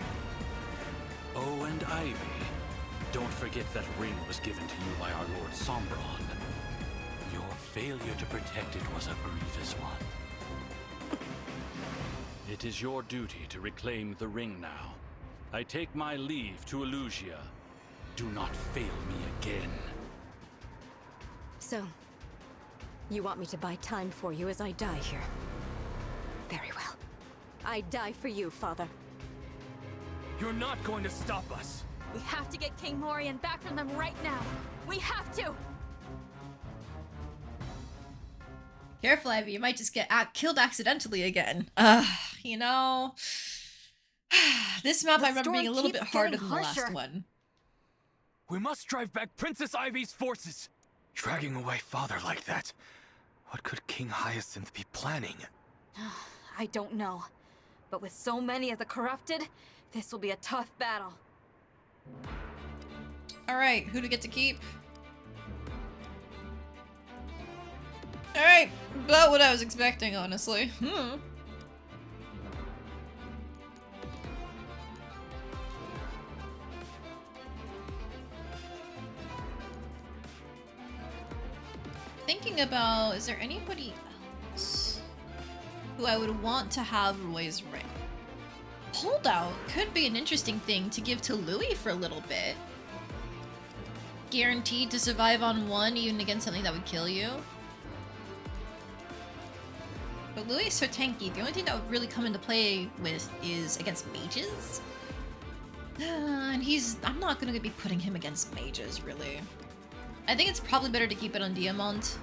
Oh, and Ivy. Don't forget that ring was given to you by our Lord Sombron. Your failure to protect it was a grievous one. It is your duty to reclaim the ring now. I take my leave to Elusia. Do not fail me again. So, you want me to buy time for you as I die here? Very well. I die for you, Father. You're not going to stop us! We have to get King Morian back from them right now! We have to! Careful, Ivy. You might just get killed accidentally again. You know... This map I remember being a little bit harder than the last one. We must drive back Princess Ivy's forces! Dragging away Father like that. What could King Hyacinth be planning? I don't know. But with so many of the corrupted, this will be a tough battle. Alright, who do we get to keep? Alright, about what I was expecting, honestly. Thinking about, is there anybody else who I would want to have Roy's ring? Holdout could be an interesting thing to give to Louis for a little bit. Guaranteed to survive on one, even against something that would kill you. But Louis is so tanky, the only thing that would really come into play with is against mages. And I'm not gonna be putting him against mages, really. I think it's probably better to keep it on Diamant,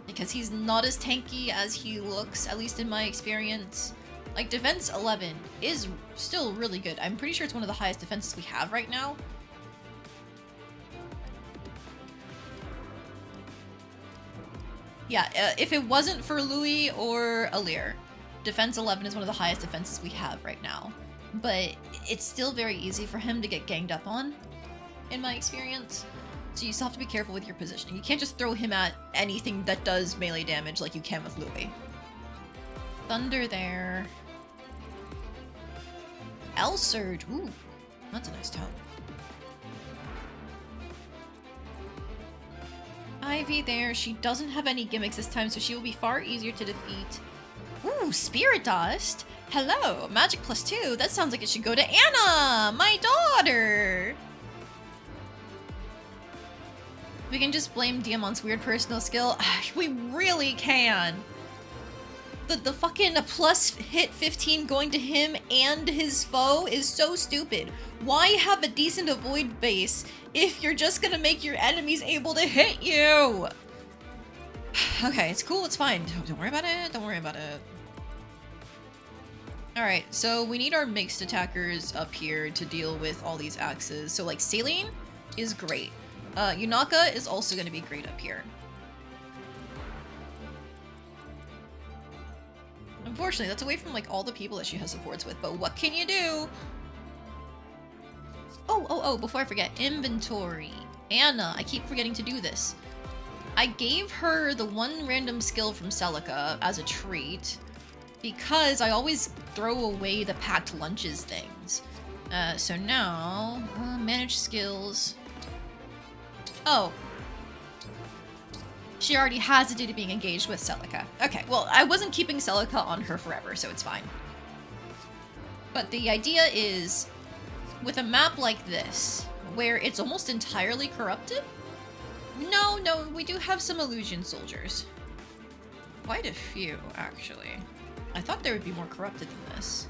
because he's not as tanky as he looks, at least in my experience. Like, defense 11 is still really good. I'm pretty sure it's one of the highest defenses we have right now. Yeah, if it wasn't for Louis or Alir, defense 11 is one of the highest defenses we have right now. But it's still very easy for him to get ganged up on, in my experience. So you still have to be careful with your positioning. You can't just throw him at anything that does melee damage like you can with Louis. Thunder there. L Surge. Ooh, that's a nice tone. Ivy there. She doesn't have any gimmicks this time, so she will be far easier to defeat. Ooh, Spirit Dust. Hello, Magic +2. That sounds like it should go to Anna, my daughter. We can just blame Diamant's weird personal skill. We really can. The fucking plus hit 15 going to him and his foe is so stupid. Why have a decent avoid base if you're just gonna make your enemies able to hit you? Okay, it's cool, it's fine. Don't worry about it, don't worry about it. Alright, so we need our mixed attackers up here to deal with all these axes. So like Saline is great. Yunaka is also going to be great up here. Unfortunately, that's away from like all the people that she has supports with, but what can you do? Oh, before I forget, inventory. Anna, I keep forgetting to do this. I gave her the one random skill from Celica as a treat because I always throw away the packed lunches things. So now, manage skills. Oh. She already has a data being engaged with Celica. Okay, well, I wasn't keeping Celica on her forever, so it's fine. But the idea is, with a map like this, where it's almost entirely corrupted? No, we do have some illusion soldiers. Quite a few, actually. I thought there would be more corrupted than this.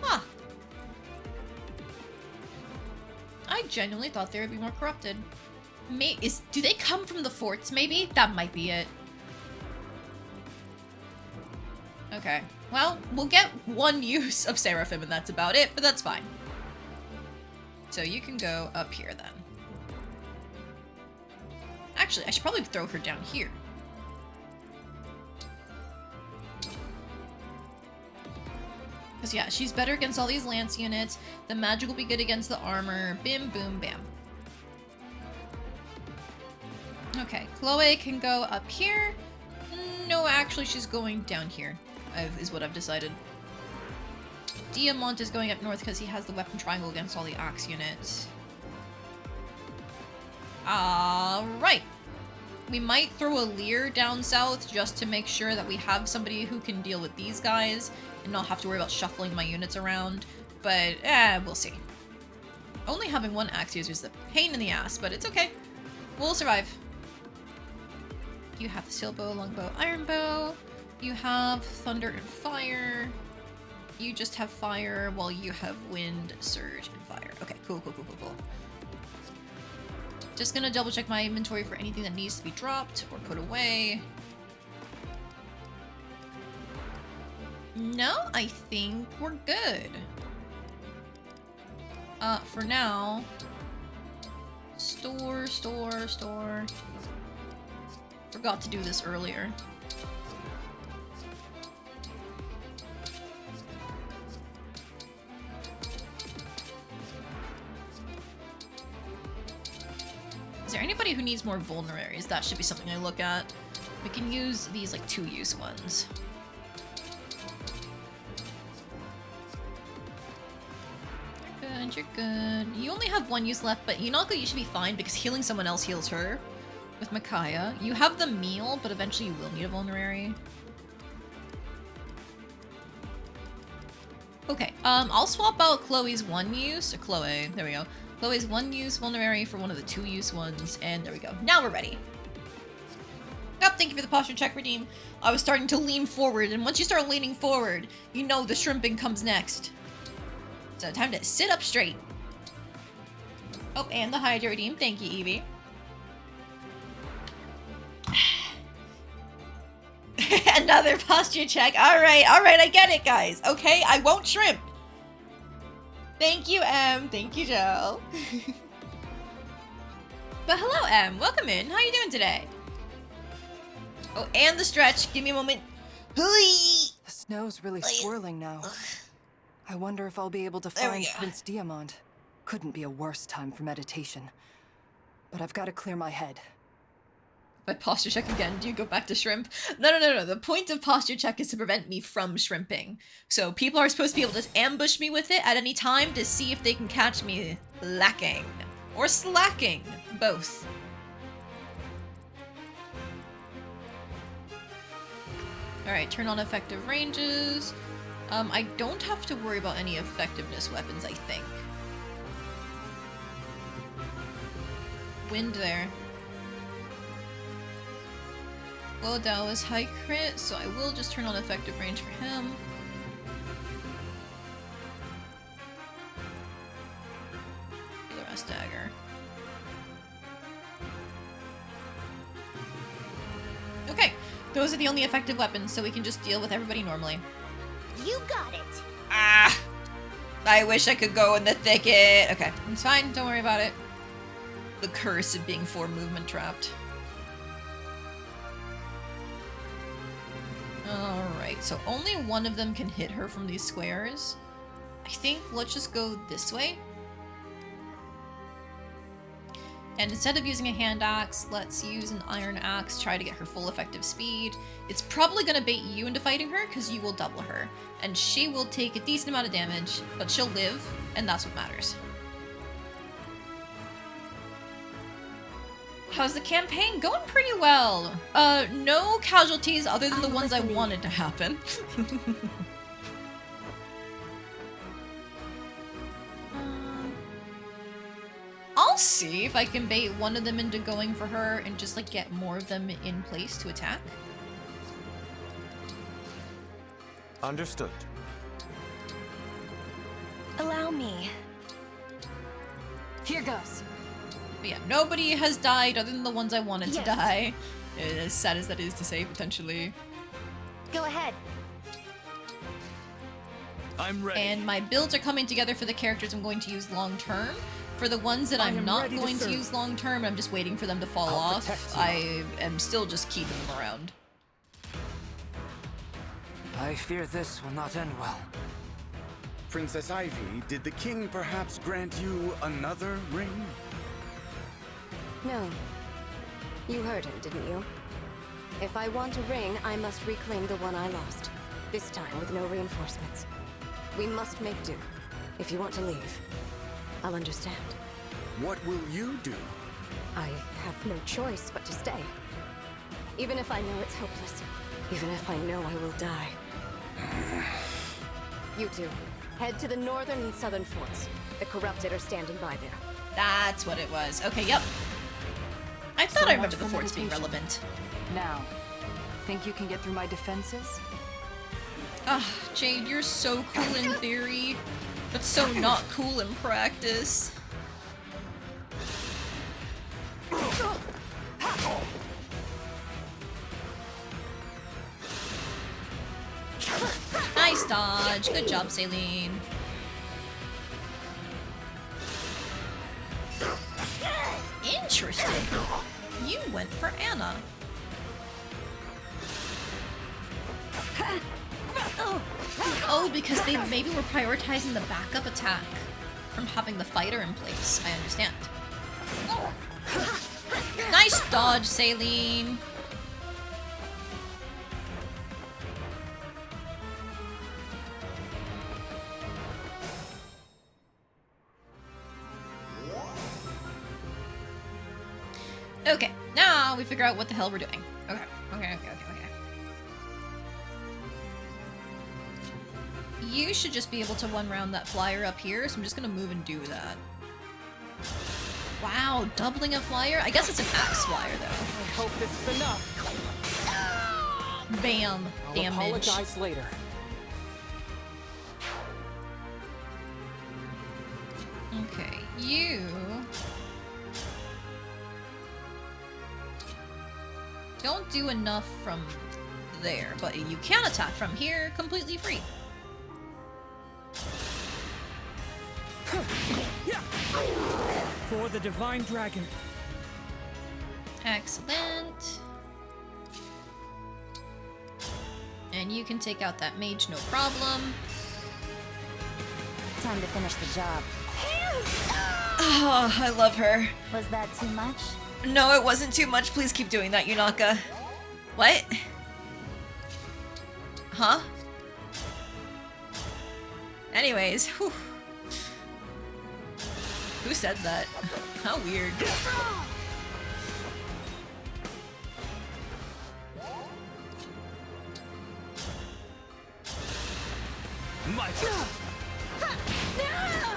Huh. I genuinely thought they would be more corrupted. Do they come from the forts, maybe? That might be it. Okay. Well, we'll get one use of Seraphim and that's about it, but that's fine. So you can go up here then. Actually, I should probably throw her down here. Because yeah, she's better against all these lance units. The magic will be good against the armor. Bim, boom, bam. Okay, Chloe can go up here. No, actually she's going down here, is what I've decided. Diamant is going up north because he has the weapon triangle against all the axe units. Alright. We might throw a Lear down south just to make sure that we have somebody who can deal with these guys and not have to worry about shuffling my units around. But, we'll see. Only having one axe user is a pain in the ass, but it's okay. We'll survive. You have the steel bow, longbow, iron bow. You have thunder and fire. You just have fire while you have wind, surge, and fire. Okay, cool. Just gonna double check my inventory for anything that needs to be dropped or put away. No, I think we're good. For now, store. Forgot to do this earlier. Is there anybody who needs more vulneraries? That should be something I look at. We can use these like 2-use ones. You're good. You only have 1 use left, but Yunako, you should be fine because healing someone else heals her. With Micaiah. You have the meal, but eventually you will need a vulnerary. Okay, I'll swap out Chloe's 1-use, or Chloe, there we go. Chloe's 1-use vulnerary for one of the 2-use ones, and there we go. Now we're ready. Yep, thank you for the posture check, Redeem. I was starting to lean forward, and once you start leaning forward, you know the shrimping comes next. So time to sit up straight. Oh, and the Hydra Redeem. Thank you, Evie. Another posture check. Alright, I get it, guys. Okay, I won't shrimp. Thank you, Em. Thank you, Joe. But hello, Em. Welcome in. How you doing today? Oh, and the stretch. Give me a moment. The snow's really swirling now. I wonder if I'll be able to find Prince Diamond. Couldn't be a worse time for meditation. But I've got to clear my head. If I posture check again, do you go back to shrimp? No. The point of posture check is to prevent me from shrimping. So people are supposed to be able to ambush me with it at any time to see if they can catch me lacking. Or slacking. Both. Alright, turn on effective ranges. I don't have to worry about any effectiveness weapons, I think. Wind there. Well, Dao is high crit, so I will just turn on effective range for him. The rest dagger. Okay, those are the only effective weapons, so we can just deal with everybody normally. You got it. Ah! I wish I could go in the thicket. Okay, it's fine. Don't worry about it. The curse of being 4 movement trapped. Alright, so only one of them can hit her from these squares. I think let's just go this way. And instead of using a hand axe, let's use an iron axe, try to get her full effective speed. It's probably gonna bait you into fighting her, because you will double her. And she will take a decent amount of damage, but she'll live, and that's what matters. How's the campaign? Going pretty well. No casualties other than the ones I wanted to happen. I'll see if I can bait one of them into going for her and just like get more of them in place to attack. Understood. Allow me. Here goes. But yeah, nobody has died other than the ones I wanted to die. As sad as that is to say, potentially. Go ahead. I'm ready. And my builds are coming together for the characters I'm going to use long term. For the ones that I'm not going to use long term, I'm just waiting for them to fall off. I am still just keeping them around. I fear this will not end well. Princess Ivy, did the king perhaps grant you another ring? No. You heard him, didn't you? If I want a ring, I must reclaim the one I lost. This time with no reinforcements. We must make do. If you want to leave, I'll understand. What will you do? I have no choice but to stay. Even if I know it's hopeless. Even if I know I will die. You two, head to the northern and southern forts. The corrupted are standing by there. That's what it was. Okay, yep. I thought I remembered the forts being relevant. Now, think you can get through my defenses? Ah, Jade, you're so cool in theory, but so not cool in practice. dodge. Good job, Saline. Interesting. You went for Anna. Oh, because they maybe were prioritizing the backup attack from having the fighter in place. I understand. Nice dodge, Saline. Okay, now we figure out what the hell we're doing. Okay. You should just be able to one-round that flyer up here, so I'm just gonna move and do that. Wow, doubling a flyer? I guess it's an axe flyer, though. I hope this is enough. Bam. I'll Damage. apologize later. Okay, you... don't do enough from there, but you can attack from here completely free. For the Divine Dragon. Excellent. And you can take out that mage, no problem. Time to finish the job. Oh, I love her. Was that too much? No, it wasn't too much. Please keep doing that, Yunaka. What? Huh? Anyways, whew. Who said that? How weird.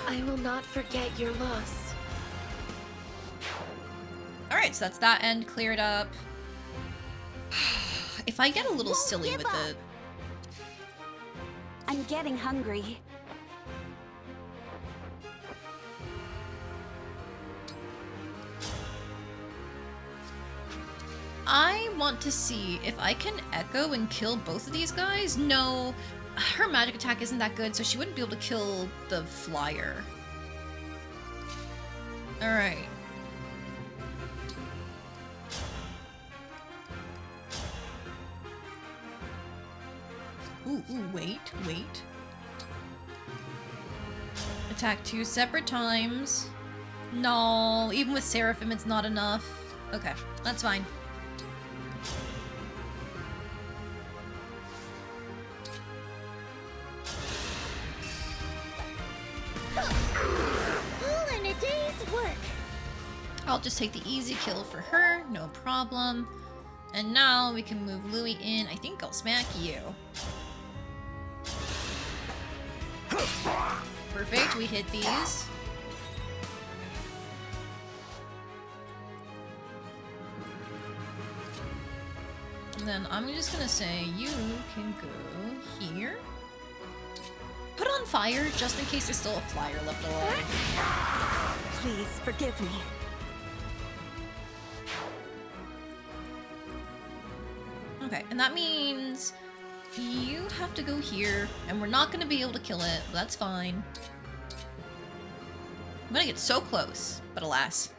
I will not forget your loss. Alright, so that's that end cleared up. If I get a little silly with the... I'm getting hungry. I want to see if I can echo and kill both of these guys. No, her magic attack isn't that good, so she wouldn't be able to kill the flyer. Alright. Ooh, wait. Attack 2 separate times. No, even with Seraphim it's not enough. Okay, that's fine. All in a day's work. I'll just take the easy kill for her, no problem. And now we can move Louis in. I think I'll smack you. Perfect, we hit these. And then I'm just gonna say you can go here. Put on fire just in case there's still a flyer left alive. Please forgive me. Okay, and that means you have to go here, and we're not gonna be able to kill it, but that's fine. I'm gonna get so close, but alas.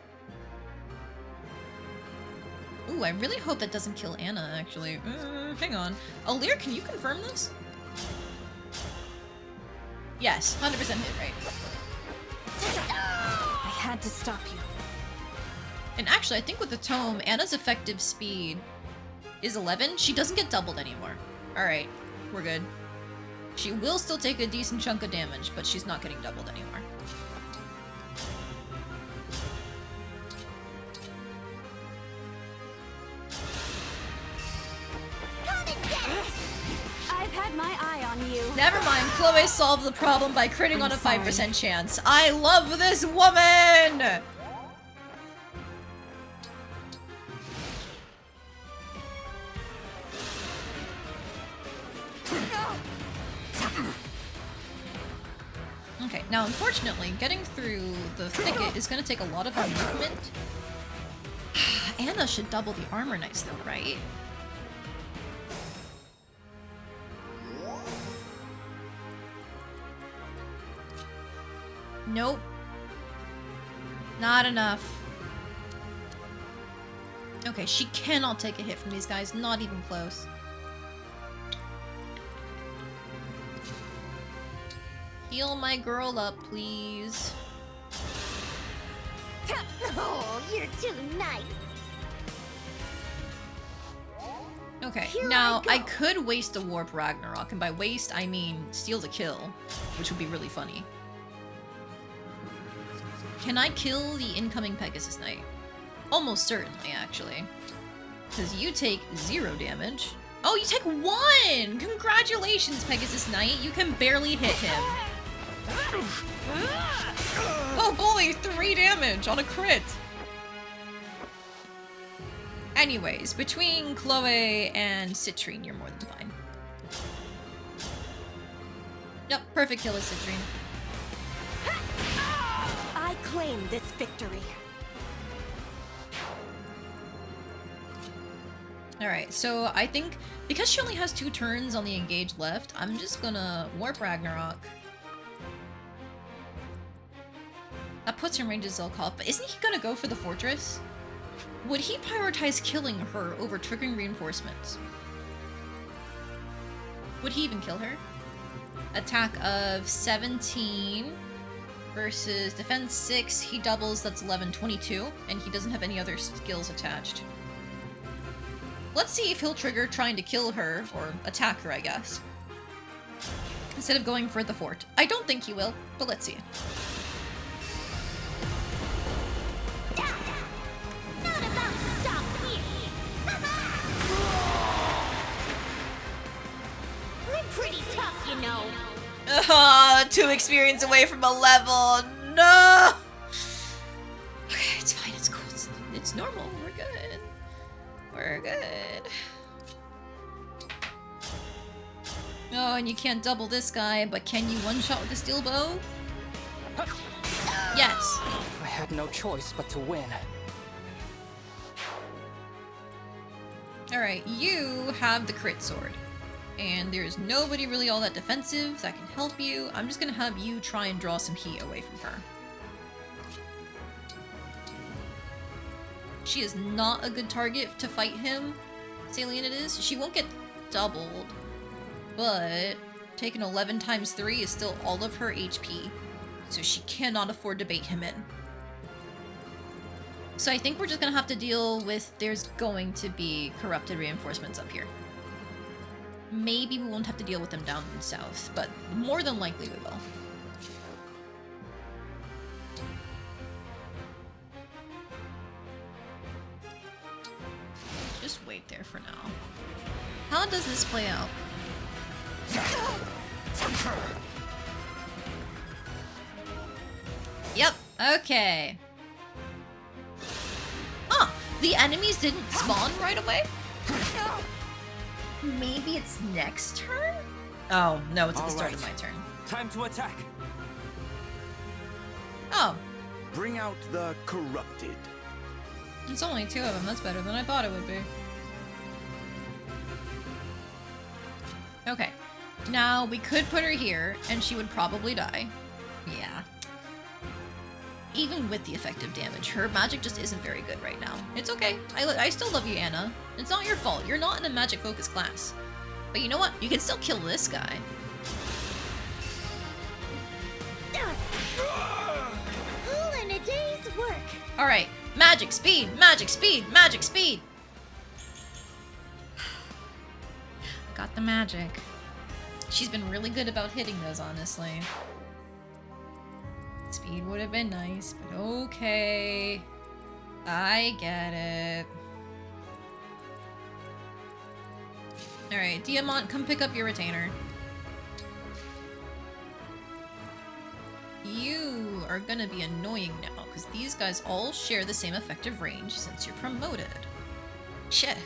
Ooh, I really hope that doesn't kill Anna, actually. Hang on. Alir, can you confirm this? Yes, 100% hit rate. I had to stop you. And actually, I think with the tome, Anna's effective speed is 11. She doesn't get doubled anymore. Alright, we're good. She will still take a decent chunk of damage, but she's not getting doubled anymore. I've had my eye on you. Never mind, Chloe solved the problem by critting on a 5% chance. I love this woman! Okay, now unfortunately, getting through the thicket is going to take a lot of our movement. Anna should double the armor nice though, right? Nope. Not enough. Okay, she cannot take a hit from these guys. Not even close. Heal my girl up, please. Oh, you're too nice. Okay, Here now I I go. could waste a Warp Ragnarok, and by waste, I mean steal the kill, which would be really funny. Can I kill the incoming Pegasus Knight? Almost certainly, actually. Because you take 0 damage. Oh, you take 1! Congratulations, Pegasus Knight! You can barely hit him. Oh boy, 3 damage on a crit! Anyways, between Chloe and Citrine, you're more than fine. Yep, perfect kill is Citrine. I claim this victory. Alright, so I think because she only has 2 turns on the Engage left, I'm just gonna Warp Ragnarok. That puts her in range of Zelkov, but isn't he gonna go for the fortress? Would he prioritize killing her over triggering reinforcements? Would he even kill her? Attack of 17 versus defense 6, he doubles, that's 11, 22, and he doesn't have any other skills attached. Let's see if he'll trigger trying to kill her, or attack her, I guess. Instead of going for the fort. I don't think he will, but let's see. Not about to stop here. I'm pretty tough, you know. 2 experience away from a level. No. Okay, it's fine. It's cool. It's normal. We're good. We're good. Oh, and you can't double this guy, but can you one-shot with the steel bow? Yes. I had no choice but to win. Alright, you have the crit sword. And there's nobody really all that defensive that can help you. I'm just gonna have you try and draw some heat away from her. She is not a good target to fight him. Salient it is. She won't get doubled, but taking 11 times 3 is still all of her HP, so she cannot afford to bait him in. So I think we're just gonna have to deal with there's going to be corrupted reinforcements up here. Maybe we won't have to deal with them down south, but more than likely we will. Just wait there for now. How does this play out? Yep, okay. Oh, the enemies didn't spawn right away? Maybe it's next turn? Oh, no, it's at the start of my turn. Time to attack. Oh. Bring out the corrupted. It's only 2 of them. That's better than I thought it would be. Okay. Now, we could put her here, and she would probably die. Yeah. Even with the effective damage, her magic just isn't very good right now. It's okay. I still love you, Anna. It's not your fault. You're not in a magic-focused class. But you know what? You can still kill this guy. All in a day's work. Alright. Magic speed! Magic speed! Magic speed! Got the magic. She's been really good about hitting those, honestly. Speed would have been nice, but okay. I get it. Alright, Diamant, come pick up your retainer. You are gonna be annoying now, because these guys all share the same effective range since you're promoted. Shit.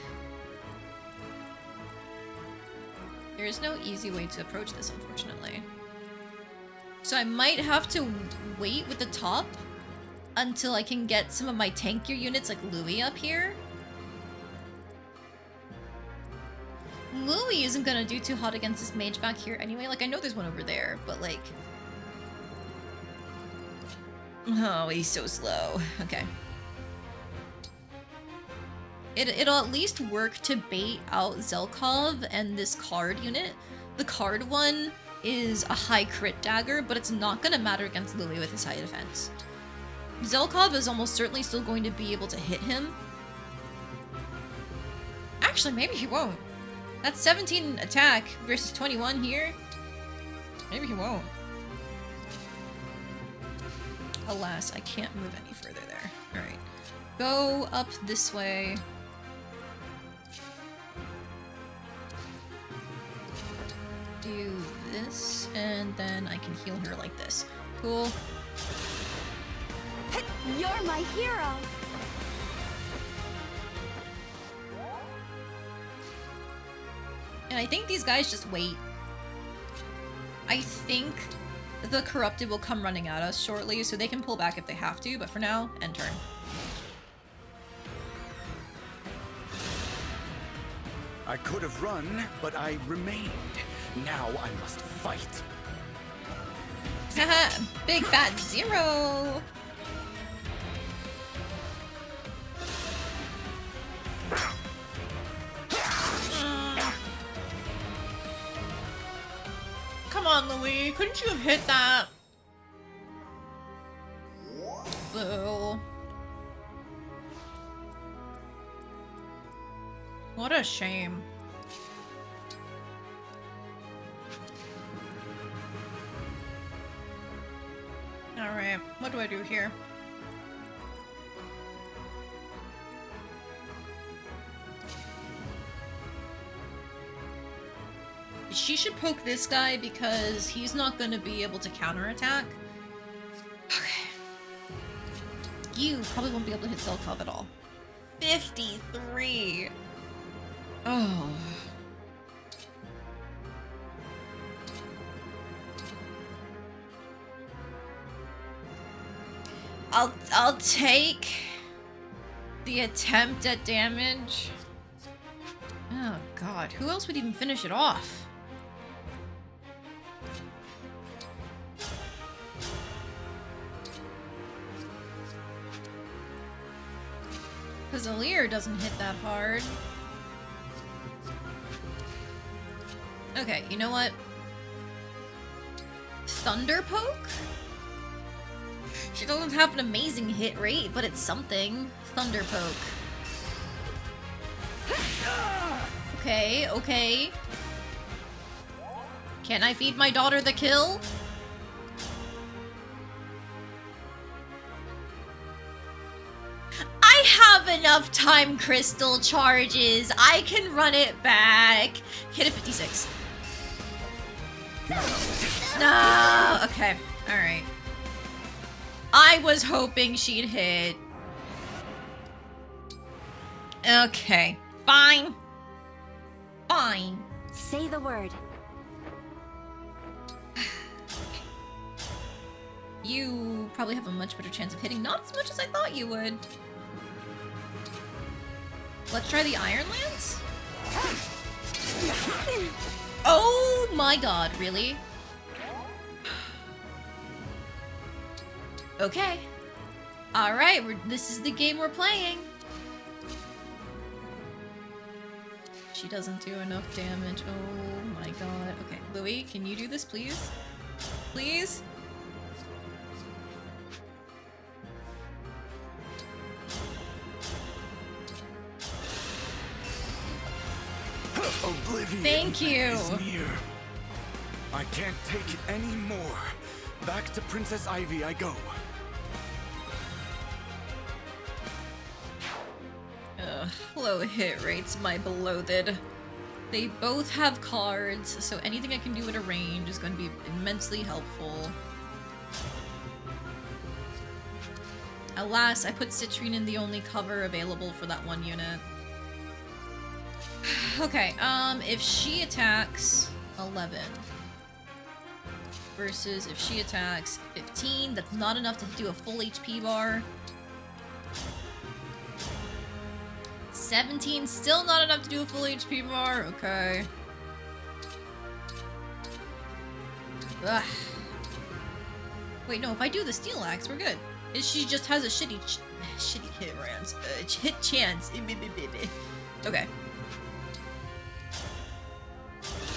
There is no easy way to approach this, unfortunately. So I might have to wait with the top until I can get some of my tankier units like Louis up here. Louis isn't gonna do too hot against this mage back here anyway. Like, I know there's one over there, but like... Oh, he's so slow. Okay. It'll at least work to bait out Zelkov and this card unit. The card one is a high crit dagger, but it's not gonna matter against Louis with his high defense. Zelkov is almost certainly still going to be able to hit him. Actually, maybe he won't. That's 17 attack versus 21 here. Maybe he won't. Alas, I can't move any further there. Alright. Go up this way. Do this, and then I can heal her like this. Cool. You're my hero! And I think these guys just wait. I think the Corrupted will come running at us shortly, so they can pull back if they have to, but for now, end turn. I could have run, but I remained. Now I must fight. Haha, big fat 0! Come on, Louis, couldn't you have hit that? Boo. What a shame. Alright, what do I do here? She should poke this guy because he's not gonna be able to counterattack. Okay. You probably won't be able to hit Zelkov at all. 53! Oh. I'll take the attempt at damage. Oh god, who else would even finish it off? Because Alir doesn't hit that hard. Okay, you know what? Thunder Poke? She doesn't have an amazing hit rate, but it's something. Thunder Poke. Okay, okay. Can I feed my daughter the kill? I have enough time crystal charges. I can run it back. Hit a 56. No. Okay. All right. I was hoping she'd hit. Okay. Fine. Fine. Say the word. You probably have a much better chance of hitting. Not as much as I thought you would. Let's try the Iron Lance? Oh my god, really? Okay. Alright, this is the game we're playing. She doesn't do enough damage. Oh my god. Okay, Louis, can you do this, please? Please? Oblivion. Thank you. Is near. I can't take it anymore. Back to Princess Ivy I go. Low hit rates, my beloved. They both have cards, so anything I can do at a range is going to be immensely helpful. Alas, I put Citrine in the only cover available for that one unit. Okay, if she attacks 11 versus if she attacks 15, that's not enough to do a full HP bar. 17, still not enough to do a full HP bar. Okay. Ugh. Wait, no, if I do the Steel Axe, we're good. She just has a shitty hit chance. Okay.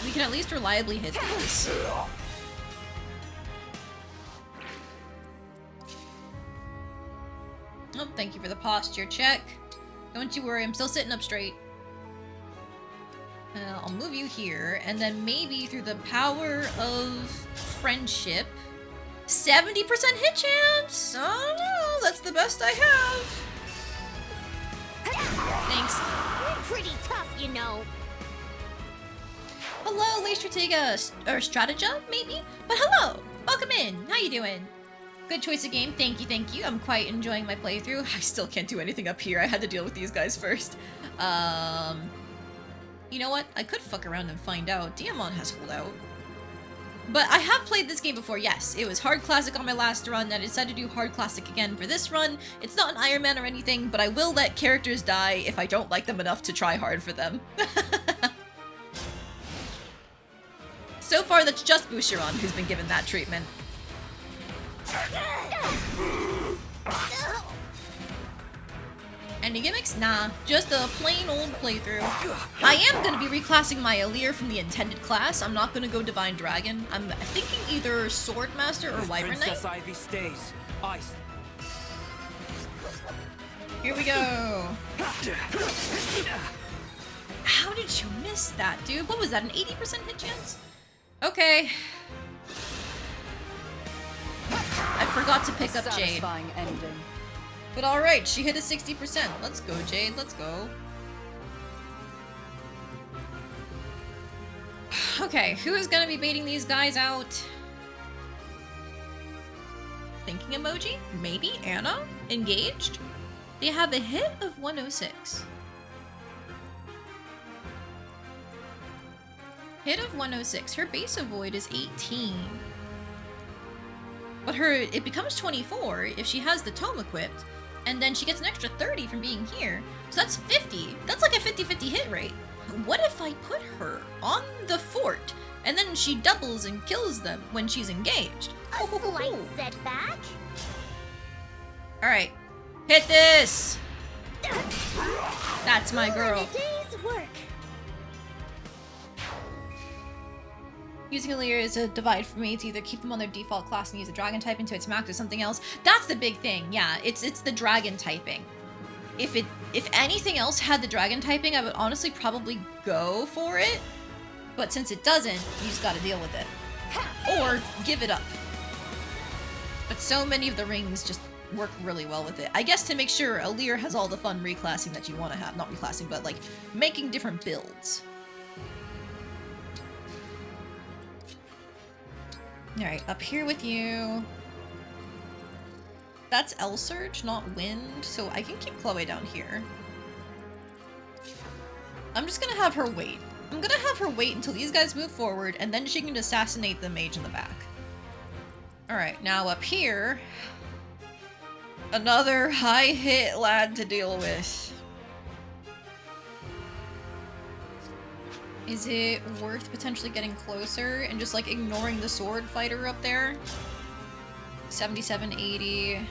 We can at least reliably hit these. Oh, thank you for the posture check. Don't you worry, I'm still sitting up straight. I'll move you here, and then maybe through the power of friendship, 70% hit chance! Oh no, that's the best I have! Thanks. You're pretty tough, you know. Hello, Leistratega, or Stratega, maybe? But hello! Welcome in! How you doing? Good choice of game, thank you. I'm quite enjoying my playthrough. I still can't do anything up here. I had to deal with these guys first. You know what? I could fuck around and find out. Diamond has holdout. But I have played this game before, yes. It was hard classic on my last run, and I decided to do hard classic again for this run. It's not an Iron Man or anything, but I will let characters die if I don't like them enough to try hard for them. So far, that's just Boucheron who's been given that treatment. Any gimmicks? Nah, just a plain old playthrough. I am going to be reclassing my Aleer from the intended class. I'm not going to go Divine Dragon. I'm thinking either Swordmaster or Wyvern Knight. Princess Ivy stays. Here we go. How did you miss that, dude? What was that, an 80% hit chance? Okay. I forgot to pick up Jade. Ending. But alright, she hit a 60%. Let's go, Jade, let's go. Okay, who is gonna be baiting these guys out? Thinking emoji? Maybe Anna? Engaged? They have a hit of 106. Hit of 106. Her base avoid is 18. But it becomes 24 if she has the tome equipped, and then she gets an extra 30 from being here. So that's 50. That's like a 50-50 hit rate. What if I put her on the fort, and then she doubles and kills them when she's engaged? A slight setback. Alright. Hit this! That's my girl. A day's work. Using Aleer is a divide for me. To either keep them on their default class and use the dragon typing to its max or something else. That's the big thing. Yeah, it's the dragon typing. If anything else had the dragon typing, I would honestly probably go for it. But since it doesn't, you just gotta deal with it. Or give it up. But so many of the rings just work really well with it. I guess to make sure Aleer has all the fun reclassing that you want to have. Not reclassing, but like making different builds. Alright, up here with you. That's L-Surge, not Wind, so I can keep Chloe down here. I'm just gonna have her wait. I'm gonna have her wait until these guys move forward, and then she can assassinate the mage in the back. Alright, now up here... another high-hit lad to deal with. Is it worth potentially getting closer and just like ignoring the sword fighter up there? 77, 80. I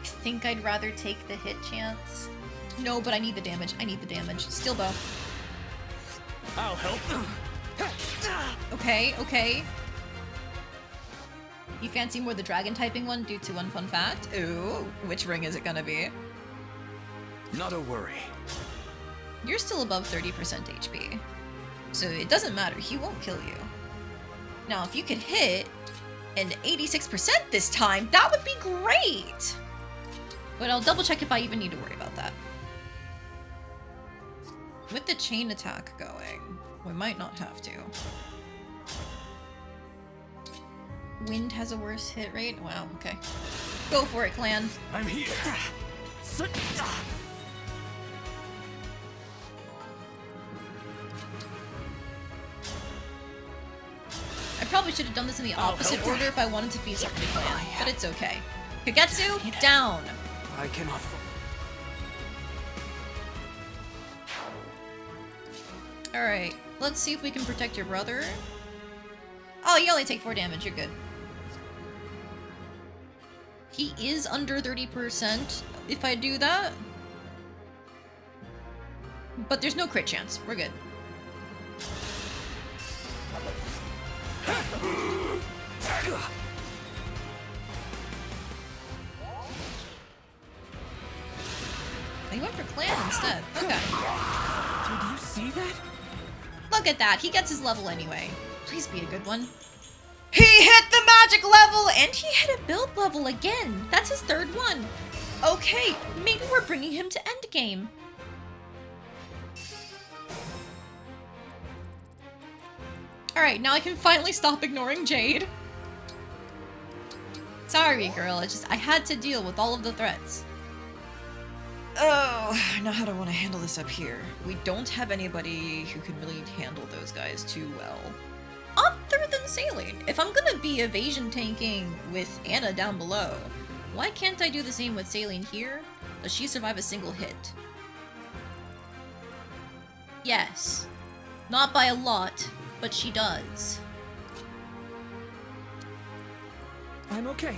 think I'd rather take the hit chance. No, but I need the damage. I need the damage. Steel bow. I'll help. Okay, okay. You fancy more the dragon typing one due to one fun fact? Ooh, which ring is it gonna be? Not a worry. You're still above 30% HP. So it doesn't matter, he won't kill you. Now, if you could hit an 86% this time, that would be great! But I'll double check if I even need to worry about that. With the chain attack going, we might not have to. Wind has a worse hit rate? Wow, okay. Go for it, clan. I'm here. I probably should have done this in the opposite order if I wanted to feasibly clan, but it's okay. Kagetsu, down! I cannot. Alright, let's see if we can protect your brother. Oh, you only take 4 damage, you're good. He is under 30% if I do that. But there's no crit chance. We're good. He went for clan instead. Okay. Did you see that? Look at that. He gets his level anyway. Please be a good one. He hit the magic level and he hit a build level again. That's his third one. Okay, maybe we're bringing him to endgame. Alright, now I can finally stop ignoring Jade. Sorry, girl. It's just I had to deal with all of the threats. Oh, now how do I want to handle this up here? We don't have anybody who can really handle those guys too well. Other than Saline. If I'm gonna be evasion tanking with Anna down below, why can't I do the same with Saline here? Does she survive a single hit? Yes. Not by a lot, but she does. I'm okay.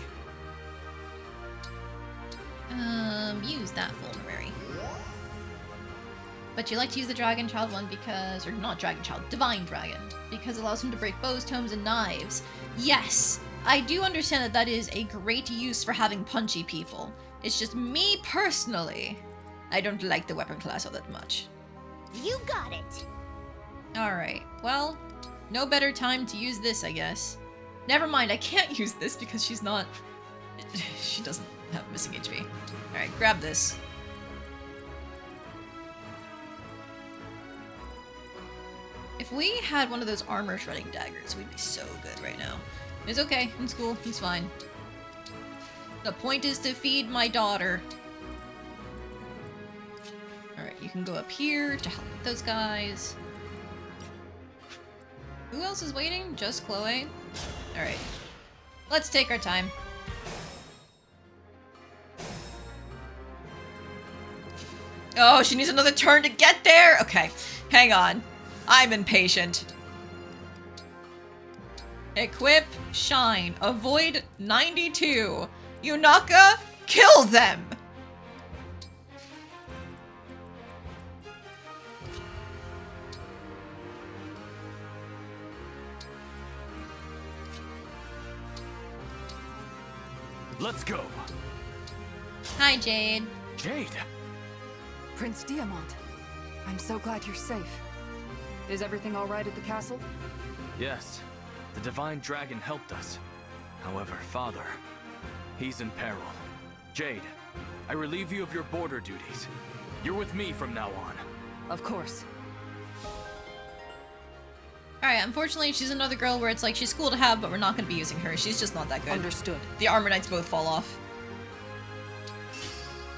Use that vulnerary. But you like to use the Dragon Child one because, or not Dragon Child, Divine Dragon, because it allows him to break bows, tomes, and knives. Yes, I do understand that that is a great use for having punchy people. It's just me personally, I don't like the weapon class all that much. You got it. Alright, well, no better time to use this, I guess. Never mind, I can't use this because she's not... She doesn't have missing HP. Alright, grab this. If we had one of those armor shredding daggers, we'd be so good right now. It's okay, it's cool, he's fine. The point is to feed my daughter. Alright, you can go up here to help with those guys. Who else is waiting? Just Chloe? Alright. Let's take our time. Oh, she needs another turn to get there? Okay, hang on. I'm impatient. Equip, shine, avoid 92. Yunaka, kill them! Let's go. Hi, Jade. Jade? Prince Diamant, I'm so glad you're safe. Is everything all right at the castle? Yes. The Divine Dragon helped us. However, Father, he's in peril. Jade, I relieve you of your border duties. You're with me from now on. Of course. Alright, unfortunately she's another girl where it's like she's cool to have, but we're not going to be using her. She's just not that good. Understood. The Armor Knights both fall off.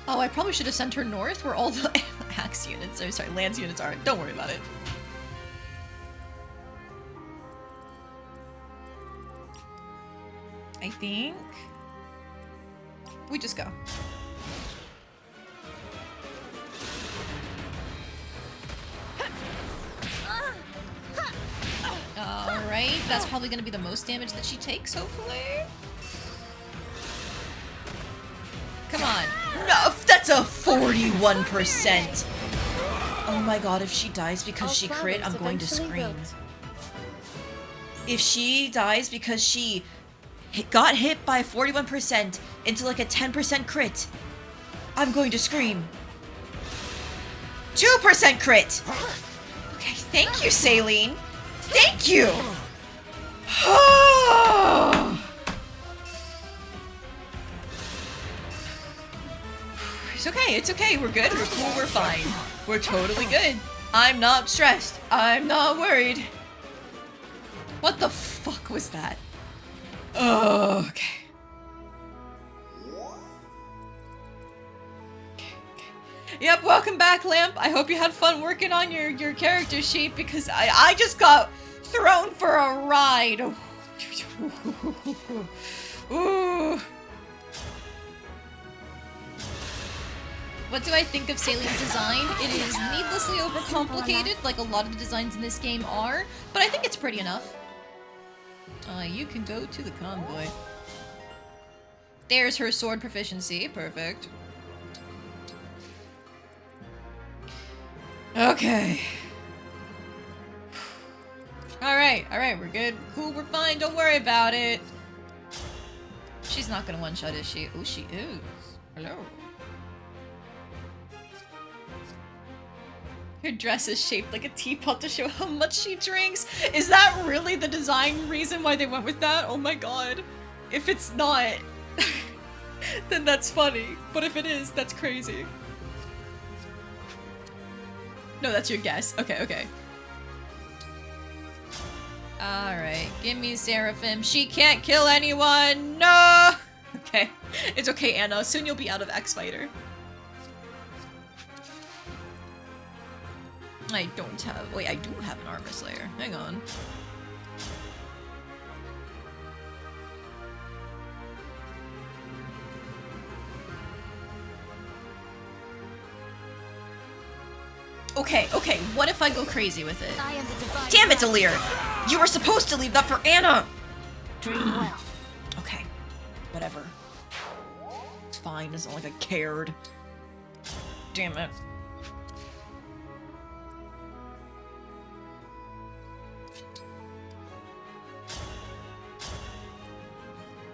Oh, I probably should have sent her north where all the axe units, or sorry, lance units are. Don't worry about it. I think we just go. Alright, that's probably going to be the most damage that she takes, hopefully. Come on. No, that's a 41%. Oh my god, if she dies because she crit, I'm going to scream. If she dies because she got hit by 41% into like a 10% crit, I'm going to scream. 2% crit! Okay, thank you, Saline. Thank you! It's okay, we're good, we're cool, we're fine. We're totally good. I'm not stressed. I'm not worried. What the fuck was that? Oh, okay. Yep, welcome back, Lamp. I hope you had fun working on your character sheet because I just got thrown for a ride. Ooh. What do I think of Saline's design? It is needlessly overcomplicated, like a lot of the designs in this game are, but I think it's pretty enough. You can go to the convoy. There's her sword proficiency. Perfect. Okay. Alright, we're good. Cool, we're fine, don't worry about it. She's not gonna one-shot, is she? Oh, she is. Hello. Her dress is shaped like a teapot to show how much she drinks. Is that really the design reason why they went with that? Oh my god. If it's not, then that's funny. But if it is, that's crazy. No, that's your guess. Okay. Alright, give me Seraphim. She can't kill anyone! No! Okay. It's okay, Anna. Soon you'll be out of X-Fighter. I don't have... Wait, I do have an Armor Slayer. Hang on. Okay, what if I go crazy with it? Damn it, Alir! You were supposed to leave that for Anna! Dream well. Okay, whatever. It's fine, it's not like I cared. Damn it.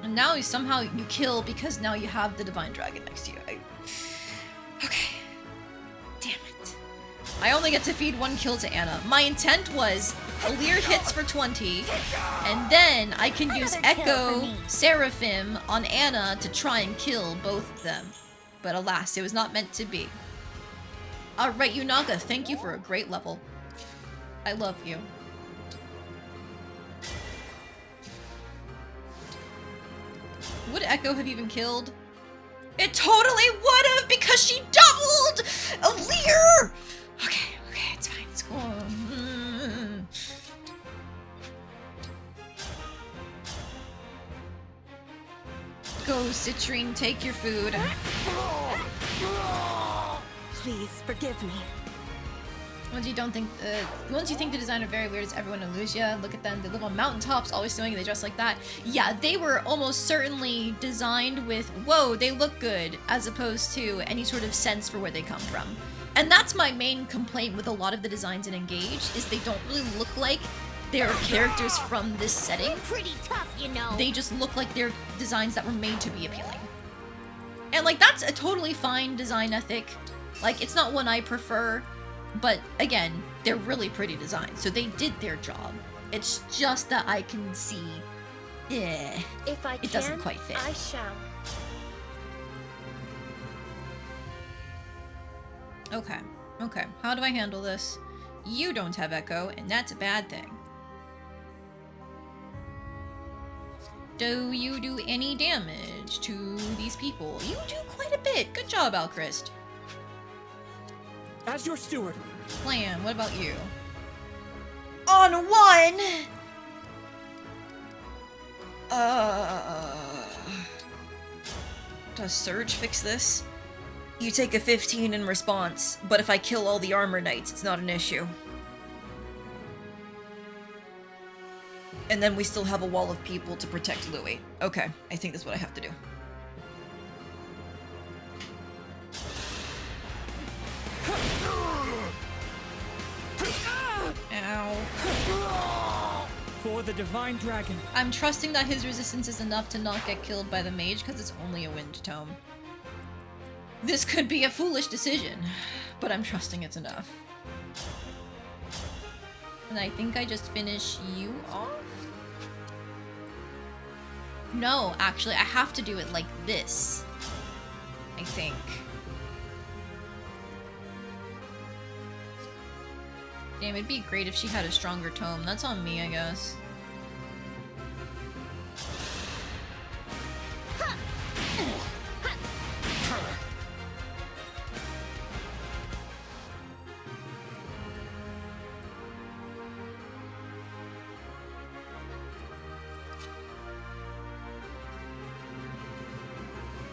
And now somehow you kill because now you have the Divine Dragon next to you. Okay. Damn it. I only get to feed 1 kill to Anna. My intent was Alir hits for 20, and then I can use Echo Seraphim on Anna to try and kill both of them. But alas, it was not meant to be. Alright, Yunaga, thank you for a great level. I love you. Would Echo have even killed? It totally would have because she doubled Alir! Okay, it's fine, it's cool. Go, Citrine, take your food. Please, forgive me. Once you think the design are very weird, it's everyone in Lucia. Look at them, they live on mountaintops, always swimming, they dress like that. Yeah, they were almost certainly designed with, whoa, they look good, as opposed to any sort of sense for where they come from. And that's my main complaint with a lot of the designs in Engage, is they don't really look like they're characters from this setting. Pretty tough, you know. They just look like they're designs that were made to be appealing. And like, that's a totally fine design ethic. Like, it's not one I prefer. But again, they're really pretty designs, so they did their job. It's just that I can see, if I it doesn't quite fit. I shall. Okay. How do I handle this? You don't have Echo, and that's a bad thing. Do you do any damage to these people? You do quite a bit. Good job, Alchrist. As your steward. Plan, what about you? On 1! Does Surge fix this? You take a 15 in response, but if I kill all the armor knights, it's not an issue. And then we still have a wall of people to protect Louis. Okay, I think that's what I have to do. Ow. For the Divine Dragon. I'm trusting that his resistance is enough to not get killed by the mage because it's only a wind tome. This could be a foolish decision, but I'm trusting it's enough. And I think I just finish you off? No, actually, I have to do it like this. I think. Damn, it'd be great if she had a stronger tome. That's on me, I guess.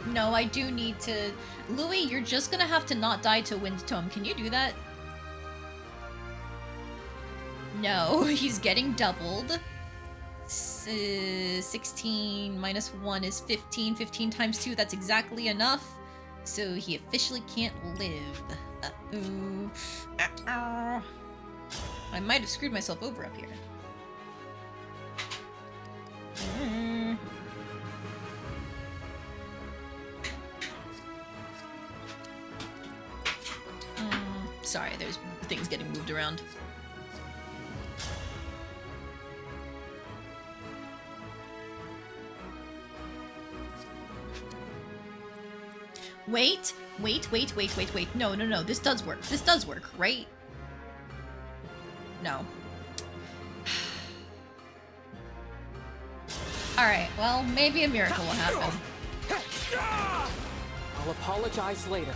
No, I do need to... Louis, you're just gonna have to not die to Wind Tome. Can you do that? No, he's getting doubled. this is 16 minus 1 is 15. 15 times 2, that's exactly enough. So he officially can't live. Uh-oh. Uh-oh. I might have screwed myself over up here. Sorry, there's things getting moved around. Wait. No. This does work. This does work, right? No. Alright, well, maybe a miracle will happen. I'll apologize later.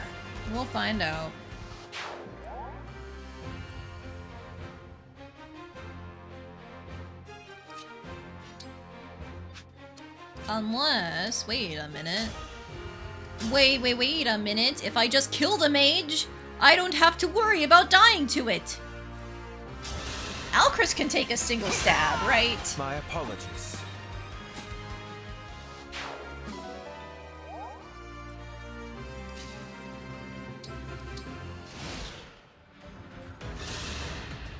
We'll find out. Unless... wait a minute. Wait a minute. If I just kill the mage, I don't have to worry about dying to it. Alchris can take a single stab, right? My apologies.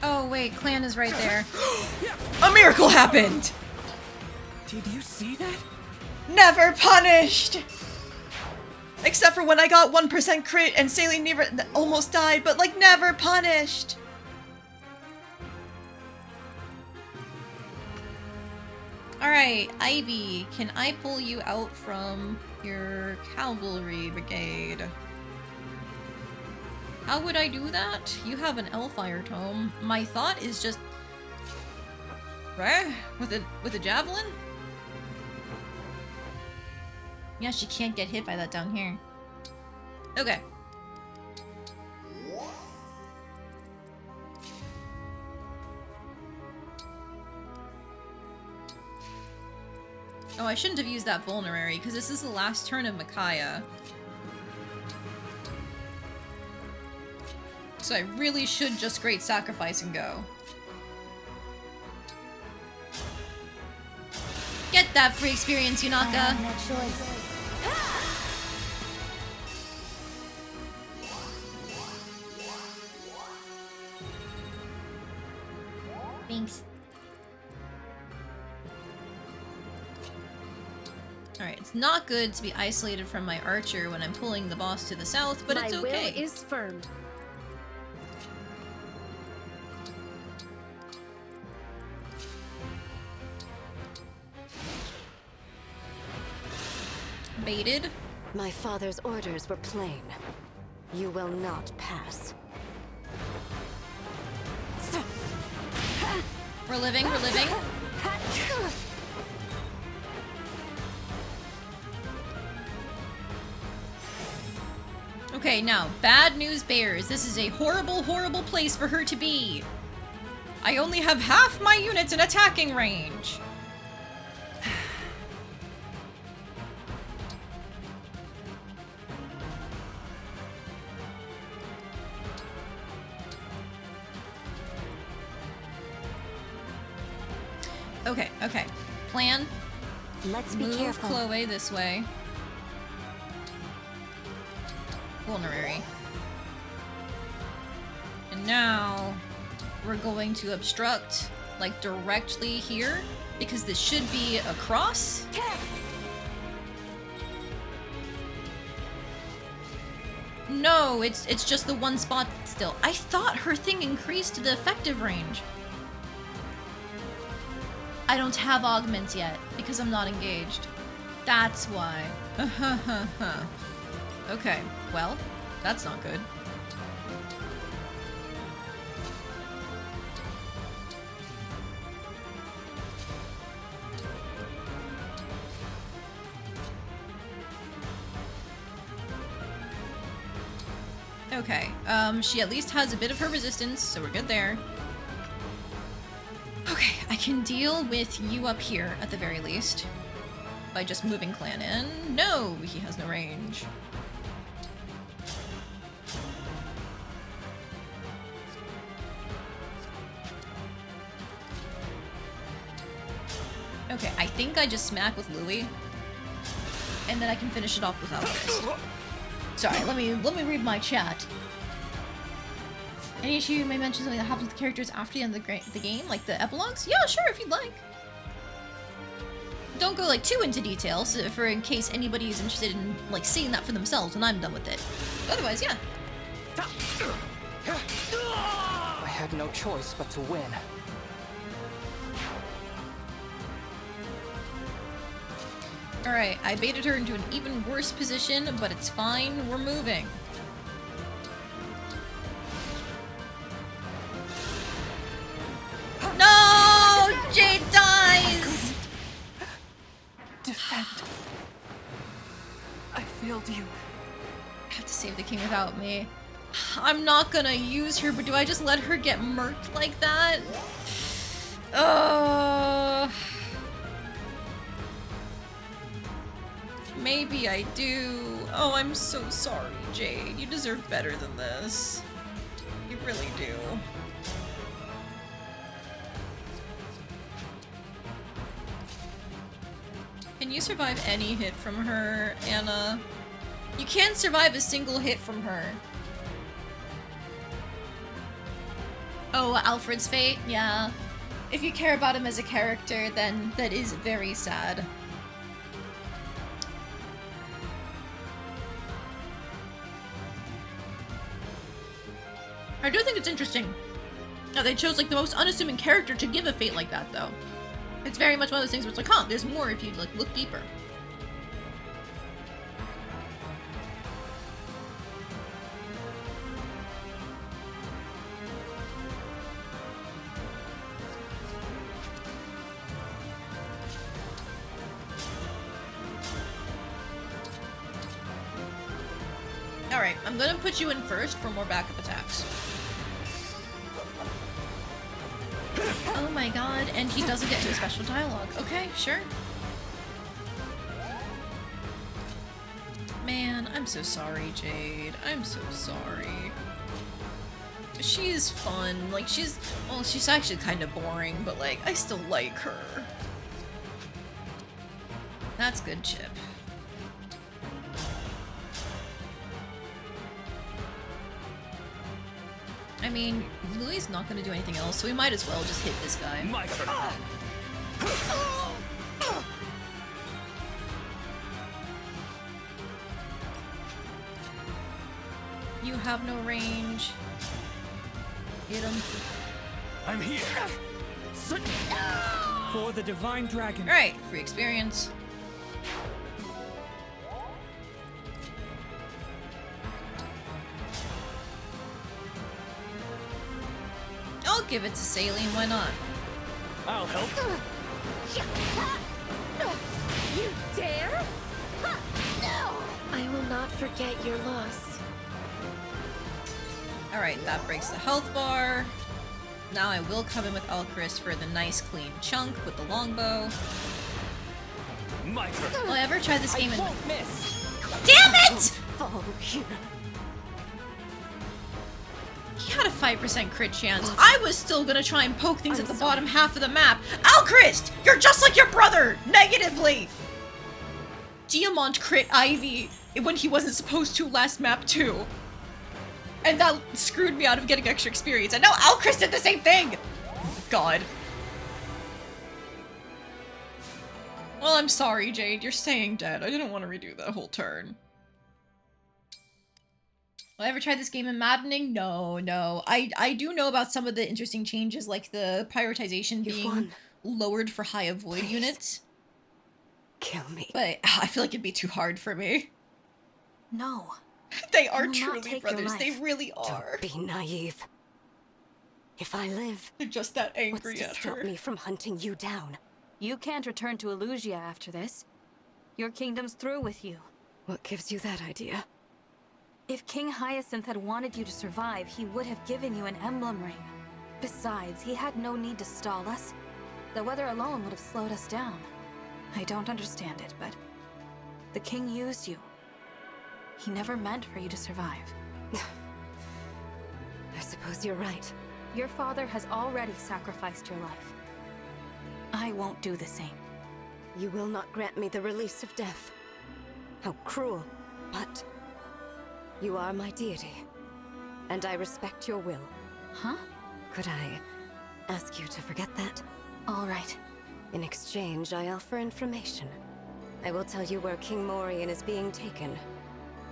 Oh wait, clan is right there. A miracle happened! Did you see that? Never punished! Except for when I got 1% crit and Saline never almost died, but like never punished! Alright, Ivy, can I pull you out from your cavalry brigade? How would I do that? You have an Hellfire Tome. My thought is just... right? With a javelin? Yeah, she can't get hit by that down here. Okay. Oh, I shouldn't have used that vulnerary, because this is the last turn of Micaiah. So I really should just Great Sacrifice and go. Get that free experience, Yunaka! Thanks. Alright, it's not good to be isolated from my archer when I'm pulling the boss to the south, but it's okay. My will is firm. Baited? My father's orders were plain. You will not pass. We're living, we're living. Okay, now, bad news bears. This is a horrible, horrible place for her to be. I only have half my units in attacking range. Okay. Plan. Let's be Move careful. Chloe this way. Vulnerary. And now we're going to obstruct, like, directly here, because this should be a cross. No, it's just the one spot still. I thought her thing increased the effective range. I don't have augments yet, because I'm not engaged. That's why. Okay, well, that's not good. Okay, she at least has a bit of her resistance, so we're good there. Okay, I can deal with you up here, at the very least. By just moving clan in. No, he has no range. Okay, I think I just smack with Louis. And then I can finish it off with Alchemist. Sorry, let me read my chat. Any issue you may mention something that happens with the characters after the end of the game, like the epilogues? Yeah, sure, if you'd like. Don't go like too into details, for in case anybody is interested in like seeing that for themselves when I'm done with it. Otherwise, yeah. I had no choice but to win. Alright, I baited her into an even worse position, but it's fine, we're moving. No! Jade dies! Defend. I failed you. I have to save the king without me. I'm not gonna use her, but do I just let her get murked like that? Maybe I do. Oh, I'm so sorry, Jade. You deserve better than this. You really do. Can you survive any hit from her, Anna? You can't survive a single hit from her. Oh, Alfred's fate? Yeah. If you care about him as a character, then that is very sad. I do think it's interesting that they chose like the most unassuming character to give a fate like that, though. It's very much one of those things where it's like, huh, there's more if you like look deeper. Alright, I'm gonna put you in first for more backup attacks. Oh my god, and he doesn't get to a special dialogue. Okay, sure. Man, I'm so sorry, Jade. I'm so sorry. She is fun. Like, she's actually kind of boring, but like, I still like her. That's good, Chip. I mean, Louis is not gonna do anything else, so we might as well just hit this guy. My turn. You have no range. Hit him. I'm here. For the Divine Dragon. Alright, free experience. I'll give it to Saline, why not? I'll help. You dare? No! I will not forget your loss. Alright, that breaks the health bar. Now I will come in with Alchrist for the nice clean chunk with the longbow. My turn. Will I ever try this game in— won't miss. Damn it! Follow here. He had a 5% crit chance. I was still gonna try and poke things at the bottom half of the map. Alchrist! You're just like your brother! Negatively! Diamond crit Ivy when he wasn't supposed to last map too. And that screwed me out of getting extra experience. And now Alchrist did the same thing! God. Well, I'm sorry, Jade. You're staying dead. I didn't want to redo that whole turn. Will I ever try this game in Maddening? No, no. I do know about some of the interesting changes, like the prioritization being lowered for high avoid units. Kill me. But I feel like it'd be too hard for me. No. They are I will not truly take your brothers. They life. really are. Don't be naive. If I live, they're just that angry what's to at stop her. me from hunting you down? You can't return to Elusia after this. Your kingdom's through with you. What gives you that idea? If King Hyacinth had wanted you to survive, he would have given you an emblem ring. Besides, he had no need to stall us. The weather alone would have slowed us down. I don't understand it, but the king used you. He never meant for you to survive. I suppose you're right. Your father has already sacrificed your life. I won't do the same. You will not grant me the release of death. How cruel, but you are my deity, and I respect your will. Huh? Could I ask you to forget that? All right. In exchange, I offer information. I will tell you where King Morian is being taken,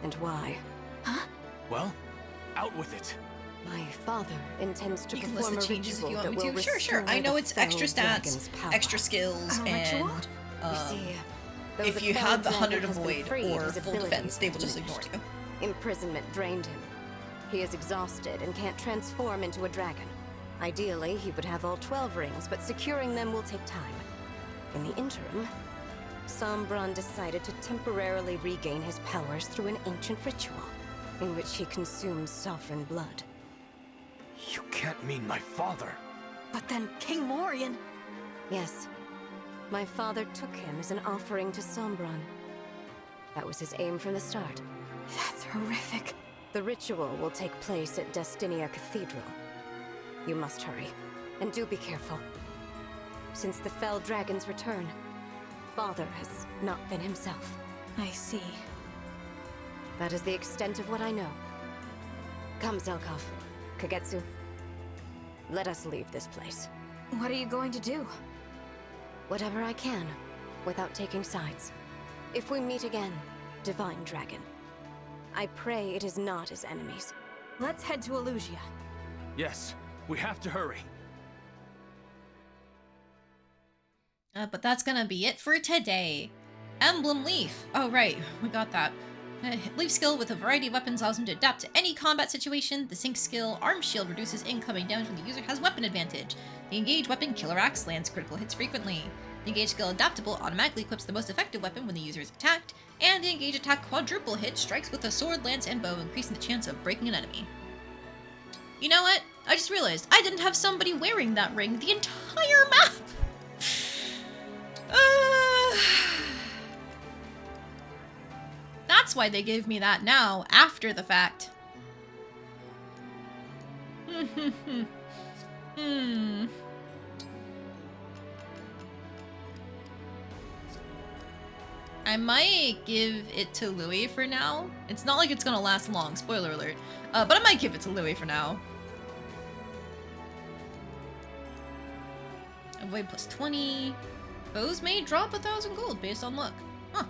and why. Huh? Well, out with it. My father intends to You can perform list the a changes if ritual you that want me will to. Sure. I restore know the it's extra fell stats, dragon's power. extra skills, A and ritual? You see, though if the you fell have the dragon 100 has been avoid freed, or his full abilities defense, they will just ignore diminished. you. Imprisonment drained him. He is exhausted and can't transform into a dragon. Ideally, he would have all 12 rings, but securing them will take time. In the interim, Sombron decided to temporarily regain his powers through an ancient ritual, in which he consumes sovereign blood. You can't mean my father. But then King Morian... Yes. My father took him as an offering to Sombron. That was his aim from the start. That's horrific. The ritual will take place at Destinia Cathedral. You must hurry, and do be careful. Since the fell dragon's return, Father has not been himself. I see. That is the extent of what I know. Come, Zelkov. Kagetsu. Let us leave this place. What are you going to do? Whatever I can, without taking sides. If we meet again, Divine Dragon, I pray it is not as enemies. Let's head to Elusia. Yes, we have to hurry. But that's gonna be it for today. Emblem Leaf. Oh, right. We got that. Leaf skill with a variety of weapons allows him to adapt to any combat situation. The Sync skill, Arm Shield, reduces incoming damage when the user has weapon advantage. The Engage weapon, Killer Axe, lands critical hits frequently. The Engage skill, Adaptable, automatically equips the most effective weapon when the user is attacked. And the Engage attack, Quadruple Hit, strikes with a sword, lance, and bow, increasing the chance of breaking an enemy. You know what? I just realized I didn't have somebody wearing that ring the entire map! That's why they gave me that now, after the fact. I might give it to Louis for now. It's not like it's gonna last long, spoiler alert. But I might give it to Louis for now. Avoid plus 20. Foes may drop 1,000 gold based on luck. Huh.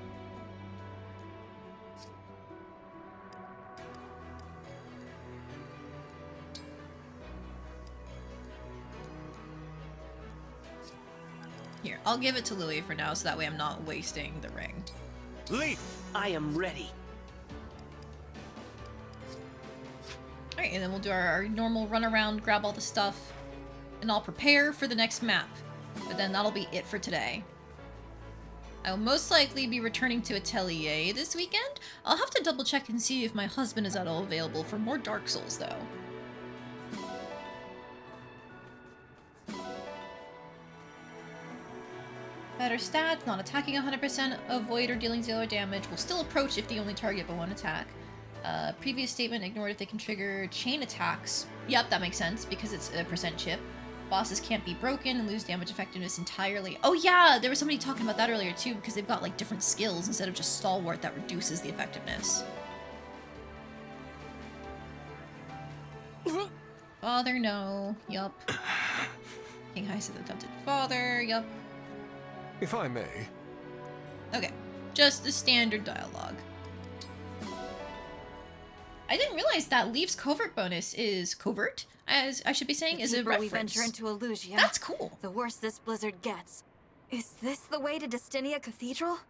Here, I'll give it to Louis for now, so that way I'm not wasting the ring. Leaf! I am ready. Alright, and then we'll do our normal run around, grab all the stuff, and I'll prepare for the next map. But then that'll be it for today. I will most likely be returning to Atelier this weekend. I'll have to double check and see if my husband is at all available for more Dark Souls, though. Better stats, not attacking 100%, avoid or dealing 0 damage, will still approach if the only target but one attack. Previous statement ignored if they can trigger chain attacks. Yep, that makes sense, because it's a percent chip. Bosses can't be broken and lose damage effectiveness entirely. Oh yeah, there was somebody talking about that earlier too, because they've got like different skills instead of just Stalwart that reduces the effectiveness. Father, no. Yup. King Heist is attempted father. Yup. If I may. Okay, just the standard dialogue. I didn't realize that Leaf's covert bonus is covert, as I should be saying, is a reference. We venture into Elusia. That's cool. The worse this blizzard gets. Is this the way to Destinia Cathedral?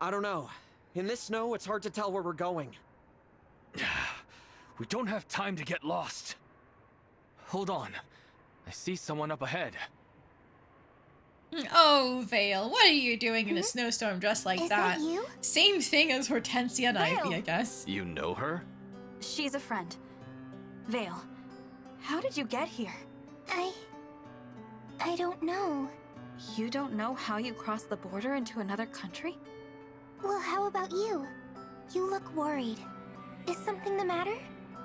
I don't know. In this snow, it's hard to tell where we're going. We don't have time to get lost. Hold on. I see someone up ahead. Oh, Vale, what are you doing in a snowstorm dressed like that? Is that you? Same thing as Hortensia and Vale. Ivy, I guess. You know her? She's a friend. Vale, how did you get here? I don't know. You don't know how you crossed the border into another country? Well, how about you? You look worried. Is something the matter?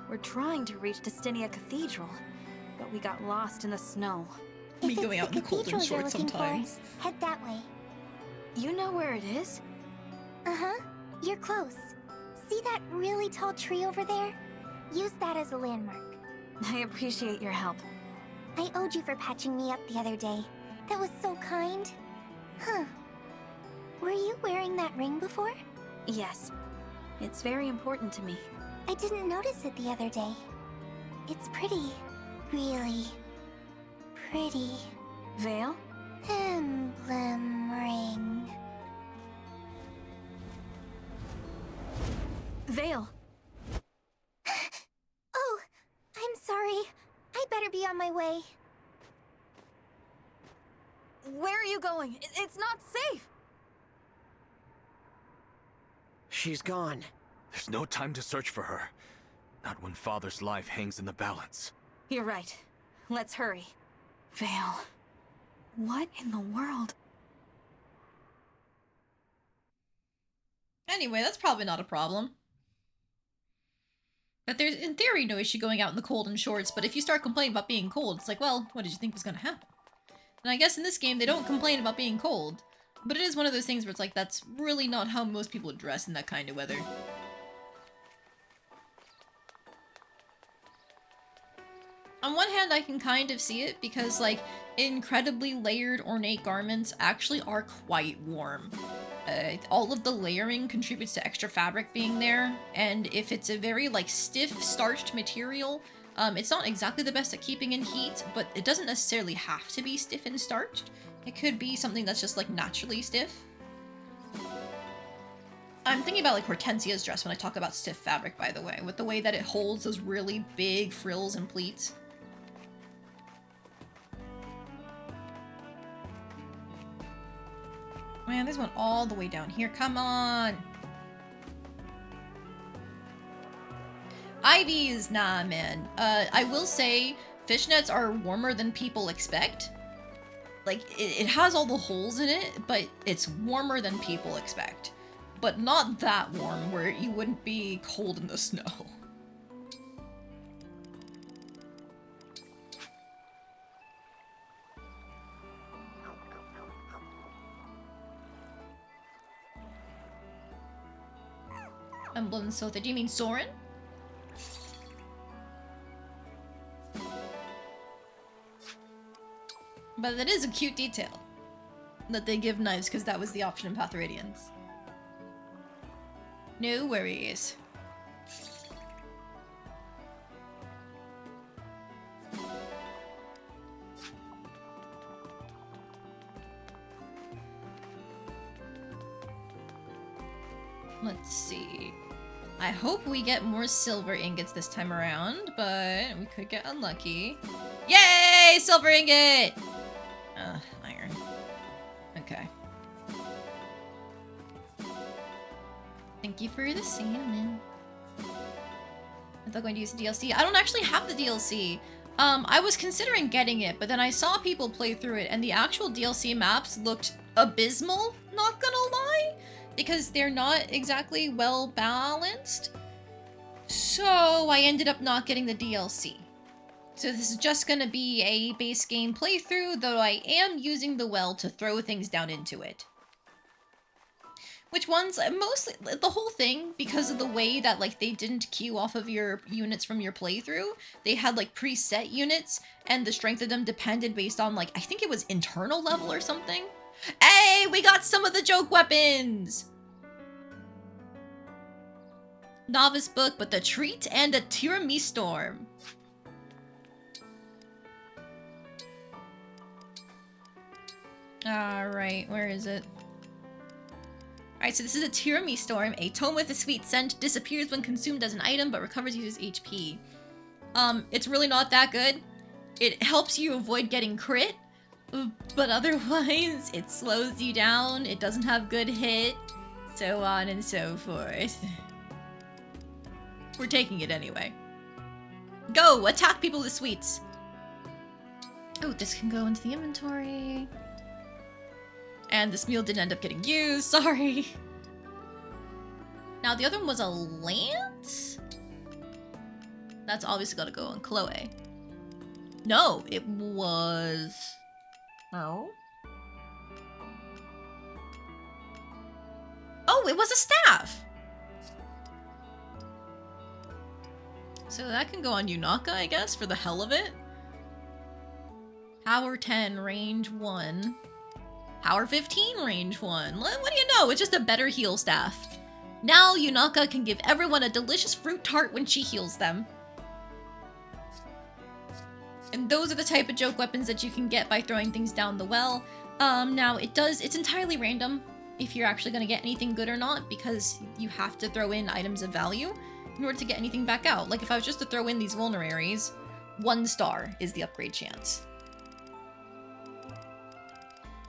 We're trying to reach Destinia Cathedral, but we got lost in the snow. Me going out in the cold and short sometimes. Head that way. You know where it is? Uh-huh. You're close. See that really tall tree over there? Use that as a landmark. I appreciate your help. I owed you for patching me up the other day. That was so kind. Huh. Were you wearing that ring before? Yes. It's very important to me. I didn't notice it the other day. It's pretty. Really pretty. Veil? Emblem ring. Veil! Oh, I'm sorry. I better be on my way. Where are you going? It's not safe! She's gone. There's no time to search for her. Not when Father's life hangs in the balance. You're right. Let's hurry. Veil. What in the world? Anyway, that's probably not a problem. But there's, in theory, no issue going out in the cold in shorts, but if you start complaining about being cold, it's like, well, what did you think was gonna happen? And I guess in this game, they don't complain about being cold. But it is one of those things where it's like, that's really not how most people dress in that kind of weather. On one hand, I can kind of see it, because, like, incredibly layered, ornate garments actually are quite warm. All of the layering contributes to extra fabric being there, and if it's a very, like, stiff, starched material, it's not exactly the best at keeping in heat, but it doesn't necessarily have to be stiff and starched. It could be something that's just, like, naturally stiff. I'm thinking about, like, Hortensia's dress when I talk about stiff fabric, by the way, with the way that it holds those really big frills and pleats. Man, there's one all the way down here. Come on! Ivies! Nah, man. I will say, fishnets are warmer than people expect. Like, it has all the holes in it, but it's warmer than people expect. But not that warm, where you wouldn't be cold in the snow. Emblem Sotha. Do you mean Soren? But that is a cute detail. That they give knives because that was the option in Pathoridians. No worries. Let's see. I hope we get more silver ingots this time around, but we could get unlucky. Yay! Silver ingot! Iron. Okay. Thank you for the salmon. I'm not going to use the DLC. I don't actually have the DLC. I was considering getting it, but then I saw people play through it, and the actual DLC maps looked abysmal, not gonna lie, because they're not exactly well balanced. So I ended up not getting the DLC. So this is just gonna be a base game playthrough, though I am using the well to throw things down into it. Which ones, mostly, the whole thing, because of the way that, like, they didn't queue off of your units from your playthrough, they had, like, preset units, and the strength of them depended based on, like, I think it was internal level or something. Hey, we got some of the joke weapons! Novice book, but the treat and a tiramisu storm. Alright, where is it? Alright, so this is a tiramisu storm. A tome with a sweet scent disappears when consumed as an item, but recovers users' HP. It's really not that good. It helps you avoid getting crit, but otherwise, it slows you down, it doesn't have good hit, so on and so forth. We're taking it anyway. Go! Attack people with sweets! Oh, this can go into the inventory. And this meal didn't end up getting used, sorry. Now, the other one was a lance? That's obviously gotta go on Chloe. No, it was... Oh? Oh, it was a staff! So that can go on Yunaka, I guess, for the hell of it. Power 10, range 1. Power 15, range 1. What do you know? It's just a better heal staff. Now Yunaka can give everyone a delicious fruit tart when she heals them. And those are the type of joke weapons that you can get by throwing things down the well. Now it's entirely random if you're actually gonna get anything good or not, because you have to throw in items of value in order to get anything back out. Like if I was just to throw in these vulneraries, 1 star is the upgrade chance.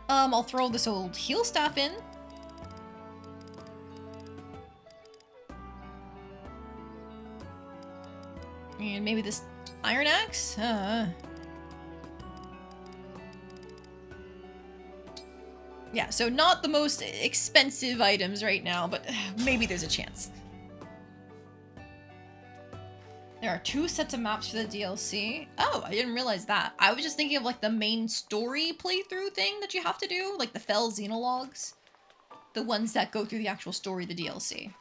I'll throw this old heal staff in. And maybe this iron axe? Yeah, so not the most expensive items right now, but maybe there's a chance. There are 2 sets of maps for the DLC. Oh, I didn't realize that. I was just thinking of like the main story playthrough thing that you have to do, like the Fell Xenologues. The ones that go through the actual story of the DLC.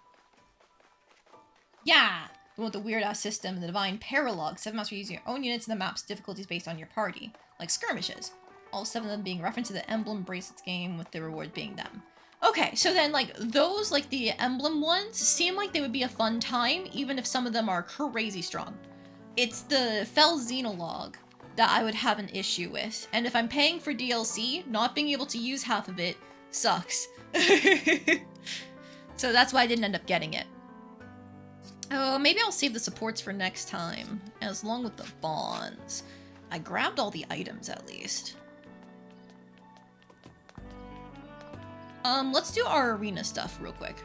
Yeah! The one with the weird-ass system, the Divine Paralog. 7 maps for using your own units, and the map's difficulties based on your party. Like skirmishes. All 7 of them being referenced to the Emblem Bracelets game, with the reward being them. Okay, so then, like, those, like, the Emblem ones, seem like they would be a fun time, even if some of them are crazy strong. It's the Fell Xenologue that I would have an issue with. And if I'm paying for DLC, not being able to use half of it sucks. So that's why I didn't end up getting it. Oh, maybe I'll save the supports for next time, as long with the bonds. I grabbed all the items, at least. Let's do our arena stuff real quick.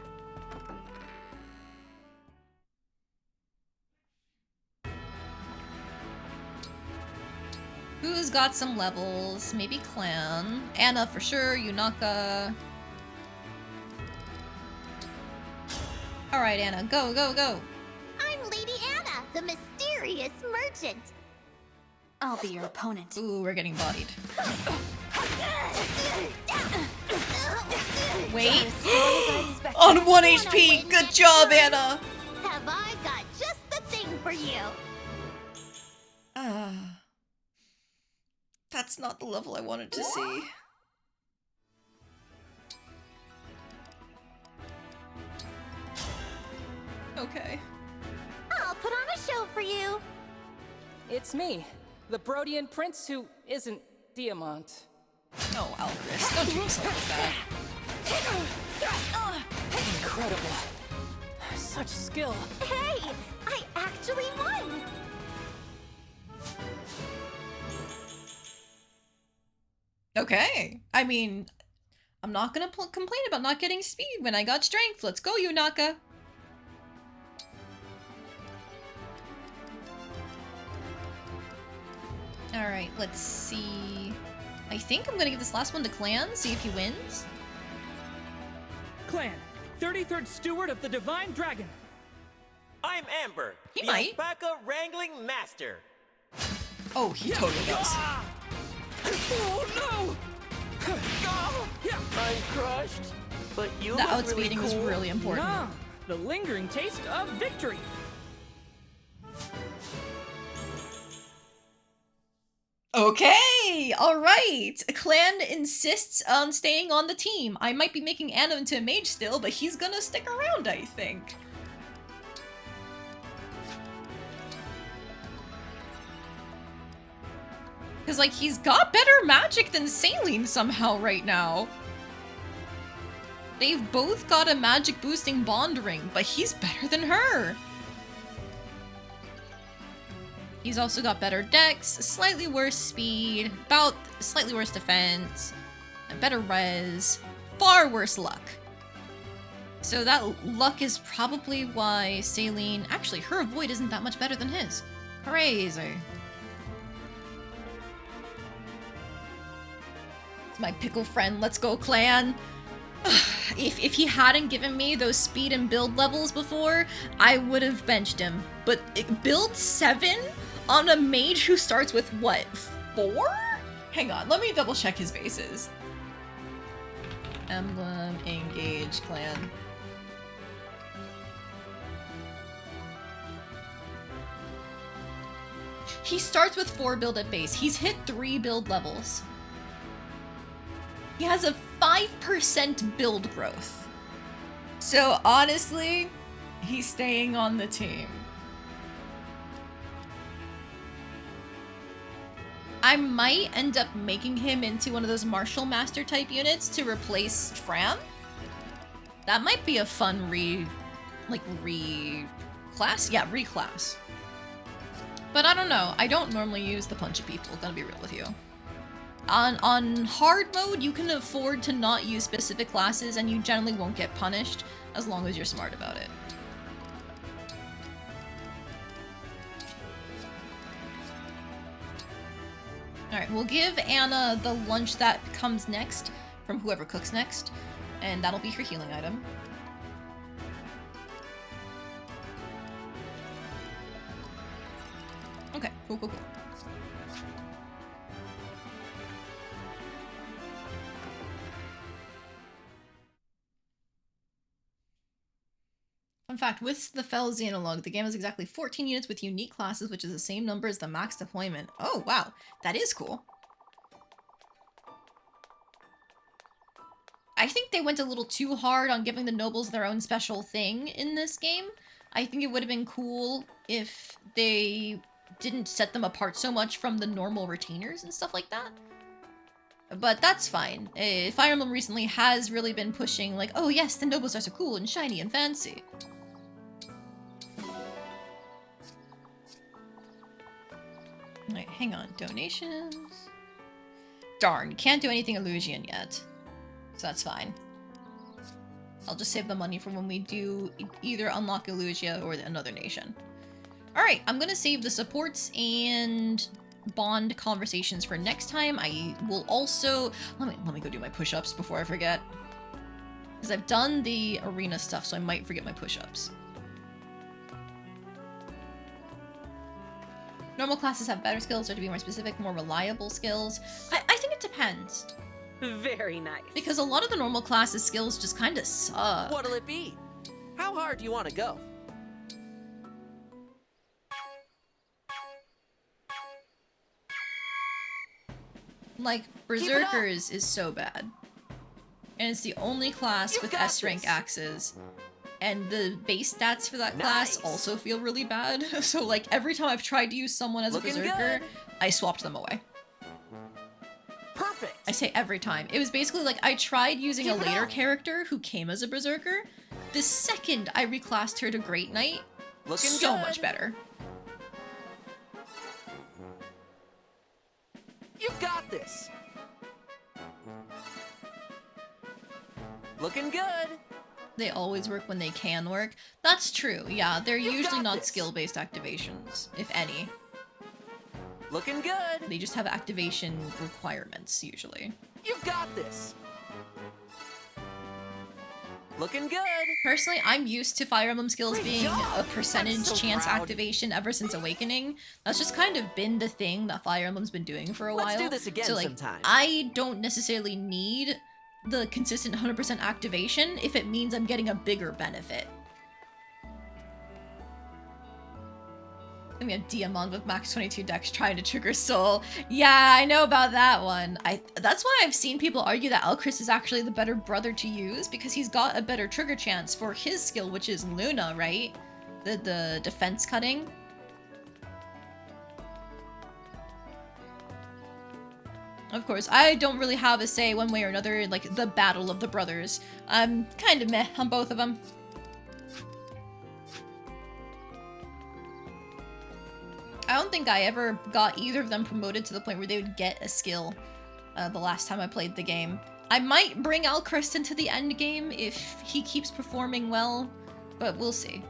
Who's got some levels? Maybe Clan. Anna for sure, Yunaka. Alright, Anna, go, go, go! I'm Lady Anna, the mysterious merchant. I'll be your opponent. Ooh, we're getting bodied. Wait. On 1 HP! Good job, Anna! Have I got just the thing for you? That's not the level I wanted to see. Okay. I'll put on a show for you. It's me, the Brodian prince who isn't Diamant. Oh, Alchris, don't do yourself like that. Incredible. Such skill. Hey, I actually won. Okay. I mean, I'm not gonna complain about not getting speed when I got strength. Let's go, Yunaka. Alright, let's see. I think I'm gonna give this last one to Clan, see if he wins. Clan, 33rd Steward of the Divine Dragon. I'm Amber, He the might. alpaca wrangling master. Oh, he totally does. Oh no! I'm crushed, but you The look really outspeeding cool. is really important. Ah, the lingering taste of victory. Okay, alright. Clan insists on staying on the team. I might be making Anna into a mage still, but he's gonna stick around, I think. Because, like, he's got better magic than Saline somehow right now. They've both got a magic boosting bond ring, but he's better than her. He's also got better dex, slightly worse speed, about slightly worse defense, a better res, far worse luck. So that luck is probably why Saline... Actually, her avoid isn't that much better than his. Crazy. It's my pickle friend. Let's go, Clan. If he hadn't given me those speed and build levels before, I would have benched him. But build 7 on a mage who starts with, what, 4? Hang on, let me double check his bases. Emblem Engage Clan. He starts with 4 build at base. He's hit 3 build levels. He has a 5% build growth. So honestly, he's staying on the team. I might end up making him into one of those Martial Master type units to replace Fram. That might be a fun reclass? Yeah, reclass. But I don't know. I don't normally use the punch of people, gonna be real with you. On hard mode, you can afford to not use specific classes and you generally won't get punished as long as you're smart about it. Alright, we'll give Anna the lunch that comes next from whoever cooks next, and that'll be her healing item. Okay, cool, cool, cool. Fun fact, with the Fells analog, the game has exactly 14 units with unique classes, which is the same number as the max deployment. Oh, wow. That is cool. I think they went a little too hard on giving the nobles their own special thing in this game. I think it would have been cool if they didn't set them apart so much from the normal retainers and stuff like that. But that's fine. Fire Emblem recently has really been pushing, like, oh yes, the nobles are so cool and shiny and fancy. Alright, hang on. Donations. Darn, can't do anything Illusion yet. So that's fine. I'll just save the money for when we do either unlock Illusia or another nation. Alright, I'm gonna save the supports and bond conversations for next time. I will also... Let me go do my push-ups before I forget. Because I've done the arena stuff, so I might forget my push-ups. Normal classes have better skills, or to be more specific, more reliable skills. I think it depends. Very nice. Because a lot of the normal classes' skills just kind of suck. What'll it be? How hard do you want to go? Like, Berserkers is so bad. And it's the only class with S-rank axes. And the base stats for that class also feel really bad. So, like, every time I've tried to use someone as a Berserker, I swapped them away. Perfect. I say every time. It was basically like I tried using a later character who came as a Berserker. The second I reclassed her to Great Knight, so much better. You've got this. Looking good. They always work when they can work. That's true. Yeah, they're usually not skill-based activations, if any. Looking good. They just have activation requirements, usually. You've got this. Looking good. Personally, I'm used to Fire Emblem skills being a percentage chance activation ever since Awakening. That's just kind of been the thing that Fire Emblem's been doing for a while. Let's do this again so, like, sometime. I don't necessarily need the consistent 100% activation if it means I'm getting a bigger benefit. Then we have Diamond with max 22 dex trying to trigger Soul. Yeah, I know about that one. That's why I've seen people argue that Elchris is actually the better brother to use, because he's got a better trigger chance for his skill, which is Luna, right? The defense cutting. Of course, I don't really have a say one way or another, like the battle of the brothers. I'm kind of meh on both of them. I don't think I ever got either of them promoted to the point where they would get a skill the last time I played the game. I might bring Alchrist into the end game if he keeps performing well, but we'll see.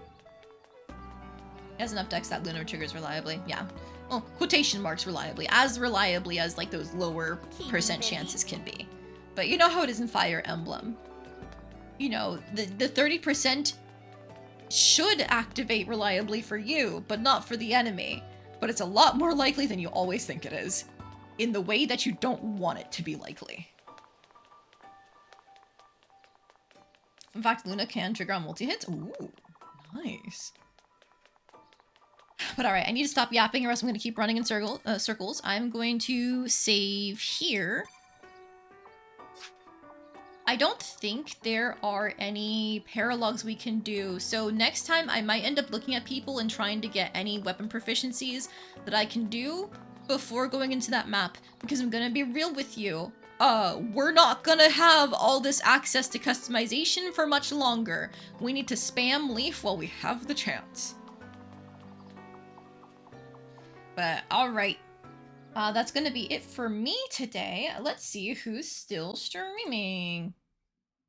He has enough dex that Luna triggers reliably, yeah. Well, quotation marks reliably as like those lower percent chances can be. But you know how it is in Fire Emblem. You know, the 30% should activate reliably for you, but not for the enemy. But it's a lot more likely than you always think it is, in the way that you don't want it to be likely. In fact, Luna can trigger on multi-hits. Ooh, nice. But alright, I need to stop yapping or else I'm going to keep running in circles. I'm going to save here. I don't think there are any paralogs we can do, so next time I might end up looking at people and trying to get any weapon proficiencies that I can do before going into that map, because I'm gonna be real with you. We're not gonna have all this access to customization for much longer. We need to spam Leaf while we have the chance. But alright. That's gonna be it for me today. Let's see who's still streaming.